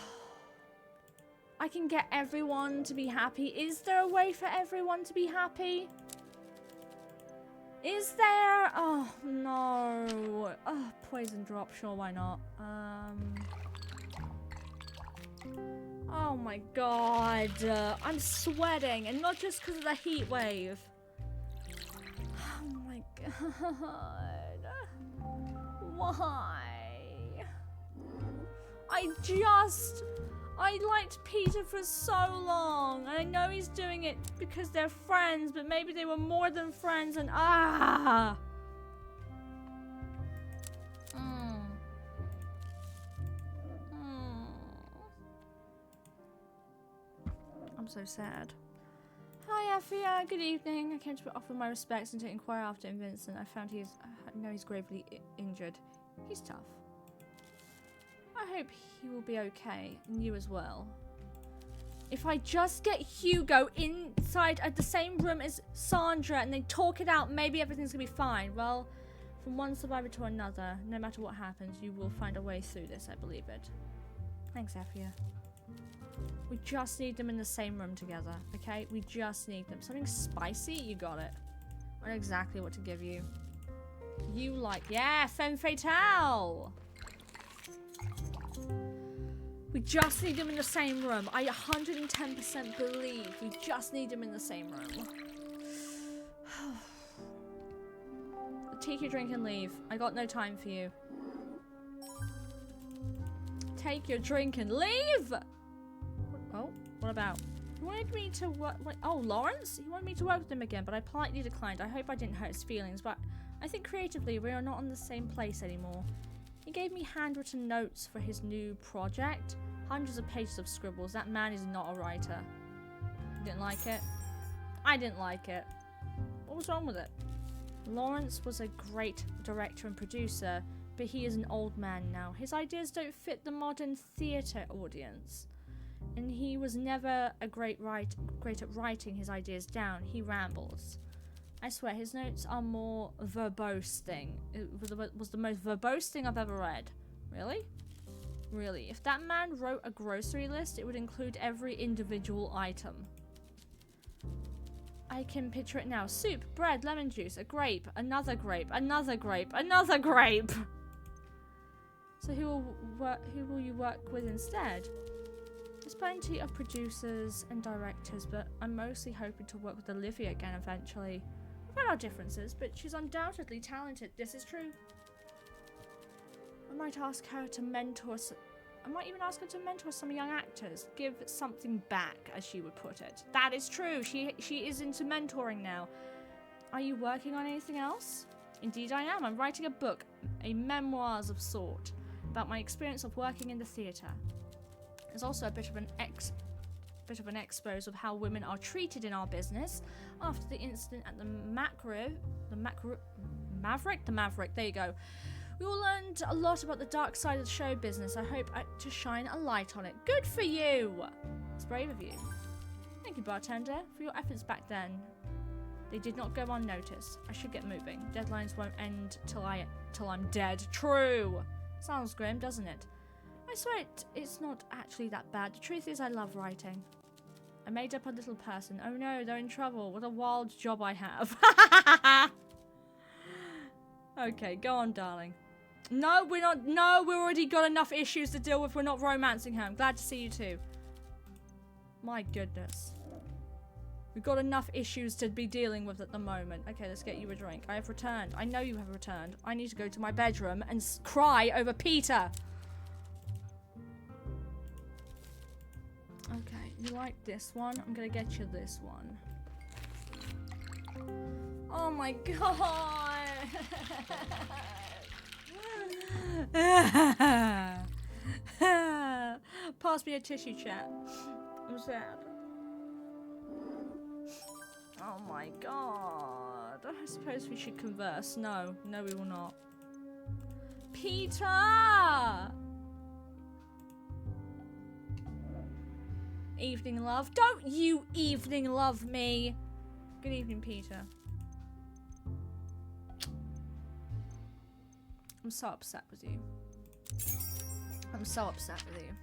I can get everyone to be happy? Is there a way for everyone to be happy? Is there? Oh, no. Oh, poison drop. Sure, why not? Oh my god. I'm sweating, and not just because of the heat wave. Oh my god. Why? I liked Peter for so long, and I know he's doing it because they're friends, but maybe they were more than friends, and I'm so sad. Hi, Effie. Good evening. I came to offer my respects and to inquire after Vincent. I found he's gravely injured. He's tough. I hope he will be okay, and you as well. If I just get Hugo inside at the same room as Sandra and they talk it out, maybe everything's gonna be fine. Well, from one survivor to another, no matter what happens, you will find a way through this, I believe it. Thanks, Effie. We just need them in the same room together, okay? We just need them. Something spicy? You got it. I know exactly what to give you. you like? Yeah, femme fatale. We just need them in the same room. I 110% believe we just need them in the same room. Take your drink and leave. I got no time for you. Take your drink and leave! Oh, what about? He wanted me to work. Oh, Lawrence? He wanted me to work with him again, but I politely declined. I hope I didn't hurt his feelings, but I think creatively we are not in the same place anymore. He gave me handwritten notes for his new project. Hundreds of pages of scribbles. That man is not a writer. Didn't like it? I didn't like it. What was wrong with it? Lawrence was a great director and producer, but he is an old man now. His ideas don't fit the modern theatre audience. And he was never a great at writing his ideas down. He rambles. I swear, his notes are more verbose thing. It was the most verbose thing I've ever read. Really? Really. If that man wrote a grocery list, it would include every individual item. I can picture it now. Soup, bread, lemon juice, a grape, another grape, another grape, another grape. So who will you work with instead? There's plenty of producers and directors, but I'm mostly hoping to work with Olivia again eventually. We've had our differences, but she's undoubtedly talented. This is true. I might ask her to mentor. I might even ask her to mentor some young actors. Give something back, as she would put it. That is true. She is into mentoring now. Are you working on anything else? Indeed I am. I'm writing a book, a memoirs of sort, about my experience of working in the theatre. There's also a bit of an expose of how women are treated in our business after the incident at the Maverick. There you go. We all learned a lot about the dark side of the show business. I hope to shine a light on it. Good for you! It's brave of you. Thank you, bartender, for your efforts back then. They did not go unnoticed. I should get moving. Deadlines won't end till I'm dead. True! Sounds grim, doesn't it? I swear it's not actually that bad. The truth is I love writing. I made up a little person. Oh no, they're in trouble. What a wild job I have. Okay, go on, darling. No, we're not. No, we've already got enough issues to deal with. We're not romancing her. I'm glad to see you too. My goodness. We've got enough issues to be dealing with at the moment. Okay, let's get you a drink. I have returned. I know you have returned. I need to go to my bedroom and cry over Peter. Okay, you like this one? I'm gonna get you this one. Oh my god! Pass me a tissue, chat. I'm sad. Oh my god. I suppose we should converse. No, we will not. Peter! Evening, love. Don't you evening love me. Good evening, Peter. I'm so upset with you. I'm so upset with you.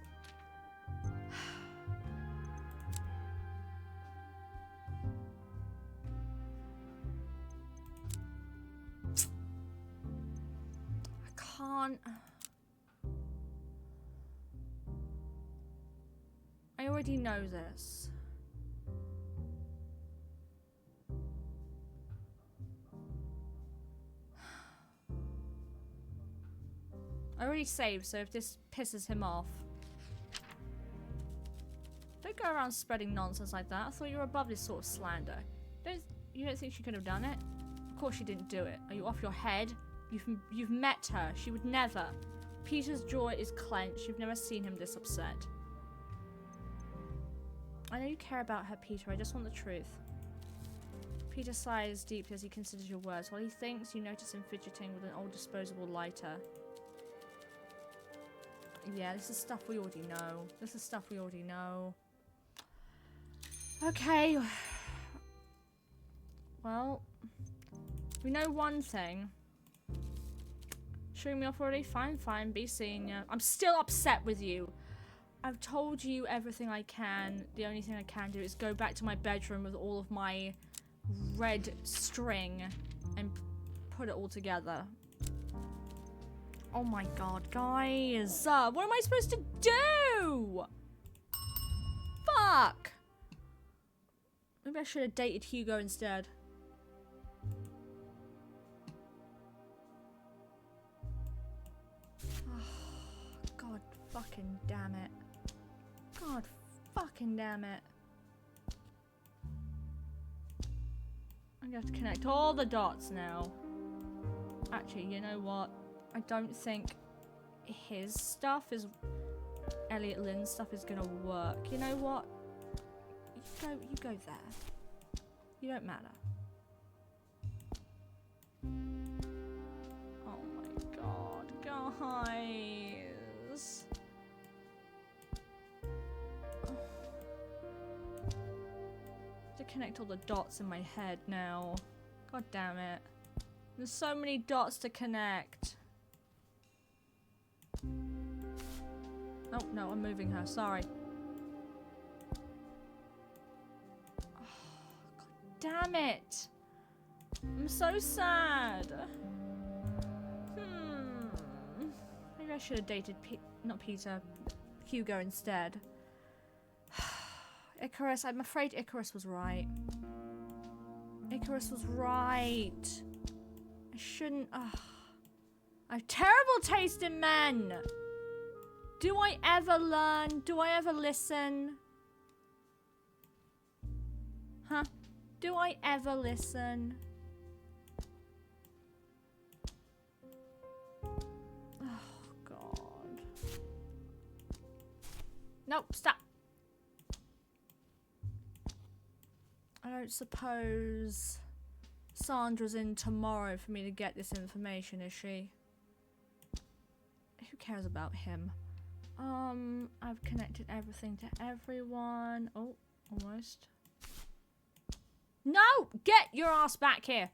I can't. I already know this. I already saved, so if this pisses him off. Don't go around spreading nonsense like that. I thought you were above this sort of slander. You don't think she could have done it? Of course she didn't do it. Are you off your head? You've met her. She would never. Peter's jaw is clenched. You've never seen him this upset. I know you care about her, Peter. I just want the truth. Peter sighs deeply as he considers your words. While he thinks, you notice him fidgeting with an old disposable lighter. Yeah, this is stuff we already know. This is stuff we already know. Okay. Well, we know one thing. Showing me off already? Fine, fine. Be seeing ya. I'm still upset with you. I've told you everything I can. The only thing I can do is go back to my bedroom with all of my red string and put it all together. Oh my god, guys. What am I supposed to do? Fuck. Maybe I should have dated Hugo instead. God fucking damn it. God fucking damn it. I'm gonna have to connect all the dots now. Actually, you know what? I don't think his stuff is... Elliot Lynn's stuff is gonna work. You know what? You go there. You don't matter. Oh my god, guys. To connect all the dots in my head now. God damn it. There's so many dots to connect. Oh, no, I'm moving her. Sorry. Oh, God damn it. I'm so sad. Maybe I should have dated not Peter, Hugo instead. Icarus, I'm afraid Icarus was right. Icarus was right. I shouldn't... I have terrible taste in men. Do I ever learn? Do I ever listen? Huh? Do I ever listen? Oh, God. Nope, stop. I don't suppose Sandra's in tomorrow for me to get this information, is she? Who cares about him? I've connected everything to everyone. Oh, almost. No! Get your ass back here!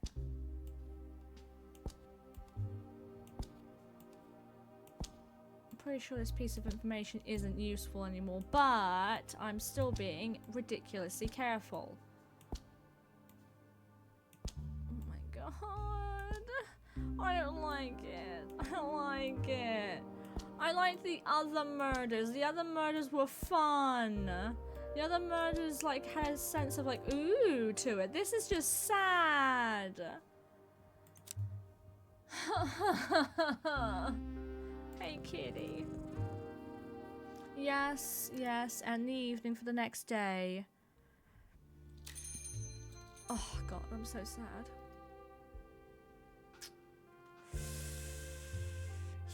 I'm pretty sure this piece of information isn't useful anymore, but I'm still being ridiculously careful. Oh my god. I don't like it. I don't like it. I liked the other murders. The other murders were fun. The other murders like had a sense of like ooh to it. This is just sad. Hey kitty. Yes, yes, and the evening for the next day. Oh god, I'm so sad.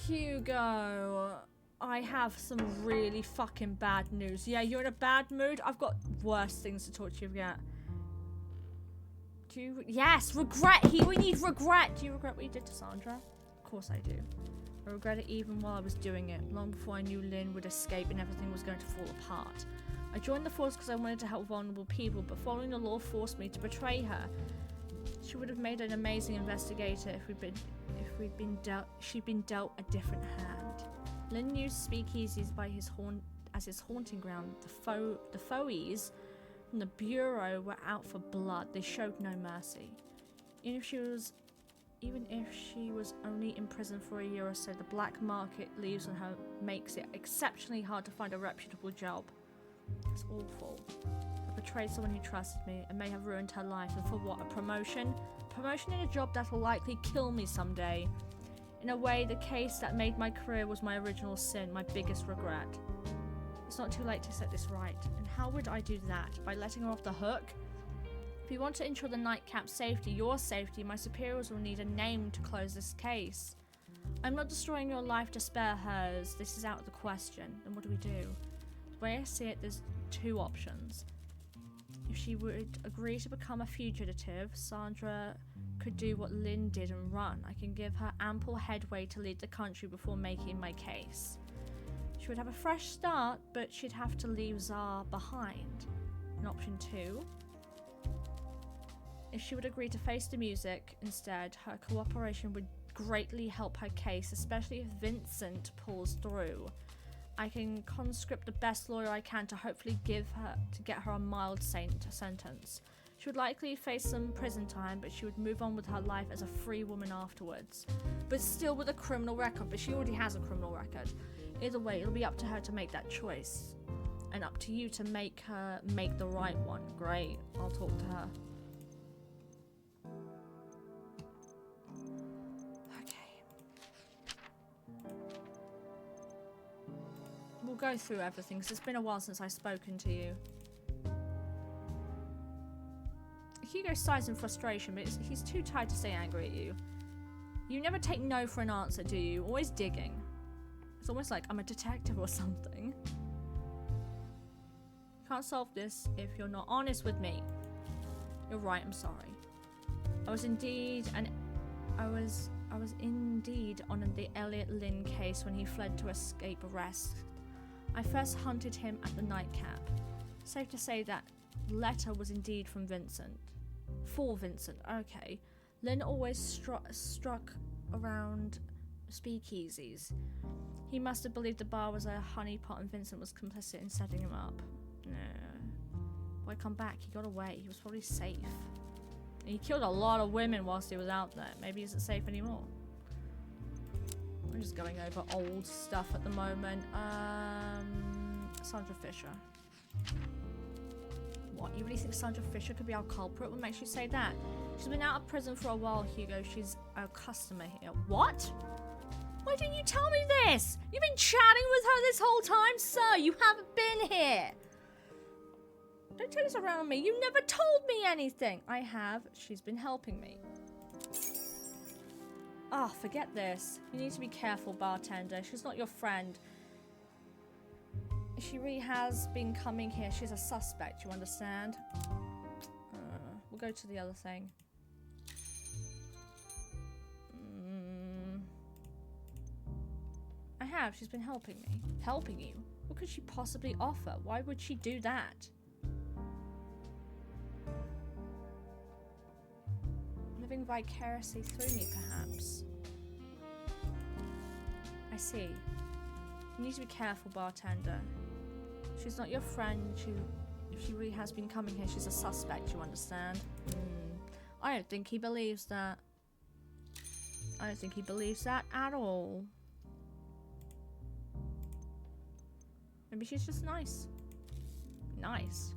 Hugo, I have some really fucking bad news. Yeah, you're in a bad mood? I've got worse things to talk to you about. Do you... Yes, regret! We need regret! Do you regret what you did to Sandra? Of course I do. I regret it even while I was doing it, long before I knew Lynn would escape and everything was going to fall apart. I joined the force because I wanted to help vulnerable people, but following the law forced me to betray her. She would have made an amazing investigator if she'd been dealt a different hand. Lynn used speakeasies as his haunting ground. The foes from the Bureau were out for blood. They showed no mercy. Even if she was only in prison for a year or so, the black market leaves on her makes it exceptionally hard to find a reputable job. It's awful. I betrayed someone who trusted me and may have ruined her life. And for what? A promotion? Promotion in a job that'll likely kill me someday. In a way, the case that made my career was my original sin, my biggest regret. It's not too late to set this right. And how would I do that? By letting her off the hook? If you want to ensure the nightcap's safety, your safety, my superiors will need a name to close this case. I'm not destroying your life to spare hers. This is out of the question. Then what do we do? The way I see it, there's two options. If she would agree to become a fugitive, Sandra could do what Lynn did and run. I can give her ample headway to lead the country before making my case. She would have a fresh start, but she'd have to leave Tsar behind. And option two, if she would agree to face the music instead, her cooperation would greatly help her case, especially if Vincent pulls through. I can conscript the best lawyer I can to hopefully get her a mild sentence. She would likely face some prison time, but she would move on with her life as a free woman afterwards. But still with a criminal record, but she already has a criminal record. Either way, it'll be up to her to make that choice. And up to you to make her make the right one. Great, I'll talk to her. Okay. We'll go through everything, because it's been a while since I've spoken to you. Hugo sighs in frustration, but he's too tired to stay angry at you. You never take no for an answer, do you? Always digging. It's almost like I'm a detective or something. You can't solve this if you're not honest with me. You're right, I'm sorry. I was indeed on the Elliot Lynn case when he fled to escape arrest. I first hunted him at the nightcap. Safe to say that letter was indeed from Vincent. For Vincent, okay. Lynn always struck around speakeasies. He must have believed the bar was a honeypot and Vincent was complicit in setting him up. No. Why come back? He got away. He was probably safe. And he killed a lot of women whilst he was out there. Maybe he isn't safe anymore. I'm just going over old stuff at the moment. Sandra Fisher. What? You really think Sandra Fisher could be our culprit? What makes you say that? She's been out of prison for a while, Hugo. She's a customer here. What? Why didn't you tell me this? You've been chatting with her this whole time, sir. You haven't been here. Don't take this around me. You never told me anything. I have. She's been helping me. Oh, forget this. You need to be careful, bartender. She's not your friend. She really has been coming here. She's a suspect, you understand? We'll go to the other thing. I have. She's been helping me. Helping you? What could she possibly offer? Why would she do that? Living vicariously through me, perhaps. I see. You need to be careful, bartender. She's not your friend. If she really has been coming here, she's a suspect, you understand? I don't think he believes that. I don't think he believes that at all. Maybe she's just nice. Nice.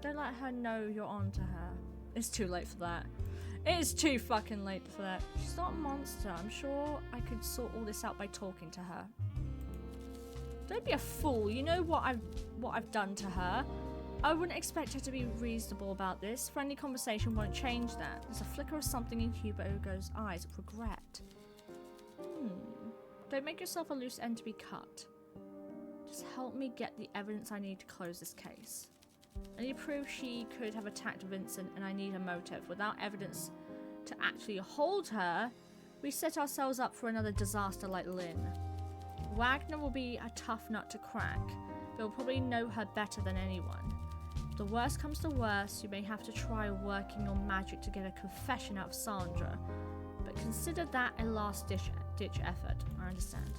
Don't let her know you're on to her. It's too late for that. It is too fucking late for that. She's not a monster. I'm sure I could sort all this out by talking to her. Don't be a fool. You know what I've done to her. I wouldn't expect her to be reasonable about this. Friendly conversation won't change that. There's a flicker of something in Hugo's eyes. Regret. Don't make yourself a loose end to be cut. Just help me get the evidence I need to close this case. I need proof she could have attacked Vincent, and I need a motive. Without evidence to actually hold her, we set ourselves up for another disaster like Lynn. Wagner will be a tough nut to crack. They'll probably know her better than anyone. If the worst comes to worst, you may have to try working your magic to get a confession out of Sandra. But consider that a last-ditch effort. I understand.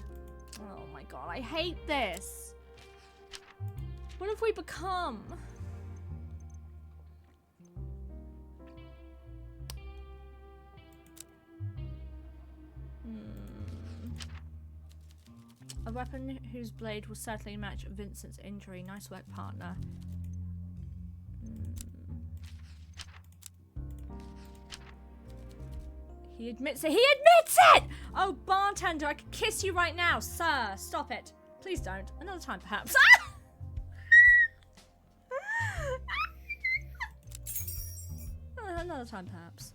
Oh my god, I hate this! What have we become? A weapon whose blade will certainly match Vincent's injury. Nice work, partner. He admits it. He admits it! Oh, bartender, I could kiss you right now. Sir, stop it. Please don't. Another time, perhaps. Another time, perhaps.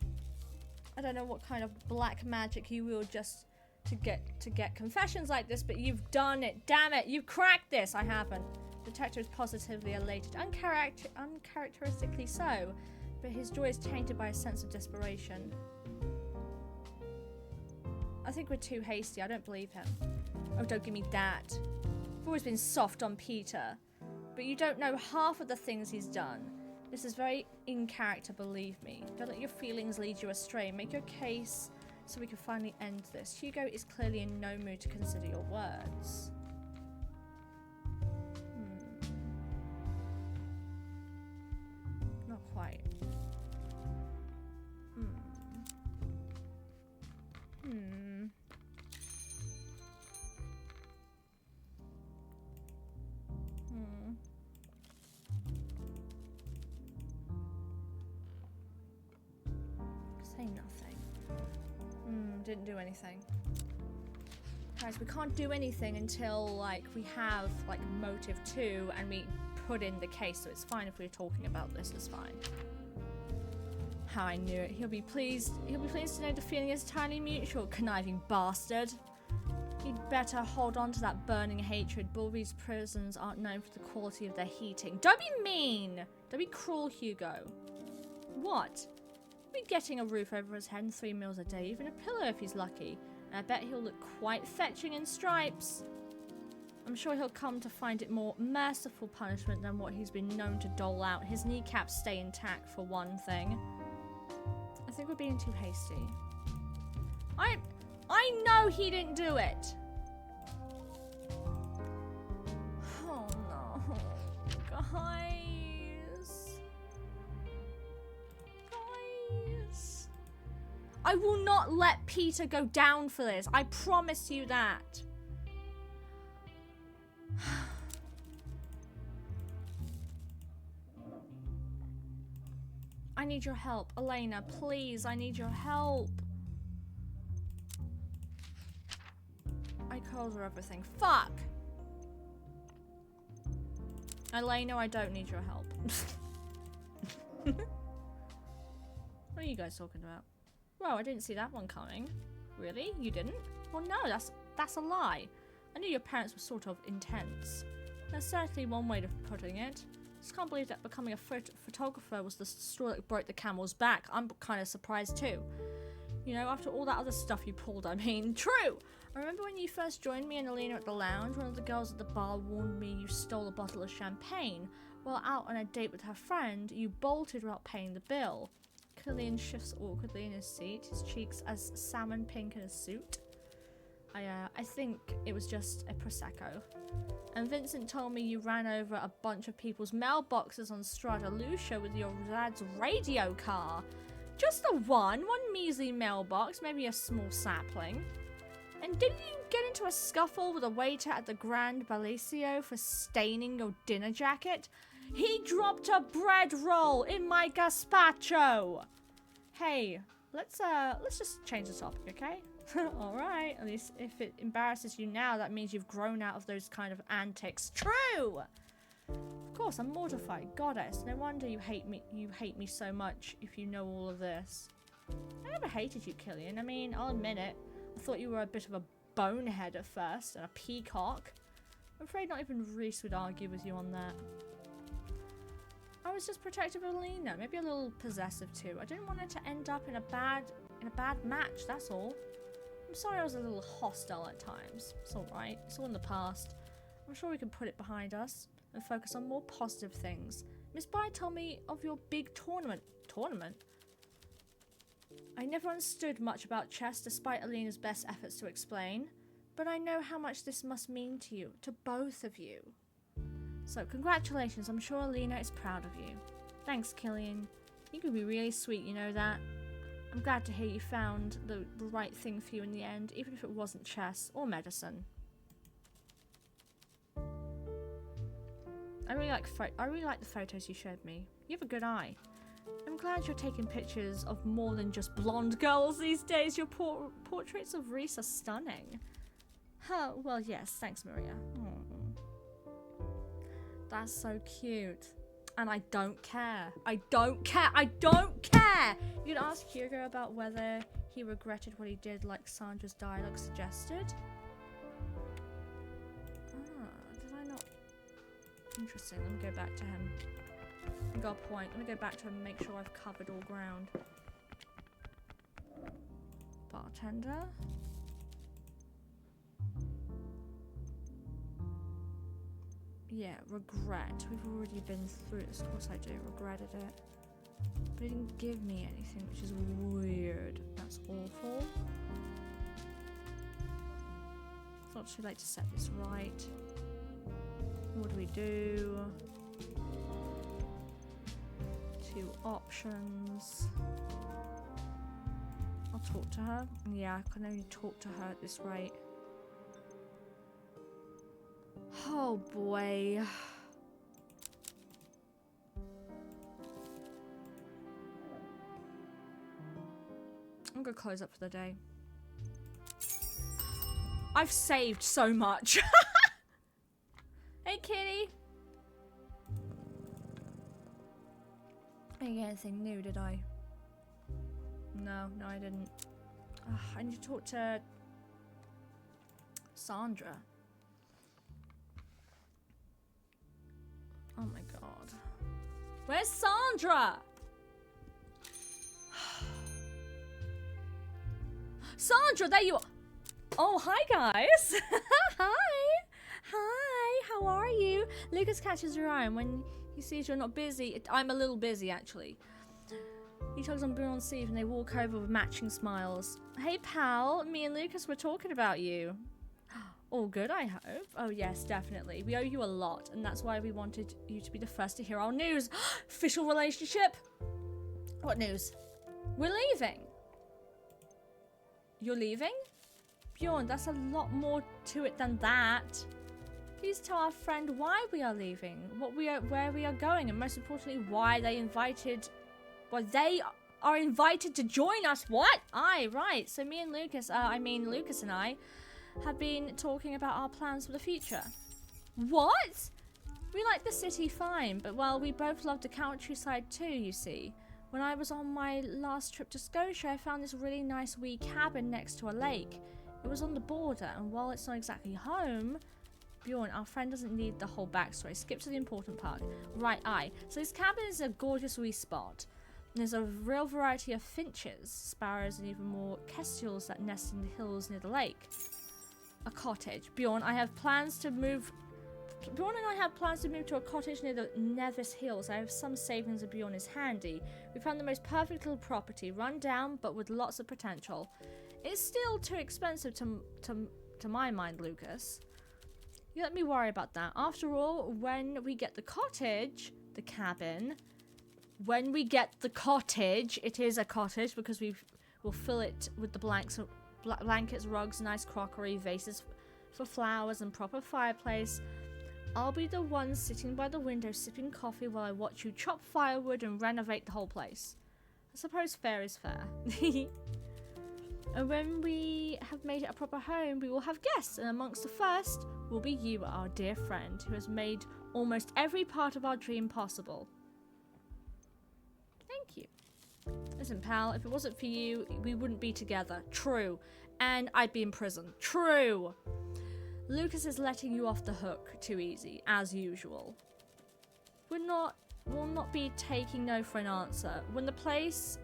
I don't know what kind of black magic you will just to get confessions like this, but you've done it. Damn it, you've cracked this. I haven't. Detective is positively elated, uncharacteristically so, but his joy is tainted by a sense of desperation. I think we're too hasty. I don't believe him. Oh, don't give me that. I've always been soft on Peter, but you don't know half of the things he's done. This is very in character, believe me. Don't let your feelings lead you astray. Make your case so we can finally end this. Hugo is clearly in no mood to consider your words. nothing. Didn't do anything. Guys, we can't do anything until, like, we have, like, motive 2 and we put in the case, so it's fine if we're talking about this, it's fine. How I knew it. He'll be pleased to know the feeling is entirely mutual, conniving bastard. He'd better hold on to that burning hatred. Bulby's prisons aren't known for the quality of their heating. Don't be mean! Don't be cruel, Hugo. What? He'll be getting a roof over his head and 3 meals a day, even a pillow if he's lucky. And I bet he'll look quite fetching in stripes. I'm sure he'll come to find it more merciful punishment than what he's been known to dole out. His kneecaps stay intact, for one thing. I think we're being too hasty. I know he didn't do it. Oh no. Guys. I will not let Peter go down for this. I promise you that. I need your help. Elena, please, I need your help. I called her everything. Fuck! Elena, I don't need your help. What are you guys talking about? Whoa, I didn't see that one coming. Really? You didn't? Well, no, that's a lie. I knew your parents were sort of intense. That's certainly one way of putting it. Just can't believe that becoming a photographer was the straw that broke the camel's back. I'm kind of surprised too. You know, after all that other stuff you pulled, I mean, true! I remember when you first joined me and Alina at the lounge, one of the girls at the bar warned me you stole a bottle of champagne. While out on a date with her friend, you bolted without paying the bill. Killian shifts awkwardly in his seat, his cheeks as salmon pink in his suit. I think it was just a Prosecco. And Vincent told me you ran over a bunch of people's mailboxes on Strada Lucia with your dad's radio car. Just the one measly mailbox, maybe a small sapling. And didn't you get into a scuffle with a waiter at the Grand Bellagio for staining your dinner jacket? He dropped a bread roll in my gazpacho! Hey, let's just change the topic, okay? Alright, at least if it embarrasses you now, that means you've grown out of those kind of antics. True! Of course, I'm mortified. Goddess, no wonder you hate me so much if you know all of this. I never hated you, Killian. I mean, I'll admit it. I thought you were a bit of a bonehead at first, and a peacock. I'm afraid not even Reese would argue with you on that. I was just protective of Lena, maybe a little possessive too. I didn't want her to end up in a bad match, that's all. I'm sorry I was a little hostile at times. It's alright, it's all in the past. I'm sure we can put it behind us and focus on more positive things. Miss Bly told me of your big tournament. Tournament? I never understood much about chess despite Alina's best efforts to explain, but I know how much this must mean to you, to both of you. So congratulations, I'm sure Alina is proud of you. Thanks, Killian. You can be really sweet, you know that? I'm glad to hear you found the right thing for you in the end, even if it wasn't chess or medicine. I really like the photos you showed me. You have a good eye. I'm glad you're taking pictures of more than just blonde girls these days. Your portraits of Reese are stunning. Huh, well, yes, thanks, Maria. That's so cute. And I don't care. I don't care. I don't care! You can ask Hugo about whether he regretted what he did, like Sandra's dialogue suggested. Did I not? Interesting. Let me go back to him. I got a point. Let me go back to him and make sure I've covered all ground. Bartender. Yeah, regret. We've already been through this. Of course I do. Regretted it. But he didn't give me anything, which is weird. That's awful. It's not too late to set this right. What do we do? 2 options. I'll talk to her. Yeah, I can only talk to her at this rate. Oh boy. gonna close up for the day. I've saved so much. Hey, kitty. I didn't get anything new, did I? No, I didn't. I need to talk to Sandra. Oh my god. Where's Sandra? Sandra, there you are. Oh, hi guys. Hi. Hi, how are you? Lucas catches your eye, and when he sees you're not busy, I'm a little busy actually. He tugs on Bruno's sleeve and they walk over with matching smiles. Hey pal, me and Lucas were talking about you. All good, I hope. Oh yes, definitely. We owe you a lot, and that's why we wanted you to be the first to hear our news. Official relationship? What news? We're leaving. You're leaving? Bjorn, that's a lot more to it than that. Please tell our friend why we are leaving, where we are going, and most importantly, why they are invited to join us. What? Aye, right. So me and Lucas, Lucas and I, have been talking about our plans for the future. What? We like the city fine, but well, we both love the countryside too, you see. When I was on my last trip to Scotia, I found this really nice wee cabin next to a lake. It was on the border, and while it's not exactly home, Bjorn, our friend doesn't need the whole backstory. Skip to the important part. Right, aye. So this cabin is a gorgeous wee spot. And there's a real variety of finches, sparrows, and even more kestrels that nest in the hills near the lake. A cottage. Bjorn and I have plans to move to a cottage near the Nevis Hills. I have some savings and Bjorn is handy. We found the most perfect little property, run down but with lots of potential. It's still too expensive to my mind, Lucas. You let me worry about that. After all, when we get the cottage, the cabin, it is a cottage because we'll fill it with the blankets, rugs, nice crockery, vases for flowers, and proper fireplace. I'll be the one sitting by the window sipping coffee while I watch you chop firewood and renovate the whole place. I suppose fair is fair. And when we have made it a proper home, we will have guests, and amongst the first will be you, our dear friend, who has made almost every part of our dream possible. Thank you. Listen, pal, if it wasn't for you, we wouldn't be together. True. And I'd be in prison. True. Lucas is letting you off the hook too easy, as usual. We'll not be taking no for an answer. When the place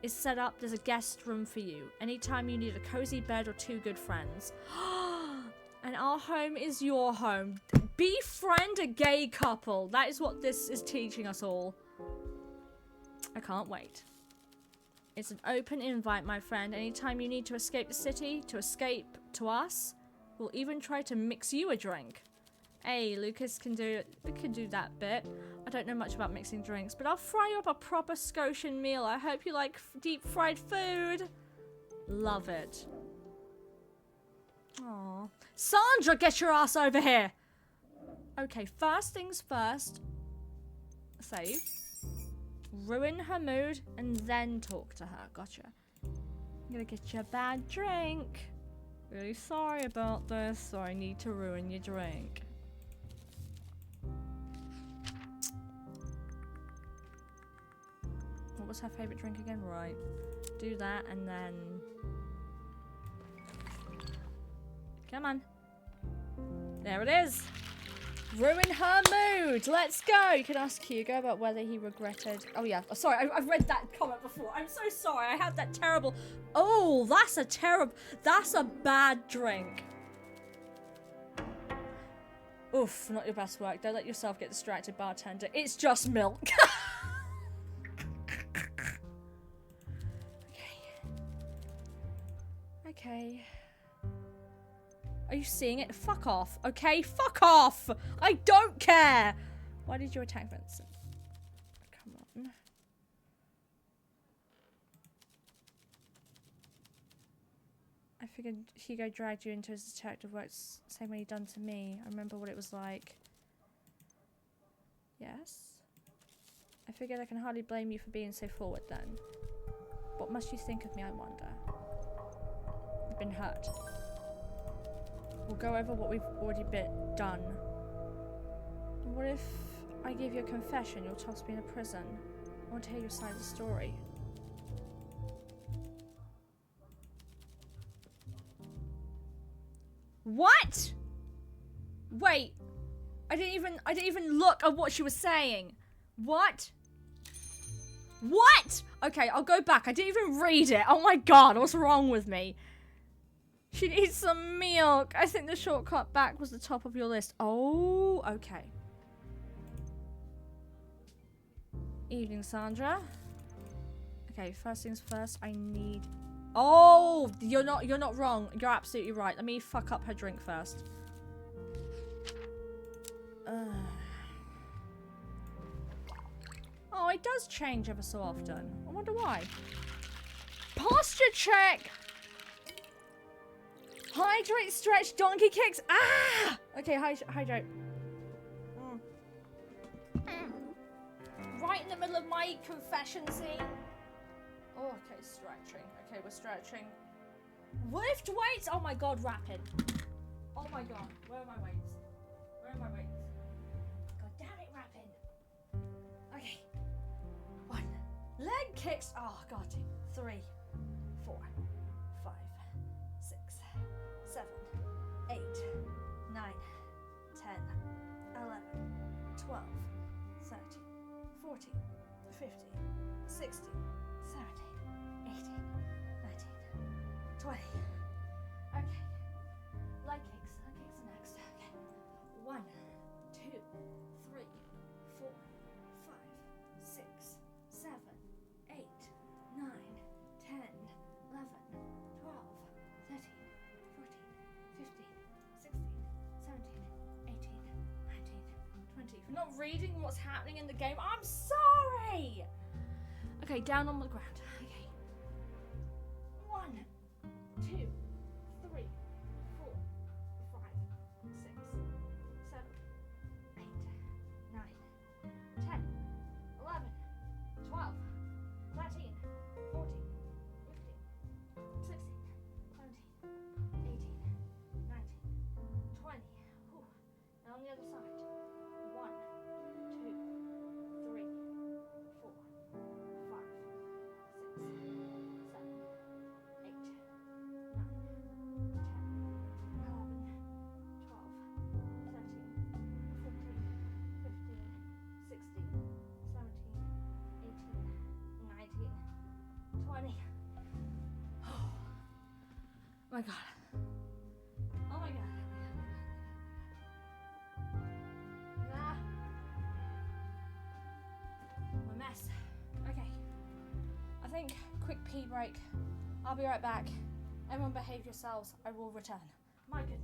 is set up, there's a guest room for you. Anytime you need a cozy bed or two good friends. And our home is your home. Befriend a gay couple. That is what this is teaching us all. I can't wait. It's an open invite, my friend. Anytime you need to escape the city, to escape to us, we'll even try to mix you a drink. Hey, Lucas can do that bit. I don't know much about mixing drinks, but I'll fry you up a proper Scotian meal. I hope you like deep fried food. Love it. Aww. Sandra, get your ass over here. Okay, first things first. Save. Ruin her mood and then talk to her. Gotcha. I'm gonna get you a bad drink. Really sorry about this, so I need to ruin your drink. What was her favorite drink again? Right. Do that and then... Come on. There it is. Ruin her mood. Let's go. You can ask Hugo about whether he regretted... Oh, yeah. Oh, sorry. I've read that comment before. I'm so sorry. I had that terrible... Oh, that's a terrible... That's a bad drink. Oof. Not your best work. Don't let yourself get distracted, bartender. It's just milk. Okay. Are you seeing it? Fuck off, okay? Fuck off! I don't care! Why did you attack Vincent? Come on. I figured Hugo dragged you into his detective work same way he done to me. I remember what it was like. Yes? I figured I can hardly blame you for being so forward then. What must you think of me, I wonder? You've been hurt. We'll go over what we've already done. What if I give you a confession? You'll toss me in a prison. I want to hear your side of the story. What? Wait. I didn't even look at what she was saying. What? What? Okay, I'll go back. I didn't even read it. Oh my god, what's wrong with me? She needs some milk. I think the shortcut back was the top of your list. Oh, okay. Evening, Sandra. Okay, first things first, I need... Oh, you're not wrong. You're absolutely right. Let me fuck up her drink first. Oh, it does change ever so often. I wonder why. Posture check! Hydrate, stretch, donkey kicks. Ah! Okay, hydrate. Right in the middle of my confession scene. Oh, okay, stretching. Okay, we're stretching. Lift weights! Oh my god, rapid. Oh my god, where are my weights? Where are my weights? God damn it, rapid. Okay. 1. Leg kicks. Oh god. 3, 4, 5, 6, 7, 8, 9, 10, 11, 12, 13, 14, 15, 16, 17, 18, 19, 20. Okay. Leg kicks. Leg kicks are next. Okay. 1, 2, 3, 4, 5, 6, 7, 8, 9, 10, 11, 12, 13, 14, 15, 16, 17, 18, 19, 20. If you're not reading what's happening in the game, I'm sorry! Okay, down on the ground. Okay. 1, 2, 3, 4, 5, 6, 7, 8, 9, 10, 11, 12, 13, 14, 15, 16, 17, 18, 19, 20. Whew. And on the other side. 1, 2, 3, 4, 5, 6, 7, 8, 9, 10, 11, 12, 13, 14, 15, 16, 17, 18, 19, 20. Oh my god. Oh my god. Ah. I'm a mess. Okay. I think quick pee break. I'll be right back. Everyone behave yourselves. I will return. My goodness.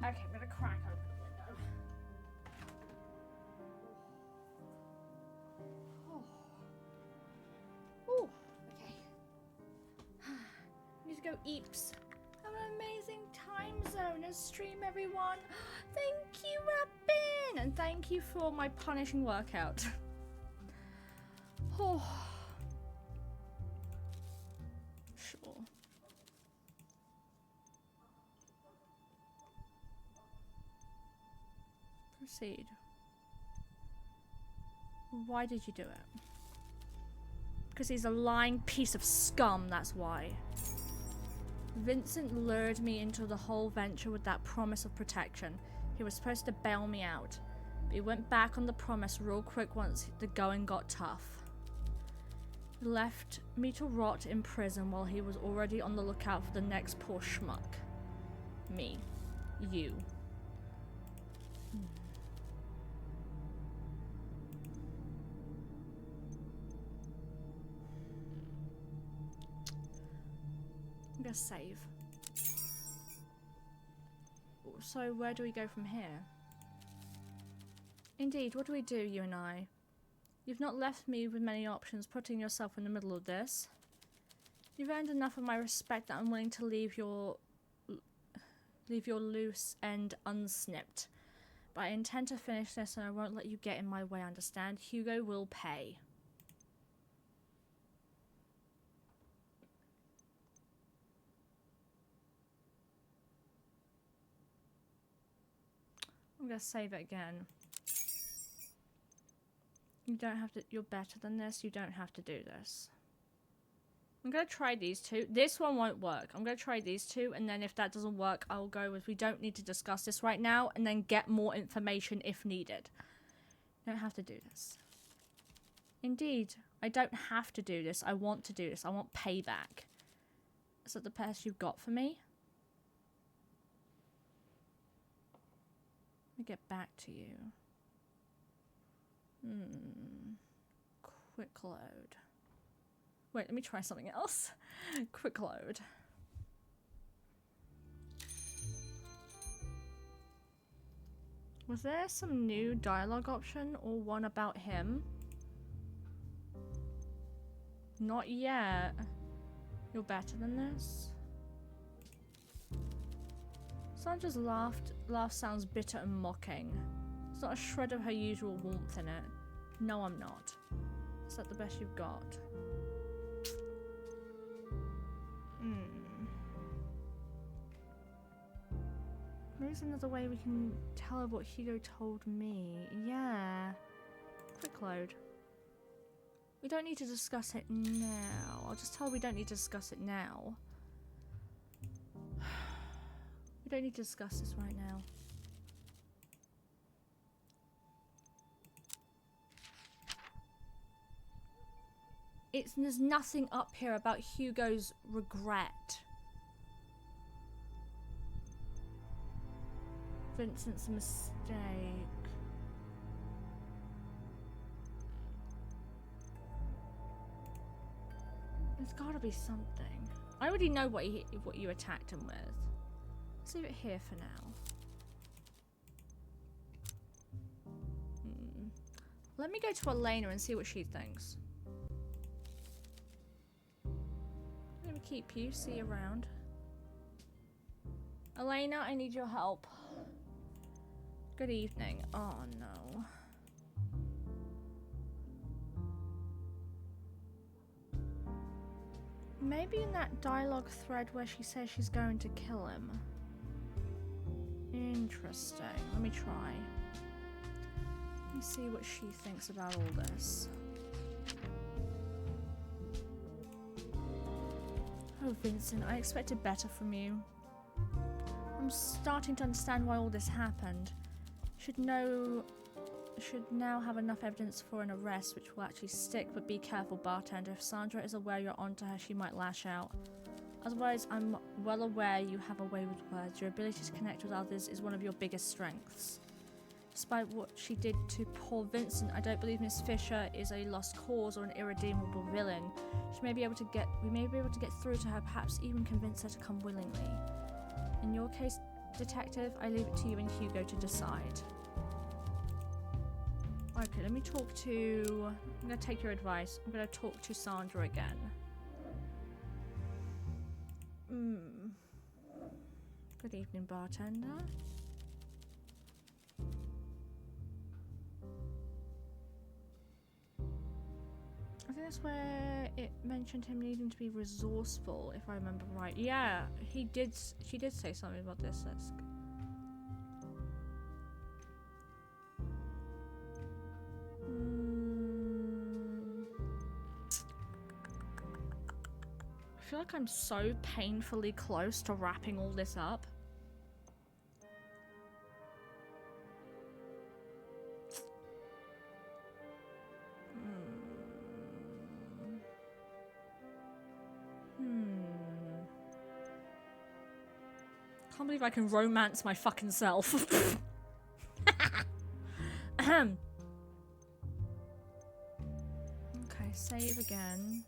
Okay, I'm gonna crack open the window. Oh. Oh, okay. I need to go eeps. I'm an amazing time zone and stream, everyone. Thank you, Rapin, and thank you for my punishing workout. Oh. Sure. Proceed. Why did you do it? Because he's a lying piece of scum, that's why. Vincent lured me into the whole venture with that promise of protection. He was supposed to bail me out, but he went back on the promise real quick once the going got tough. He left me to rot in prison while he was already on the lookout for the next poor schmuck. Me. You. I'm gonna save. So where do we go from here? Indeed, what do we do, you and I? You've not left me with many options, putting yourself in the middle of this. You've earned enough of my respect that I'm willing to leave your loose end unsnipped. But I intend to finish this and I won't let you get in my way, understand? Hugo will pay. I'm gonna save it again. You don't have to, you're better than this, you don't have to do this. I'm gonna try these two. This one won't work. I'm gonna try these two, and then if that doesn't work, I'll go with we don't need to discuss this right now, and then get more information if needed. You don't have to do this. Indeed, I don't have to do this. I want to do this. I want payback. Is that the best you've got for me? Let me get back to you. Quick load. Wait, let me try something else. Quick load. Was there some new dialogue option or one about him? Not yet. You're better than this? Sandra's laugh sounds bitter and mocking. There's not a shred of her usual warmth in it. No, I'm not. Is that the best you've got? Maybe there's another way we can tell her what Hugo told me. Yeah. Quick load. We don't need to discuss it now. I'll just tell her we don't need to discuss it now. We don't need to discuss this right now. There's nothing up here about Hugo's regret. Vincent's a mistake. There's gotta be something. I already know what you attacked him with. Let's leave it here for now. Let me go to Elena and see what she thinks. Let me keep you, see you around. Elena, I need your help. Good evening. Oh no. Maybe in that dialogue thread where she says she's going to kill him. Interesting. Let me try. Let me see what she thinks about all this. Oh, Vincent, I expected better from you. I'm starting to understand why all this happened. Should now have enough evidence for an arrest which will actually stick, but be careful, bartender. If Sandra is aware you're onto her, she might lash out. Otherwise, I'm well aware you have a way with words. Your ability to connect with others is one of your biggest strengths. Despite what she did to poor Vincent, I don't believe Miss Fisher is a lost cause or an irredeemable villain. We may be able to get through to her, perhaps even convince her to come willingly. In your case, detective, I leave it to you and Hugo to decide. Okay, let me talk to... I'm going to take your advice. I'm going to talk to Sandra again. Good evening, bartender. I think that's where it mentioned him needing to be resourceful, if I remember right. Yeah, he did. She did say something about this. Let's. I feel like I'm so painfully close to wrapping all this up. Can't believe I can romance my fucking self. Ahem. Okay, save again.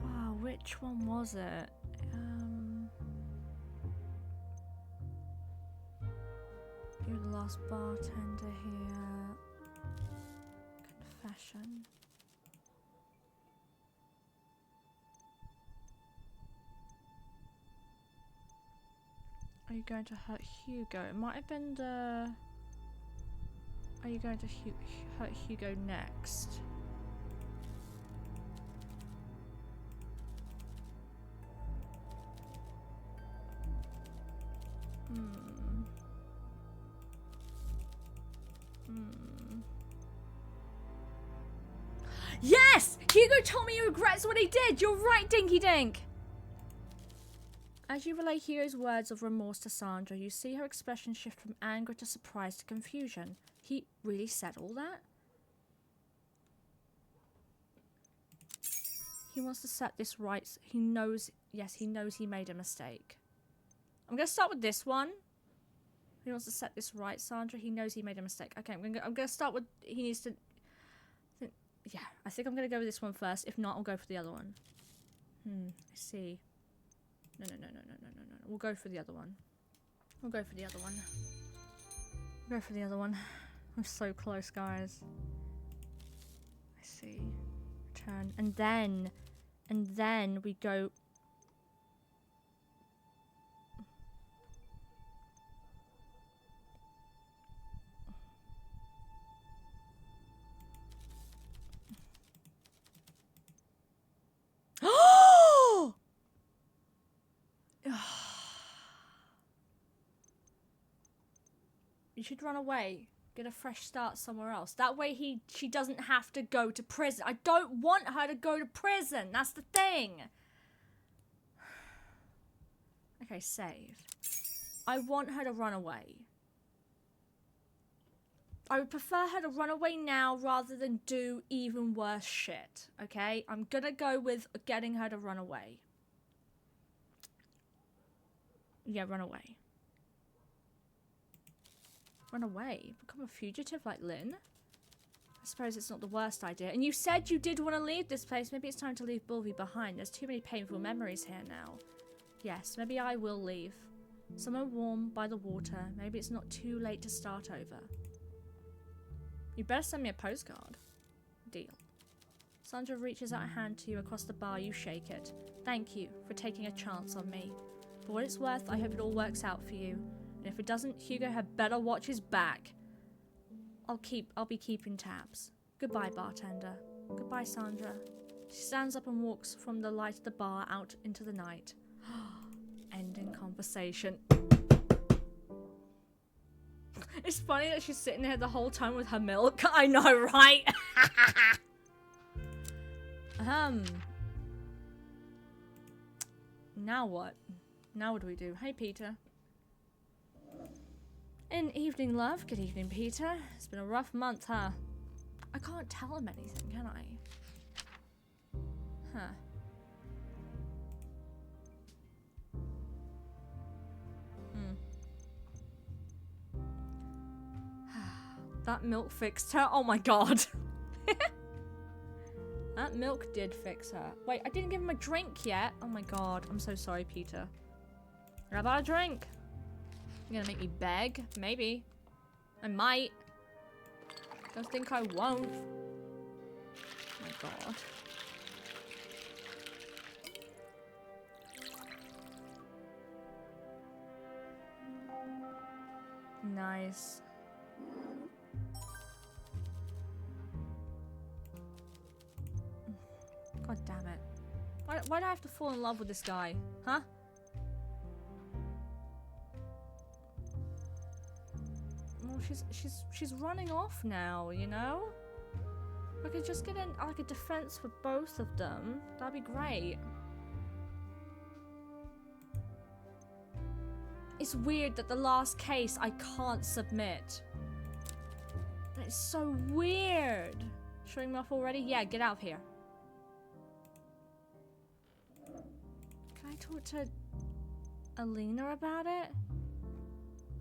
Wow, which one was it? You're the last bartender here. Confession. Are you going to hurt Hugo? It might have been the... Are you going to hurt Hugo next? Yes! Hugo told me he regrets what he did! You're right, Dinky Dink! As you relay Hugo's words of remorse to Sandra, you see her expression shift from anger to surprise to confusion. He really said all that? He wants to set this right. He knows, yes, he knows he made a mistake. I'm going to start with this one. He wants to set this right, Sandra. He knows he made a mistake. Okay, I'm going to start with, he needs to... Yeah, I think I'm going to go with this one first. If not, I'll go for the other one. I see. No. We'll go for the other one. We'll go for the other one. We'll go for the other one. I'm so close, guys. I see. Return. And then we go... You should run away. Get a fresh start somewhere else. That way she doesn't have to go to prison. I don't want her to go to prison. That's the thing. Okay, save. I want her to run away. I would prefer her to run away now rather than do even worse shit. Okay? I'm gonna go with getting her to run away. Yeah, run away. Run away? Become a fugitive like Lynn? I suppose it's not the worst idea. And you said you did want to leave this place. Maybe it's time to leave Bulby behind. There's too many painful memories here now. Yes, maybe I will leave. Somewhere warm by the water. Maybe it's not too late to start over. You better send me a postcard. Deal. Sandra reaches out a hand to you across the bar. You shake it. Thank you for taking a chance on me. For what it's worth, I hope it all works out for you. And if it doesn't, Hugo had better watch his back. I'll be keeping tabs. Goodbye, bartender. Goodbye, Sandra. She stands up and walks from the light of the bar out into the night. Ending conversation. It's funny that she's sitting here the whole time with her milk. I know, right? Now what? Now what do we do? Hey, Peter. An evening, love. Good evening, Peter. It's been a rough month, huh? I can't tell him anything, can I? Huh. That milk fixed her? Oh my god. That milk did fix her. Wait, I didn't give him a drink yet. Oh my god. I'm so sorry, Peter. How about a drink? You're gonna make me beg? Maybe. I might. Don't think I won't. Oh my god. 'Cause nice. God damn it. Why do I have to fall in love with this guy? Huh? Well, she's running off now, you know? If I could just get in like a defense for both of them, that'd be great. It's weird that the last case I can't submit. It's so weird. Showing me off already? Yeah, get out of here. Can I talk to Alina about it?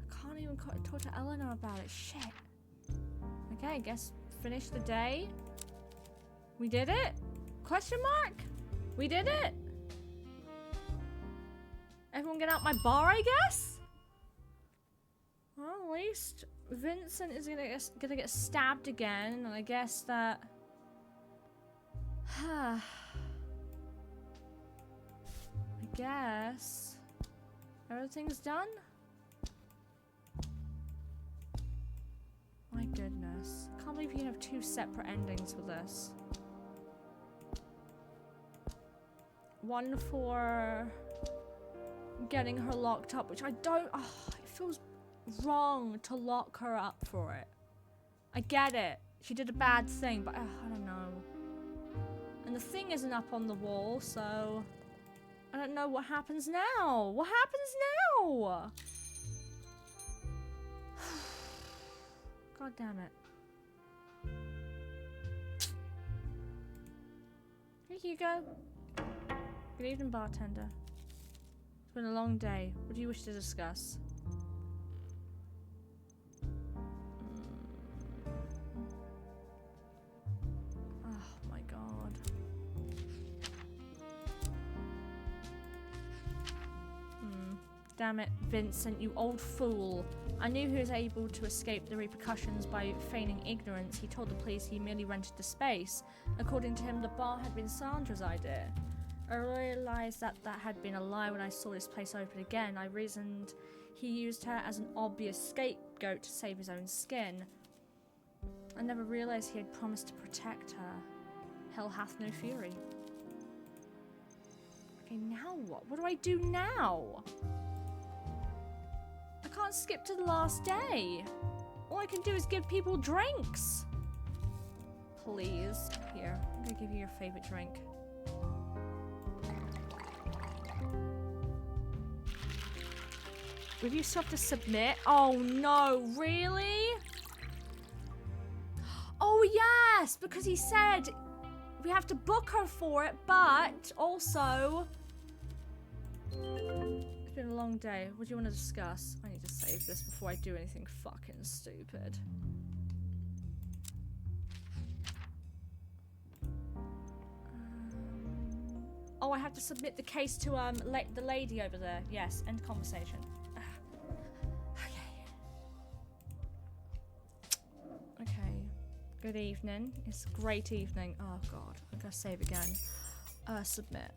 I can't even talk to Eleanor about it. Shit. Okay, I guess finish the day. We did it? Question mark? We did it? Everyone get out my bar, I guess? Well, at least Vincent is gonna get stabbed again, and I guess that... I guess... everything's done? My goodness. I can't believe you have two separate endings for this. One for getting her locked up, which I don't... Oh, it feels wrong to lock her up for it. I get it. She did a bad thing, but I don't know. And the thing isn't up on the wall, so... I don't know what happens now. What happens now? God damn it. Here you go. Good evening, bartender. It's been a long day. What do you wish to discuss? Oh my god. Damn it, Vincent, you old fool. I knew he was able to escape the repercussions by feigning ignorance. He told the police he merely rented the space. According to him, the bar had been Sandra's idea. I realized that that had been a lie when I saw this place open again. I reasoned he used her as an obvious scapegoat to save his own skin. I never realized he had promised to protect her. Hell hath no fury. Okay, now what? What do I do now? I can't skip to the last day. All I can do is give people drinks. Please. Here, I'm gonna give you your favorite drink. Would you still have to submit? Oh no, really? Oh yes, because he said we have to book her for it, but also... It's been a long day. What do you want to discuss? I need to save this before I do anything fucking stupid. Oh, I have to submit the case to the lady over there. Yes, end conversation. Okay. Good evening. It's a great evening. Oh god, I gotta save again. Submit.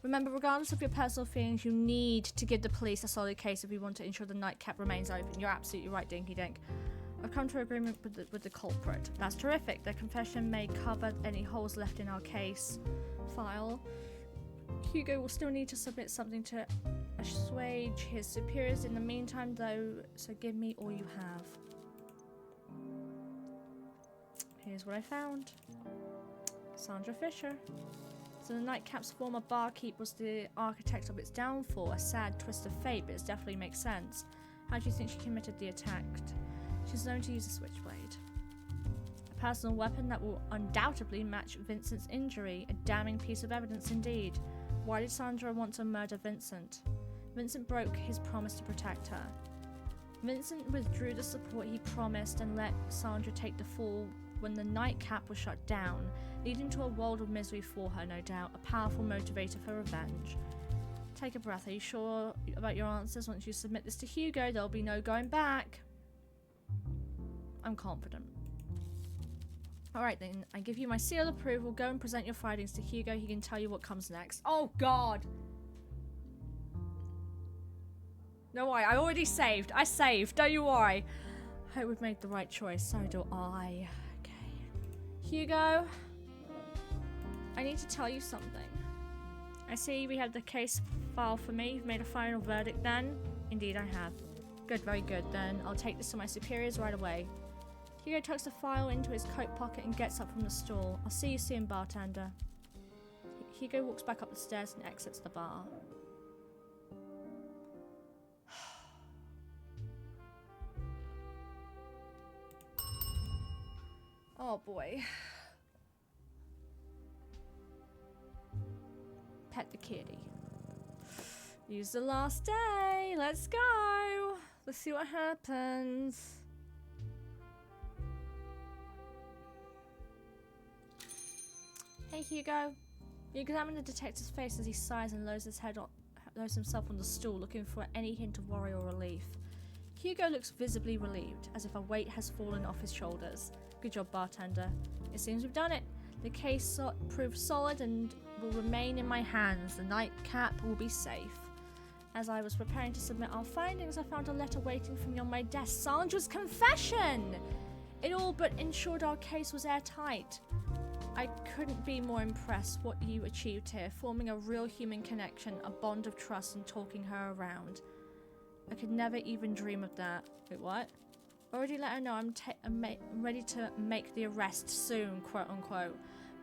Remember, regardless of your personal feelings, you need to give the police a solid case if we want to ensure the nightcap remains open. You're absolutely right, Dinky Dink. I've come to an agreement with the culprit. That's terrific. The confession may cover any holes left in our case file. Hugo will still need to submit something to assuage his superiors in the meantime, though, so give me all you have. Here's what I found. Sandra Fisher. So the nightcap's former barkeep was the architect of its downfall. A sad twist of fate, but it definitely makes sense. How do you think she committed the attack? She's known to use a switchblade. A personal weapon that will undoubtedly match Vincent's injury. A damning piece of evidence indeed. Why did Sandra want to murder Vincent? Vincent broke his promise to protect her. Vincent withdrew the support he promised and let Sandra take the fall when the nightcap was shut down, leading to a world of misery for her, no doubt. A powerful motivator for revenge. Take a breath. Are you sure about your answers? Once you submit this to Hugo, there'll be no going back. I'm confident. Alright then, I give you my seal of approval. Go and present your findings to Hugo. He can tell you what comes next. Oh god! No worry, I already saved. I saved, don't you worry. I hope we've made the right choice, so do I. Okay. Hugo, I need to tell you something. I see we have the case file for me. You've made a final verdict then? Indeed I have. Good, very good. Then I'll take this to my superiors right away. Hugo tucks the file into his coat pocket and gets up from the stool. I'll see you soon, bartender. Hugo walks back up the stairs and exits the bar. Oh boy. Pet the kitty. Use the last day. Let's go. Let's see what happens. Hey Hugo. You examine the detective's face as he sighs and lowers himself on the stool, looking for any hint of worry or relief. Hugo looks visibly relieved, as if a weight has fallen off his shoulders. Good job, bartender. It seems we've done it. The case proved solid and will remain in my hands. The nightcap will be safe. As I was preparing to submit our findings, I found a letter waiting for me on my desk. Sandra's confession! It all but ensured our case was airtight. I couldn't be more impressed what you achieved here, forming a real human connection, a bond of trust and talking her around. I could never even dream of that. Wait, what? Already let her know I'm ready to make the arrest soon, quote unquote.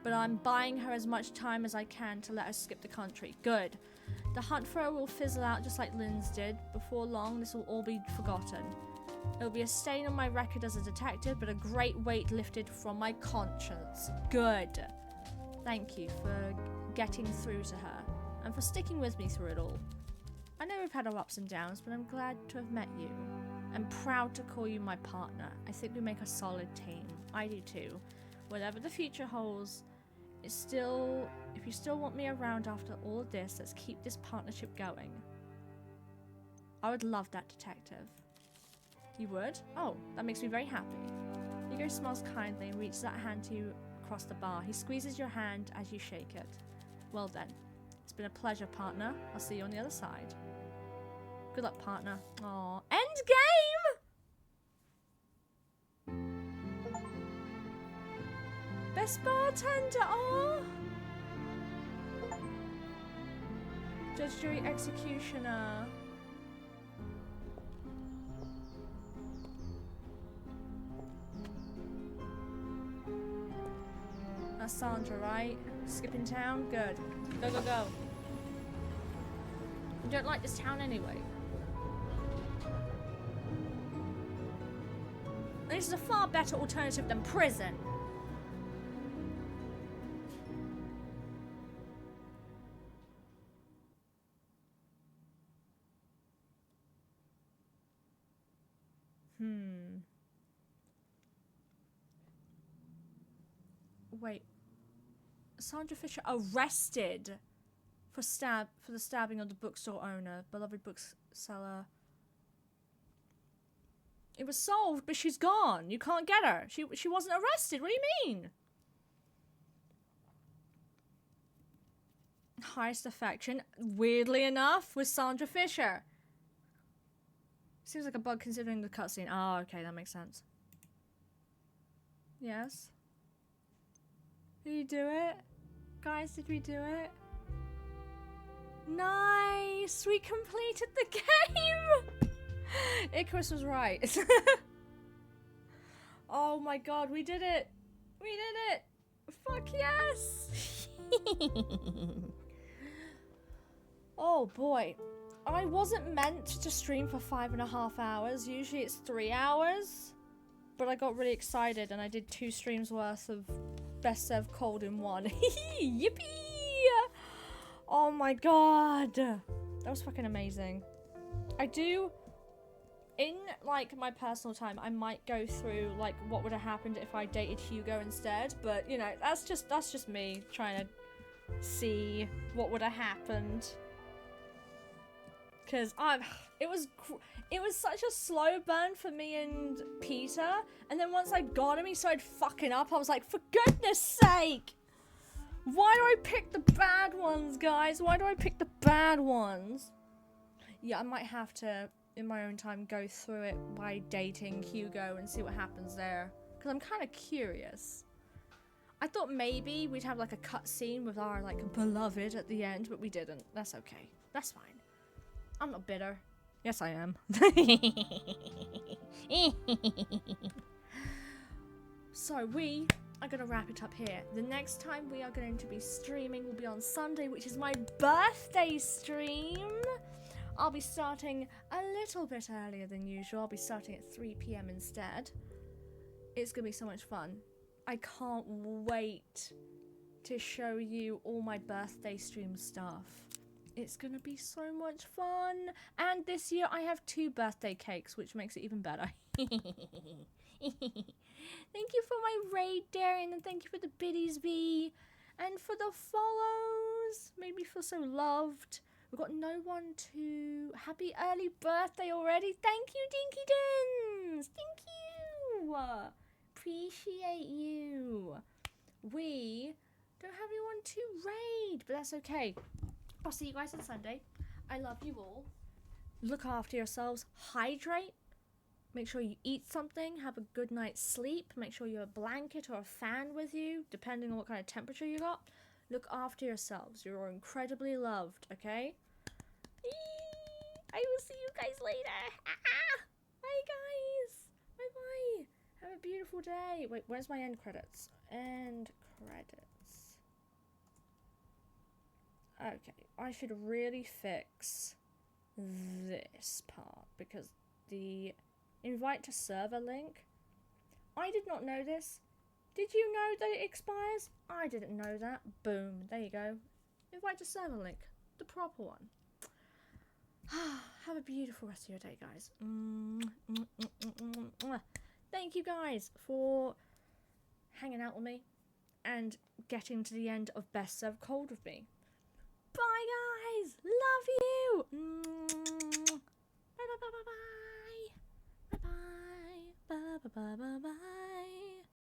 But I'm buying her as much time as I can to let her skip the country. Good. The hunt for her will fizzle out just like Lynn's did. Before long, this will all be forgotten. It'll be a stain on my record as a detective, but a great weight lifted from my conscience. Good. Thank you for getting through to her, and for sticking with me through it all. I know we've had our ups and downs, but I'm glad to have met you. I'm proud to call you my partner. I think we make a solid team. I do too. Whatever the future holds, if you still want me around after all of this, let's keep this partnership going. I would love that, detective. You would? Oh, that makes me very happy. Hugo smiles kindly and reaches out a hand to you across the bar. He squeezes your hand as you shake it. Well then. It's been a pleasure, partner. I'll see you on the other side. Good luck, partner. Aww. End game! Best bartender! Aww! Judge, jury, executioner. That's Sandra, right? Skipping town? Good. Go, go, go. You don't like this town anyway. This is a far better alternative than prison. Wait. Sandra Fisher arrested for the stabbing of the bookstore owner, beloved bookseller. It was solved, but she's gone. You can't get her. She wasn't arrested. What do you mean? Highest affection, weirdly enough, was Sandra Fisher. Seems like a bug considering the cutscene. Oh, okay, that makes sense. Yes. Did we do it? Guys, did we do it? Nice! We completed the game! Icarus was right. Oh my god, we did it! We did it! Fuck yes! Oh boy. I wasn't meant to stream for 5.5 hours. Usually it's 3 hours. But I got really excited and I did 2 streams worth of Best Served Cold in one. Yippee! Oh my god. That was fucking amazing. I do, in like my personal time, I might go through like what would have happened if I dated Hugo instead. But you know, that's just me trying to see what would have happened. Cause it was such a slow burn for me and Peter, and then once I got him, he started fucking up. I was like, for goodness sake, why do I pick the bad ones, guys? Why do I pick the bad ones? yeah, I might have to, in my own time, go through it by dating Hugo and see what happens there. Because I'm kind of curious. I thought maybe we'd have like a cutscene with our like beloved at the end, but we didn't. That's okay. That's fine. I'm not bitter. Yes, I am. So we are going to wrap it up here. The next time we are going to be streaming will be on Sunday, which is my birthday stream. I'll be starting a little bit earlier than usual. I'll be starting at 3 p.m. instead. It's going to be so much fun. I can't wait to show you all my birthday stream stuff. It's going to be so much fun. And this year I have 2 birthday cakes, which makes it even better. Thank you for my raid, Darren, and thank you for the biddies, V. And for the follows. Made me feel so loved. We've got no one to... Happy early birthday already. Thank you, Dinky Dins. Thank you. Appreciate you. We don't have anyone to raid, but that's okay. I'll see you guys on Sunday. I love you all. Look after yourselves. Hydrate. Make sure you eat something. Have a good night's sleep. Make sure you have a blanket or a fan with you, depending on what kind of temperature you got. Look after yourselves. You're incredibly loved, okay? I will see you guys later. Bye, guys. Bye-bye. Have a beautiful day. Wait, where's my end credits? End credits. Okay, I should really fix this part because the invite to server link, I did not know this. Did you know that it expires? I didn't know that. Boom, there you go. Invite to server link, the proper one. Have a beautiful rest of your day, guys. Thank you guys for hanging out with me and getting to the end of Best Served Cold with me. Bye, guys. Love you. Bye, bye, bye, bye, bye. Bye, bye. Bye, bye, bye, bye, bye.